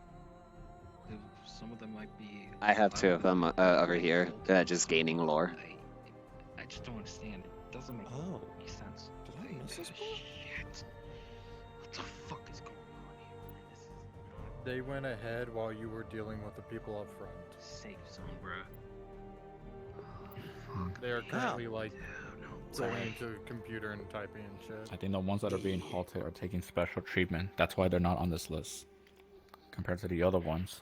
Some of them might be. I have 2 of them over here, just gaining lore. I just don't understand. It doesn't make any sense. Did I miss this part? Shit. What the fuck is going on here? They went ahead while you were dealing with the people up front. Safe zone, bro. They are currently like going into the computer and typing and shit. I think the ones that are being halted are taking special treatment. That's why they're not on this list. Compared to the other ones.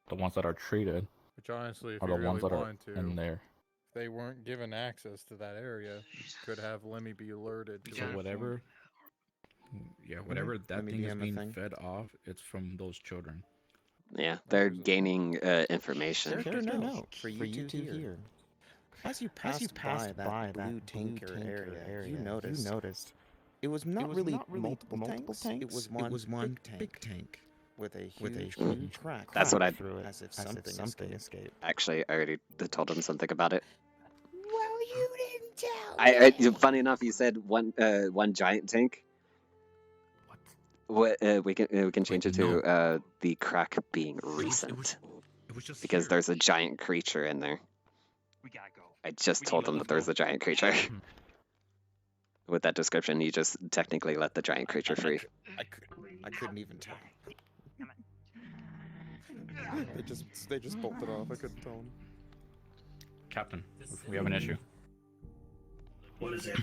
The ones that are treated Which honestly, if are you the really ones that are wanted to, in there. if they weren't given access to that area, could have Lemmy be alerted to So it. whatever that Let me thing is DM a being thing. fed off, it's from those children. Yeah, they're gaining information. Character note for you to hear. As you passed by that blue tanker area, you noticed it was not really multiple tanks. It was one big tank with a huge crack. That's what I through it, as if something escaped. Actually, I already told him something about it. Well, you didn't tell me. Funny enough, you said one giant tank. What? We can change it to the crack being recent. It was just because there's a giant creature in there. We gotta go. I just told him that there's a giant creature. With that description, you just technically let the giant creature free. I couldn't even tell. They just bolted off. I couldn't tell them. Captain, we have an issue. What is it?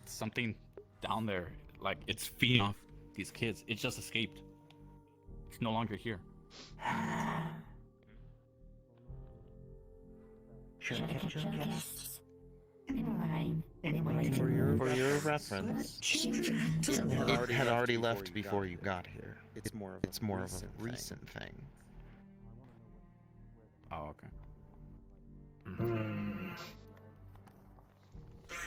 Something down there, like it's feeding off these kids. It just escaped. It's no longer here. For your reference, it had already left before you got here. It's more of a recent thing. Oh, okay.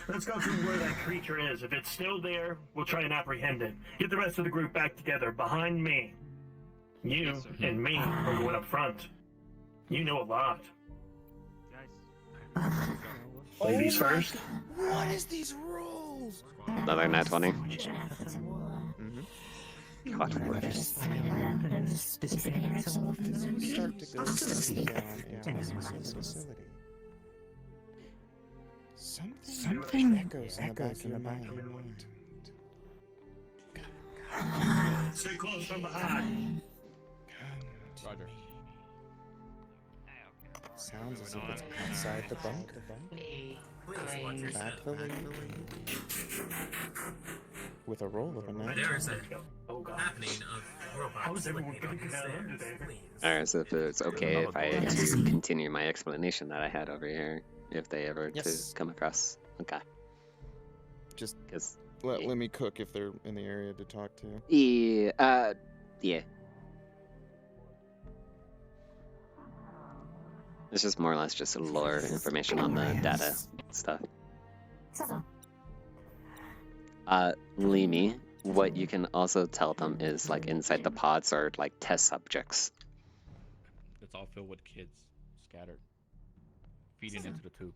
Let's go to where that creature is. If it's still there, we'll try and apprehend it. Get the rest of the group back together behind me. You and me are going up front. You know a lot. Ladies first. What is these rules? Another nat 20. God. Start to go down into this facility. Something echoes in the back of your mind. Stay close from behind. Roger. Sounds as if it's outside the bunker. Back the lead. With a roll of a nat. There is a happening of robots. How is everyone getting out under there? Alright, so if it's okay if I to continue my explanation that I had over here, if they ever to come across. Okay. Just because let me cook if they're in the area to talk to. Yeah. Yeah. It's just more or less just lore information on the data stuff. Limi, what you can also tell them is like inside the pods are like test subjects. It's all filled with kids scattered, feeding into the tube.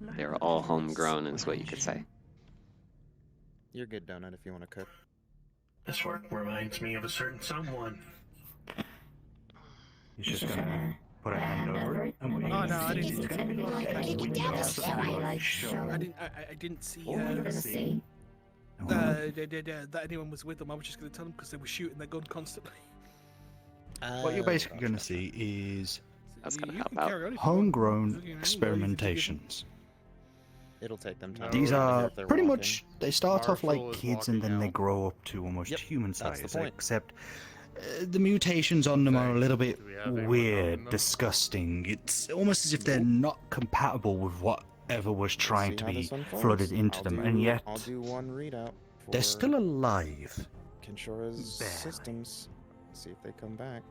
They're all homegrown, is what you could say. You're good, Donut, if you want to cook. This work reminds me of a certain someone. He's just gonna put a hand over it and wait. Oh no, I didn't. It's gonna be like a twilight show. I didn't see. All you're gonna see. That anyone was with them. I was just gonna tell them because they were shooting their gun constantly. What you're basically going to see is That's gonna You help can out. carry on if you want. homegrown You can hang, or you can just give them- experimentations. It'll take them time. These to are if they're pretty walking. much, they start off like Marshall is kids and then walking they out. grow up to almost Yep, human that's the size, point. except the mutations on them are a little bit Do we have anyone on weird, them? disgusting. It's almost as if they're not compatible with whatever was trying See to how be this unfolds. flooded into I'll them, do- and yet I'll do one readout. they're for still alive. Kenshora's Barely. systems. See if they come back.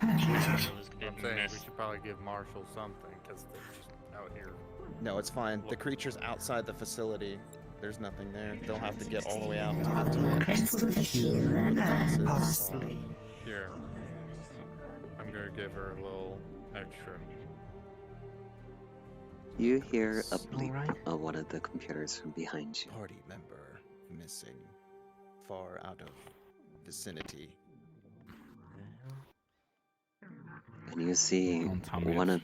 I'm saying we should probably give Marshall something because they're just out here. No, it's fine. The creature's outside the facility. There's nothing there. They'll have to get all the way out to get to it. Here. I'm gonna give her a little extra. You hear a bleep on one of the computers from behind you. Party member missing. Far out of vicinity. And you see Don't tell me one of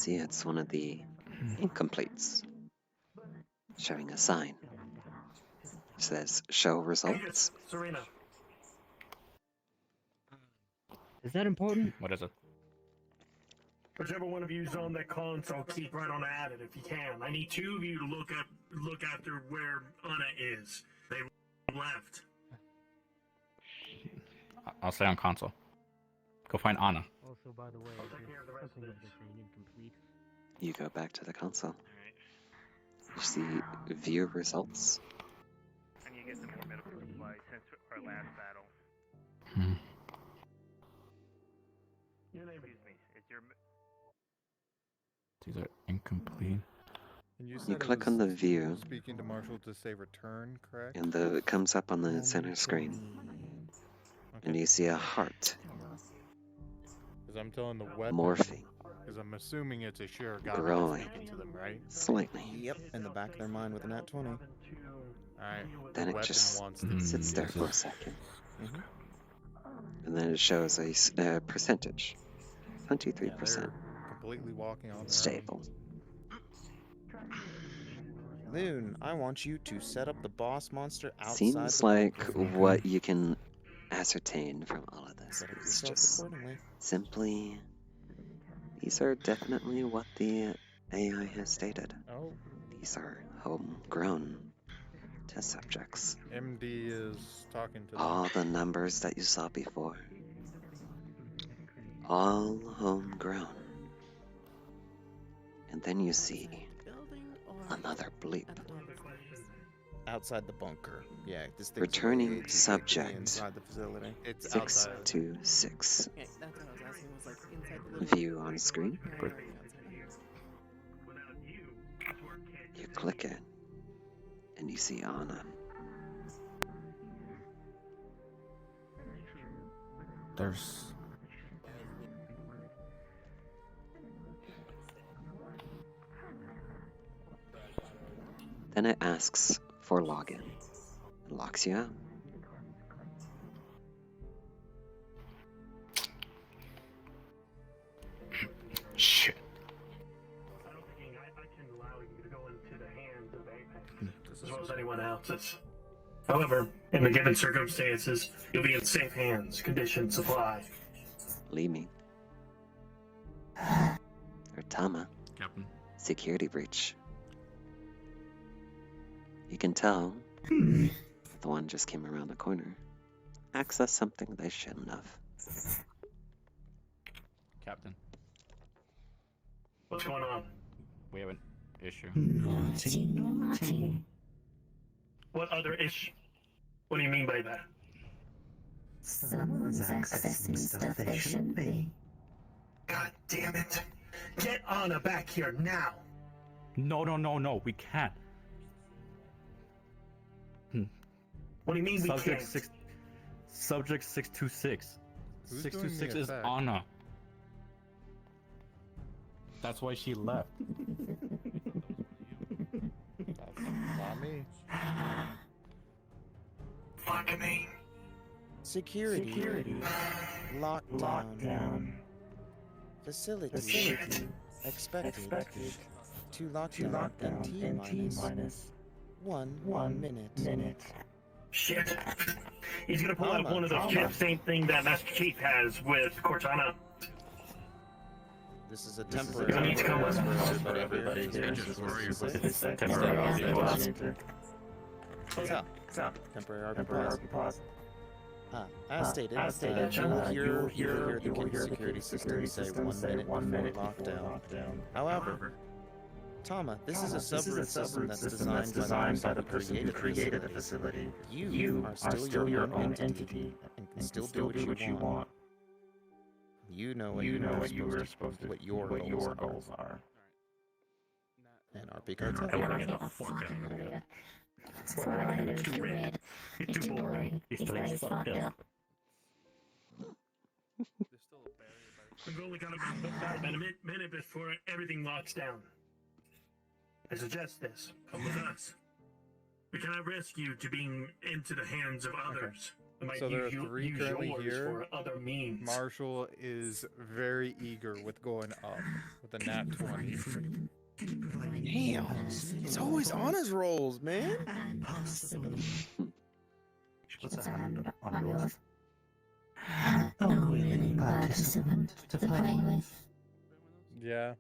it's one of the incompletes showing a sign. It says show results. Serena. Is that important? What is it? Whichever one of you's on that console, keep right on at it if you can. I need two of you to look after where Anna is. They left. I'll stay on console. Go find Anna. Also, by the way, something is incomplete. You go back to the console. You see view results. I need to get some more medical supplies since our last battle. Your name Excuse me. Is your These are incomplete. And you, You said it click was on the view, Speaking to Marshall to say return, correct? and it comes up on the center screen, and you see a heart Because I'm telling the weapon. morphing Because I'm assuming it's a sure god Growing. that's speaking to them, right? slightly. Yep, in the back of their mind with a nat 20. Alright. Then the it weapon just wants to sits there for a second, and then it shows a percentage, 23% completely walking on their own. stable. Loon, I want you to set up the boss monster outside Seems the like bunker. what you can ascertain from all of this Set up is yourself just accordingly. simply these are definitely what the AI has stated. Oh. These are homegrown test subjects. MD is talking to them. All the numbers that you saw before. All homegrown. And then you see another bleep. Outside the bunker. Yeah, this thing's Returning way too big to be subject inside the facility. It's 626. Okay, that's what I was asking. Was like inside the View on screen. You click it, and you see Anna. There's Then it asks for login. It locks you out. shit. I can allow you to go into the hands of Apex as well as anyone else's. However, in the given circumstances, you'll be in safe hands. Conditions apply. Leaving. Or Tama. Captain. Security breach. You can tell the one just came around the corner. Access something they shouldn't have. Captain. What's going on? We have an issue. What other issue? What do you mean by that? Someone's accessing stuff they shouldn't be. God damn it! Get Anna back here now! No, we can't. What do you mean we Subject can't? 6. Subject 626. Who's 626 doing is the attack? Anna. That's why she left. That's not me. Fuck me. Security. Lockdown. Facility. Expected. To lockdown and T minus 1 minute. Shit. He's gonna pull out one of those chips, same thing that Master Chief has with Cortana. This is a temporary for everybody here. What's up? Temporary RP pause. As stated, you will hear the security system say 1 minute before lockdown. However, Tama, this is a subroute system that's designed by the person who created the facility. You are still your own entity and can still do what you want. You know what you were supposed to, what your goals are. And RP Cartel. I want to get the fuck out of here. It's too red. It's too boring. This place is fucked up. We've only got about a minute before everything locks down. I suggest this. Come with us. We cannot risk you to being into the hands of others. So there are 3 currently here. For other means. Marshall is very eager with going up with a nat 20. Damn, he's always on his rolls, man. What's that on yours? A willing participant to play with. Yeah.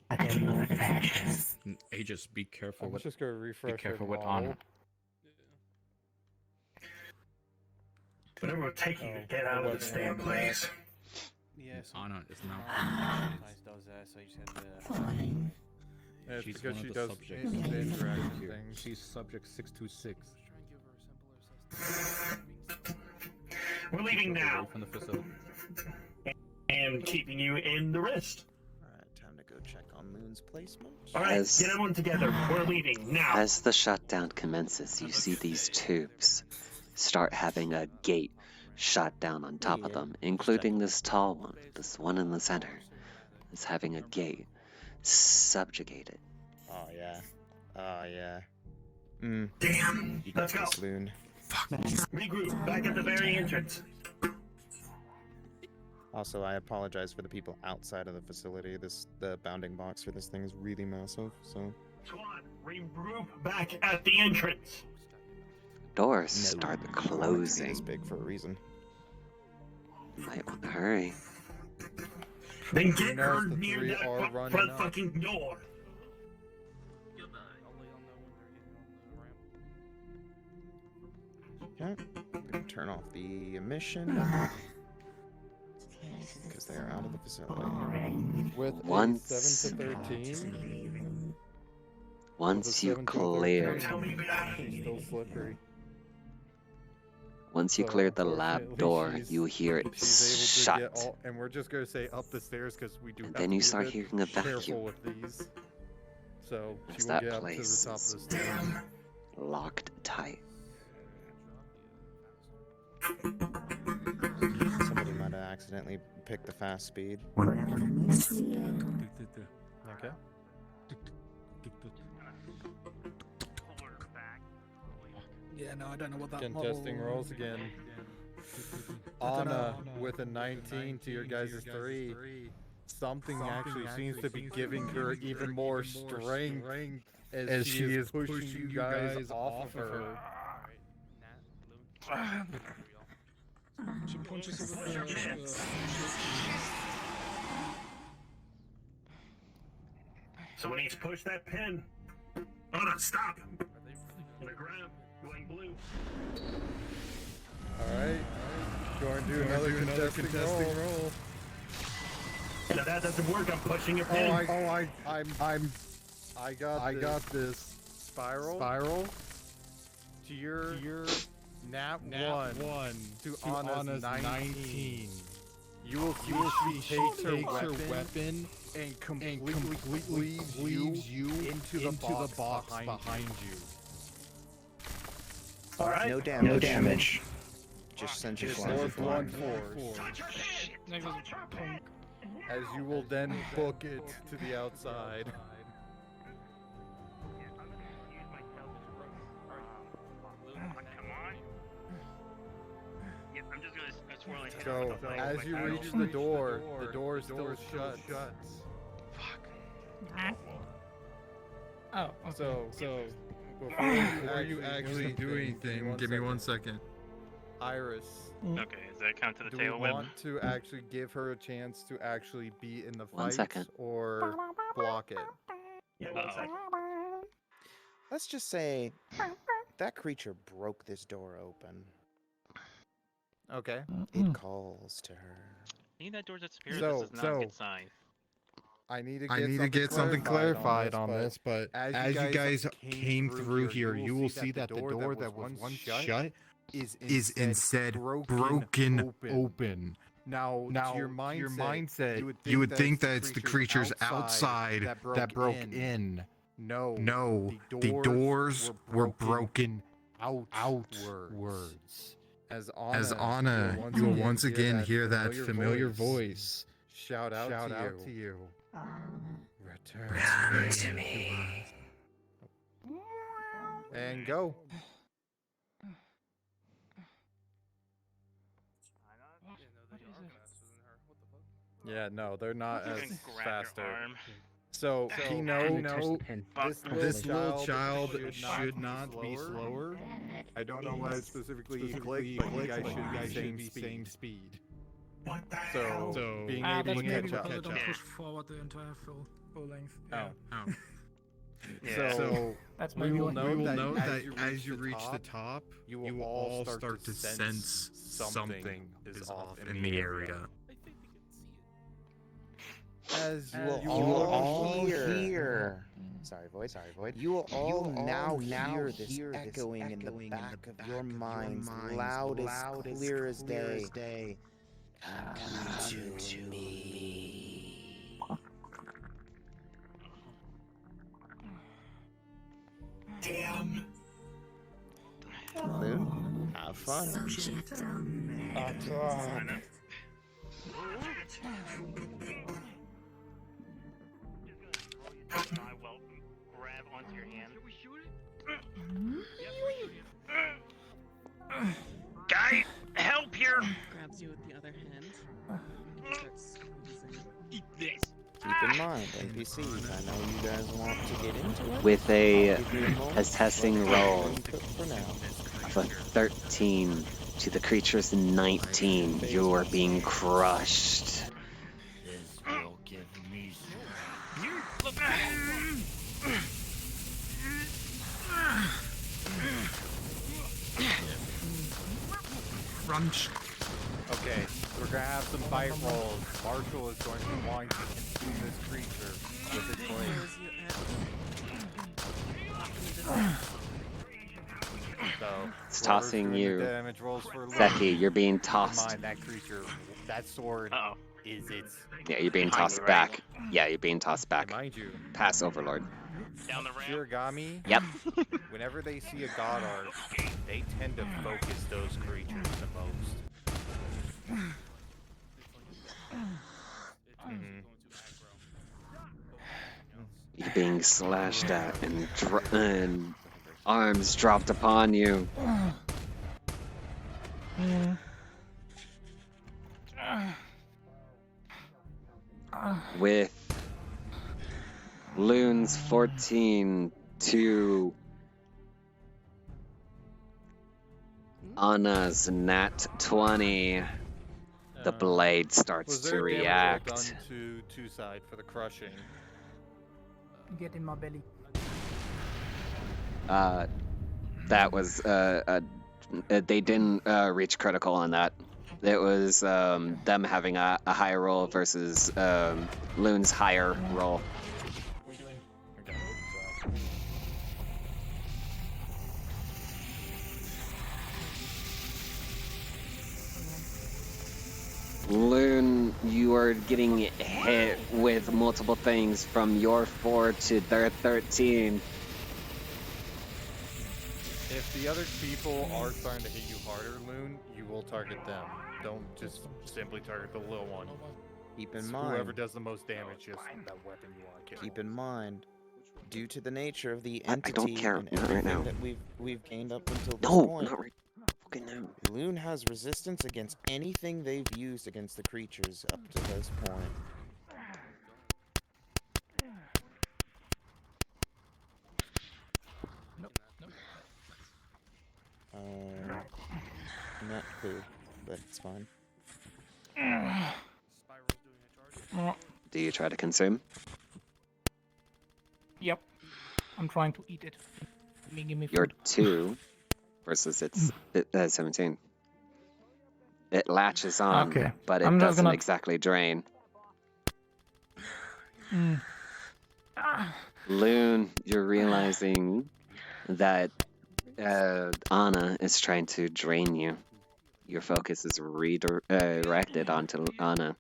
I can move factions. Aegis, be careful. I'm just gonna refresh. Be careful your with model. Anna. Whatever it'll take you to get out of this damn place. Yes. Anna is now. Sometimes does that, so you just have to. Yeah, it's She's because one she of the does subjects. the interaction thing. She's subject 626. We're leaving now. Away from the facility. And keeping you in the wrist. Alright, time to go check on Moon's placement. Alright, get everyone together. We're leaving now. As the shutdown commences, you see these tubes start having a gate shot down on top of them, including this tall one. This one in the center is having a gate subjugated. Oh yeah. Damn. Let's go. Loon. Regroup back at the very entrance. Also, I apologize for the people outside of the facility. The bounding box for this thing is really massive, so. Squad, regroup back at the entrance. Doors start closing. It's big for a reason. Might want to hurry. Then get her the near 3 are that running front up. fucking door. Okay, I'm gonna turn off the emission because they are out of the facility. With Once- 7 to 13. Once you clear, She's still slippery. once you So, clear the lab unfortunately, door, she's- you hear it she's able to get shut. all, and we're just gonna say up the stairs because we do. And have then to you be start bit hearing a careful vacuum. with these. So she As will that get up to the place top of the is stairs. locked tight. Somebody might have accidentally picked the fast speed. Okay. Yeah, no, I don't know what that Again, model... testing rolls again. I don't Anna know. with a 19 to your guys' 3. Something actually seems to be giving her even more strength as she is pushing you guys off of her. She punches her with the... So we need to push that pin. Oh no, stop! Gonna grab, going blue. Alright. Go and do another contesting roll. Now that doesn't work, I'm pushing your pin. I got this. Spiral. To your nat 1 to Anna's 19. You will see she takes her weapon and completely leaves you into the box behind you. All right. No damage. No damage. Just send you It's flying. North 1-4. As you will then book it to the outside. I'm just gonna swirl it. So, as you reach the door is still shut. Oh, okay. So before you actually do anything, give me 1 second. Iris. Okay, does that count to the Do tail we whip? want to actually give her a chance to actually be in the fight 1 second. or block it? Yeah, 1 second. Let's just say that creature broke this door open. Okay. It calls to her. Seeing that door's at spirit, So- this is not a good sign. I need to get something clarified on this, but as you guys came through here, you will see that the door that was once shut is instead broken open. Now, to your mindset, you would think that it's the creatures outside that broke in. No, the doors were broken outwards. As Anna, you will once again hear that familiar voice shout out to you. Return to me. And go. Yeah, no, they're not as faster. So, Kino, this little child should not be slower. I don't know why it's specifically clicked, but you guys should be same speed. So being able to catch up. Push forward the entire full length. Oh. Yeah. So That's we will maybe know that as you reach the top, you will all start to sense something is off in the area. As You will all hear. Sorry, Void. You will all now hear this echoing in the back of your minds, loud as clear as day. Come to me. Damn. Loon, have fun. I will grab onto your hand. Can we shoot it? Guy, help here! Grabs you with the other hand. Starts squeezing. Eat this. Keep in mind, NPCs, I know you guys want to get into it. With a I'll give you moment. assessing roll For now. of a 13 to the creature's 19, you are being crushed. This will give me Crunch. Okay, we're gonna have some bite rolls. Marshall is going to want to consume this creature with his blade. So, It's tossing whoever's doing the you. damage rolls for Zeki, you're being Keep in tossed. mind, that creature, that sword is its. Yeah, you're being Behind tossed you, right? back. Yeah, you're being tossed back. Mind you, Pass, Overlord. Down the ramp. Shiragami, Yep. whenever they see a god art, they tend to focus those creatures the most. You're being slashed at and arms dropped upon you. With Loon's 14 to Anna's nat 20, the blade starts Was to there damage roll react. done to two side for the crushing? Get in my belly. That was they didn't reach critical on that. It was them having a higher roll versus Loon's higher roll. Loon, you are getting hit with multiple things from your 4 to their 13. If the other people are starting to hit you harder, Loon, you will target them. Don't just simply target the little one. Keep in It's mind. whoever does the most damage, just that weapon you want to kill. Keep in mind, due to the nature of the I entity don't care. and Not right everything now. that we've gained up until this No, point, not right fucking now. Loon has resistance against anything they've used against the creatures up to this point. Not clear, but it's fine. Do you try to consume? Yep. I'm trying to eat it. Give me You're food. 2 versus it's 17. It latches on, Okay. but it I'm just doesn't gonna- exactly drain. Mm. Loon, you're realizing that Anna is trying to drain you. Your focus is redirected onto Anna.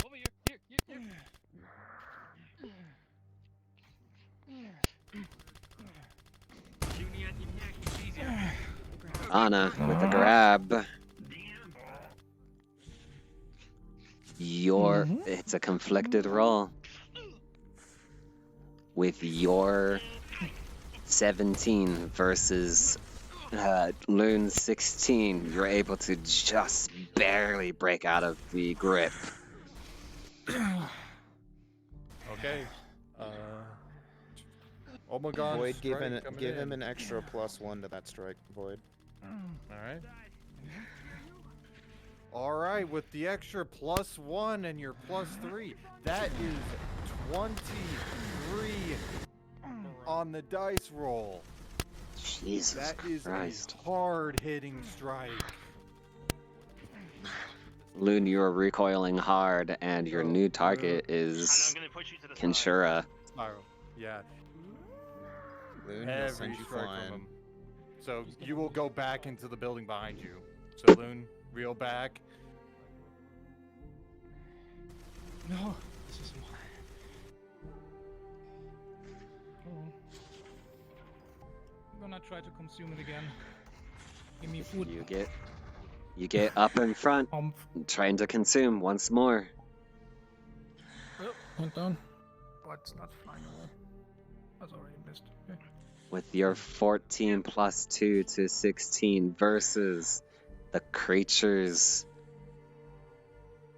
Anna with the grab. It's a conflicted roll. With your 17 versus Loon's 16, you're able to just barely break out of the grip. Okay. Oh my god. Void, give him an extra +1 to that strike, Void. Alright. Alright, with the extra +1 and your +3, that is 23 on the dice roll. Jesus That is Christ. a hard-hitting strike. Loon, you're recoiling hard, and your new target is Kinshura. Spiral. Yeah. Loon, he'll Every send you strike flying. from him. So you will go back into the building behind you. So Loon, reel back. No, this is mine. I'm gonna try to consume it again. Give me food. You get up in front, trying to consume once more. Oh, went down. Oh, it's not flying away. That's already missed. Okay. With your 14 plus 2 to 16 versus the creature's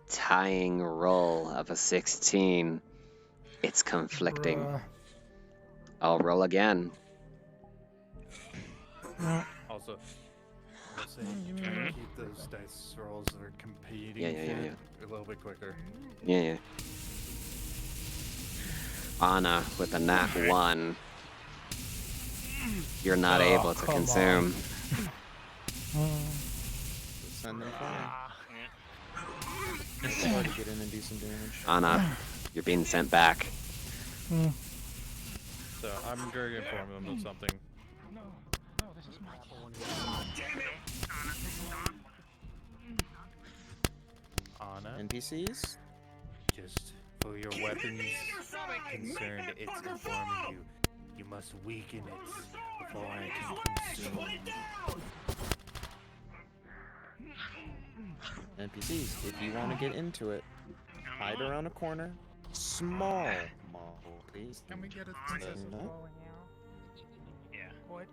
tying roll of a 16, it's conflicting. Bruh. I'll roll again. Also, let's say keep those dice rolls that are competing Yeah. a little bit quicker. Yeah. Anna with a nat 1. You're not able to consume. Send them flying. Try to get in and do some damage. Anna, you're being sent back. So I'm going to inform them of something. No, this is my Anna? NPCs? Just for your weapons concerned, it's informing you. You must weaken it before I can consume. NPCs, if you want to get into it, hide around a corner. Small model, please. Can we get a Yeah. Void?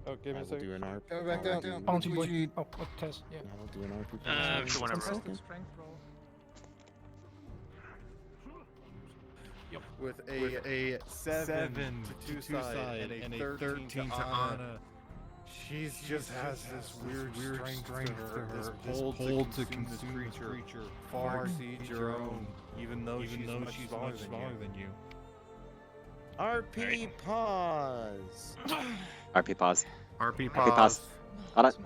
Oh, give me a I'll second. do an RP. Go back down. Bounty boy. Oh, test. Yeah. I'll do an RP. Sure, whatever. Strength roll. With a 7 to 2 side and a 13 to Anna. She just has this weird strength to her, this pull to consume the creature far exceeds your own, even though she's much smaller than you. RP pause. RP pause. RP RP pause. Anna.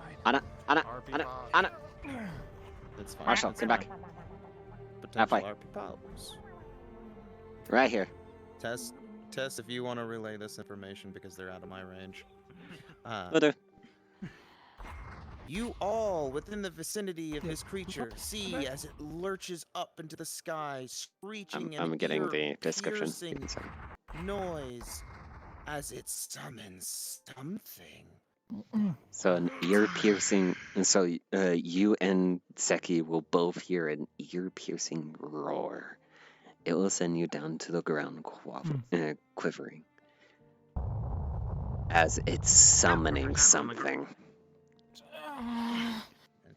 That's fine. Marshall, come back. Potential Halfway. RP pause. Right here. Test if you want to relay this information because they're out of my range. Will do. You all within the vicinity of this creature see as it lurches up into the sky, screeching I'm and getting the description. piercing noise as it summons something So an ear-piercing, and so you and Seki will both hear an ear-piercing roar. It will send you down to the ground quivering as it's summoning something.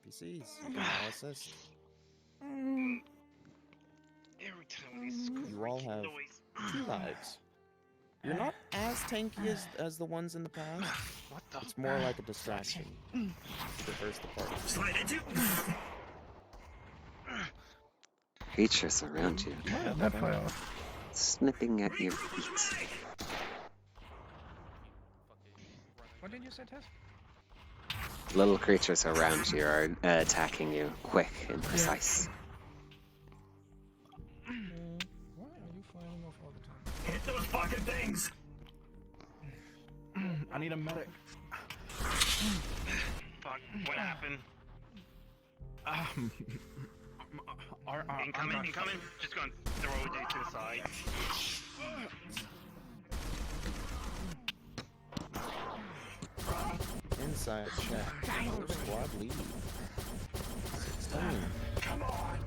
NPCs, you can all assist. You all have 2 lives. You're not as tanky as the ones in the past. It's more like a distraction to disperse the party. Creatures around you, snipping at your feet. What did you say, Tess? Little creatures around you are attacking you, quick and precise. Why are you flying off all the time? Hit those fucking things! I need a medic. Fuck, what happened? Incoming. Just gonna throw it to the side. Inside check. Squad lead. 16. Come on!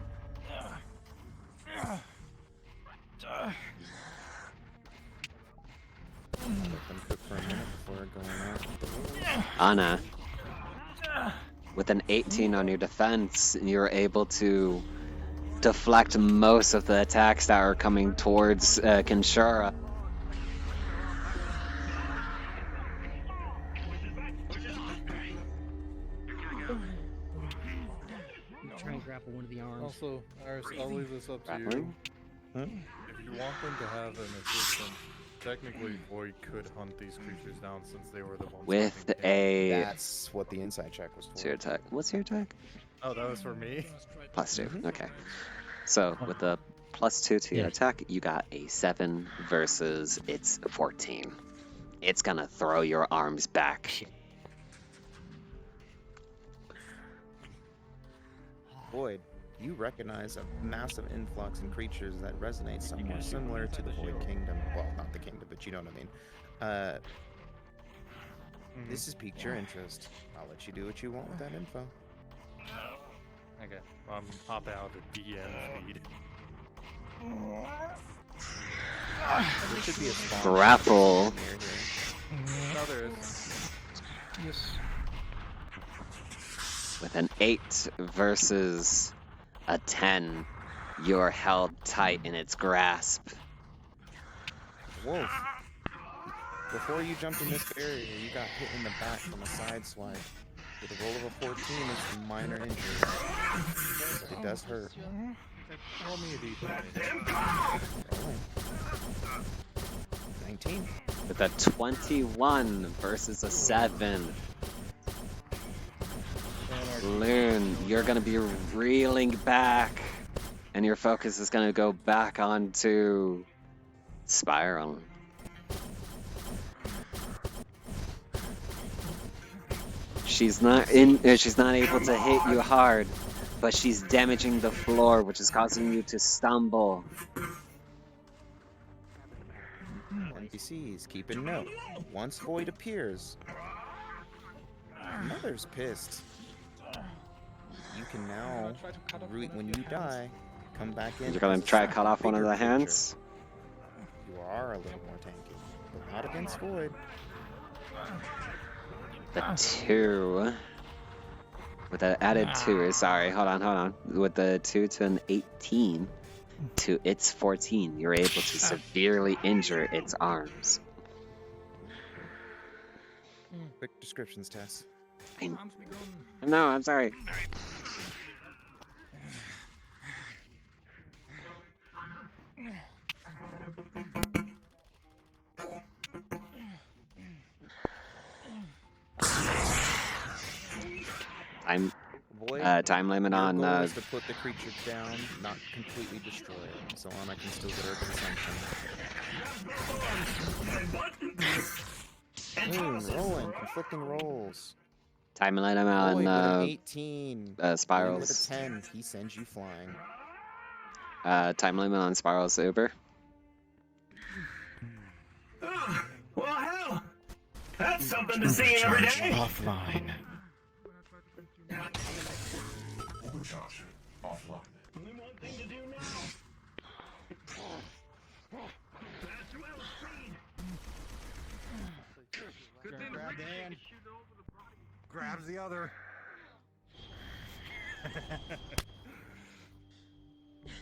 Let them cook for a minute before going out. Anna, with an 18 on your defense, you're able to deflect most of the attacks that are coming towards Kinshara. Try and grapple one of the arms. Also, Iris, I'll leave this up to you. Grappling? If you want them to have an assistant, technically Void could hunt these creatures down since they were the ones. With a... That's what the inside check was for. What's your attack? What's your attack? Oh, that was for me? +2, okay. So, with a +2 to your attack, you got a 7 versus its 14. It's gonna throw your arms back. Void, you recognize a massive influx in creatures that resonate somewhat similar to the Void Kingdom. Well, not the kingdom, but you know what I mean. This has piqued your interest. I'll let you do what you want with that info. Okay, I'm hopping out of the DM speed. There should be a spawn. Grapple. Near here. No, there is. Yes. With an 8 versus a 10, you're held tight in its grasp. Wolf, before you jumped in this barrier, you got hit in the back from a side swipe. With a roll of a 14, it's a minor injury. But it does hurt. Roll me a d20. 19. With a 21 versus a 7. Loon, you're gonna be reeling back, and your focus is gonna go back onto Spiral. She's not able to hit you hard, but she's damaging the floor, which is causing you to stumble. NPCs, keep a note. Once Void appears, Mother's pissed. You can now, when you die, come back in. You're gonna try to cut off one of the bigger hands? creature. You are a little more tanky, but not against Void. The 2. With the added 2, sorry, hold on. With the 2 to an 18 to its 14, you're able to severely injure its arms. Quick descriptions, Tess. No, I'm sorry. Time limit your on. Goal is to put the creature down, not completely destroy it, so Anna can still get her consumption. Rolling, conflicting rolls. Time limit Void with an on 18. Spirals. With a 10, he sends you flying. Time limit on Spirals Uber. Well, hell! That's something to see every day. Offline. Overcharge offline. Only one thing to do now. Faster, well, speed. Good thing grab the hand. Grabs the other.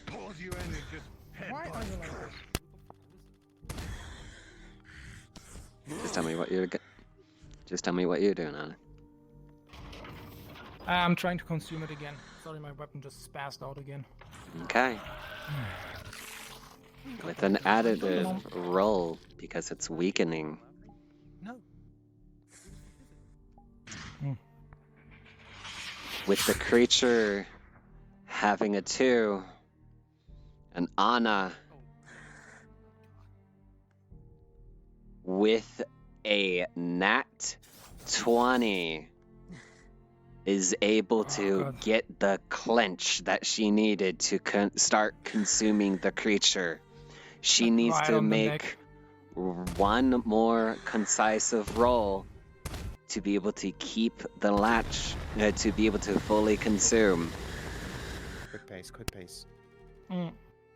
Pulls you in and just Why are you like this? Just tell me what you're. Just tell me what you're doing on it. I'm trying to consume it again. Sorry, my weapon just spazzed out again. Okay. With an additive roll because it's weakening. No. With the creature having a 2, and Anna with a nat 20 is able to get the clench that she needed to start consuming the creature. She needs to make one more concisive roll to be able to keep the latch, to be able to fully consume. Quick pace, quick pace.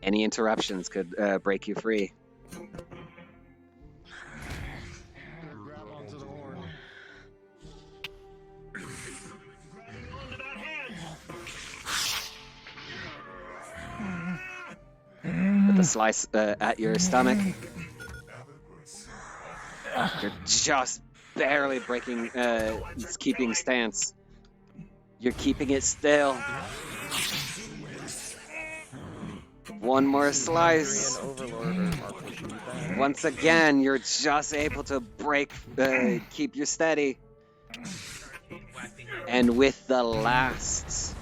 Any interruptions could break you free. grab onto the horn. With a slice at your stomach. You're just barely breaking, keeping stance. You're keeping it still. One more slice. Once again, you're just able to keep your steady. And with the last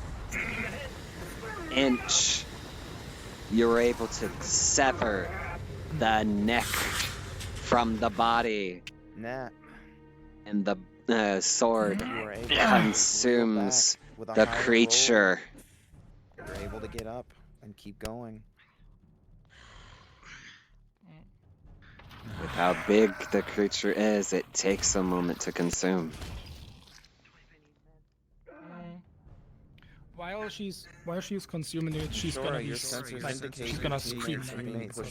inch, you're able to sever the neck from the body. Nah. And the sword consumes the creature. You're able to get up and keep going. With how big the creature is, it takes a moment to consume. While she's consuming it, she's gonna be she's gonna scream.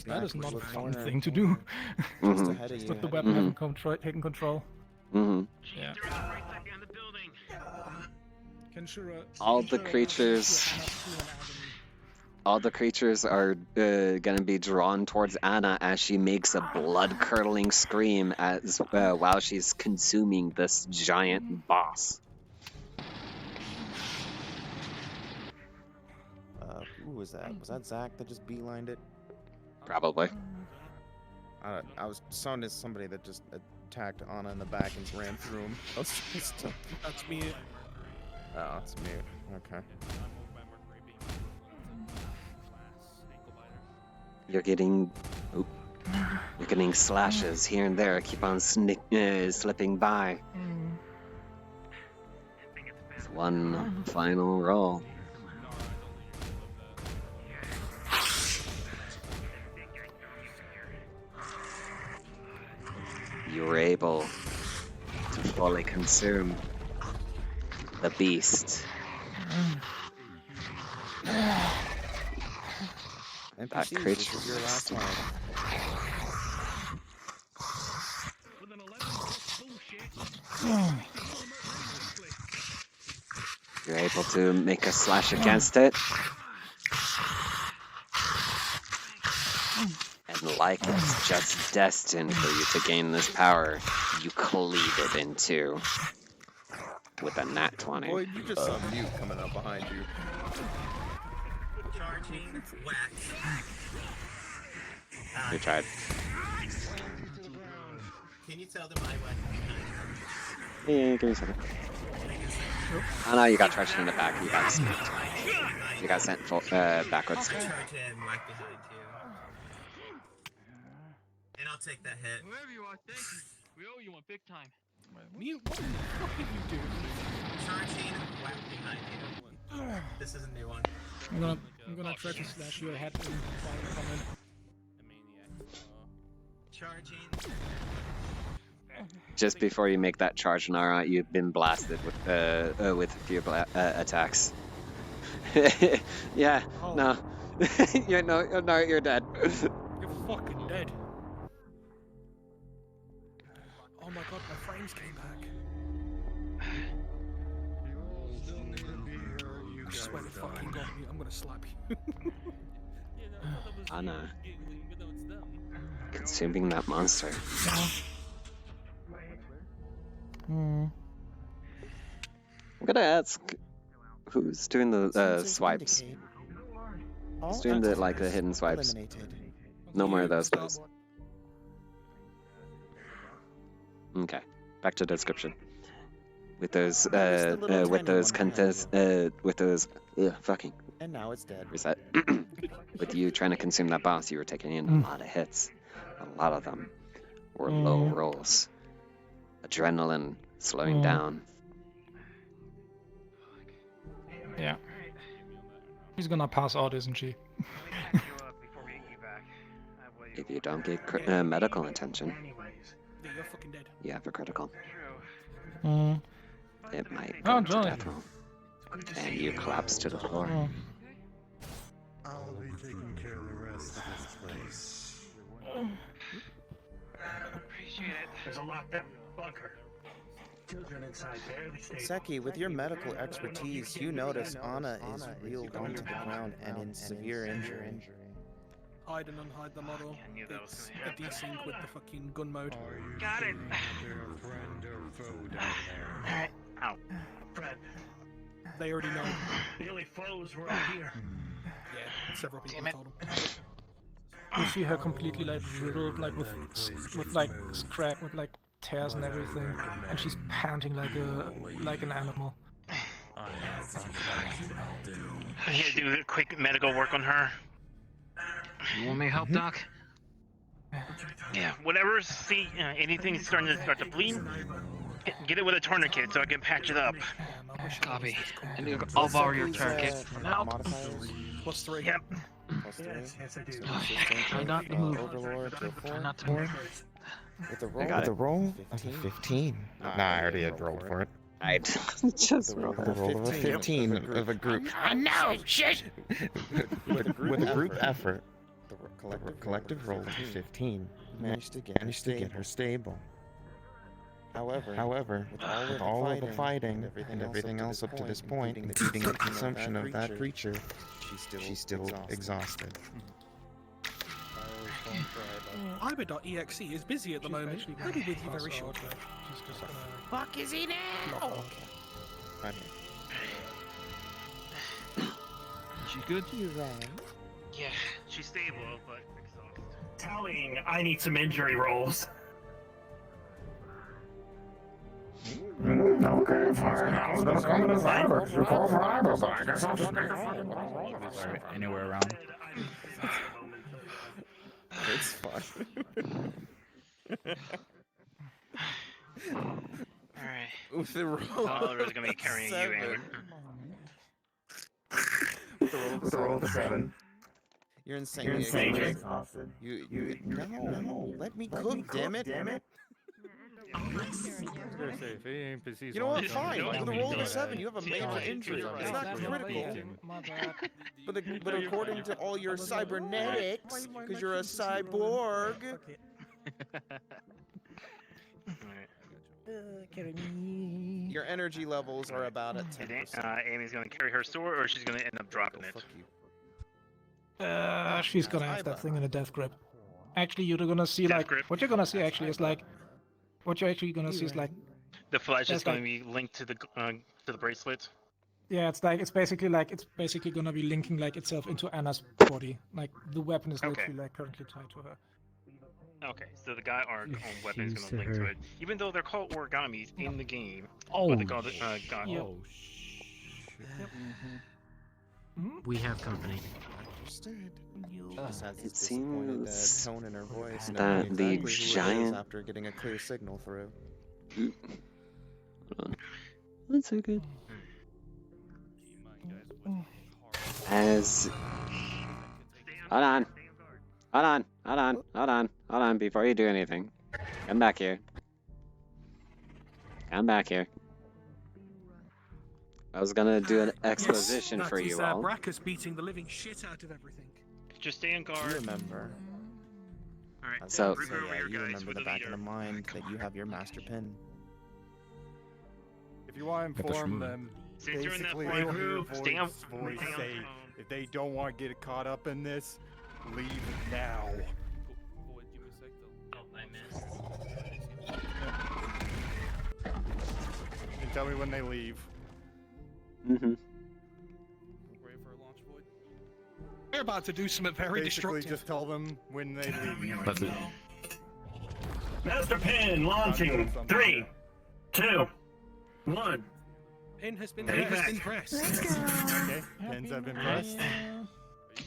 That is not a fun thing to do. Mm-hmm. With the weapon having taken control. Mm-hmm. Yeah. All the creatures are gonna be drawn towards Anna as she makes a blood-curdling scream as while she's consuming this giant boss. Who was that? Was that Zach that just beelined it? Probably. I was sounding somebody that just attacked Anna in the back and ran through him. That's me. Oh, it's me. Okay. You're getting slashes here and there. Keep on slipping by. It's one final roll. You were able to fully consume the beast. That creature. Your last line. You're able to make a slash against it. And like it's just destined for you to gain this power, you cleave it in two with a nat 20. Boy, you just saw mute coming up behind you. Charging whack. You tried. Can you tell them I went behind? Yeah, give me a second. Oh no, you got charged in the back. You got smacked. You got sent backwards. I'll charge in right behind you. And I'll take that hit. Whoever you are, thank you. We owe you one big time. What the fuck did you do? Charging whack behind you. This is a new one. I'm gonna try to slash your head in while you come in. Charging. just before you make that charge, Nara, you've been blasted with a few attacks. Yeah, no. You're dead. You're fucking dead. Oh my god, my frames came back. I swear to fucking god, I'm gonna slap you. Anna. Consuming that monster. I'm gonna ask who's doing the swipes. Who's doing the hidden swipes? No more of those, please. Okay, back to description. With those fucking. And now it's dead. Reset. With you trying to consume that boss, you were taking in a lot of hits. A lot of them were low rolls. Adrenaline slowing down. Yeah. She's gonna pass out, isn't she? If you don't get medical attention, You're fucking dead. you have a critical. Mm. It might Oh, go to jolly. death row. And you collapse to the floor. Oh. I'll be taking care of the rest of this place. Appreciate it. There's a locked-up bunker. Children inside barely stay. Seki, with your medical expertise, you notice Anna is reeled onto the ground and in severe injury. Hide and unhide the model. It's a desync with the fucking gun mode. Got it. Ow. Fred, They already know. the only foes were out here. Yeah, several people told them. You see her completely riddled, with scrap, with tears and everything, and she's panting like an animal. I need to do a quick medical work on her. You want me to help, Doc? Yeah, whatever. See, anything starting to bleed, get it with a tourniquet so I can patch it up. Copy. And I'll borrow your tourniquet for now. Plus 3. Yep. Plus 3. Yes, I do. Try not to move. Overlord to 4. Try not to move. With the roll, got it. 15. Nah, I already had rolled for it. I just rolled The roll of a 15 of a group. I know, shit! With a group effort, the collective roll of 15 managed to get her stable. However, with all of the fighting and everything else up to this point, including the consumption of that creature, she's still exhausted. Iber.exe is busy at the moment. He'll be with you very shortly. Fuck is he now? Right here. She good? You right. Yeah, she's stable, but exhausted. Tallying, I need some injury rolls. Okay, fine. I was just coming to find you call for Iber, so I guess I'll just make a Anywhere around. It's fun. Alright. With the roll. Oliver's gonna be carrying you in. With the roll of 7. You're insanely exhausted. No, let me cook, damn it. You know what? Fine. With a roll of a 7, you have a major injury. It's not critical. But according to all your cybernetics, because you're a cyborg. Your energy levels are about at 10%. Amy's gonna carry her sword, or she's gonna end up dropping it. She's gonna have that thing in a death grip. Actually, you're gonna see what you're gonna see actually is what you're actually gonna see is the flash is gonna be linked to the bracelet. Yeah, it's basically gonna be linking itself into Anna's body. The weapon is literally currently tied to her. Okay, so the guy own weapon is gonna link to it, even though they're called origamis in the game. Oh, but they call it god. Yep. We have company. Understood. It seems tone in her voice that the giant. After getting a clear signal through. Hold on. 1 second. As. Hold on, before you do anything. Come back here. Come back here. I was gonna do an exposition for you all. Brackus beating the living shit out of everything. Just stay on guard. You remember. Alright, So- bring her over Yeah, here, you guys. remember We're the the back of leader. the mind that you have your master pin. If you want to Get the inform shmoo. them, Since you're in that basically point, you'll hear stay on- voice stay on say, phone. if they don't want to get caught up in this, leave now. Boy, give me a sec though. Oh, I missed. And tell me when they leave. Mm-hmm. Ready for a launch, Void? We're about to do something very Basically, destructive. just tell them when they leave. That's it. Master pin launching. 3, 2, 1. Pin has been Payback. pressed. Okay, pins have been pressed.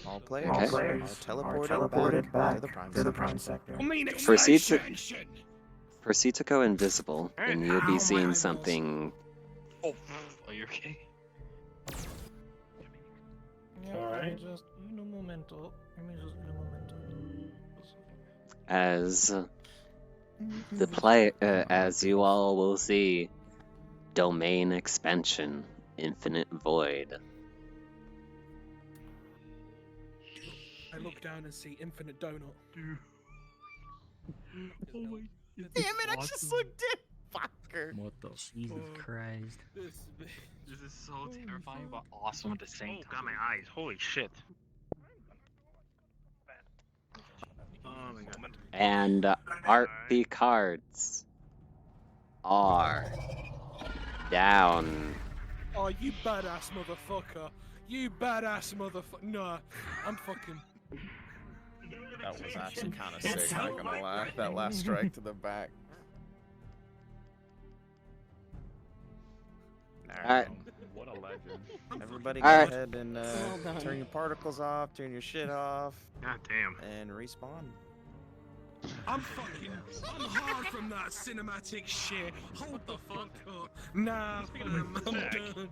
All players Okay. are teleported back to the prime sector. I mean, Proceed to go invisible, and you'll be seeing something. Oh, are you okay? Alright. Just un momento. Let me just un momento. As as you all will see, domain expansion, infinite void. I look down and see infinite donut. Damn it, I just looked at fucker. What the? Jesus Christ. This is so terrifying but awesome at the same Oh, time. got my eyes. Holy shit. Oh my god. And RP cards are down. Oh, you badass motherfucker. You badass motherfucker. Nah, I'm fucking. That was actually kind of sick, not gonna lie. That last strike to the back. Alright. What a legend. Everybody go Alright. ahead and turn your particles off, turn your shit off, God damn. and respawn. I'm hard from that cinematic shit. Hold the fuck up. Nah, I'm done.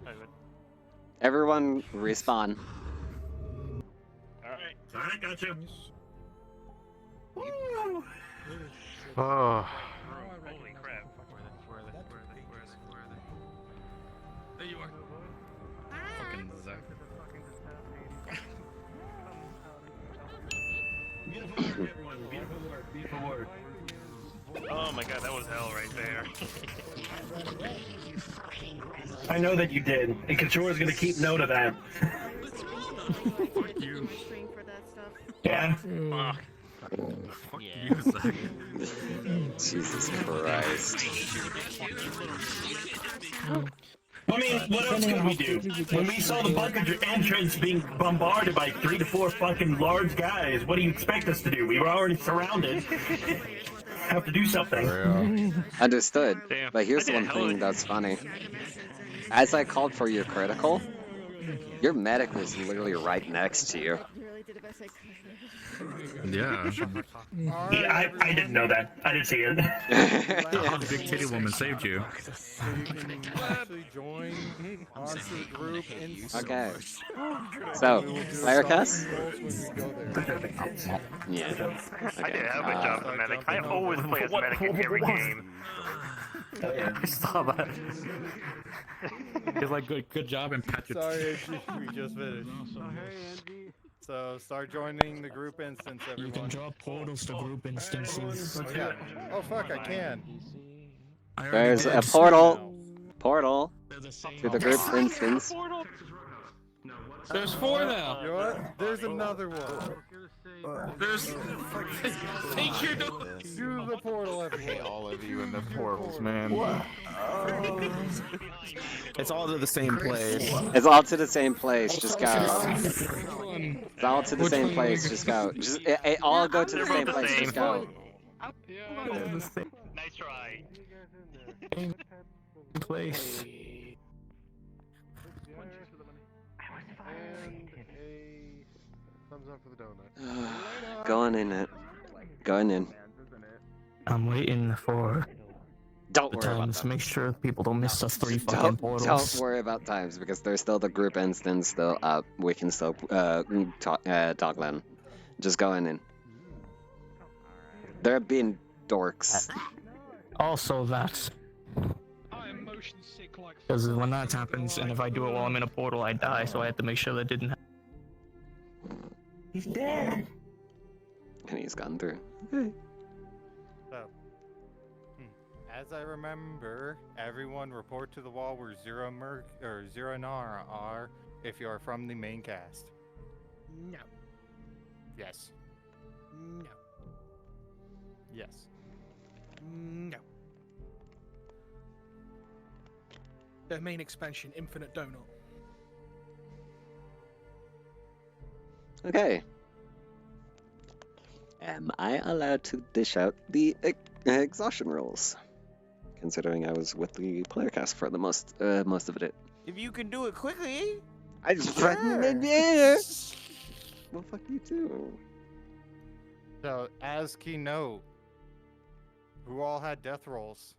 Everyone respawn. Alright. Alright, got you. Oh. Holy crap. Where are they? There you are. Fucking Zach. Beautiful work. Oh my god, that was hell right there. I know that you did, and Kachora's gonna keep note of that. Fuck you. Yeah. Fuck. Fuck you, Zach. Jesus Christ. I mean, what else could we do? When we saw the bunker entrance being bombarded by 3 to 4 fucking large guys, what do you expect us to do? We were already surrounded. Have to do something. Understood. Damn. But here's I did one a hell thing of- that's funny. As I called for your critical, your medic was literally right next to you. Yeah. Yeah, I didn't know that. I didn't see it. The hot big titty woman saved you. So you can actually join onto the group instantly. Okay. So, player cast? Yeah. I did have a job as a medic. I always play as a medic in every game. I saw that. He's like, good job, and pat your. Sorry, we just finished. So start joining the group instance, everyone. You can draw portals to group instances. Yeah. Oh fuck, I can. There's a portal to the group instance. There's 4 now. You know what? There's another one. There's. Take your. Do the portal, everyone. All of you in the portals, man. It's all to the same place. It's all to the same place, just go. It's all to the same place, just go. Just it all go to the same place, just go. Nice try. Place. And a thumbs up for the donut. Going in it. Going in. I'm waiting for Don't the worry about times. that. Make sure people don't miss us 3 fucking portals. Don't worry about times because there's still the group instance still up. We can still talk then. Just going in. They're being dorks. Also, that Because when that happens, and if I do it while I'm in a portal, I die. So I have to make sure that didn't happen. He's dead. And he's gone through. So, as I remember, everyone report to the wall where Zero and Nara are if you are from the main cast. No. Yes. No. Yes. No. The main expansion, Infinite Donut. Okay. Am I allowed to dish out the exhaustion rolls? Considering I was with the player cast for the most of it. If you can do it quickly. I just Sure. yeah. Well, fuck you too. So, as keynote, who all had death rolls?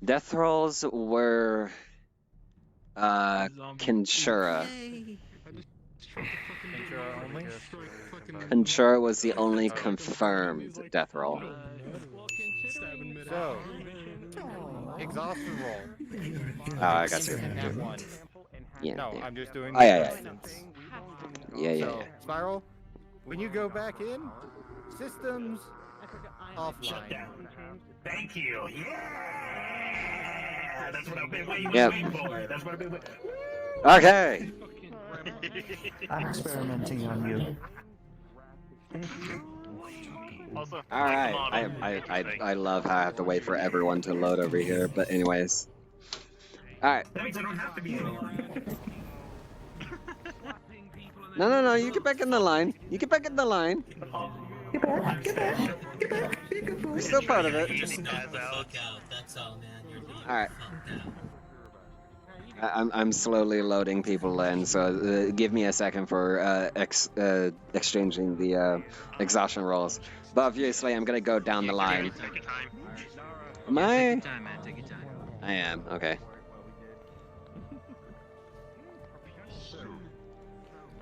Death rolls were Kinshura. Kinshura only? Kinshura was the only confirmed death roll. So, exhaustion roll. Oh, I got you. That one. Yeah. No, yeah. I'm just doing Oh, the yeah. instance. Yeah. So, Spiral, when you go back in, systems offline. Shut down. Thank you. Yeah! That's what I've been waiting for. That's what I've been waiting for. Okay. I'm experimenting on you. Also, All right. I love how I have to wait for everyone to load over here. But anyways. All right. That means I don't have to be anymore. No. You get back in the line. You get back in the line. Get back. You're still part of it. Just knock the fuck out. That's all, man. You're being All right. fucked out. I'm slowly loading people in, so give me a second for exchanging the exhaustion rolls. But obviously, I'm gonna go down the line. Take your time. Am I? Take your time, man. Take your time. I am. Okay.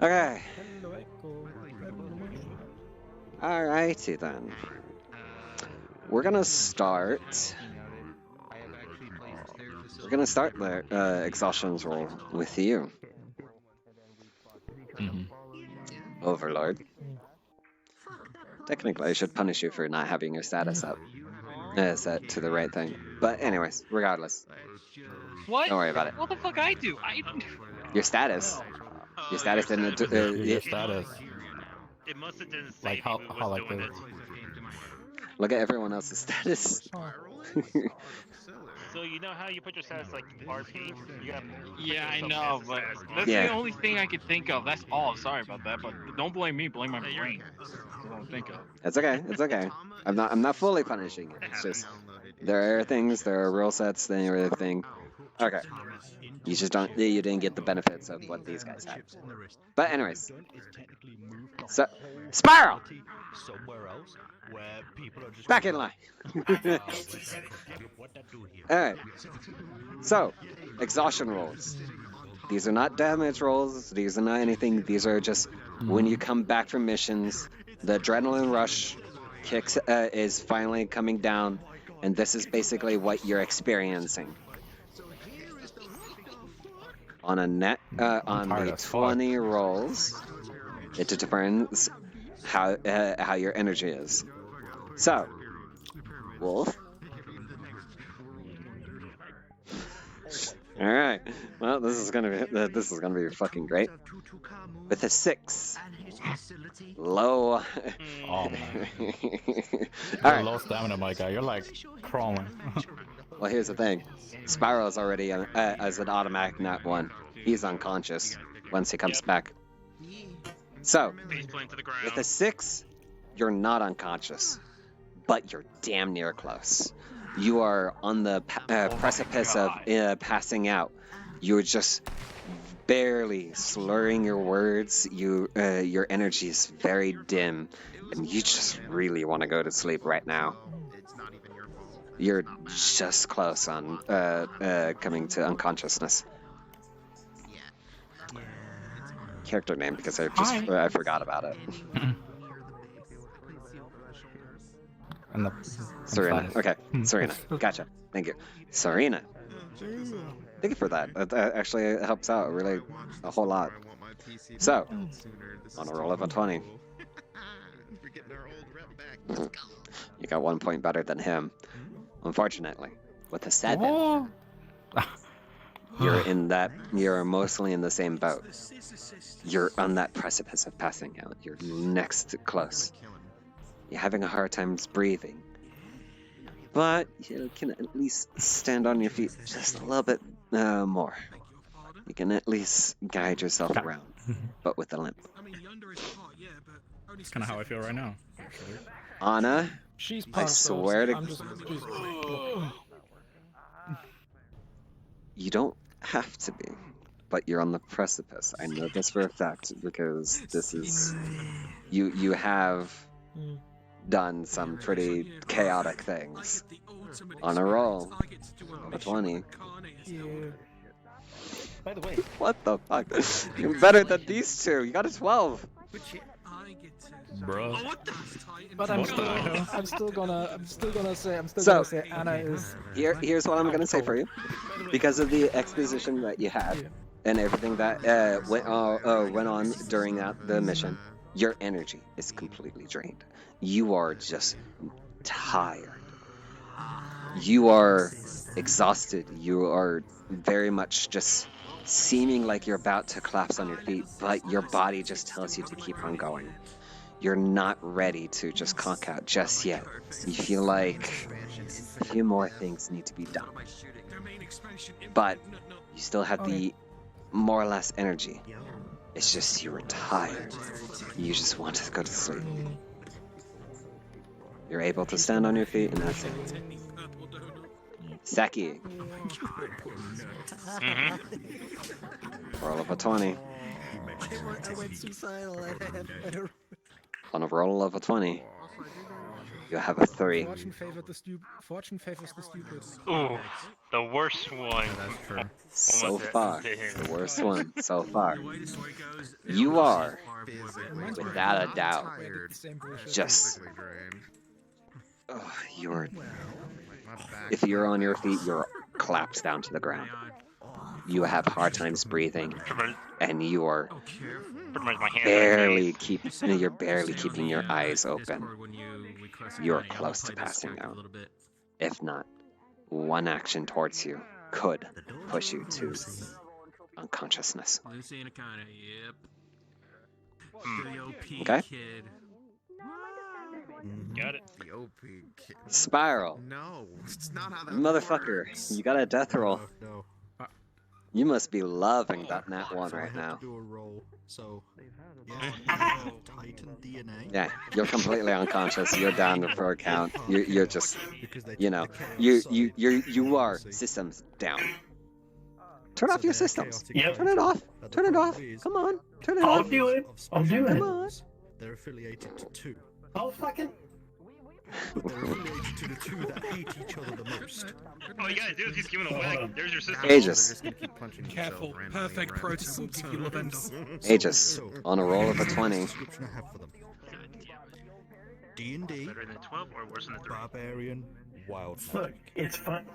Okay. Alrighty then. We're gonna start. We're gonna start the exhaustions roll with you, Overlord. Technically, I should punish you for not having your status up set to the right thing. But anyways, regardless, What? don't worry about it. What the fuck I do? Your status. Your status didn't. Your status. It must have didn't say Like how like doing the. it. Look at everyone else's status. So you know how you put your status like RP? You have Yeah, I know, but that's Yeah. the only thing I could think of. That's all. Sorry about that, but don't blame me. Blame my brain. That's what I don't think of. It's okay. It's okay. I'm not fully punishing it. It's just there are things, there are rule sets, then everything. Okay. You just don't. You didn't get the benefits of what these guys had. But anyways, so Spiral. Back in line. All right. So, exhaustion rolls. These are not damage rolls. These are not anything. These are just when you come back from missions, the adrenaline rush kicks is finally coming down, and this is basically what you're experiencing. On a net, on the 20 rolls, it determines how your energy is. So, Wolf. All right. Well, this is gonna be fucking great. With a 6, low. Oh, All right. Low stamina, my guy. You're like crawling. Well, here's the thing. Spiral's already as an automatic nat 1. He's unconscious once he comes back. So, with a 6, you're not unconscious, but you're damn near close. You are on the precipice of passing out. You're just barely slurring your words. Your energy is very dim, and you just really want to go to sleep right now. You're just close on coming to unconsciousness. Character name because I forgot about it. And the Serena. Okay, Serena. Gotcha. Thank you. Serena. Thank you for that. That actually helps out really a whole lot. So, on a roll of a 20. You got 1 point better than him. Unfortunately, with a 7, you're mostly in the same boat. You're on that precipice of passing out. You're next to close. You're having a hard time breathing. But you can at least stand on your feet just a little bit more. You can at least guide yourself around, but with a limp. It's kind of how I feel right now, actually. Anna, She's I swear to... You don't have to be, but you're on the precipice. I know this for a fact because this is... You have done some pretty chaotic things. On a roll of a 20. Yeah. By the way, what the fuck? You're better than these two. You got a 12. Bro. But I'm still gonna say Anna is. Here's what I'm gonna say for you. Because of the exposition that you had and everything that went on during the mission, your energy is completely drained. You are just tired. You are exhausted. You are very much just seeming like you're about to collapse on your feet, but your body just tells you to keep on going. You're not ready to just conk out just yet. You feel like a few more things need to be done. But you still have the more or less energy. It's just you were tired. You just want to go to sleep. You're able to stand on your feet, and that's it. Seki. Roll of a 20. On a roll of a 20, you have a 3. Fortune favors the stupid. Ooh, the worst one. That's true. So far, the worst one so far. You are, without a doubt, just... you're... If you're on your feet, you're collapsed down to the ground. You have hard times breathing, and you are barely keeping your eyes open. You're close to passing out. If not, one action towards you could push you to unconsciousness. Okay? Got it. Spiral. No, it's not how that Motherfucker, works. you got a death roll. No. You must be loving that nat 1 right now. Do a roll. So, yeah, Titan DNA. Yeah, you're completely unconscious. You're down for a count. You're just, you know, you are systems down. Turn off your systems. Turn it off. Turn it off. Come on. Turn it off. I'll do it. I'll do it. Come on. They're affiliated to 2. I'll fucking. They're affiliated to the 2 that hate each other the most. All you gotta do is just give it a whack. There's your system. Aegis. Careful, perfect protocol to kill events. Aegis. On a roll of a 20. D&D. Better than 12 or worse than the 3? Barbarian. Wildfire. Look, it's fun.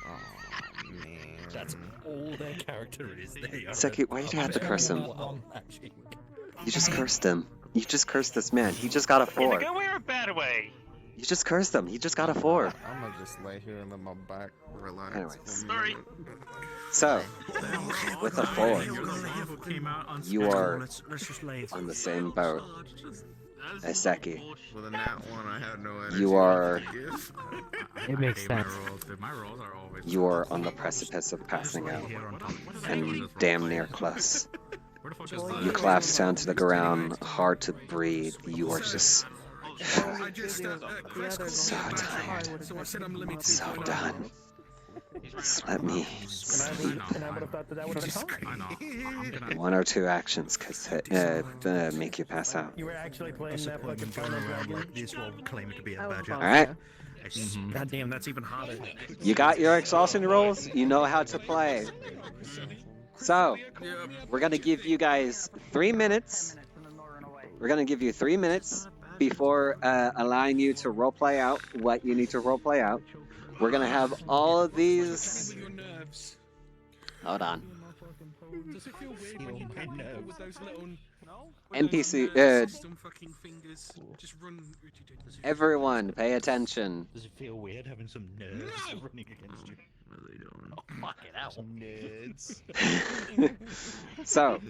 Oh man. That's all their character is. They are Seki, why did you have to curse him? You just cursed him. You just cursed this man. He just got a 4. In a good way or a bad way? You just cursed him. He just got a 4. I'm gonna just lay here and let my back relax. Anyways. Sorry. So, with a 4, you are Let's just lay on the same boat as Seki. With a nat 1, I have no energy. You are... It makes sense. You are on the precipice of passing out, and damn near close. You collapse down to the ground, hard to breathe. You are just so tired, so done. Just let me sleep. 1 or 2 actions could make you pass out. You were actually playing that fucking Final Dragon. This will claim to be a badge. Alright? God damn, that's even hotter. You got your exhaustion rolls? You know how to play. So, we're going to give you guys 3 minutes. We're going to give you 3 minutes before allowing you to roleplay out what you need to roleplay out. we're gonna have all of these. With your nerves. Hold on. Does it feel weird when you cut people with those little NPC. system fucking fingers? Just run. Everyone, pay attention. Does it feel weird having some nerds running against you? What are they doing? Oh, fuck it out. Nerds. So,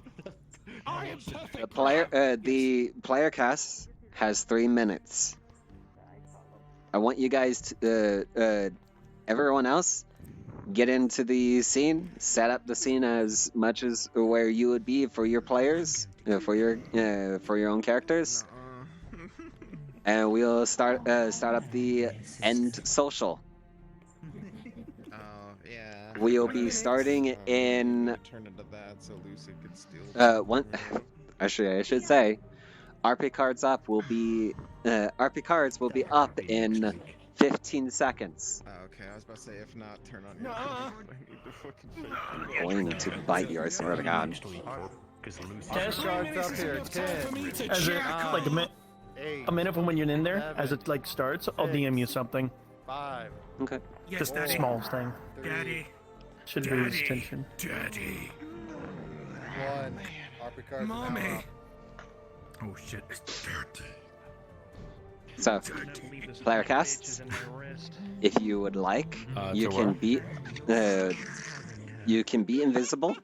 the player cast has 3 minutes. I want you guys to, everyone else, get into the scene, set up the scene as much as where you would be for your players, for your own characters, and we'll start up the end social. Oh yeah. We'll be starting in. Turn into that so Lucy could steal. One. Actually, I should say, RP cards up will be. RP cards will be up in 15 seconds. Oh, okay, I was about to say, if not, turn on your. I need to fucking I'm going to bite you, I swear to God. Test Cards up here. 10. as it like a minute from when you're in there, as it like starts, I'll DM you something. 5. Okay. Just the smallest thing. Daddy. Should be his attention. Daddy. 1. RP cards. Mommy. Oh shit, it's dirty. So, player casts, if you would like, you can be invisible,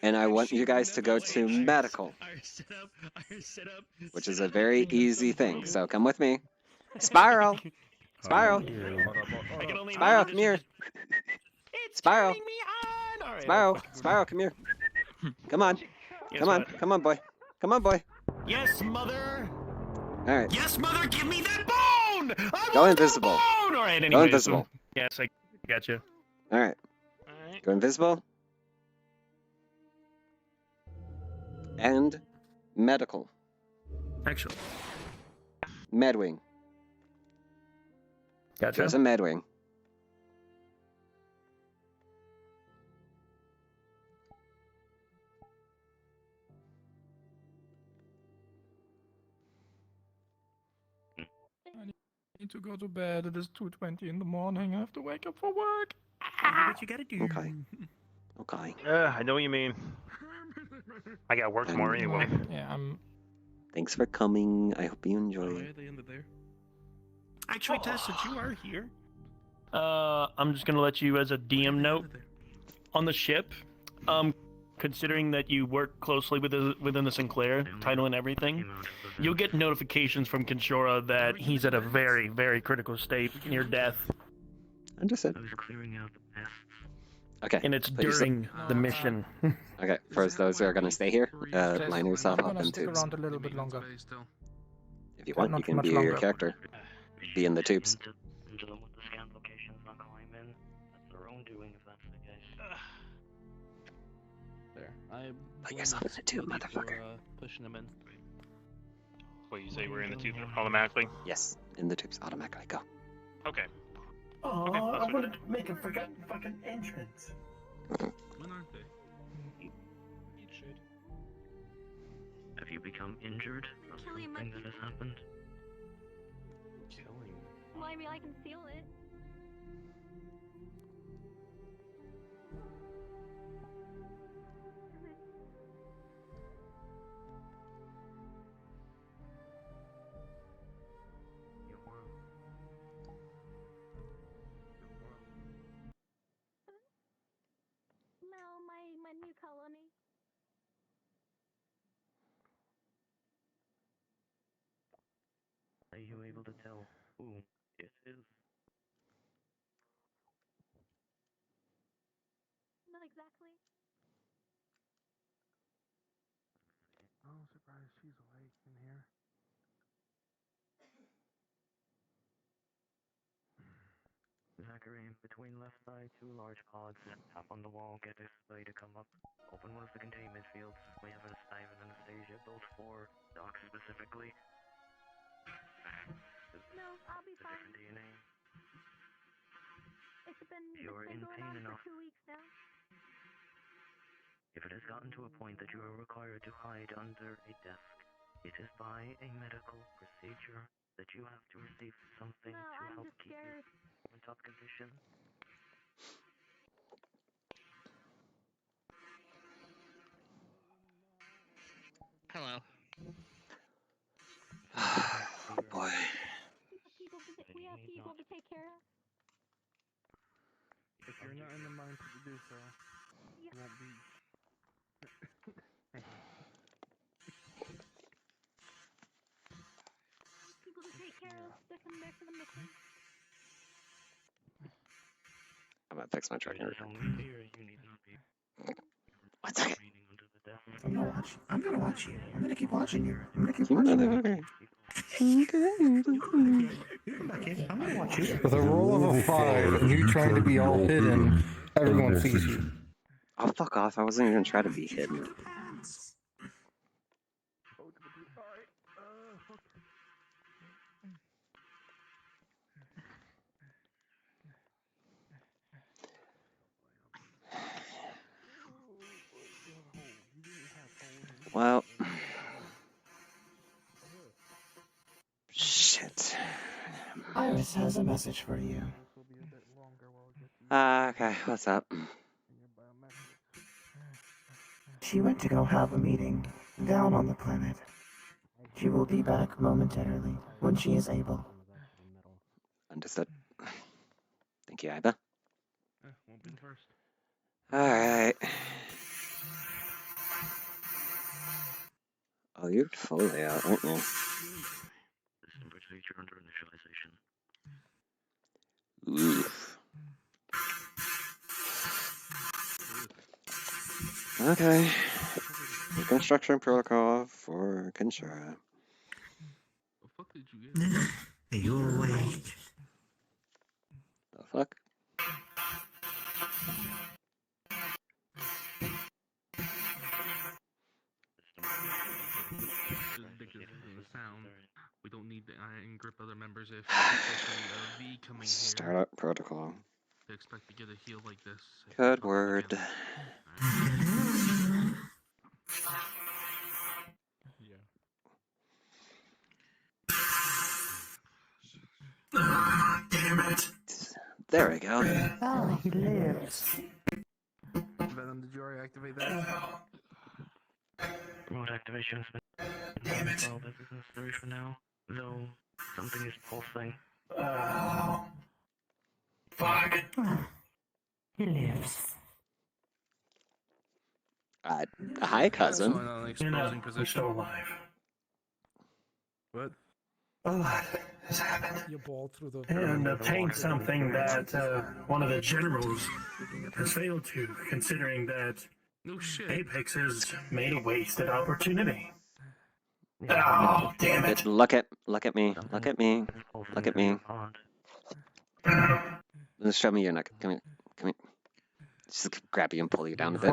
and I want you guys to go to medical, which is a very easy thing. So come with me, Spiral, Spiral, Spiral, come here, Spiral, Spiral, Spiral, come here, come on, come on, boy, come on, boy. Yes, mother. All right. Yes, mother, give me that bone! Go invisible. Bone! All right, anyways. Go invisible. Yes, I got you. All right. Go invisible. And medical. Excellent. Medwing. Gotcha. There's a medwing. I need to go to bed. It is 2:20 in the morning. I have to wake up for work. What you gotta do? Okay. Okay. I know what you mean. I got work tomorrow anyway. Yeah, I'm. Thanks for coming. I hope you enjoy. They ended there. Actually, Tess, since you are here, I'm just gonna let you as a DM note on the ship. Considering that you work closely within the Sinclair title and everything, you'll get notifications from Kinshora that he's at a very, very critical state near death. Understood. Okay. And it's put yourself- during the mission. Okay, first those who are going to stay here, line yourself I'm up gonna in stick tubes. around a little bit longer. If you want, not you can much be your longer. character. Be in the tubes. There. I Put yourself in the tube, motherfucker. Pushing them in. What, you say we're in the tube automatically? Yes, in the tubes automatically. Go. Okay. Oh, Okay, I that's wanted to make a forgotten fucking entrance. When aren't they? You should. Have you become injured of something that has happened? Well, I mean, I can feel it. No, my new colony. Are you able to tell who it is? Not exactly. I'm surprised she's awake in here. Zachary, between left eye, 2 large pods. Tap on the wall, get display to come up. Open one of the containment fields. We have Simon and Anastasia, both 4. Doc specifically. No, I'll be fine. Different DNA. It's been You're in going pain on enough. for 2 weeks now. If it has gotten to a point that you are required to hide under a desk, It is by a medical procedure that you have to receive something to help keep you in top condition. Hello. Oh boy. We have people to take care of. If you're not in the mind to do so, you won't be. People to take care of. They're coming back for the mission. I'm gonna fix my tracking record. One second. I'm gonna watch you. I'm gonna keep watching you. I'm gonna keep You watching motherfucker. I'm gonna watch you. With a roll of a 5 and you trying to be all hidden, everyone sees you. Oh, fuck off. I wasn't even gonna try to be hidden. Well, shit. Iris has a message for you. Okay, what's up? She went to go have a meeting down on the planet. She will be back momentarily when she is able. Understood. Thank you, Iba. Won't be first. Alright. Oh, you're fully out, aren't you? System procedure under initialization. Oof. Okay. Reconstruction protocol for Kinshara. The fuck did you get? Are you awake? The fuck? Ridiculous in the sound. We don't need the iron grip other members if especially V coming here. Startup protocol. To expect to get a heal like this. Good word. Damn it. There we go. Oh, he lives. Venom, did you already activate that? Remote activation has been. Damn it. Well, this is necessary for now, though something is pulsing. Fuck. He lives. Hi, cousin. Also on an exposing position. Still alive. What? A lot has happened. You ball through the. And obtained something that one of the generals has failed to, considering that No shit. Apex has made a wasted opportunity. Oh, damn it. Look at me. Look at me. Look at me. Just show me your neck. Come here. Come here. Just grab you and pull you down a bit.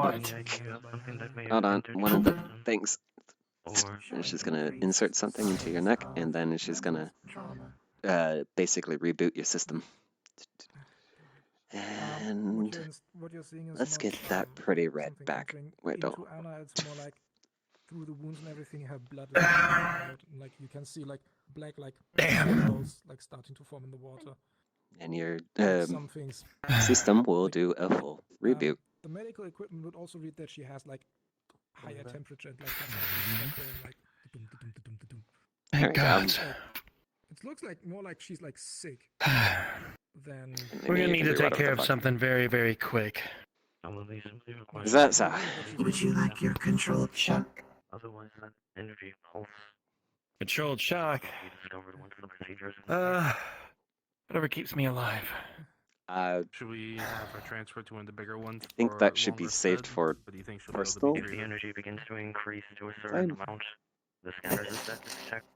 Hold on. One of the things. And she's gonna insert something into your neck, and then she's gonna basically reboot your system. And what you're seeing is let's not get that pretty red something back. entering Wait, don't. into Anna, it's more like through the wounds and everything, her blood is coming out, and like you can see like black balls like starting to form in the water. And your Some things. system will do a full reboot. The medical equipment would also read that she has like higher temperature and like Thank God. It looks like more like she's like sick than. We're gonna need to take care of something very, very quick. Is that so? Would you like your controlled shock? Otherwise, that energy pulse. Controlled shock. Whatever keeps me alive. Should we have her transfer to one of the bigger ones? I think that should be saved for personal. If the energy begins to increase to a certain amount, the scanner is set to detect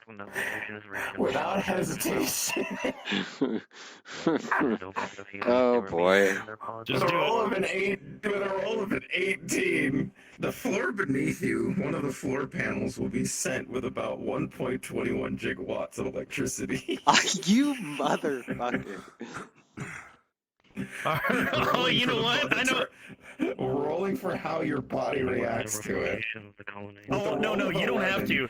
when the location is reached. Without hesitation. Oh boy. With a roll of an 18, the floor beneath you, one of the floor panels will be sent with about 1.21 gigawatts of electricity. You motherfucker. Oh, you know what? I know. rolling for how your body reacts to it. Oh, no, you don't have to.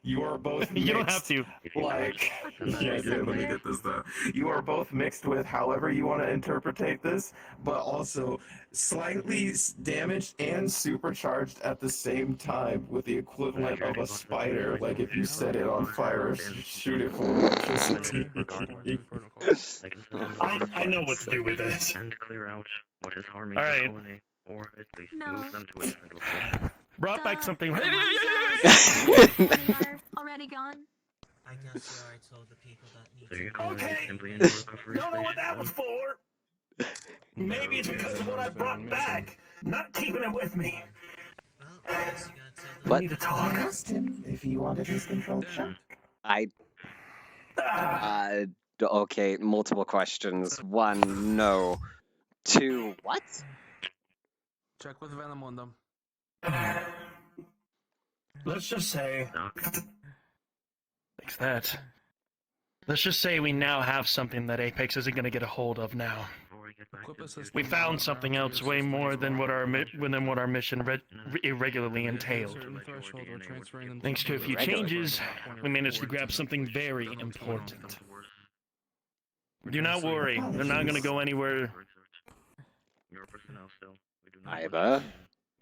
You are both mixed, You don't have to. Like, yeah, let me get this though. You are both mixed with however you want to interpretate this, but also slightly damaged and supercharged at the same time with the equivalent of a spider. Like if you set it on fire or shoot it full of electricity. I know what to do with this. And clear out what is harming All right. the colony, or at least move them to a different location. Brought back something. They are already gone. I guess you already told the people that need So your to colony Okay. is simply in the recovery Don't know what that was for. Maybe it's because of what I brought back. Not keeping it with me. What? Need to talk. Asked him if he wanted his control check. Okay, multiple questions. 1, no. 2, what? Check with Venom on them. Let's just say. Fix that. Let's just say we now have something that Apex isn't going to get a hold of now. We found something else way more than what our mission irregularly entailed. Thanks to a few changes, we managed to grab something very important. Do not worry, they're not going to go anywhere. Either.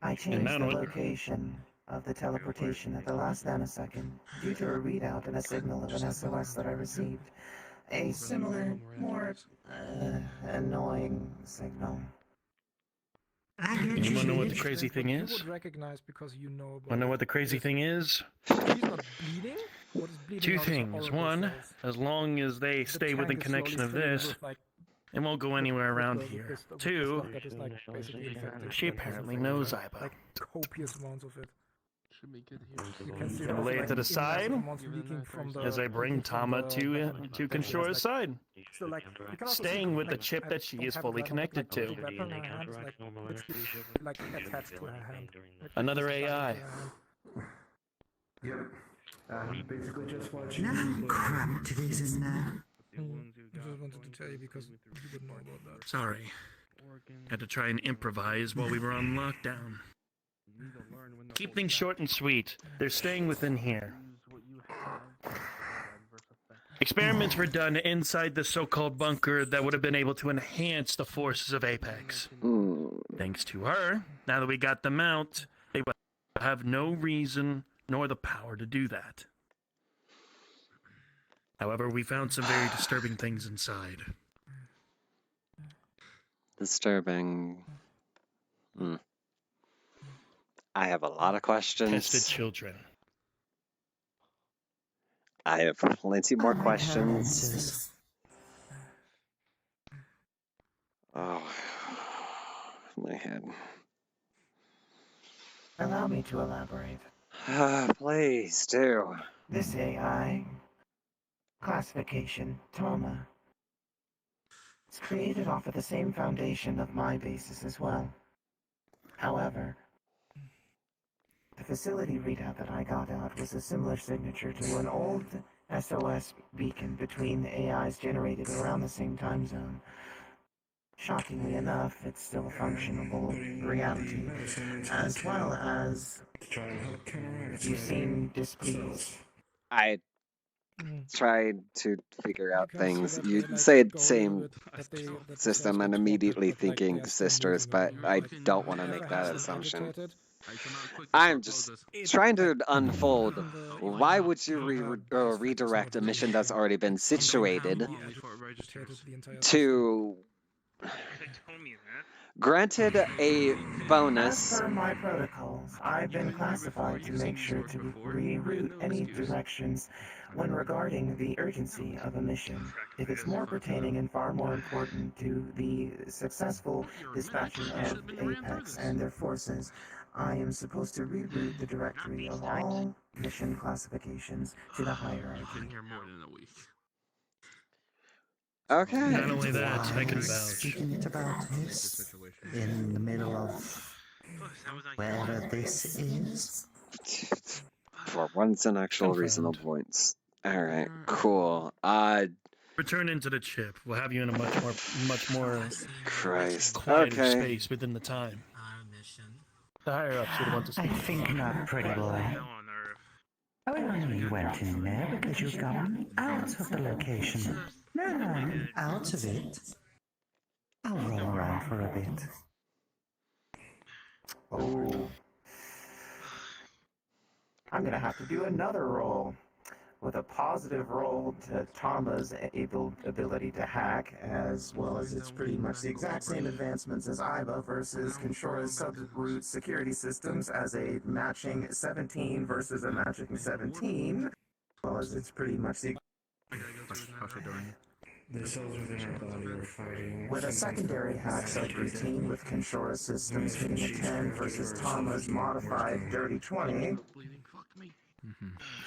I changed the location of the teleportation at the last nanosecond due to a readout and a signal of an SOS that I received. A similar, more annoying signal. You wanna know what the crazy thing You is? would recognize because you know about Wanna know what the crazy thing is? He's not bleeding? What is bleeding Two out is things. horrible One, cells. as long as they stay tank within is connection slowly of filling this, with, like, it won't go anywhere around here. with the Two, stuff that is, like, basically infected. she apparently knows Iba. Like copious amounts of it. Should be good here. You can see Gonna also, lay it like, to the massive side amounts leaking from the- as I bring leaking from Tama the to weapon. to That she has, Konshora's like- side, So, like, you can also staying see, with the like, chip I that she don't is have fully a weapon, connected but, like, to. the weapon in her hand is, like, literally, like, attached to her hand. Like, Another just AI. attached to her hand. Yep. Basically just what No crap it is in there. I just wanted to tell you because you would know about that. Sorry. Had to try and improvise while we were on lockdown. Keep things short and sweet. They're staying within here. Experiments were done inside the so-called bunker that would have been able to enhance the forces of Apex. Thanks to her, now that we got them out, they will have no reason nor the power to do that. However, we found some very disturbing things inside. Disturbing. I have a lot of questions. Tested children. I have plenty more questions. Oh, my head. Allow me to elaborate. Please do. This AI classification, Toma, it's created off of the same foundation of my basis as well. However, the facility readout that I got out was a similar signature to an old SOS beacon between the AIs generated around the same time zone. Shockingly enough, it's still a functionable reality, as well as you seem displeased. I tried to figure out things. You say same system and immediately thinking sisters, but I don't want to make that assumption. I'm just trying to unfold. Why would you redirect a mission that's already been situated to... Granted a bonus. As per my protocols, I've been classified to make sure to reroute any directions when regarding the urgency of a mission. If it's more pertaining and far more important to the successful dispatching of Apex and their forces, I am supposed to reroute the directory of all mission classifications to the hierarchy. Okay. Not only that, I can vouch. Speaking about this in the middle of wherever this is. For once, an actual reasonable points. Alright, cool. Return into the chip. We'll have you in a much more Christ. quieter Okay. space within the time. The higher ups would want to I speak. think not, pretty boy. Oh, I know you went in there because you've gotten out of the location. Now I'm out of it. I'll roll around for a bit. Oh. I'm gonna have to do another roll. With a positive roll to Tama's ability to hack, as well as it's pretty much the exact same advancements as Iva versus Konshora's sub-root security systems as a matching 17 versus a matching 17. As well as it's pretty much the The cells within our body are fighting. with a secondary hack subroutine with Konshora's systems hitting a 10 versus Tama's modified dirty 20.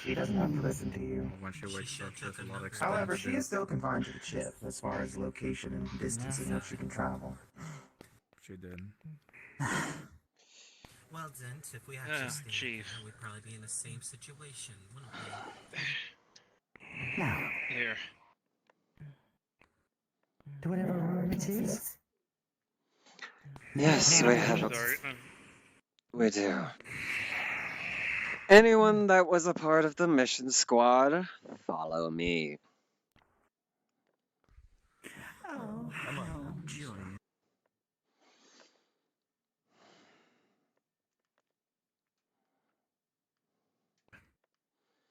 She doesn't have to listen to you. When she wakes up, there's a lot of However, she is still confined to the chip as far as location and distance in which she can travel. She did. Well, Dent, if we actually stayed there, we'd probably be in the same situation, wouldn't we? Now, Here. do whatever room it is. Yes, we have. We do. Anyone that was a part of the mission squad, follow me. Oh, how joyous.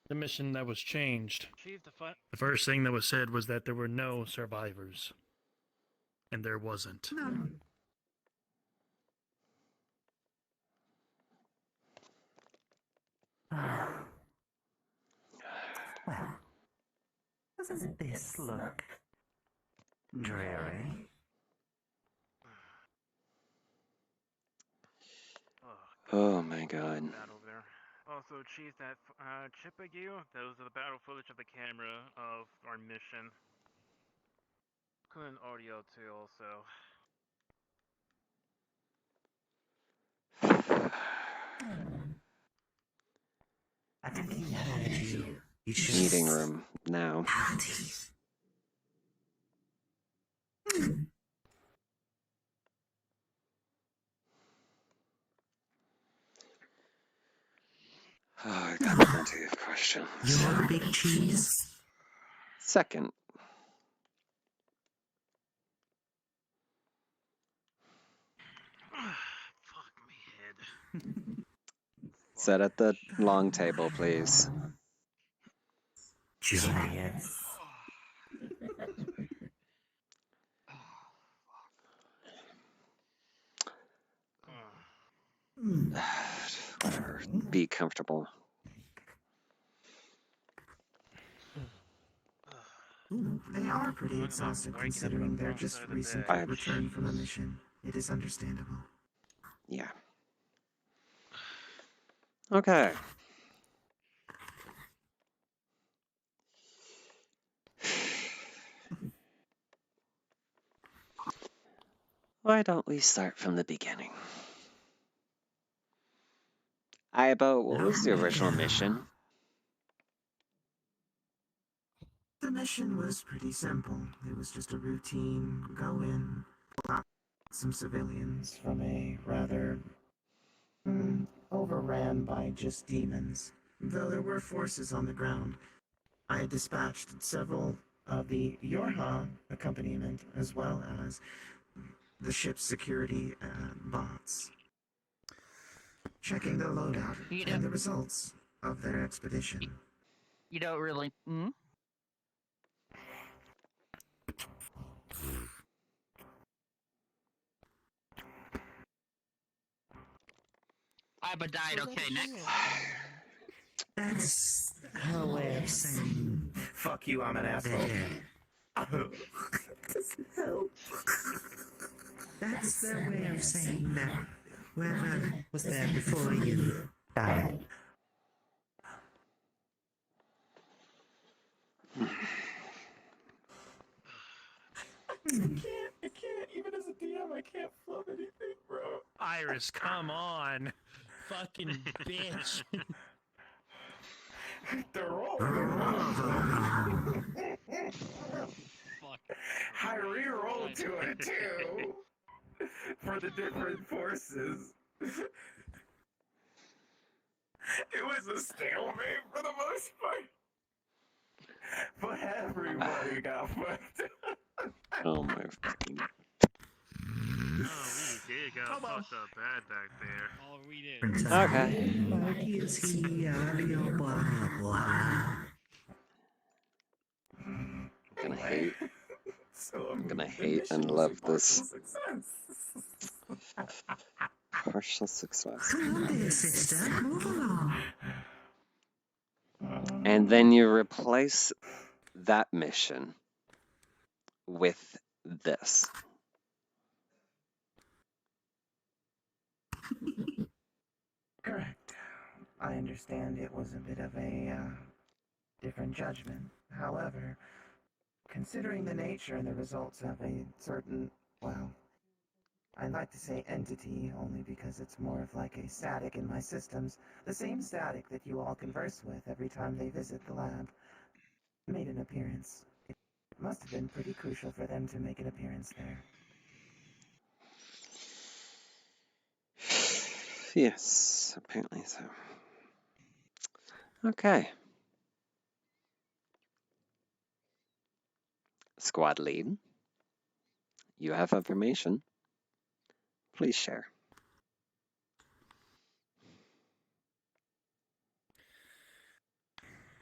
The mission that was changed. The first thing that was said was that there were no survivors. And there wasn't. No. Well, doesn't this look dreary? Oh my god. Battle there. Also, Chief, that chip I gave you, those are the battle footage of the camera of our mission. Including audio too, also. I think he heard you. Meeting room now. Oh, I got plenty of questions. You're a big cheese. Second. Fuck me, head. Sit at the long table, please. Joyous. Whatever. Be comfortable. They are pretty exhausted considering their just recent return from a mission. It is understandable. Yeah. Okay. Why don't we start from the beginning? Ibo, what was the original mission? The mission was pretty simple. It was just a routine go in, pull out some civilians from a rather overran by just demons. Though there were forces on the ground, I had dispatched several of the Yorha accompaniment as well as the ship's security bots, checking their loadout and the results of their expedition. You don't really. Iba died. Okay, next. That's her way of saying, fuck you, I'm an asshole. Doesn't help. That's their way of saying that whoever was there before you died. I can't, even as a DM, I can't flub anything, bro. Iris, come on. Fucking bitch. They're all I re-rolled to a 2 for the different forces. It was a stalemate for the most part. But everybody got fucked up. Oh my fucking. Oh, we did got fucked up bad back there. Oh, we did. Okay. I'm gonna hate and love this. Partial success. And then you replace that mission with this. Correct. I understand it was a bit of a different judgment. However, considering the nature and the results of a certain, well, I'd like to say entity only because it's more of like a static in my systems, the same static that you all converse with every time they visit the lab, made an appearance. It must have been pretty crucial for them to make an appearance there. Yes, apparently so. Okay. Squad lead, you have information. Please share.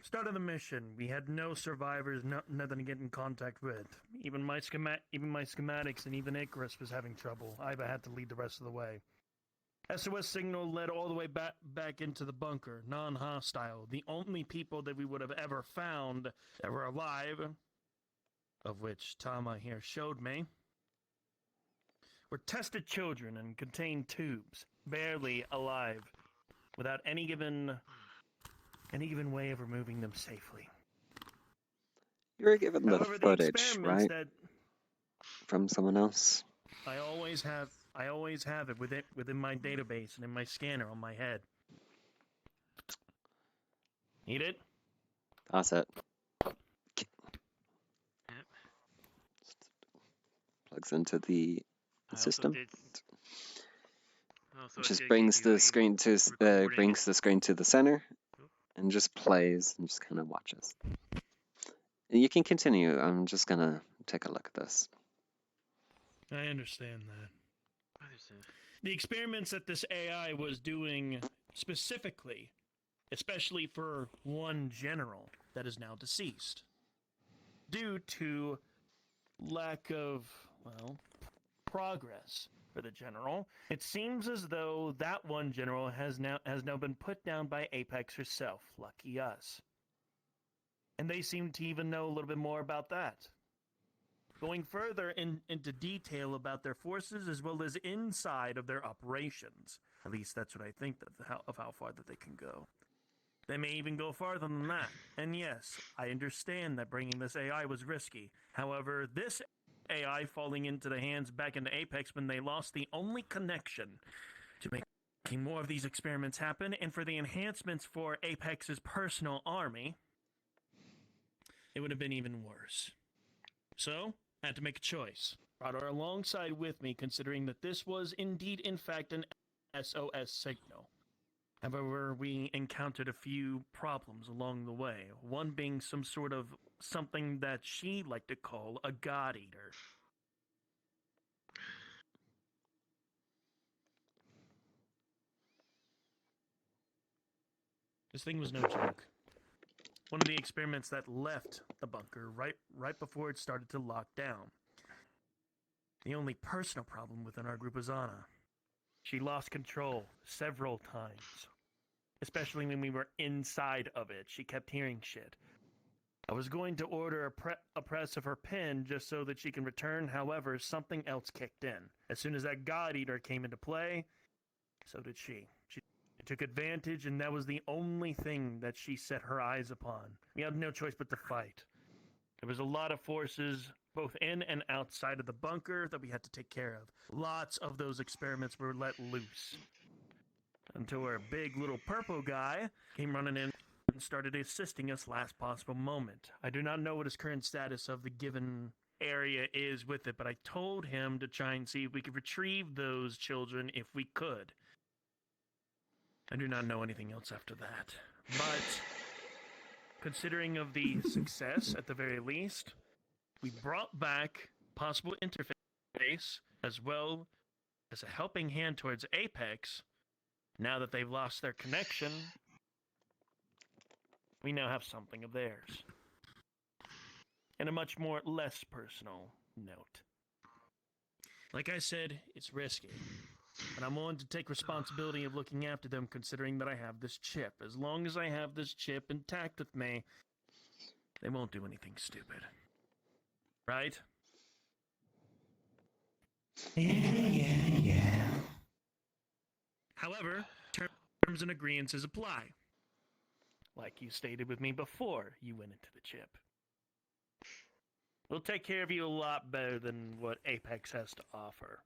Start of the mission, we had no survivors, nothing to get in contact with. Even my schematics and even Icarus was having trouble. Iva had to lead the rest of the way. SOS signal led all the way back into the bunker, non-hostile. The only people that we would have ever found that were alive, of which Tama here showed me, were tested children and contained tubes, barely alive, without any given way of removing them safely. You were given the However, footage, right? That from someone else? I always have it within my database and in my scanner on my head. Need it? That's it. Plugs into the system. Just brings the screen to the center, and just plays and just kind of watches. And you can continue. I'm just gonna take a look at this. I understand that. The experiments that this AI was doing specifically, especially for one general that is now deceased, due to lack of, well, progress for the general, it seems as though that one general has now been put down by Apex herself. Lucky us. And they seem to even know a little bit more about that. Going further into detail about their forces as well as inside of their operations. At least that's what I think of how far that they can go. They may even go farther than that. And yes, I understand that bringing this AI was risky. However, this AI falling into the hands back into Apex when they lost the only connection to making more of these experiments happen and for the enhancements for Apex's personal army, it would have been even worse. So, I had to make a choice. Brought her alongside with me, considering that this was indeed, in fact, an SOS signal. However, we encountered a few problems along the way, one being some sort of something that she liked to call a god eater. This thing was no joke. One of the experiments that left the bunker right before it started to lock down. The only personal problem within our group was Anna. She lost control several times. Especially when we were inside of it. She kept hearing shit. I was going to order a press of her pin just so that she can return, however, something else kicked in. As soon as that God Eater came into play, so did she. She took advantage, and that was the only thing that she set her eyes upon. We had no choice but to fight. There was a lot of forces, both in and outside of the bunker, that we had to take care of. Lots of those experiments were let loose. Until our big little purple guy came running in and started assisting us last possible moment. I do not know what his current status of the given area is with it, but I told him to try and see if we could retrieve those children if we could. I do not know anything else after that. But considering of the success, at the very least, we brought back possible interface as well as a helping hand towards Apex. Now that they've lost their connection, we now have something of theirs. And a much more less personal note. Like I said, it's risky. And I'm willing to take responsibility of looking after them considering that I have this chip. As long as I have this chip intact with me, they won't do anything stupid. Right? Yeah. However, terms and agreements apply. Like you stated with me before you went into the chip. We'll take care of you a lot better than what Apex has to offer.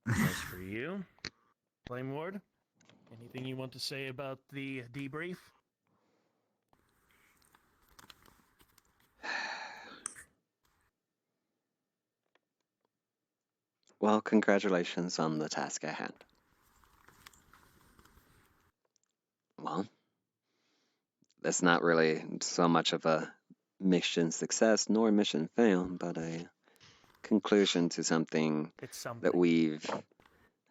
As for you, Flame Ward, anything you want to say about the debrief? Well, congratulations on the task at hand. Well, that's not really so much of a mission success nor mission fail, but a conclusion to something that we've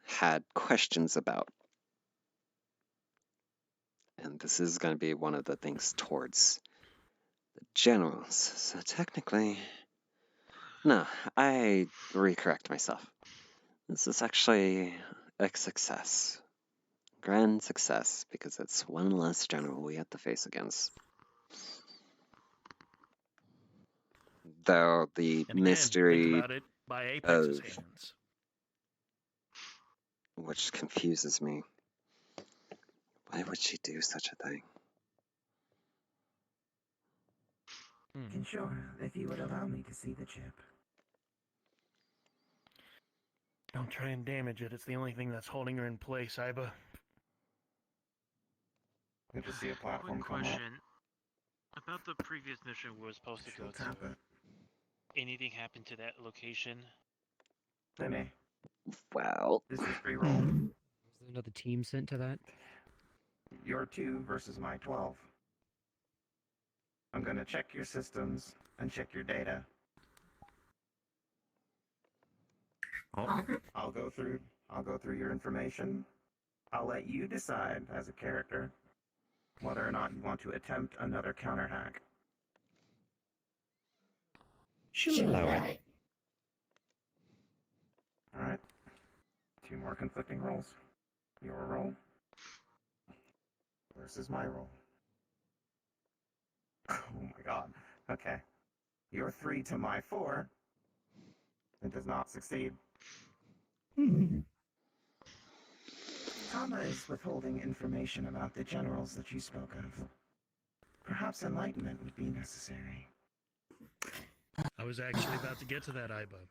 had questions about. And this is going to be one of the things towards the generals. So technically, no, I recorrect myself. This is actually a success. Grand success, because it's one less general we have to face against. Though the And again, mystery think about it by Apex's of hands. which confuses me. Why would she do such a thing? And sure, if you would allow me to see the chip. Don't try and damage it. It's the only thing that's holding her in place, Iba. Good to see a platform Quick come up. question. About the previous mission we were supposed to go Tap to. it. Anything happened to that location? Lenny, Well, this is pre-roll. Was there another team sent to that? Your 2 versus my 12. I'm gonna check your systems and check your data. I'll go through your information. I'll let you decide as a character whether or not you want to attempt another counter hack. She'll allow it. Alright. 2 more conflicting rolls. Your roll versus my roll. Oh my god. Okay. Your 3 to my 4. It does not succeed. Tama is withholding information about the generals that you spoke of. Perhaps enlightenment would be necessary. I was actually about to get to that, Iba.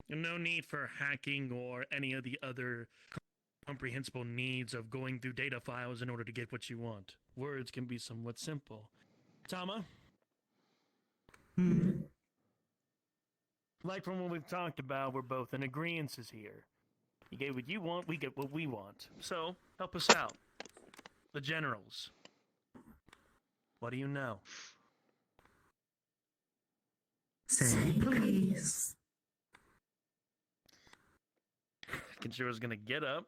No need for hacking or any of the other comprehensible needs of going through data files in order to get what you want. Words can be somewhat simple. Tama? Like from what we've talked about, we're both in agreement here. You get what you want, we get what we want. So, help us out. The generals. What do you know? Say please. Kenshira's gonna get up.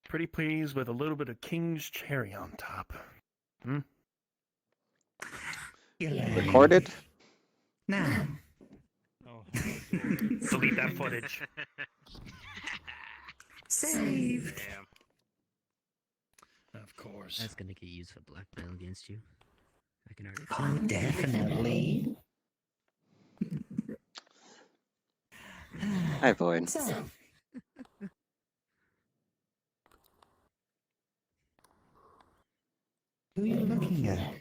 Pretty pleased with a little bit of King's cherry on top. Recorded? Nah. Delete that footage. Saved. Of course. That's gonna get used for blackmail against you. I can already. Oh, definitely. Hi, Void. So, who are you looking at?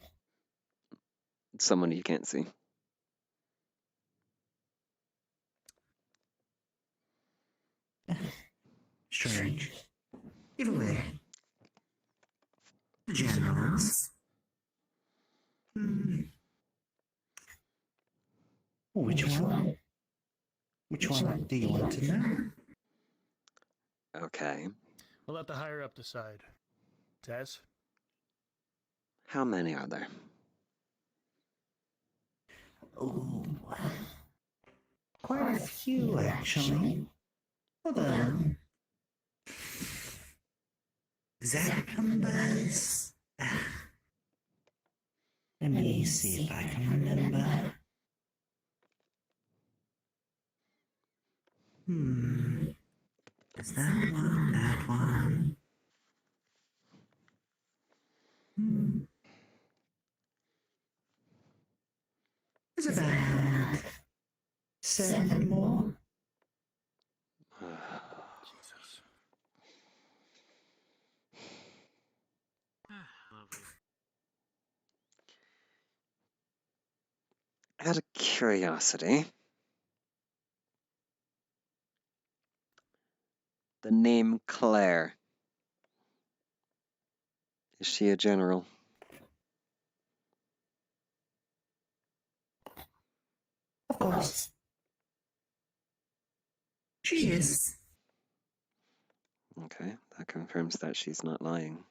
Someone you can't see. Strange. Either way, else? Which one? Which one do you want to know? Okay. We'll let the higher up decide. Tess? How many are there? Oh, quite a few actually. Although, exact numbers. Let me see if I can remember. Is that one? That one? There's about 7 more. Jesus. Out of curiosity, the name Claire. Is she a general? Of course. She is. Okay, that confirms that she's not lying.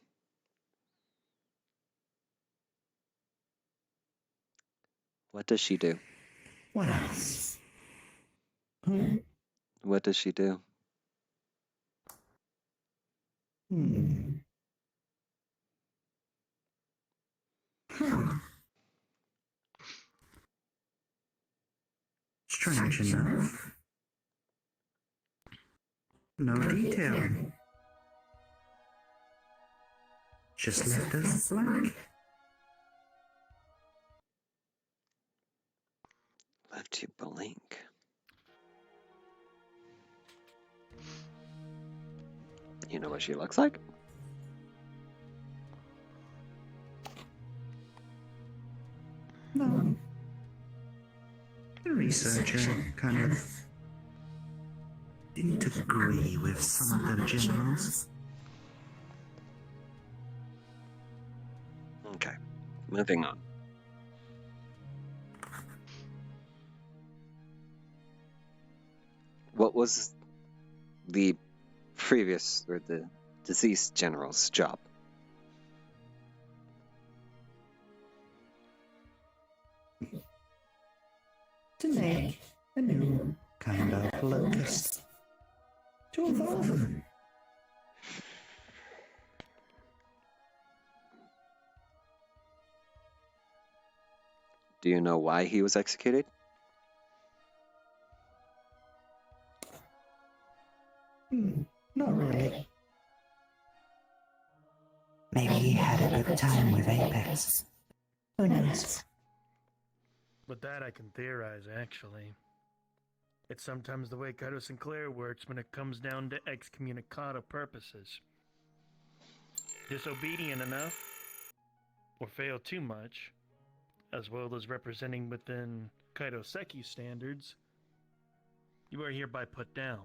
What does she do? What else? What does she do? Strange enough. No detail. Just left us blank. Left you blank. You know what she looks like? No. The researcher kind of didn't agree with some of the generals. Okay, moving on. What was the previous, or the deceased general's job? To make a new kind of locust. To evolve them. Do you know why he was executed? Not really. Maybe he had a good time with Apex. Who knows? But that I can theorize, actually. It's sometimes the way Cato Sinclair works when it comes down to excommunicado purposes. Disobedient enough, or fail too much, as well as representing within Kaito Seki standards, you are hereby put down.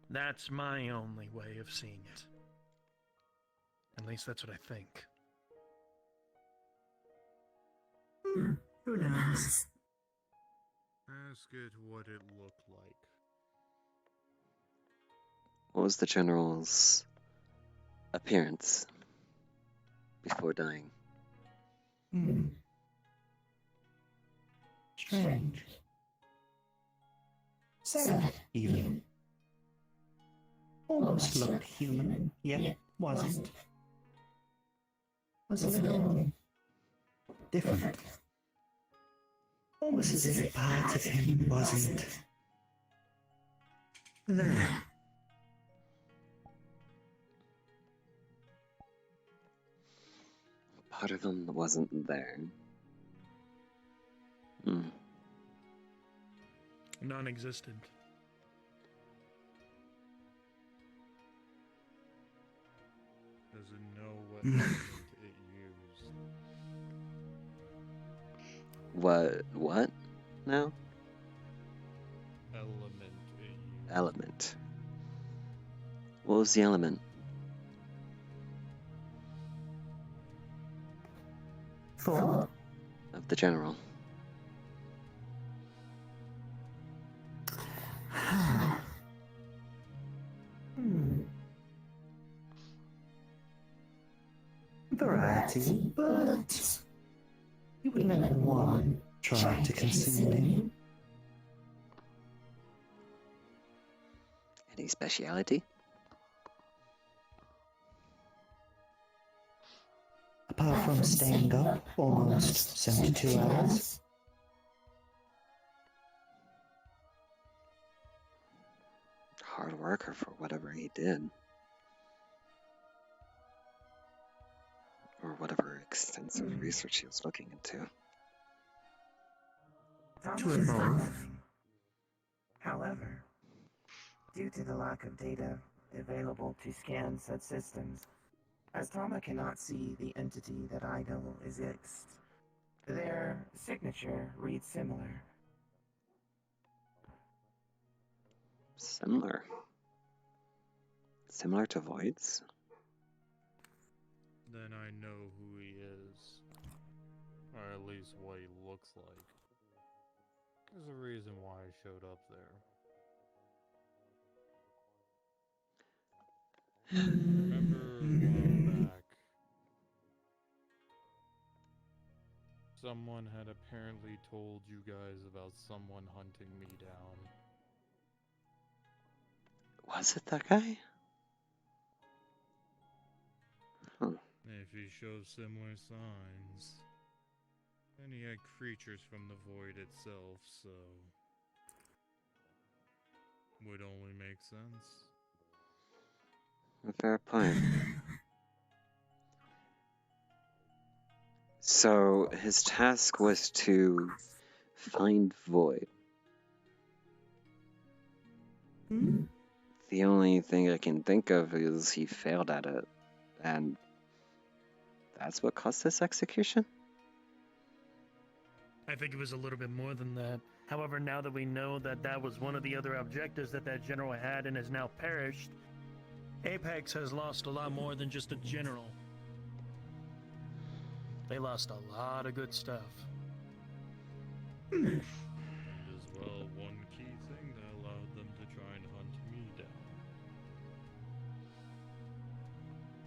That's my only way of seeing it. At least that's what I think. Who knows? Ask it what it looked like. What was the general's appearance before dying? Strange. Sad, even. Almost looked human, yet wasn't. Was a little different. Almost as if part of him wasn't there. Part of him wasn't there. Non-existent. Does it know what element it used? What now? Element it used. Element. What was the element? For? Of the general. Variety, but you would let one try to conceal him. Any speciality? Apart from staying up almost 72 hours. Hard worker for whatever he did. Or whatever extensive research he was looking into. To evolve. However, due to the lack of data available to scan said systems, as Tama cannot see the entity that I know exists, their signature reads similar. Similar? Similar to Void's? Then I know who he is. Or at least what he looks like. There's a reason why I showed up there. Remember a while back, someone had apparently told you guys about someone hunting me down. Was it that guy? Huh. If he shows similar signs, then he had creatures from the void itself, so would only make sense. A fair point. So his task was to find Void. The only thing I can think of is he failed at it, and that's what caused this execution? I think it was a little bit more than that. However, now that we know that that was one of the other objectives that that general had and has now perished, Apex has lost a lot more than just a general. They lost a lot of good stuff. And as well, one key thing that allowed them to try and hunt me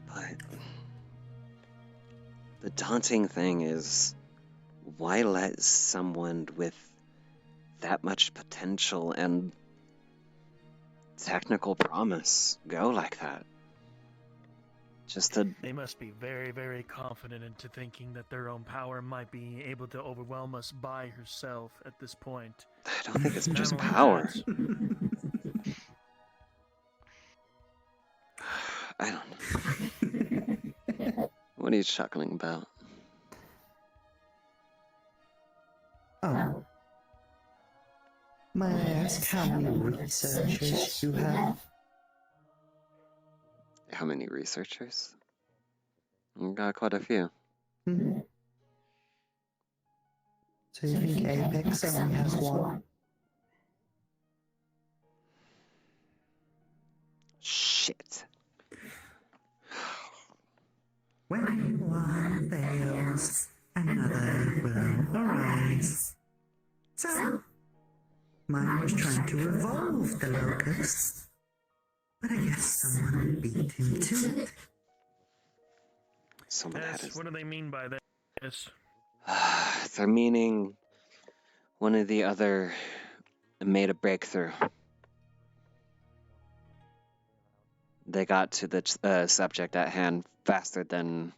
down. But the daunting thing is, why let someone with that much potential and technical promise go like that? They must be very, very confident into thinking that their own power might be able to overwhelm us by herself at this point. I don't think it's just power. I don't know. What are you chuckling about? Oh. May I ask how many researchers you have? How many researchers? We've got quite a few. So you think Apex only has one? Shit. When one fails, another will arise. So, mine was trying to evolve the locust, but I guess someone beat him to it. Someone had his... What do they mean by this? They're meaning one or the other made a breakthrough. They got to the subject at hand faster than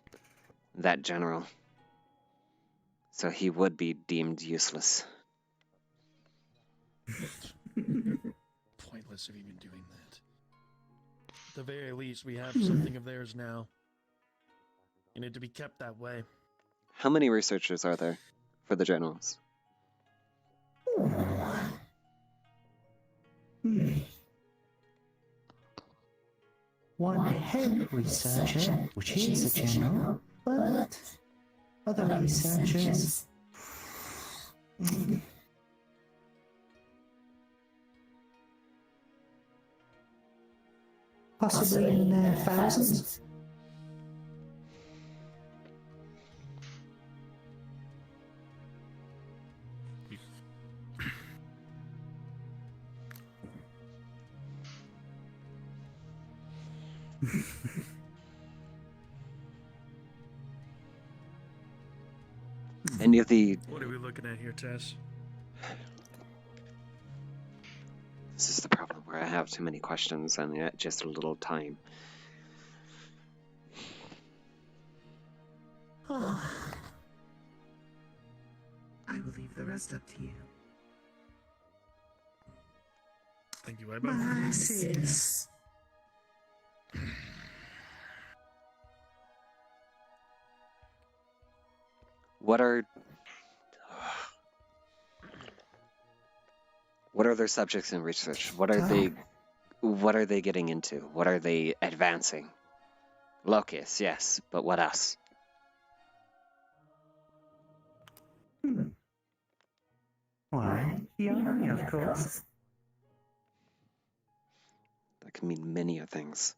that general. So he would be deemed useless. Pointless of even doing that. At the very least, we have something of theirs now. You need to be kept that way. How many researchers are there for the generals? One head researcher, which is a general, but other researchers... Possibly in their thousands. Any of the... What are we looking at here, Tess? This is the problem where I have too many questions and yet just a little time. I will leave the rest up to you. Thank you, Ibo. My sis. What are their subjects in research? What are they getting into? What are they advancing? Locus, yes, but what else? Why, the army, of course. That can mean many things.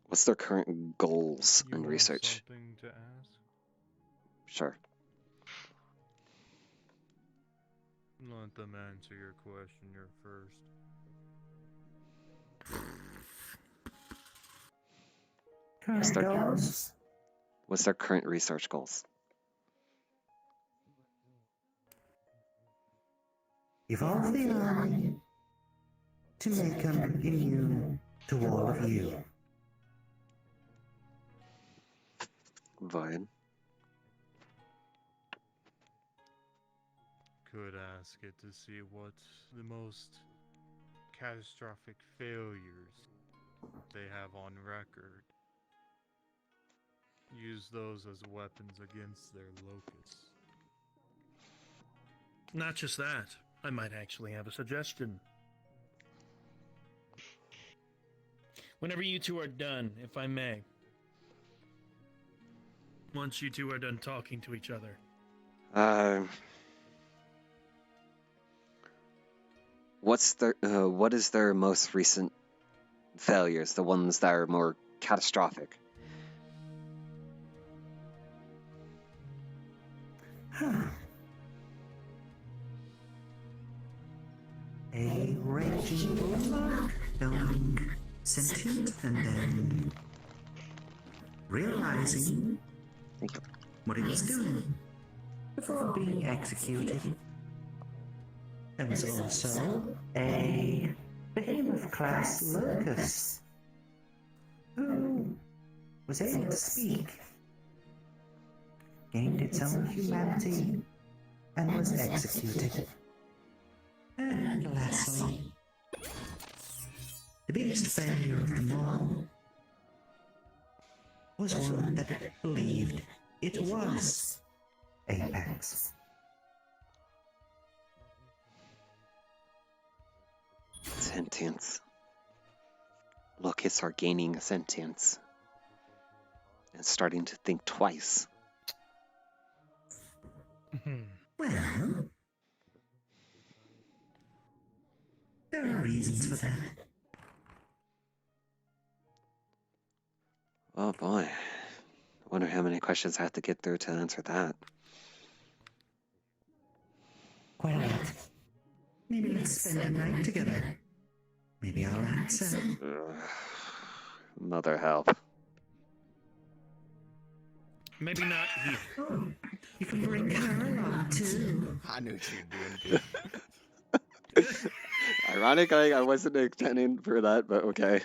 What's their current goals in research? Something to ask? Sure. Let them answer your question first. What's their current research goals? Evolve the army to make them immune to all of you. Vine. Could ask it to see what the most catastrophic failures they have on record. Use those as weapons against their locus. Not just that. I might actually have a suggestion. Whenever you two are done, if I may. Once you two are done talking to each other. What is their most recent failures? The ones that are more catastrophic? A raging bulldog going sentient and then realizing what he was doing before being executed. There was also a behemoth-class locus who was able to speak, gained its own humanity, and was executed. And lastly, the biggest failure of them all was one that believed it was Apex. Sentience. Locusts are gaining sentience and starting to think twice. Well, there are reasons for that. Oh boy. I wonder how many questions I have to get through to answer that. Quiet. Maybe let's spend a night together. Maybe I'll answer. Mother help. Maybe not here. Oh, you can bring her along too. I knew you were doing. Ironically, I wasn't intending for that, but okay.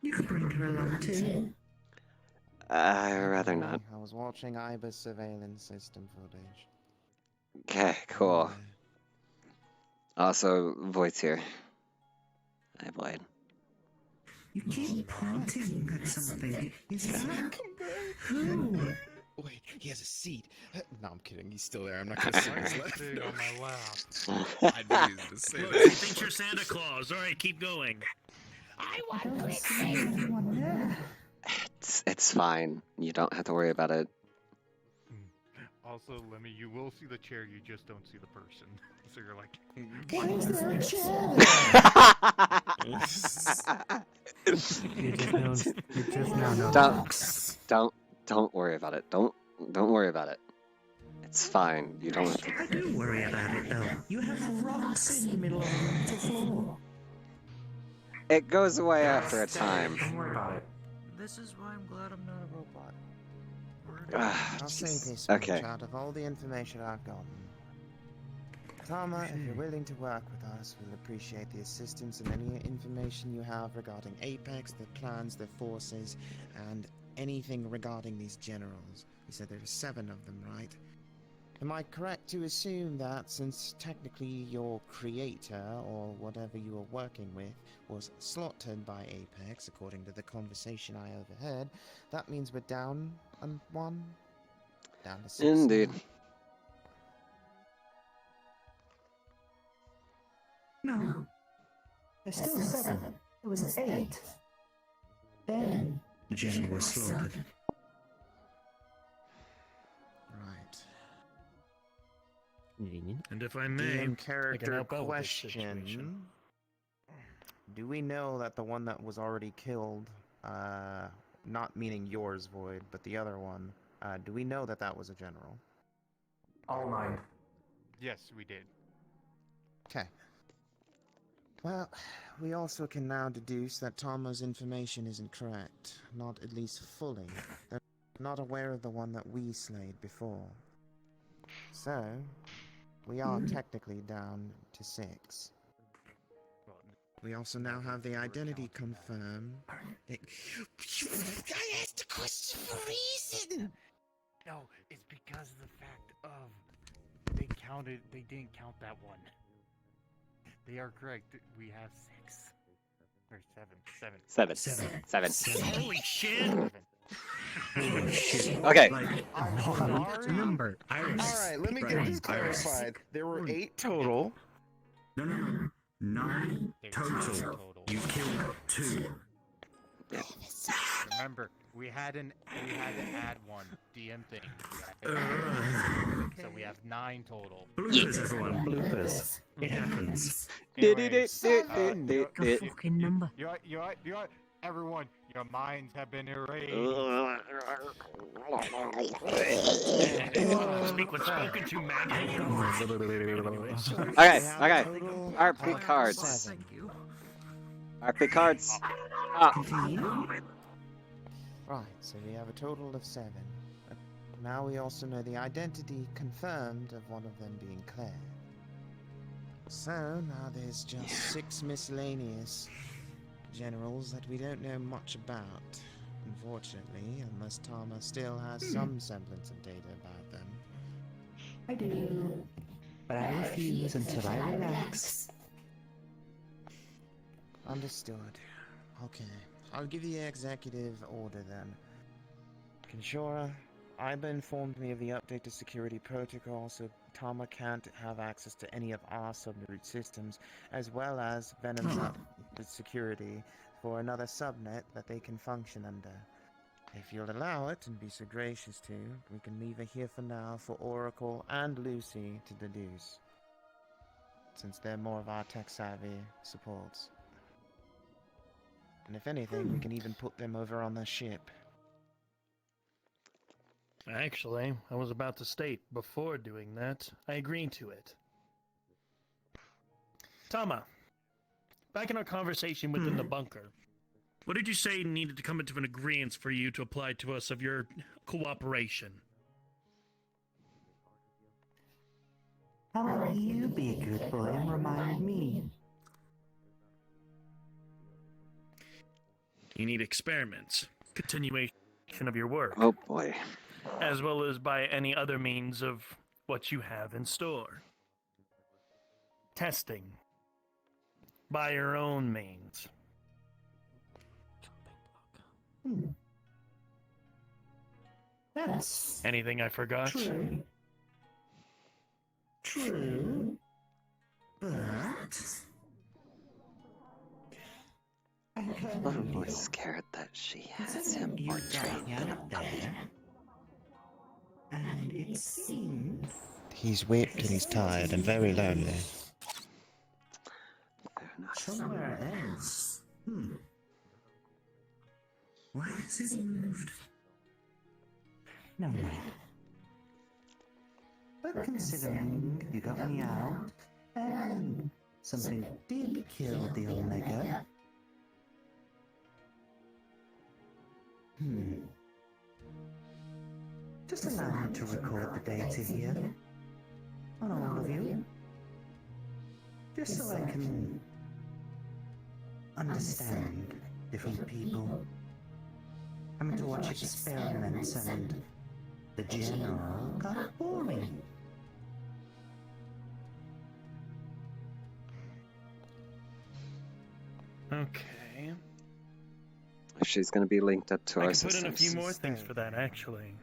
You can bring her along too. I'd rather not. I was watching Iba's surveillance system footage. Okay, cool. Also, Voight's here. Hi, Voight. You keep pointing at something. Is that who? Wait, he has a seat. No, I'm kidding. He's still there. I'm not gonna say his last Sitting on my lap. I knew he was gonna say Look, that. he thinks you're Santa Claus. All right, keep going. I want to see everyone there. It's fine. You don't have to worry about it. Also, Lemmy, you will see the chair, you just don't see the person. So you're like, Where's the chair? Don't worry about it. Don't worry about it. It's fine. You don't have to. Don't worry about it, though. You have rocks in the middle of the floor. It goes away after a time. Don't worry about it. This is why I'm glad I'm not a robot. Ah, I'll say jeez. this Okay. much out of all the information I've gotten. Tama, if you're willing to work with us, we'll appreciate the assistance and any information you have regarding Apex, their plans, their forces, and anything regarding these generals. You said there were 7 of them, right? Am I correct to assume that since technically your creator, or whatever you were working with, was slaughtered by Apex, according to the conversation I overheard, that means we're down on 1? Down to 6 Indeed. No. There's still 7. It was 8. Then the general was slaughtered. Right. And if I may, DM I can character help out with this situation. question. Do we know that the one that was already killed, not meaning yours, Void, but the other one, do we know that that was a general? All 9. Yes, we did. Okay. Well, we also can now deduce that Tama's information isn't correct. Not at least fully. They're not aware of the one that we slayed before. So, we are technically down to 6. We also now have the identity confirmed. I asked a question for a reason! No, it's because of the fact of they didn't count that one. They are correct. We have 6 or 7. 7. Holy shit! Holy shit. Okay. Like, number. Alright, let me get this clarified. There were 8 total. No. 9 total. You killed 2. Remember, we had to add 1 DM thing. So we have 9 total. Bloopers, everyone. Bloopers. It happens. Fucking number. Everyone, your minds have been erased. Speak what's spoken to, Maggie. Okay. RP cards. RP cards. Right, so we have a total of 7. Now we also know the identity confirmed of one of them being Claire. So now there's just 6 miscellaneous generals that we don't know much about, unfortunately, unless Tama still has some semblance of data about them. I do. But I refuse until I relax. Understood. Okay, I'll give you the executive order then. Kinshora, Iba informed me of the update to security protocol, so Tama can't have access to any of our subnet systems, as well as Venom's security for another subnet that they can function under. If you'll allow it, and be so gracious to, we can leave her here for now for Oracle and Lucy to deduce, since they're more of our tech-savvy supports. And if anything, we can even put them over on the ship. Actually, I was about to state, before doing that, I agreed to it. Tama, back in our conversation within the bunker, what did you say needed to come into an agreement for you to apply to us of your cooperation? How about you be a good boy and remind me? You need experiments, continuation of your work. Oh boy. As well as by any other means of what you have in store. Testing. By your own means. That's Anything I forgot? True. But I'm more scared that she has him portrayed. out there, and it seems He's whipped and he's tired and very lonely. somewhere else. Why has it moved? No. But considering you got me out, and something did kill the Omega. Just allow me to record the data here. On all of you. Just so I can understand different people. Having to watch experiments and the general got boring. Okay. She's going to be linked up to I our can put in a systems. few more things for that, actually.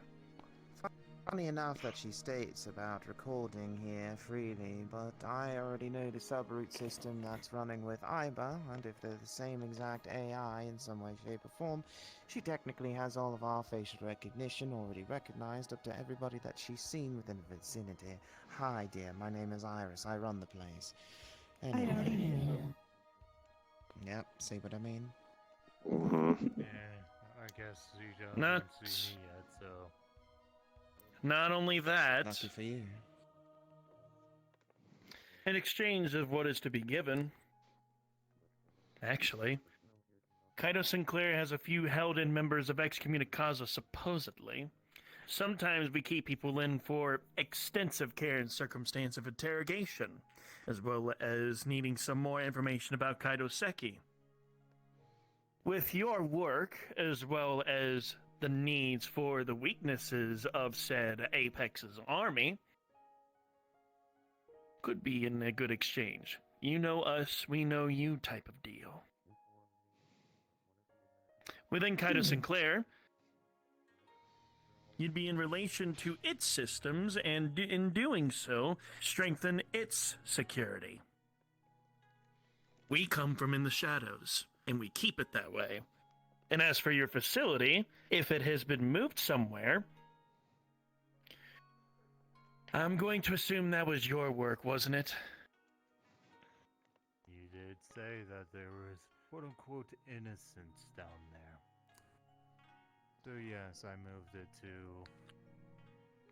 Funny enough that she states about recording here freely, but I already know the subroute system that's running with IBA, and if they're the same exact AI in some way, shape, or form, she technically has all of our facial recognition already recognized up to everybody that she's seen within the vicinity. Hi, dear, my name is Iris. I run the place. Anyway. Yep, see what I mean? Yeah, I guess you don't see me yet, so. Not only that, lucky for you. In exchange of what is to be given, actually, Kaido Sinclair has a few held-in members of Excommunicado, supposedly. Sometimes we keep people in for extensive care and circumstance of interrogation, as well as needing some more information about Kaido Seki. With your work, as well as the needs for the weaknesses of said Apex's army, could be in a good exchange. You know us, we know you type of deal. Within Kaido Sinclair, you'd be in relation to its systems, and in doing so, strengthen its security. We come from in the shadows, and we keep it that way. And as for your facility, if it has been moved somewhere, I'm going to assume that was your work, wasn't it? You did say that there was quote-unquote innocence down there. So yes, I moved it to,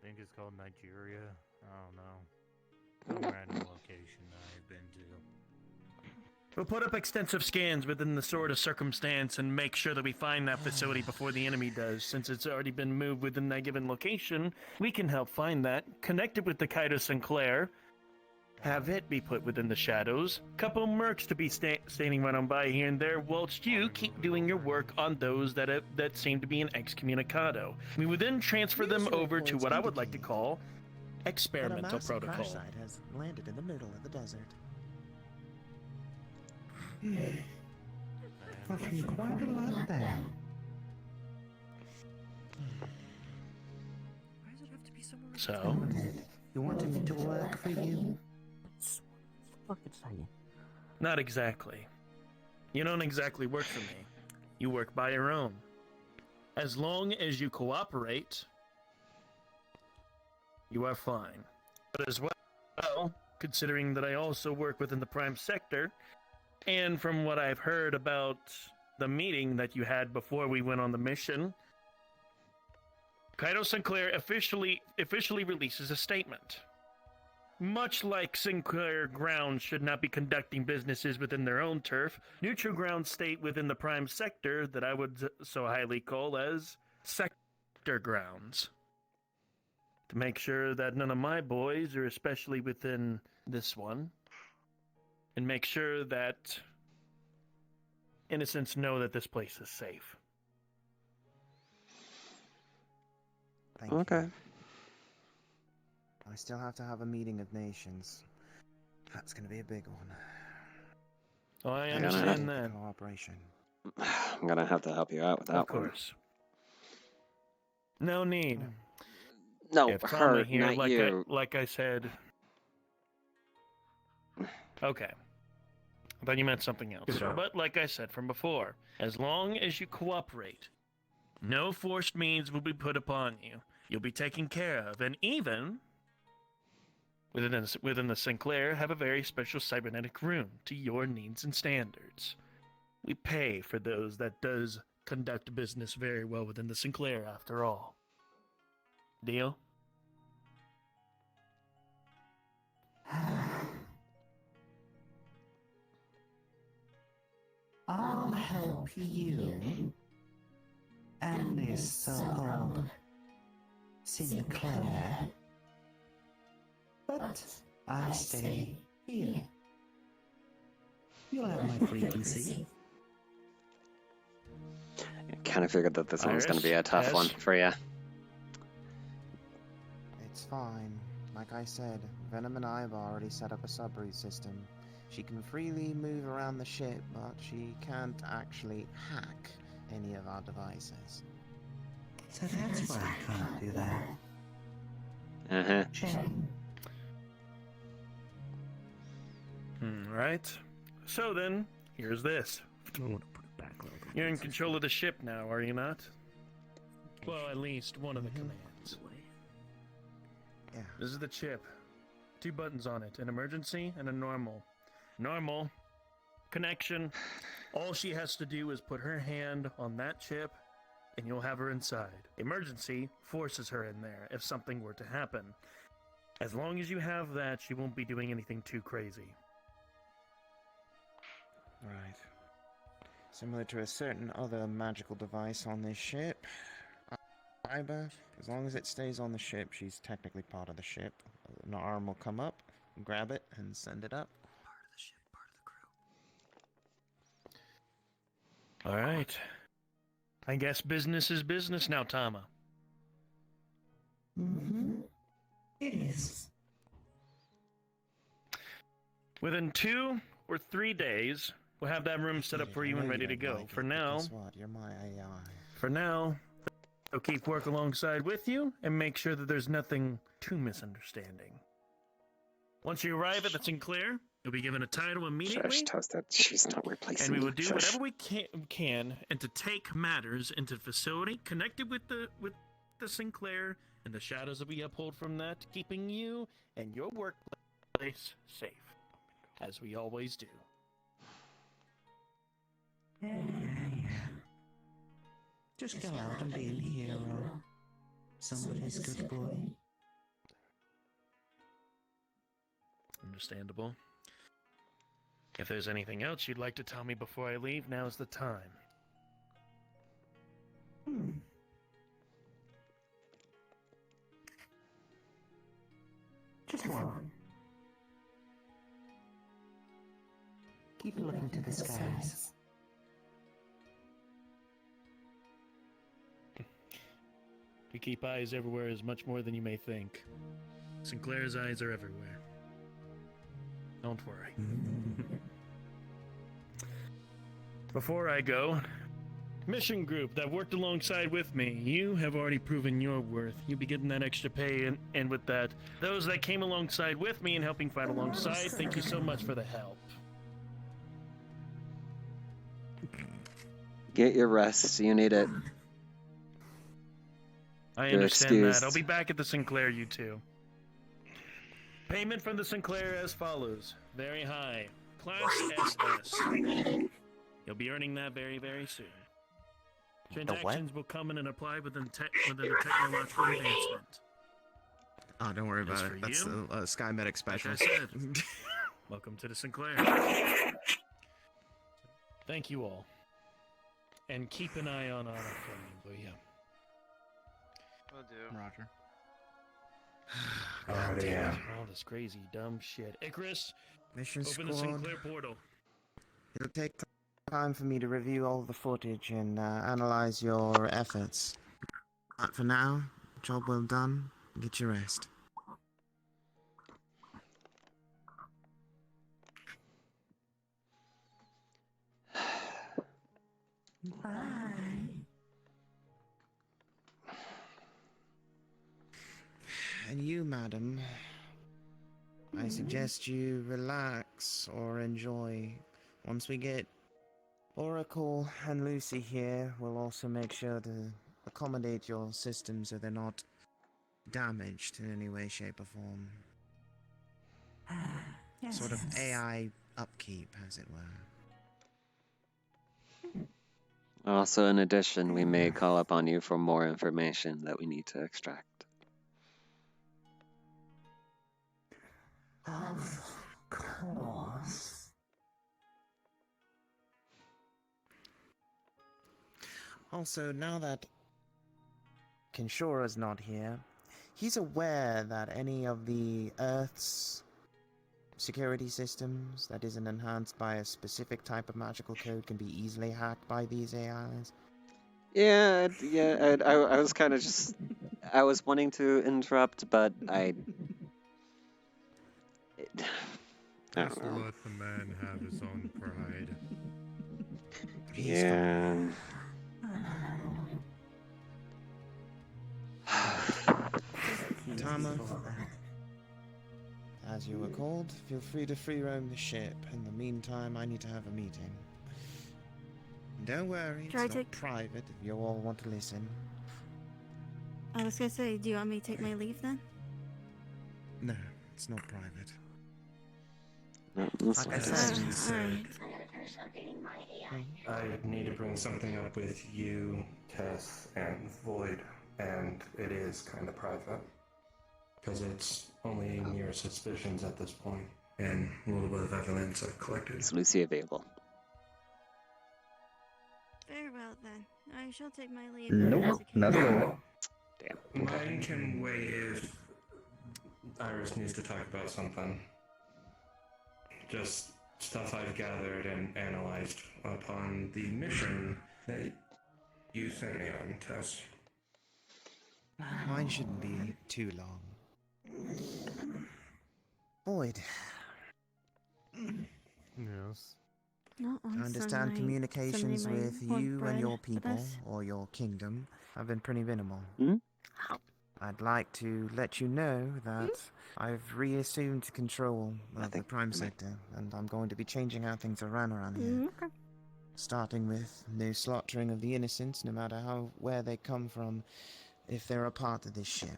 I think it's called Nigeria. I don't know. Some random location I've been to. We'll put up extensive scans within the sort of circumstance and make sure that we find that facility before the enemy does. Since it's already been moved within that given location, we can help find that, connect it with the Kaido Sinclair, have it be put within the shadows, couple mercs to be standing right on by here and there, whilst you keep doing your work on those that seem to be an excommunicado. We would then transfer them over to what I would like to call experimental protocol. Crash site has landed in the middle of the desert. Fucking quite a lot there. Why does it have to be somewhere? So? You wanted me to work for you? Fucking saying. Not exactly. You don't exactly work for me. You work by your own. As long as you cooperate, you are fine. But as well, considering that I also work within the Prime Sector, and from what I've heard about the meeting that you had before we went on the mission, Kaido Sinclair officially releases a statement. Much like Sinclair Grounds should not be conducting businesses within their own turf, neutral ground state within the Prime Sector that I would so highly call as Sector Grounds. To make sure that none of my boys are especially within this one, and make sure that innocents know that this place is safe. Thank you. Okay. I still have to have a meeting of nations. That's going to be a big one. Oh, I understand that. Cooperation. I'm gonna have to help you out with that Of course. No need. No, If her, Tommy here, not you. like I said. Okay. I thought you meant something else. But like I said from before, as long as you cooperate, no forced means will be put upon you. You'll be taken care of, and even within the Sinclair have a very special cybernetic room to your needs and standards. We pay for those that does conduct business very well within the Sinclair, after all. Deal? I'll help you and this so-called Sinclair. But I stay here. You'll have my frequency. I kind of figured that this one was going to be a Iris, tough Tess? one for you. It's fine. Like I said, Venom and I have already set up a subroute system. She can freely move around the ship, but she can't actually hack any of our devices. So that's why I can't do that. Uh-huh. Shame. Right. So then, here's this. You're in control of the ship now, are you not? Well, at least one of the commands. Yeah. This is the chip. 2 buttons on it, an emergency and a normal. Normal. Connection. All she has to do is put her hand on that chip, and you'll have her inside. Emergency forces her in there if something were to happen. As long as you have that, she won't be doing anything too crazy. Right. Similar to a certain other magical device on this ship. Fiber, as long as it stays on the ship, she's technically part of the ship. An arm will come up, grab it, and send it up. Part of the ship, part of the crew. Alright. I guess business is business now, Tama. It is. Within 2 or 3 days, we'll have that room set up for you and ready to go. For now, Guess what? You're my AI. For now, I'll keep work alongside with you and make sure that there's nothing too misunderstanding. Once you arrive at the Sinclair, you'll be given a title immediately. Shush, Toasted. She's not replacing And we me. will do Shush. whatever we can and to take matters into the facility connected with the Sinclair, and the shadows that we uphold from that, keeping you and your workplace safe, as we always do. Yeah. Just go out and be a hero. Somebody's good boy. Understandable. If there's anything else you'd like to tell me before I leave, now's the time. Just one. Keep looking to the skies. We keep eyes everywhere is much more than you may think. Sinclair's eyes are everywhere. Don't worry. Before I go, mission group that worked alongside with me, you have already proven your worth. You'll be getting that extra pay, and with that, those that came alongside with me and helping fight alongside, thank you so much for the help. Get your rest. You need it. I You're understand excused. that. I'll be back at the Sinclair, you two. Payment from the Sinclair as follows. Very high. Class SS. You'll be earning that very, very soon. Transactions will come in and apply within a technological advancement. Oh, don't worry about As it. for That's you, a Sky Medic special. Like I said, welcome to the Sinclair. Thank you all. And keep an eye on our phone, yeah. Will do. Roger. God damn it. All this crazy, dumb shit. Icarus, Mission open the squad. Sinclair portal. It'll take time for me to review all the footage and analyze your efforts. But for now, job well done. Get your rest. Bye. And you, madam, I suggest you relax or enjoy. Once we get Oracle and Lucy here, we'll also make sure to accommodate your systems so they're not damaged in any way, shape, or form. Yes. Sort of AI upkeep, as it were. Also, in addition, we may call upon you for more information that we need to extract. Of course. Also, now that Kinshura's not here, he's aware that any of the Earth's security systems that isn't enhanced by a specific type of magical code can be easily hacked by these AIs. Yeah, I was kind of just, I was wanting to interrupt, but I Just don't know. let the man have his own pride. Yeah. Tama, as you were called, feel free to free roam the ship. In the meantime, I need to have a meeting. Don't worry, Try it's to- not private if you all want to listen. I was gonna say, do you want me to take my leave then? No, it's not private. Like I said, I need to bring something up with you, Tess, and Void, and it is kind of private. Because it's only mere suspicions at this point, and a little bit of evidence I've collected. Is Lucy available? Very well then. I shall take my leave. Nope, not at all. Damn. Mine can wait if Iris needs to talk about something. Just stuff I've gathered and analyzed upon the mission that you sent me on, Tess. Mine shouldn't be too long. Void. Yes. Not on I understand Sunday. communications Sunday with might want you and bread your with people, us. or your kingdom, have been pretty minimal. Hmm? I'd like to let you know that I've reassumed control of the Prime Sector, and I'm going to be changing how things are run around here. Okay. Starting with no slaughtering of the innocents, no matter where they come from, if they're a part of this ship,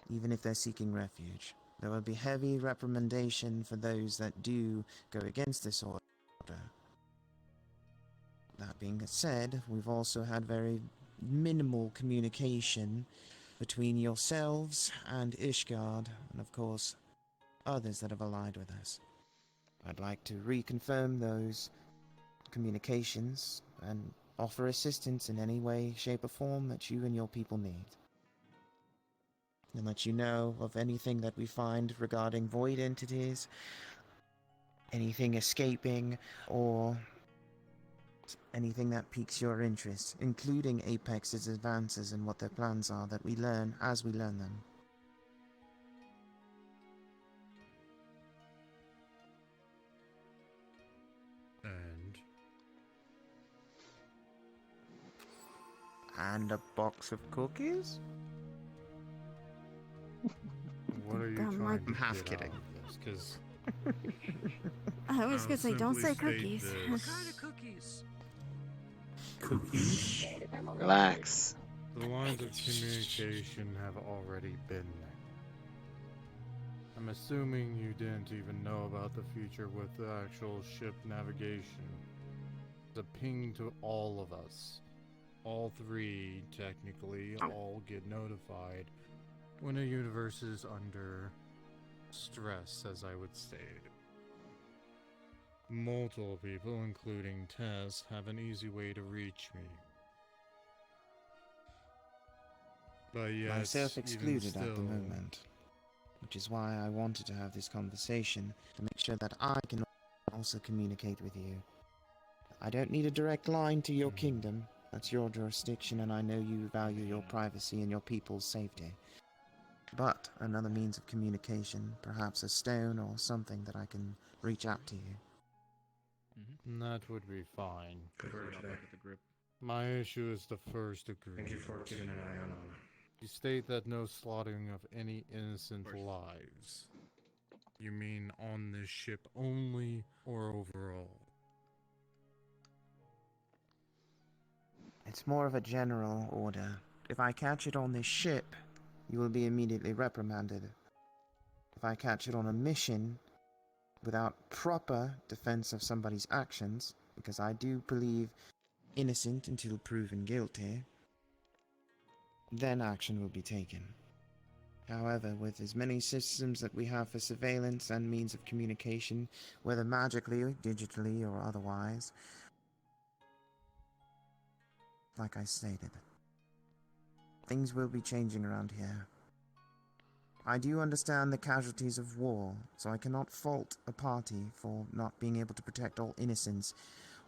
even if they're seeking refuge. There will be heavy reprimandation for those that do go against this order. That being said, we've also had very minimal communication between yourselves and Ishgard, and of course, others that have allied with us. I'd like to reconfirm those communications and offer assistance in any way, shape, or form that you and your people need. And let you know of anything that we find regarding void entities, anything escaping, or anything that piques your interest, including Apex's advances and what their plans are that we learn as we learn them. And a box of cookies? What are you Damn, trying to I'm half get kidding. out of this? Because I was gonna say, don't say simply state cookies. this. What kind of cookies? Cookies? Relax. The lines of communication have already been there. I'm assuming you didn't even know about the future with the actual ship navigation. The ping to all of us. All three, technically, all get notified when a universe is under stress, as I would state. Multiple people, including Tess, have an easy way to reach me. But yet, Myself even excluded at the still, moment. Which is why I wanted to have this conversation, to make sure that I can also communicate with you. I don't need a direct line to your kingdom. That's your jurisdiction, and I know you value your privacy and your people's safety. But another means of communication, perhaps a stone or something that I can reach out to you. That would be fine. Good work today. My issue is the first agreement. Thank you for keeping an eye on them. You state that no slaughtering of any innocent lives. You mean on this ship only, or overall? It's more of a general order. If I catch it on this ship, you will be immediately reprimanded. If I catch it on a mission, without proper defense of somebody's actions, because I do believe innocent until proven guilty, then action will be taken. However, with as many systems that we have for surveillance and means of communication, whether magically, digitally, or otherwise, like I stated, things will be changing around here. I do understand the casualties of war, so I cannot fault a party for not being able to protect all innocents,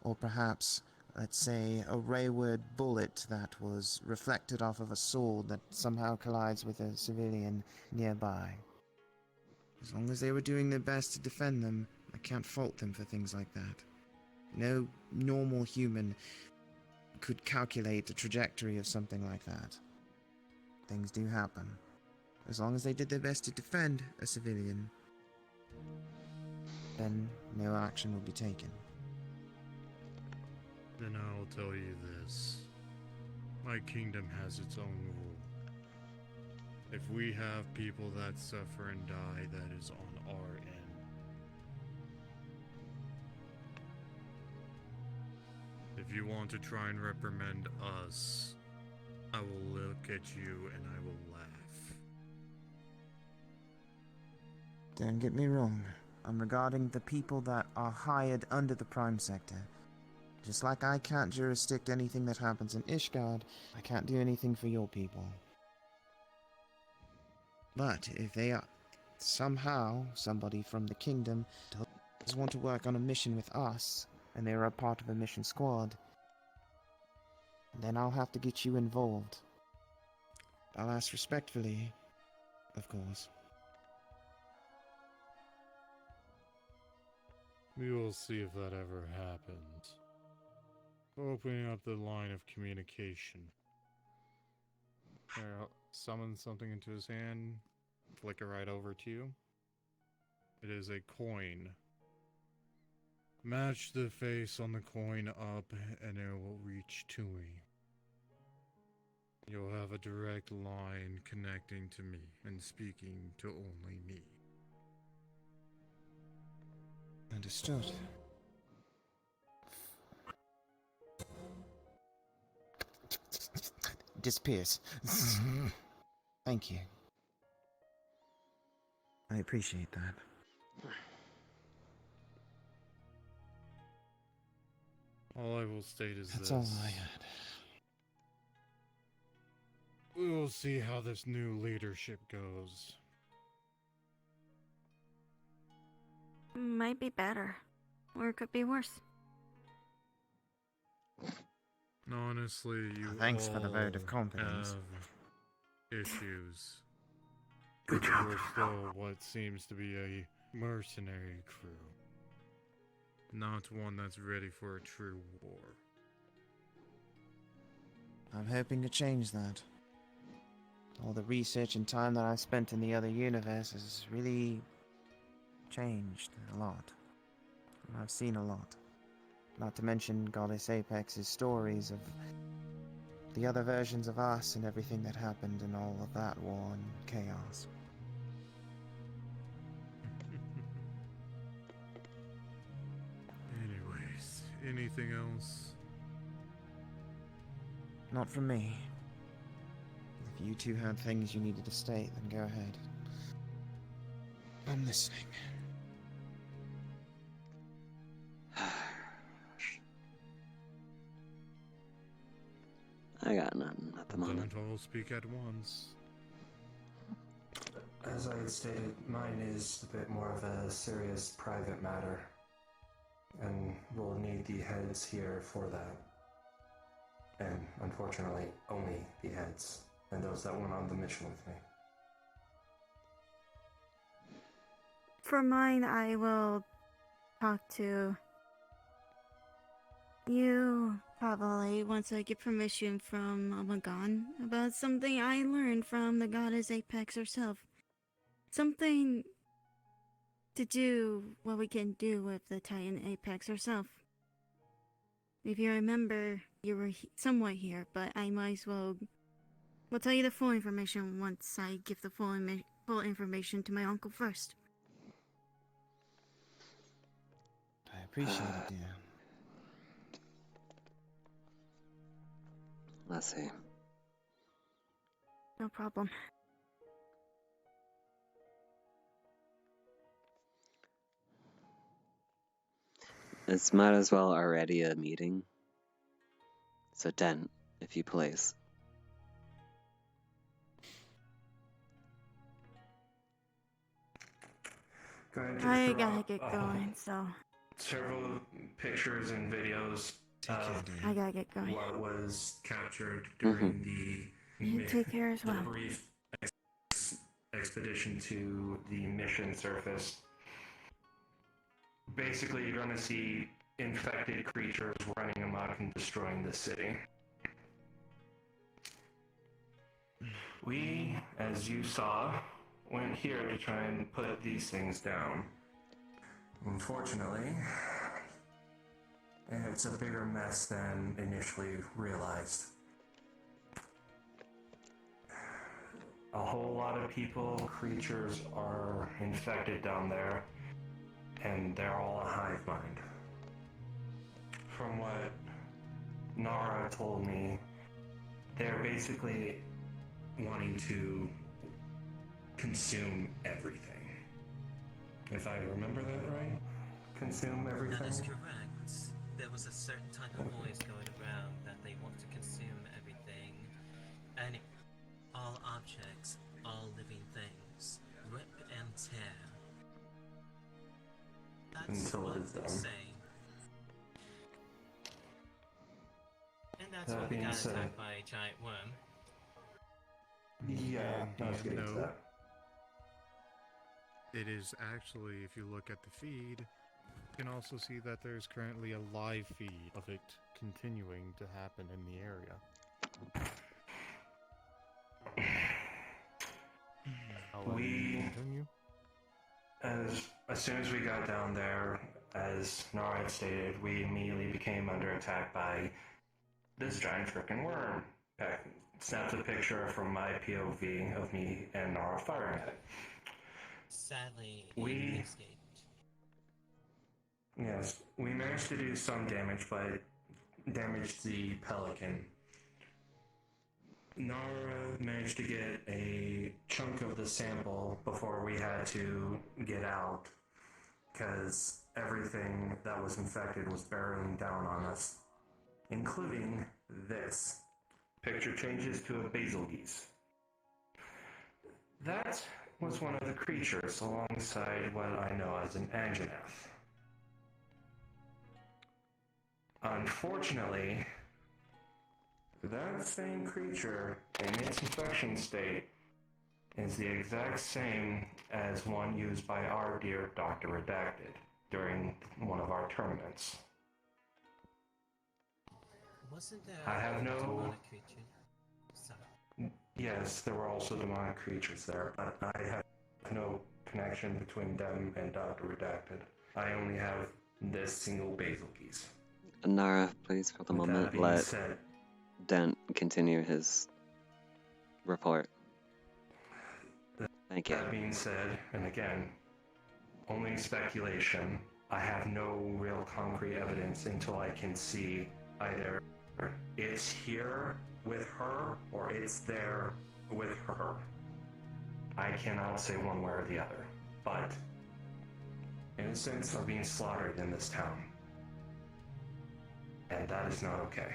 or perhaps, let's say, a wayward bullet that was reflected off of a sword that somehow collides with a civilian nearby. As long as they were doing their best to defend them, I can't fault them for things like that. No normal human could calculate the trajectory of something like that. Things do happen. As long as they did their best to defend a civilian, then no action will be taken. Then I'll tell you this. My kingdom has its own rule. If we have people that suffer and die, that is on our end. If you want to try and reprimand us, I will look at you and I will laugh. Don't get me wrong. I'm regarding the people that are hired under the Prime Sector. Just like I can't jurisdict anything that happens in Ishgard, I can't do anything for your people. But if they are somehow somebody from the kingdom does want to work on a mission with us, and they are a part of a mission squad, then I'll have to get you involved. I'll ask respectfully, of course. We will see if that ever happens. Opening up the line of communication. Here, I'll summon something into his hand. Flicker right over to you. It is a coin. Match the face on the coin up and it will reach to me. You'll have a direct line connecting to me and speaking to only me. Understood. Disappears. Thank you. I appreciate that. All I will state is That's this. all I had. We will see how this new leadership goes. Might be better. Or it could be worse. Honestly, you Thanks all for the vote of confidence. have issues. Good job. We're still what seems to be a mercenary crew. Not one that's ready for a true war. I'm hoping to change that. All the research and time that I spent in the other universe has really changed a lot. I've seen a lot. Not to mention Goddess Apex's stories of the other versions of us and everything that happened in all of that war and chaos. Anyways, anything else? Not from me. If you two had things you needed to state, then go ahead. I'm listening. I got nothing at the moment. Don't all speak at once. As I had stated, mine is a bit more of a serious private matter, and we'll need the heads here for that. And unfortunately, only the heads, and those that went on the mission with me. For mine, I will talk to you probably once I get permission from Amagon about something I learned from the goddess Apex herself. Something to do what we can do with the Titan Apex herself. If you remember, you were somewhat here, but I might as well tell you the full information once I give the full information to my uncle first. I appreciate it, dear. Let's see. No problem. It's might as well already a meeting. So Den, if you please. Going to I throw gotta up, get going, so several pictures and videos of I gotta get going. what was captured during You take care as the well. brief expedition to the mission surface. Basically, you're going to see infected creatures running amok and destroying the city. We, as you saw, went here to try and put these things down. Unfortunately, it's a bigger mess than initially realized. A whole lot of people, creatures are infected down there, and they're all a hive mind. From what Nara told me, they're basically wanting to consume everything. If I remember that right? Consume everything? That is correct. There was a certain type of voice going around that they want to consume everything. And all objects, all living things, rip and tear. That's Until what it is they're done. saying. And that's That why we being got said- attacked by a giant worm. Yeah, I was getting to that. It is actually, if you look at the feed, you can also see that there's currently a live feed of it continuing to happen in the area. I'll let you continue. As soon as we got down there, as Nara had stated, we immediately became under attack by this giant frickin' worm. Snapped a picture from my POV of me and Nara firing at it. Sadly, We- it escaped. Yes, we managed to do some damage, but damaged the pelican. Nara managed to get a chunk of the sample before we had to get out, because everything that was infected was barreling down on us, including this. Picture changes to a basil geese. That was one of the creatures alongside what I know as an Anjanath. Unfortunately, that same creature in its infection state is the exact same as one used by our dear Dr. Redacted during one of our tournaments. Wasn't there I have a no- demonic creature? Sorry. Yes, there were also demonic creatures there, but I have no connection between them and Dr. Redacted. I only have this single basil geese. Nara, please, for the With that moment, being let said- Dent continue his report. Thank you. That being said, and again, only speculation, I have no real concrete evidence until I can see either it's here with her or it's there with her. I cannot say one way or the other, but innocents are being slaughtered in this town. And that is not okay.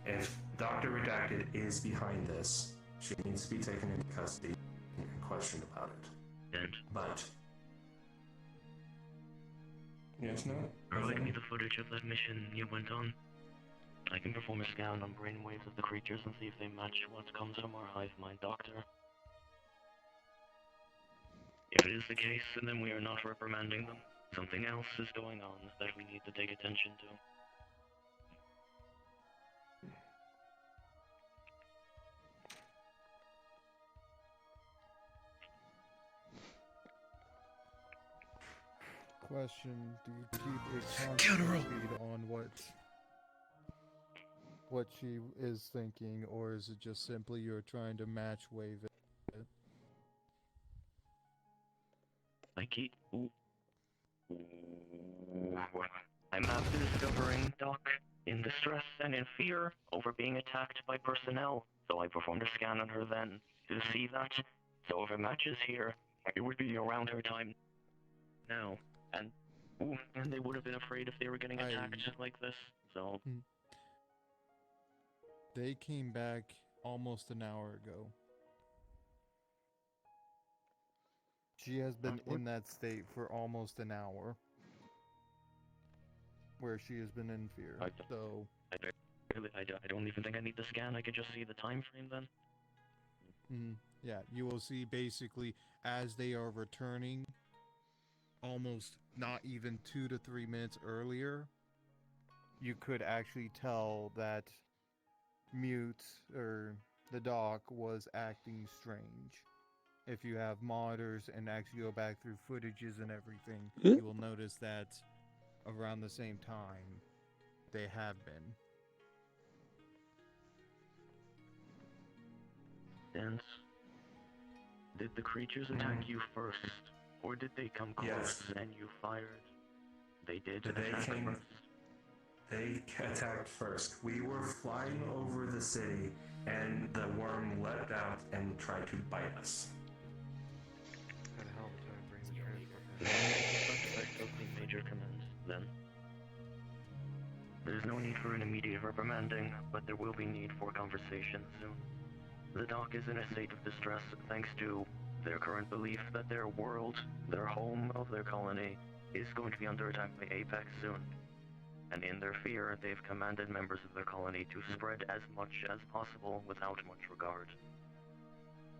If Dr. Redacted is behind this, she needs to be taken into custody and questioned about it. And But... Yes, no? provide me the footage of that mission you went on. I can perform a scan on brainwaves of the creatures and see if they match what comes from our hive mind doctor. If it is the case, then we are not reprimanding them. Something else is going on that we need to take attention to. Question: do you keep a constant feed on what she is thinking, or is it just simply you're trying to match wave it? I keep... I'm after discovering Doc in distress and in fear over being attacked by personnel, so I performed a scan on her then to see that. So if it matches here, it would be around her time now, and they would have been afraid if they were getting attacked like this. So They came back almost an hour ago. She has been in that state for almost an hour, where she has been in fear. So, I don't even think I need the scan. I can just see the time frame then. yeah, you will see basically as they are returning, almost not even 2 to 3 minutes earlier, you could actually tell that Mute, or the doc, was acting strange. If you have monitors and actually go back through footages and everything, you will notice that around the same time, they have been. And did the creatures attack you first, or did they come close and you fired? They did attack first. They attacked first. We were flying over the city, and the worm leapt out and tried to bite us. How the hell do I bring the transport? Suspect of the major command, then. There's no need for an immediate reprimanding, but there will be need for conversation soon. The doc is in a state of distress thanks to their current belief that their world, their home of their colony, is going to be under attack by Apex soon. And in their fear, they've commanded members of their colony to spread as much as possible without much regard.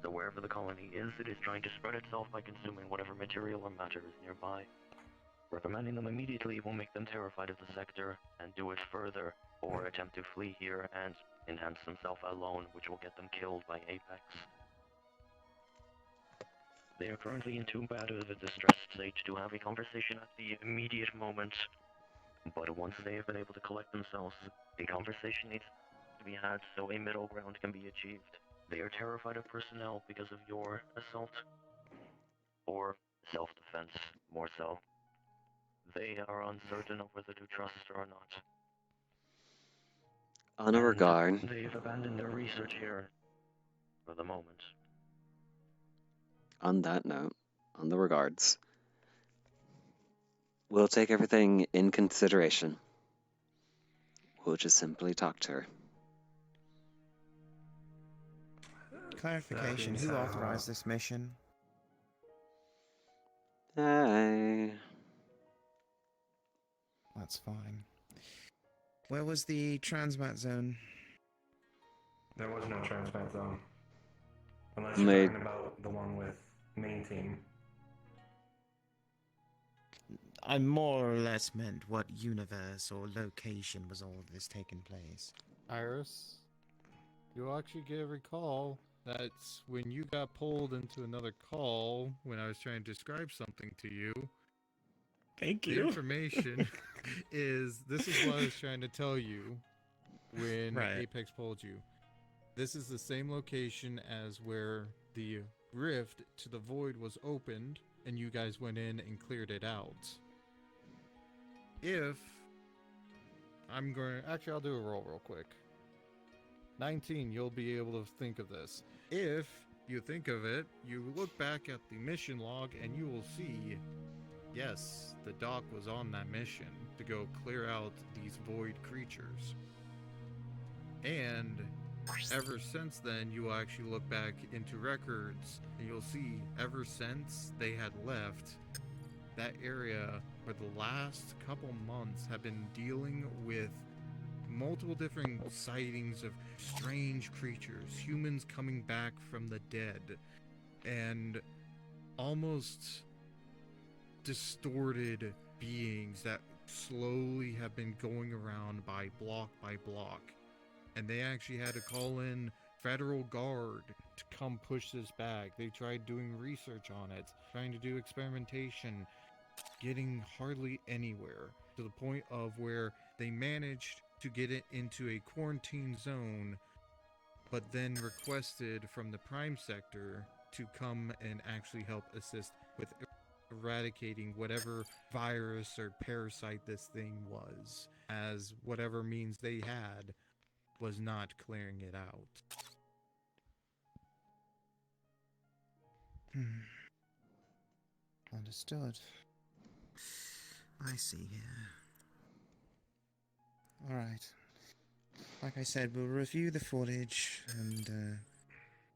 So wherever the colony is, it is trying to spread itself by consuming whatever material or matter is nearby. Reprimanding them immediately will make them terrified of the sector, and do it further, or attempt to flee here and enhance themselves alone, which will get them killed by Apex. They are currently in too bad of a distressed state to have a conversation at the immediate moment. But once they have been able to collect themselves, a conversation needs to be had so a middle ground can be achieved. They are terrified of personnel because of your assault, or self-defense, more so. They are uncertain of whether to trust or not. On a regard, They've abandoned their research here, for the moment. on that note, on the regards, we'll take everything in consideration. We'll just simply talk to her. Clarification, who authorized this mission? That's fine. Where was the transmat zone? There was no transmat zone. Unless you're talking about the one with main team. I more or less meant what universe or location was all of this taking place. Iris, you'll actually get a recall that when you got pulled into another call, when I was trying to describe something to you, Thank the information is, this is what I was trying to tell you when Apex pulled you. This is the same location as where the rift to the void was opened, and you guys went in and cleared it out. If I'm going, actually I'll do a roll real quick. 19, you'll be able to think of this. If you think of it, you look back at the mission log and you will see, yes, the doc was on that mission to go clear out these void creatures. And ever since then, you will actually look back into records and you'll see ever since they had left, that area for the last couple months have been dealing with multiple different sightings of strange creatures, humans coming back from the dead, and almost distorted beings that slowly have been going around by block. And they actually had to call in federal guard to come push this back. They tried doing research on it, trying to do experimentation, getting hardly anywhere, to the point of where they managed to get it into a quarantine zone, but then requested from the Prime Sector to come and actually help assist with eradicating whatever virus or parasite this thing was, as whatever means they had was not clearing it out. Understood. I see here. Alright. Like I said, we'll review the footage and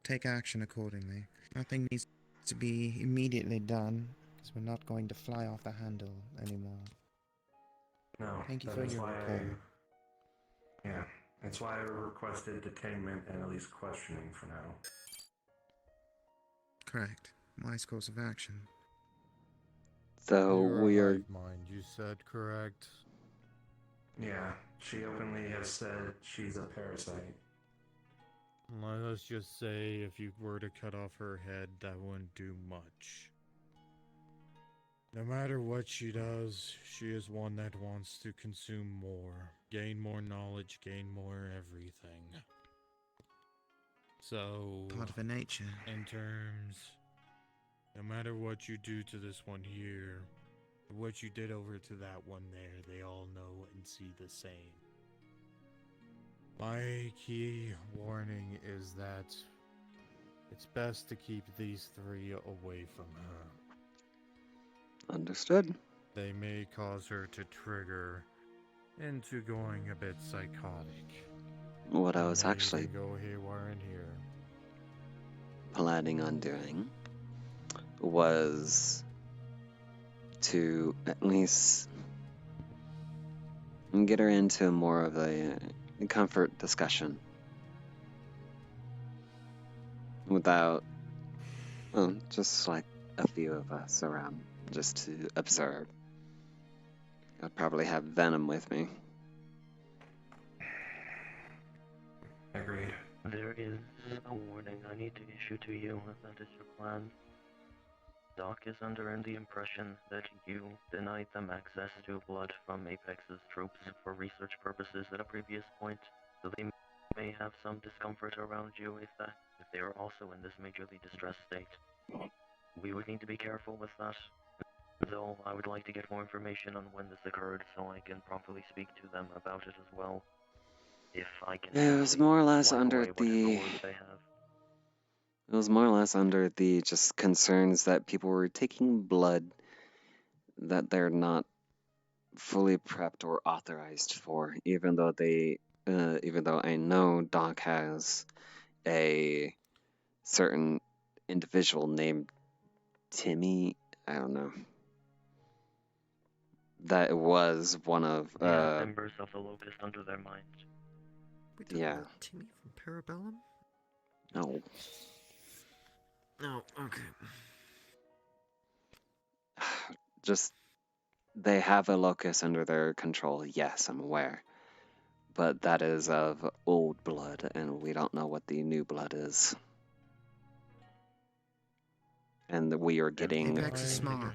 take action accordingly. Nothing needs to be immediately done, because we're not going to fly off the handle anymore. No. Thank you that for is your why report. Yeah, that's why I requested detainment and at least questioning for now. Correct. Wise course of action. So You're we a are. hive mind, you said, correct? Yeah, she openly has said she's a parasite. Let's just say if you were to cut off her head, that wouldn't do much. No matter what she does, she is one that wants to consume more, gain more knowledge, gain more everything. So, Part of her nature. in terms, no matter what you do to this one here, what you did over to that one there, they all know and see the same. My key warning is that it's best to keep these three away from her. Understood. They may cause her to trigger into going a bit psychotic. What I was May actually even go haywire in here. planning on doing was to at least get her into more of a comfort discussion without, well, just like a few of us around just to observe. I'd probably have Venom with me. Agreed. There is a warning I need to issue to you if that is your plan. Doc is under the impression that you denied them access to blood from Apex's troops for research purposes at a previous point, so they may have some discomfort around you if they are also in this majorly distressed state. We would need to be careful with that, though I would like to get more information on when this occurred so I can properly speak to them about it as well. If I can It was simply more or less wipe under away whatever the. word they have. It was more or less under the just concerns that people were taking blood that they're not fully prepped or authorized for, even though I know Doc has a certain individual named Timmy, I don't know, that was one of, They have members of the Locust under their mind. We talking yeah, about Timmy from Parabellum? no, No, okay. just, they have a locus under their control, yes, I'm aware. But that is of old blood, and we don't know what the new blood is. And we are getting. Apex is smart.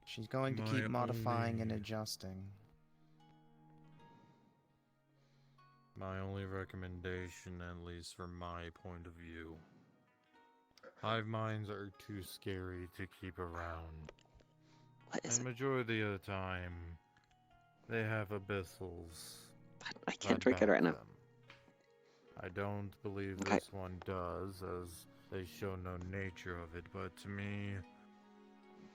She's going to keep modifying and adjusting. My only recommendation, at least from my point of view, hive minds are too scary to keep around. And majority of the time, they have abyssals. I can't drink it right now. I don't believe Okay. this one does, as they show no nature of it, but to me,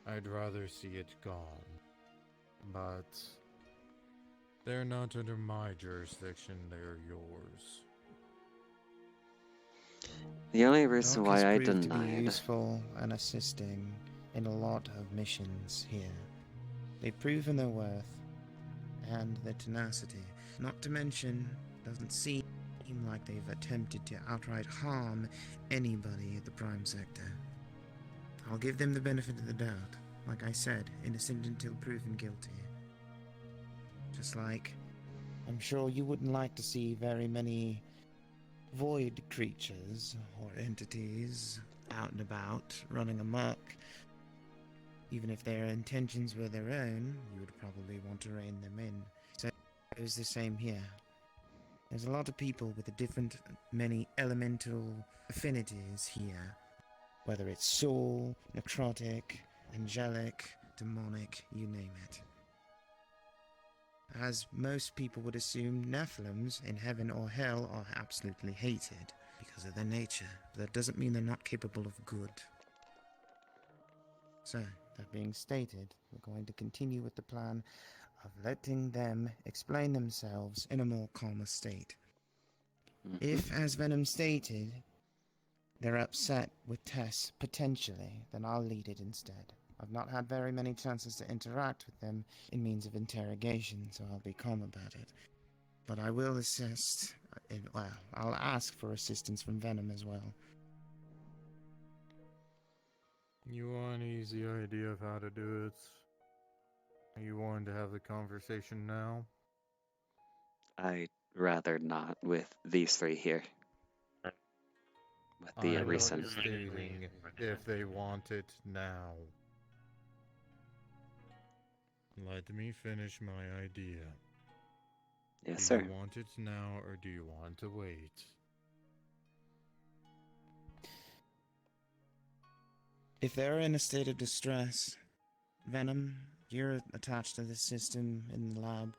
I'd rather see it gone. But they're not under my jurisdiction, they're yours. The only reason Doc has why I proved to be denied. useful and assisting in a lot of missions here. They've proven their worth and their tenacity. Not to mention, doesn't seem like they've attempted to outright harm anybody at the Prime Sector. I'll give them the benefit of the doubt. Like I said, innocent until proven guilty. Just like, I'm sure you wouldn't like to see very many void creatures or entities out and about, running amok. Even if their intentions were their own, you would probably want to rein them in. So it was the same here. There's a lot of people with many elemental affinities here. Whether it's soul, necrotic, angelic, demonic, you name it. As most people would assume, Nephilims in heaven or hell are absolutely hated because of their nature. But that doesn't mean they're not capable of good. So, that being stated, we're going to continue with the plan of letting them explain themselves in a more calmer state. If, as Venom stated, they're upset with Tess, potentially, then I'll lead it instead. I've not had very many chances to interact with them in means of interrogation, so I'll be calm about it. But I will assist, well, I'll ask for assistance from Venom as well. You want an easy idea of how to do it? You wanting to have the conversation now? I'd rather not with these three here. With the I'm recent. not stating if they want it now. Let me finish my idea. Yes, do sir. you want it now or do you want to wait? If they're in a state of distress, Venom, you're attached to the system in the lab.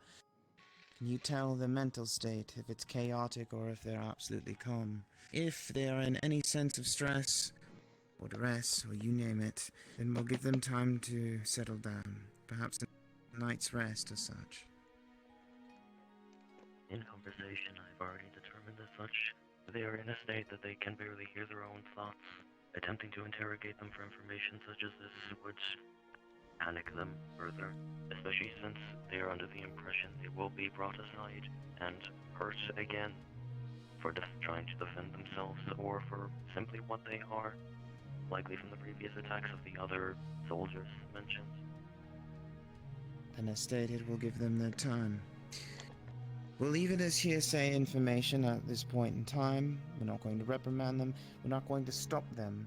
Can you tell the mental state if it's chaotic or if they're absolutely calm? If they are in any sense of stress or duress, or you name it, then we'll give them time to settle down. Perhaps a night's rest or such. In conversation, I've already determined as such. They are in a state that they can barely hear their own thoughts. Attempting to interrogate them for information such as this would panic them further, especially since they are under the impression they will be brought aside and hurt again for trying to defend themselves or for simply what they are, likely from the previous attacks of the other soldiers mentioned. Then as stated, we'll give them their time. We'll leave it as hearsay information at this point in time. We're not going to reprimand them. We're not going to stop them.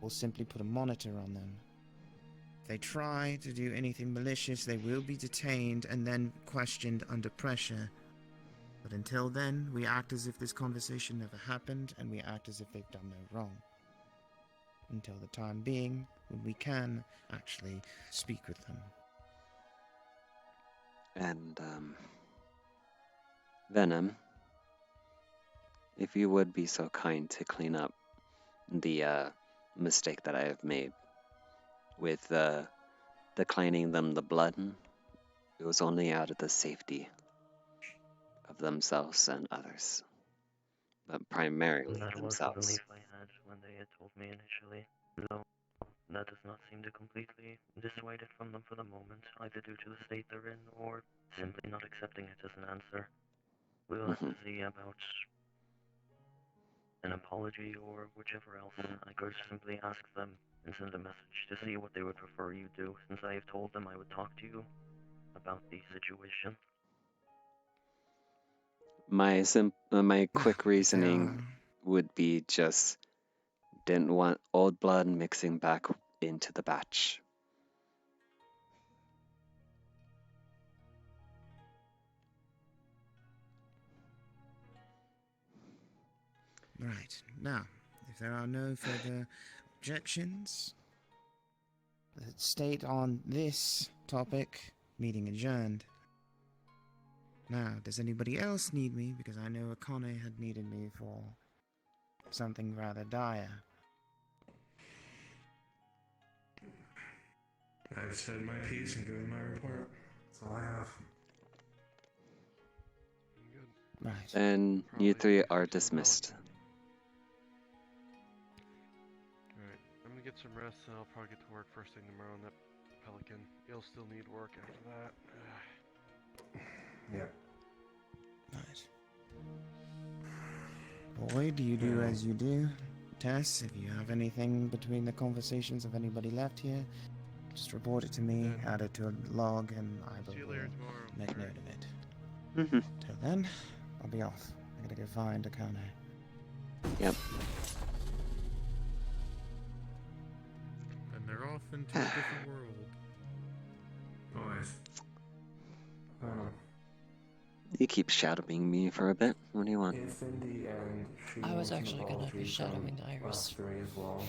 We'll simply put a monitor on them. If they try to do anything malicious, they will be detained and then questioned under pressure. But until then, we act as if this conversation never happened, and we act as if they've done no wrong. Until the time being, when we can actually speak with them. And, Venom, if you would be so kind to clean up the mistake that I have made with declining them the blood. It was only out of the safety of themselves and others, but primarily That was the themselves. belief I had when they had told me initially. Though that does not seem to completely dissuade it from them for the moment, either due to the state they're in or simply not accepting it as an answer. We'll have to see about an apology or whichever else. I could simply ask them and send a message to see what they would prefer you do, since I have told them I would talk to you about the situation. My quick reasoning would be just didn't want old blood mixing back into the batch. Right. Now, if there are no further objections, the state on this topic, meeting adjourned. Now, does anybody else need me? Because I know Akane had needed me for something rather dire. I've said my piece and given my report. That's all I have. Right. And you three are dismissed. Alright, I'm gonna get some rest and I'll probably get to work first thing tomorrow on that Pelican. You'll still need work after that. Yeah. Right. Boyd, you do as you do. Tess, if you have anything between the conversations of anybody left here, just report it to me, add it to a log, and I will make note of it. Till then, I'll be off. I gotta go find Akane. Yep. And they're off into a different world. Boys. You keep shadowing me for a bit. What do you want? If in the end she I was wants an actually gonna apology be shadowing from Iris. us three as well,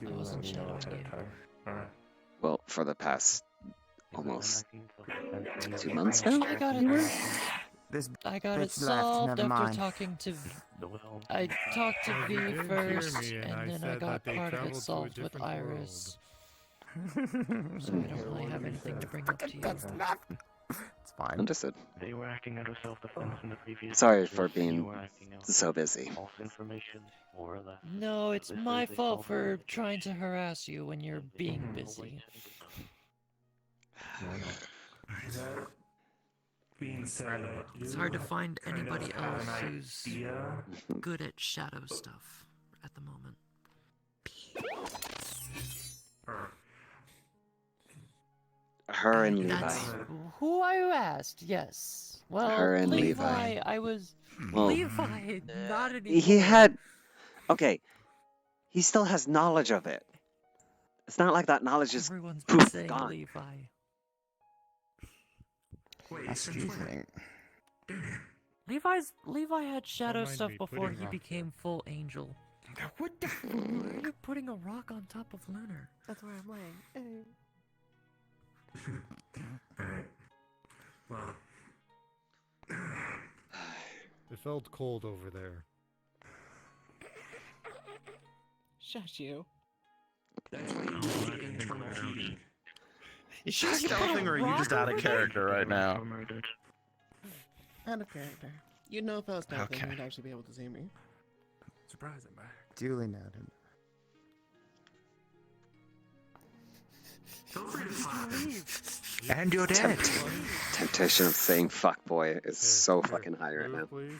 do I let wasn't me know shadowing ahead you. of time. Alright. Well, for the past almost 2 months now? I got it. I got it bit's left, solved never after mind. talking to. I talked to V You didn't hear first, me, and and I then I said got that they part of traveled it to a solved with different Iris. So I don't really have anything to bring up to you. That's nothing. It's fine. Understood. They were acting out of self-defense in the previous Sorry cases, for and you being were acting out so of busy. false information, more or less. No, it's This my is a fault for culprit. trying to harass you when you're being busy. That being said, It's hard to find anybody else who's good at shadow stuff at the moment. Her and Levi. That's who I asked, yes. Well, Her and Levi, Levi. I was... Well, Levi, not anymore. He had... Okay. He still has knowledge of it. It's not like that knowledge is Everyone's been poof, saying gone. Levi. That's what you think. Levi had shadow mind stuff me before putting he rock became full angel. What the? Why are you putting a rock on top of Lunar? That's where I'm laying. Alright. Well. It felt cold over there. Shush you. That's why you use the internal heating. Is she stealthing or are you just out of character right now? Out of character. You'd know if I was stealthing, Okay. you'd actually be able to see me. Surprising, back. Duly noted. Feel free to fire. And you're dead. Temptation of saying fuckboy is so fucking high right now. Please.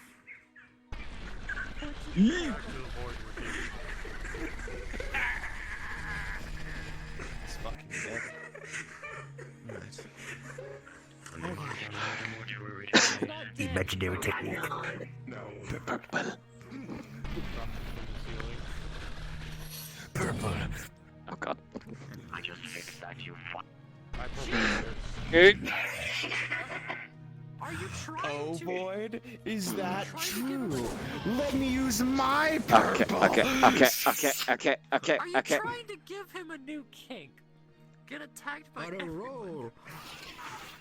It's fucking dead. Imaginary technique. No. Purple. Purple. Oh god. I just fixed that, you fuck. Are you trying Oh, to... Void, is that true? Let me use my Okay, purple. okay. Are you trying to give him a new kink? Get attacked by everyone.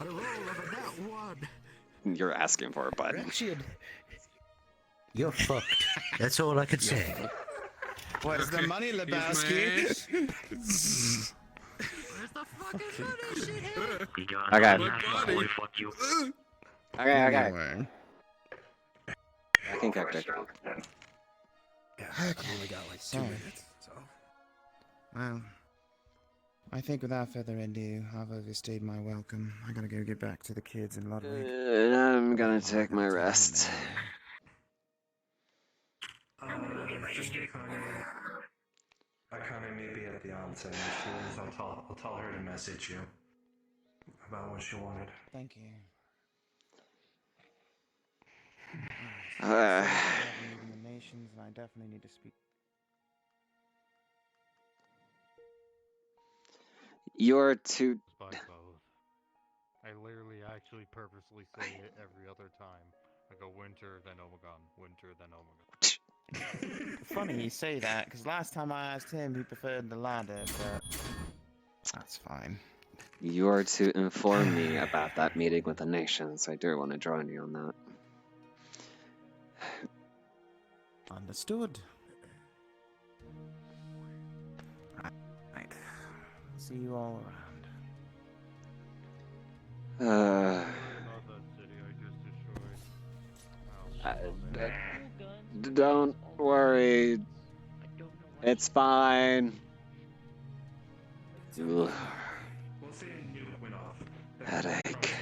On a roll of a nat one. You're asking for it, bud. Wretched. You're fucked. That's all I can say. Where's the money, Lebowski? Where's the fucking money, shithead? Okay. Fuck you. Okay. Anyway. I think I could. Yeah, I've only got like 2 minutes, so. Well, I think without further ado, I've overstayed my welcome. I gotta go get back to the kids in Ludwig. I'm gonna take my rest. Akane may be at the onset. If she is, I'll tell her to message you about what she wanted. Thank you. Uh, Meeting the nations, and I definitely need to speak. You're too. Spike both. I literally actually purposely say it every other time. I go winter, then Omegon. Winter, then Omegon. Funny you say that, because last time I asked him, he preferred the ladder, but that's fine. You're to inform me about that meeting with the nations. I do want to join you on that. Understood. Right. See you all around. Don't worry. It's fine. Ugh. We'll see you went off. Headache.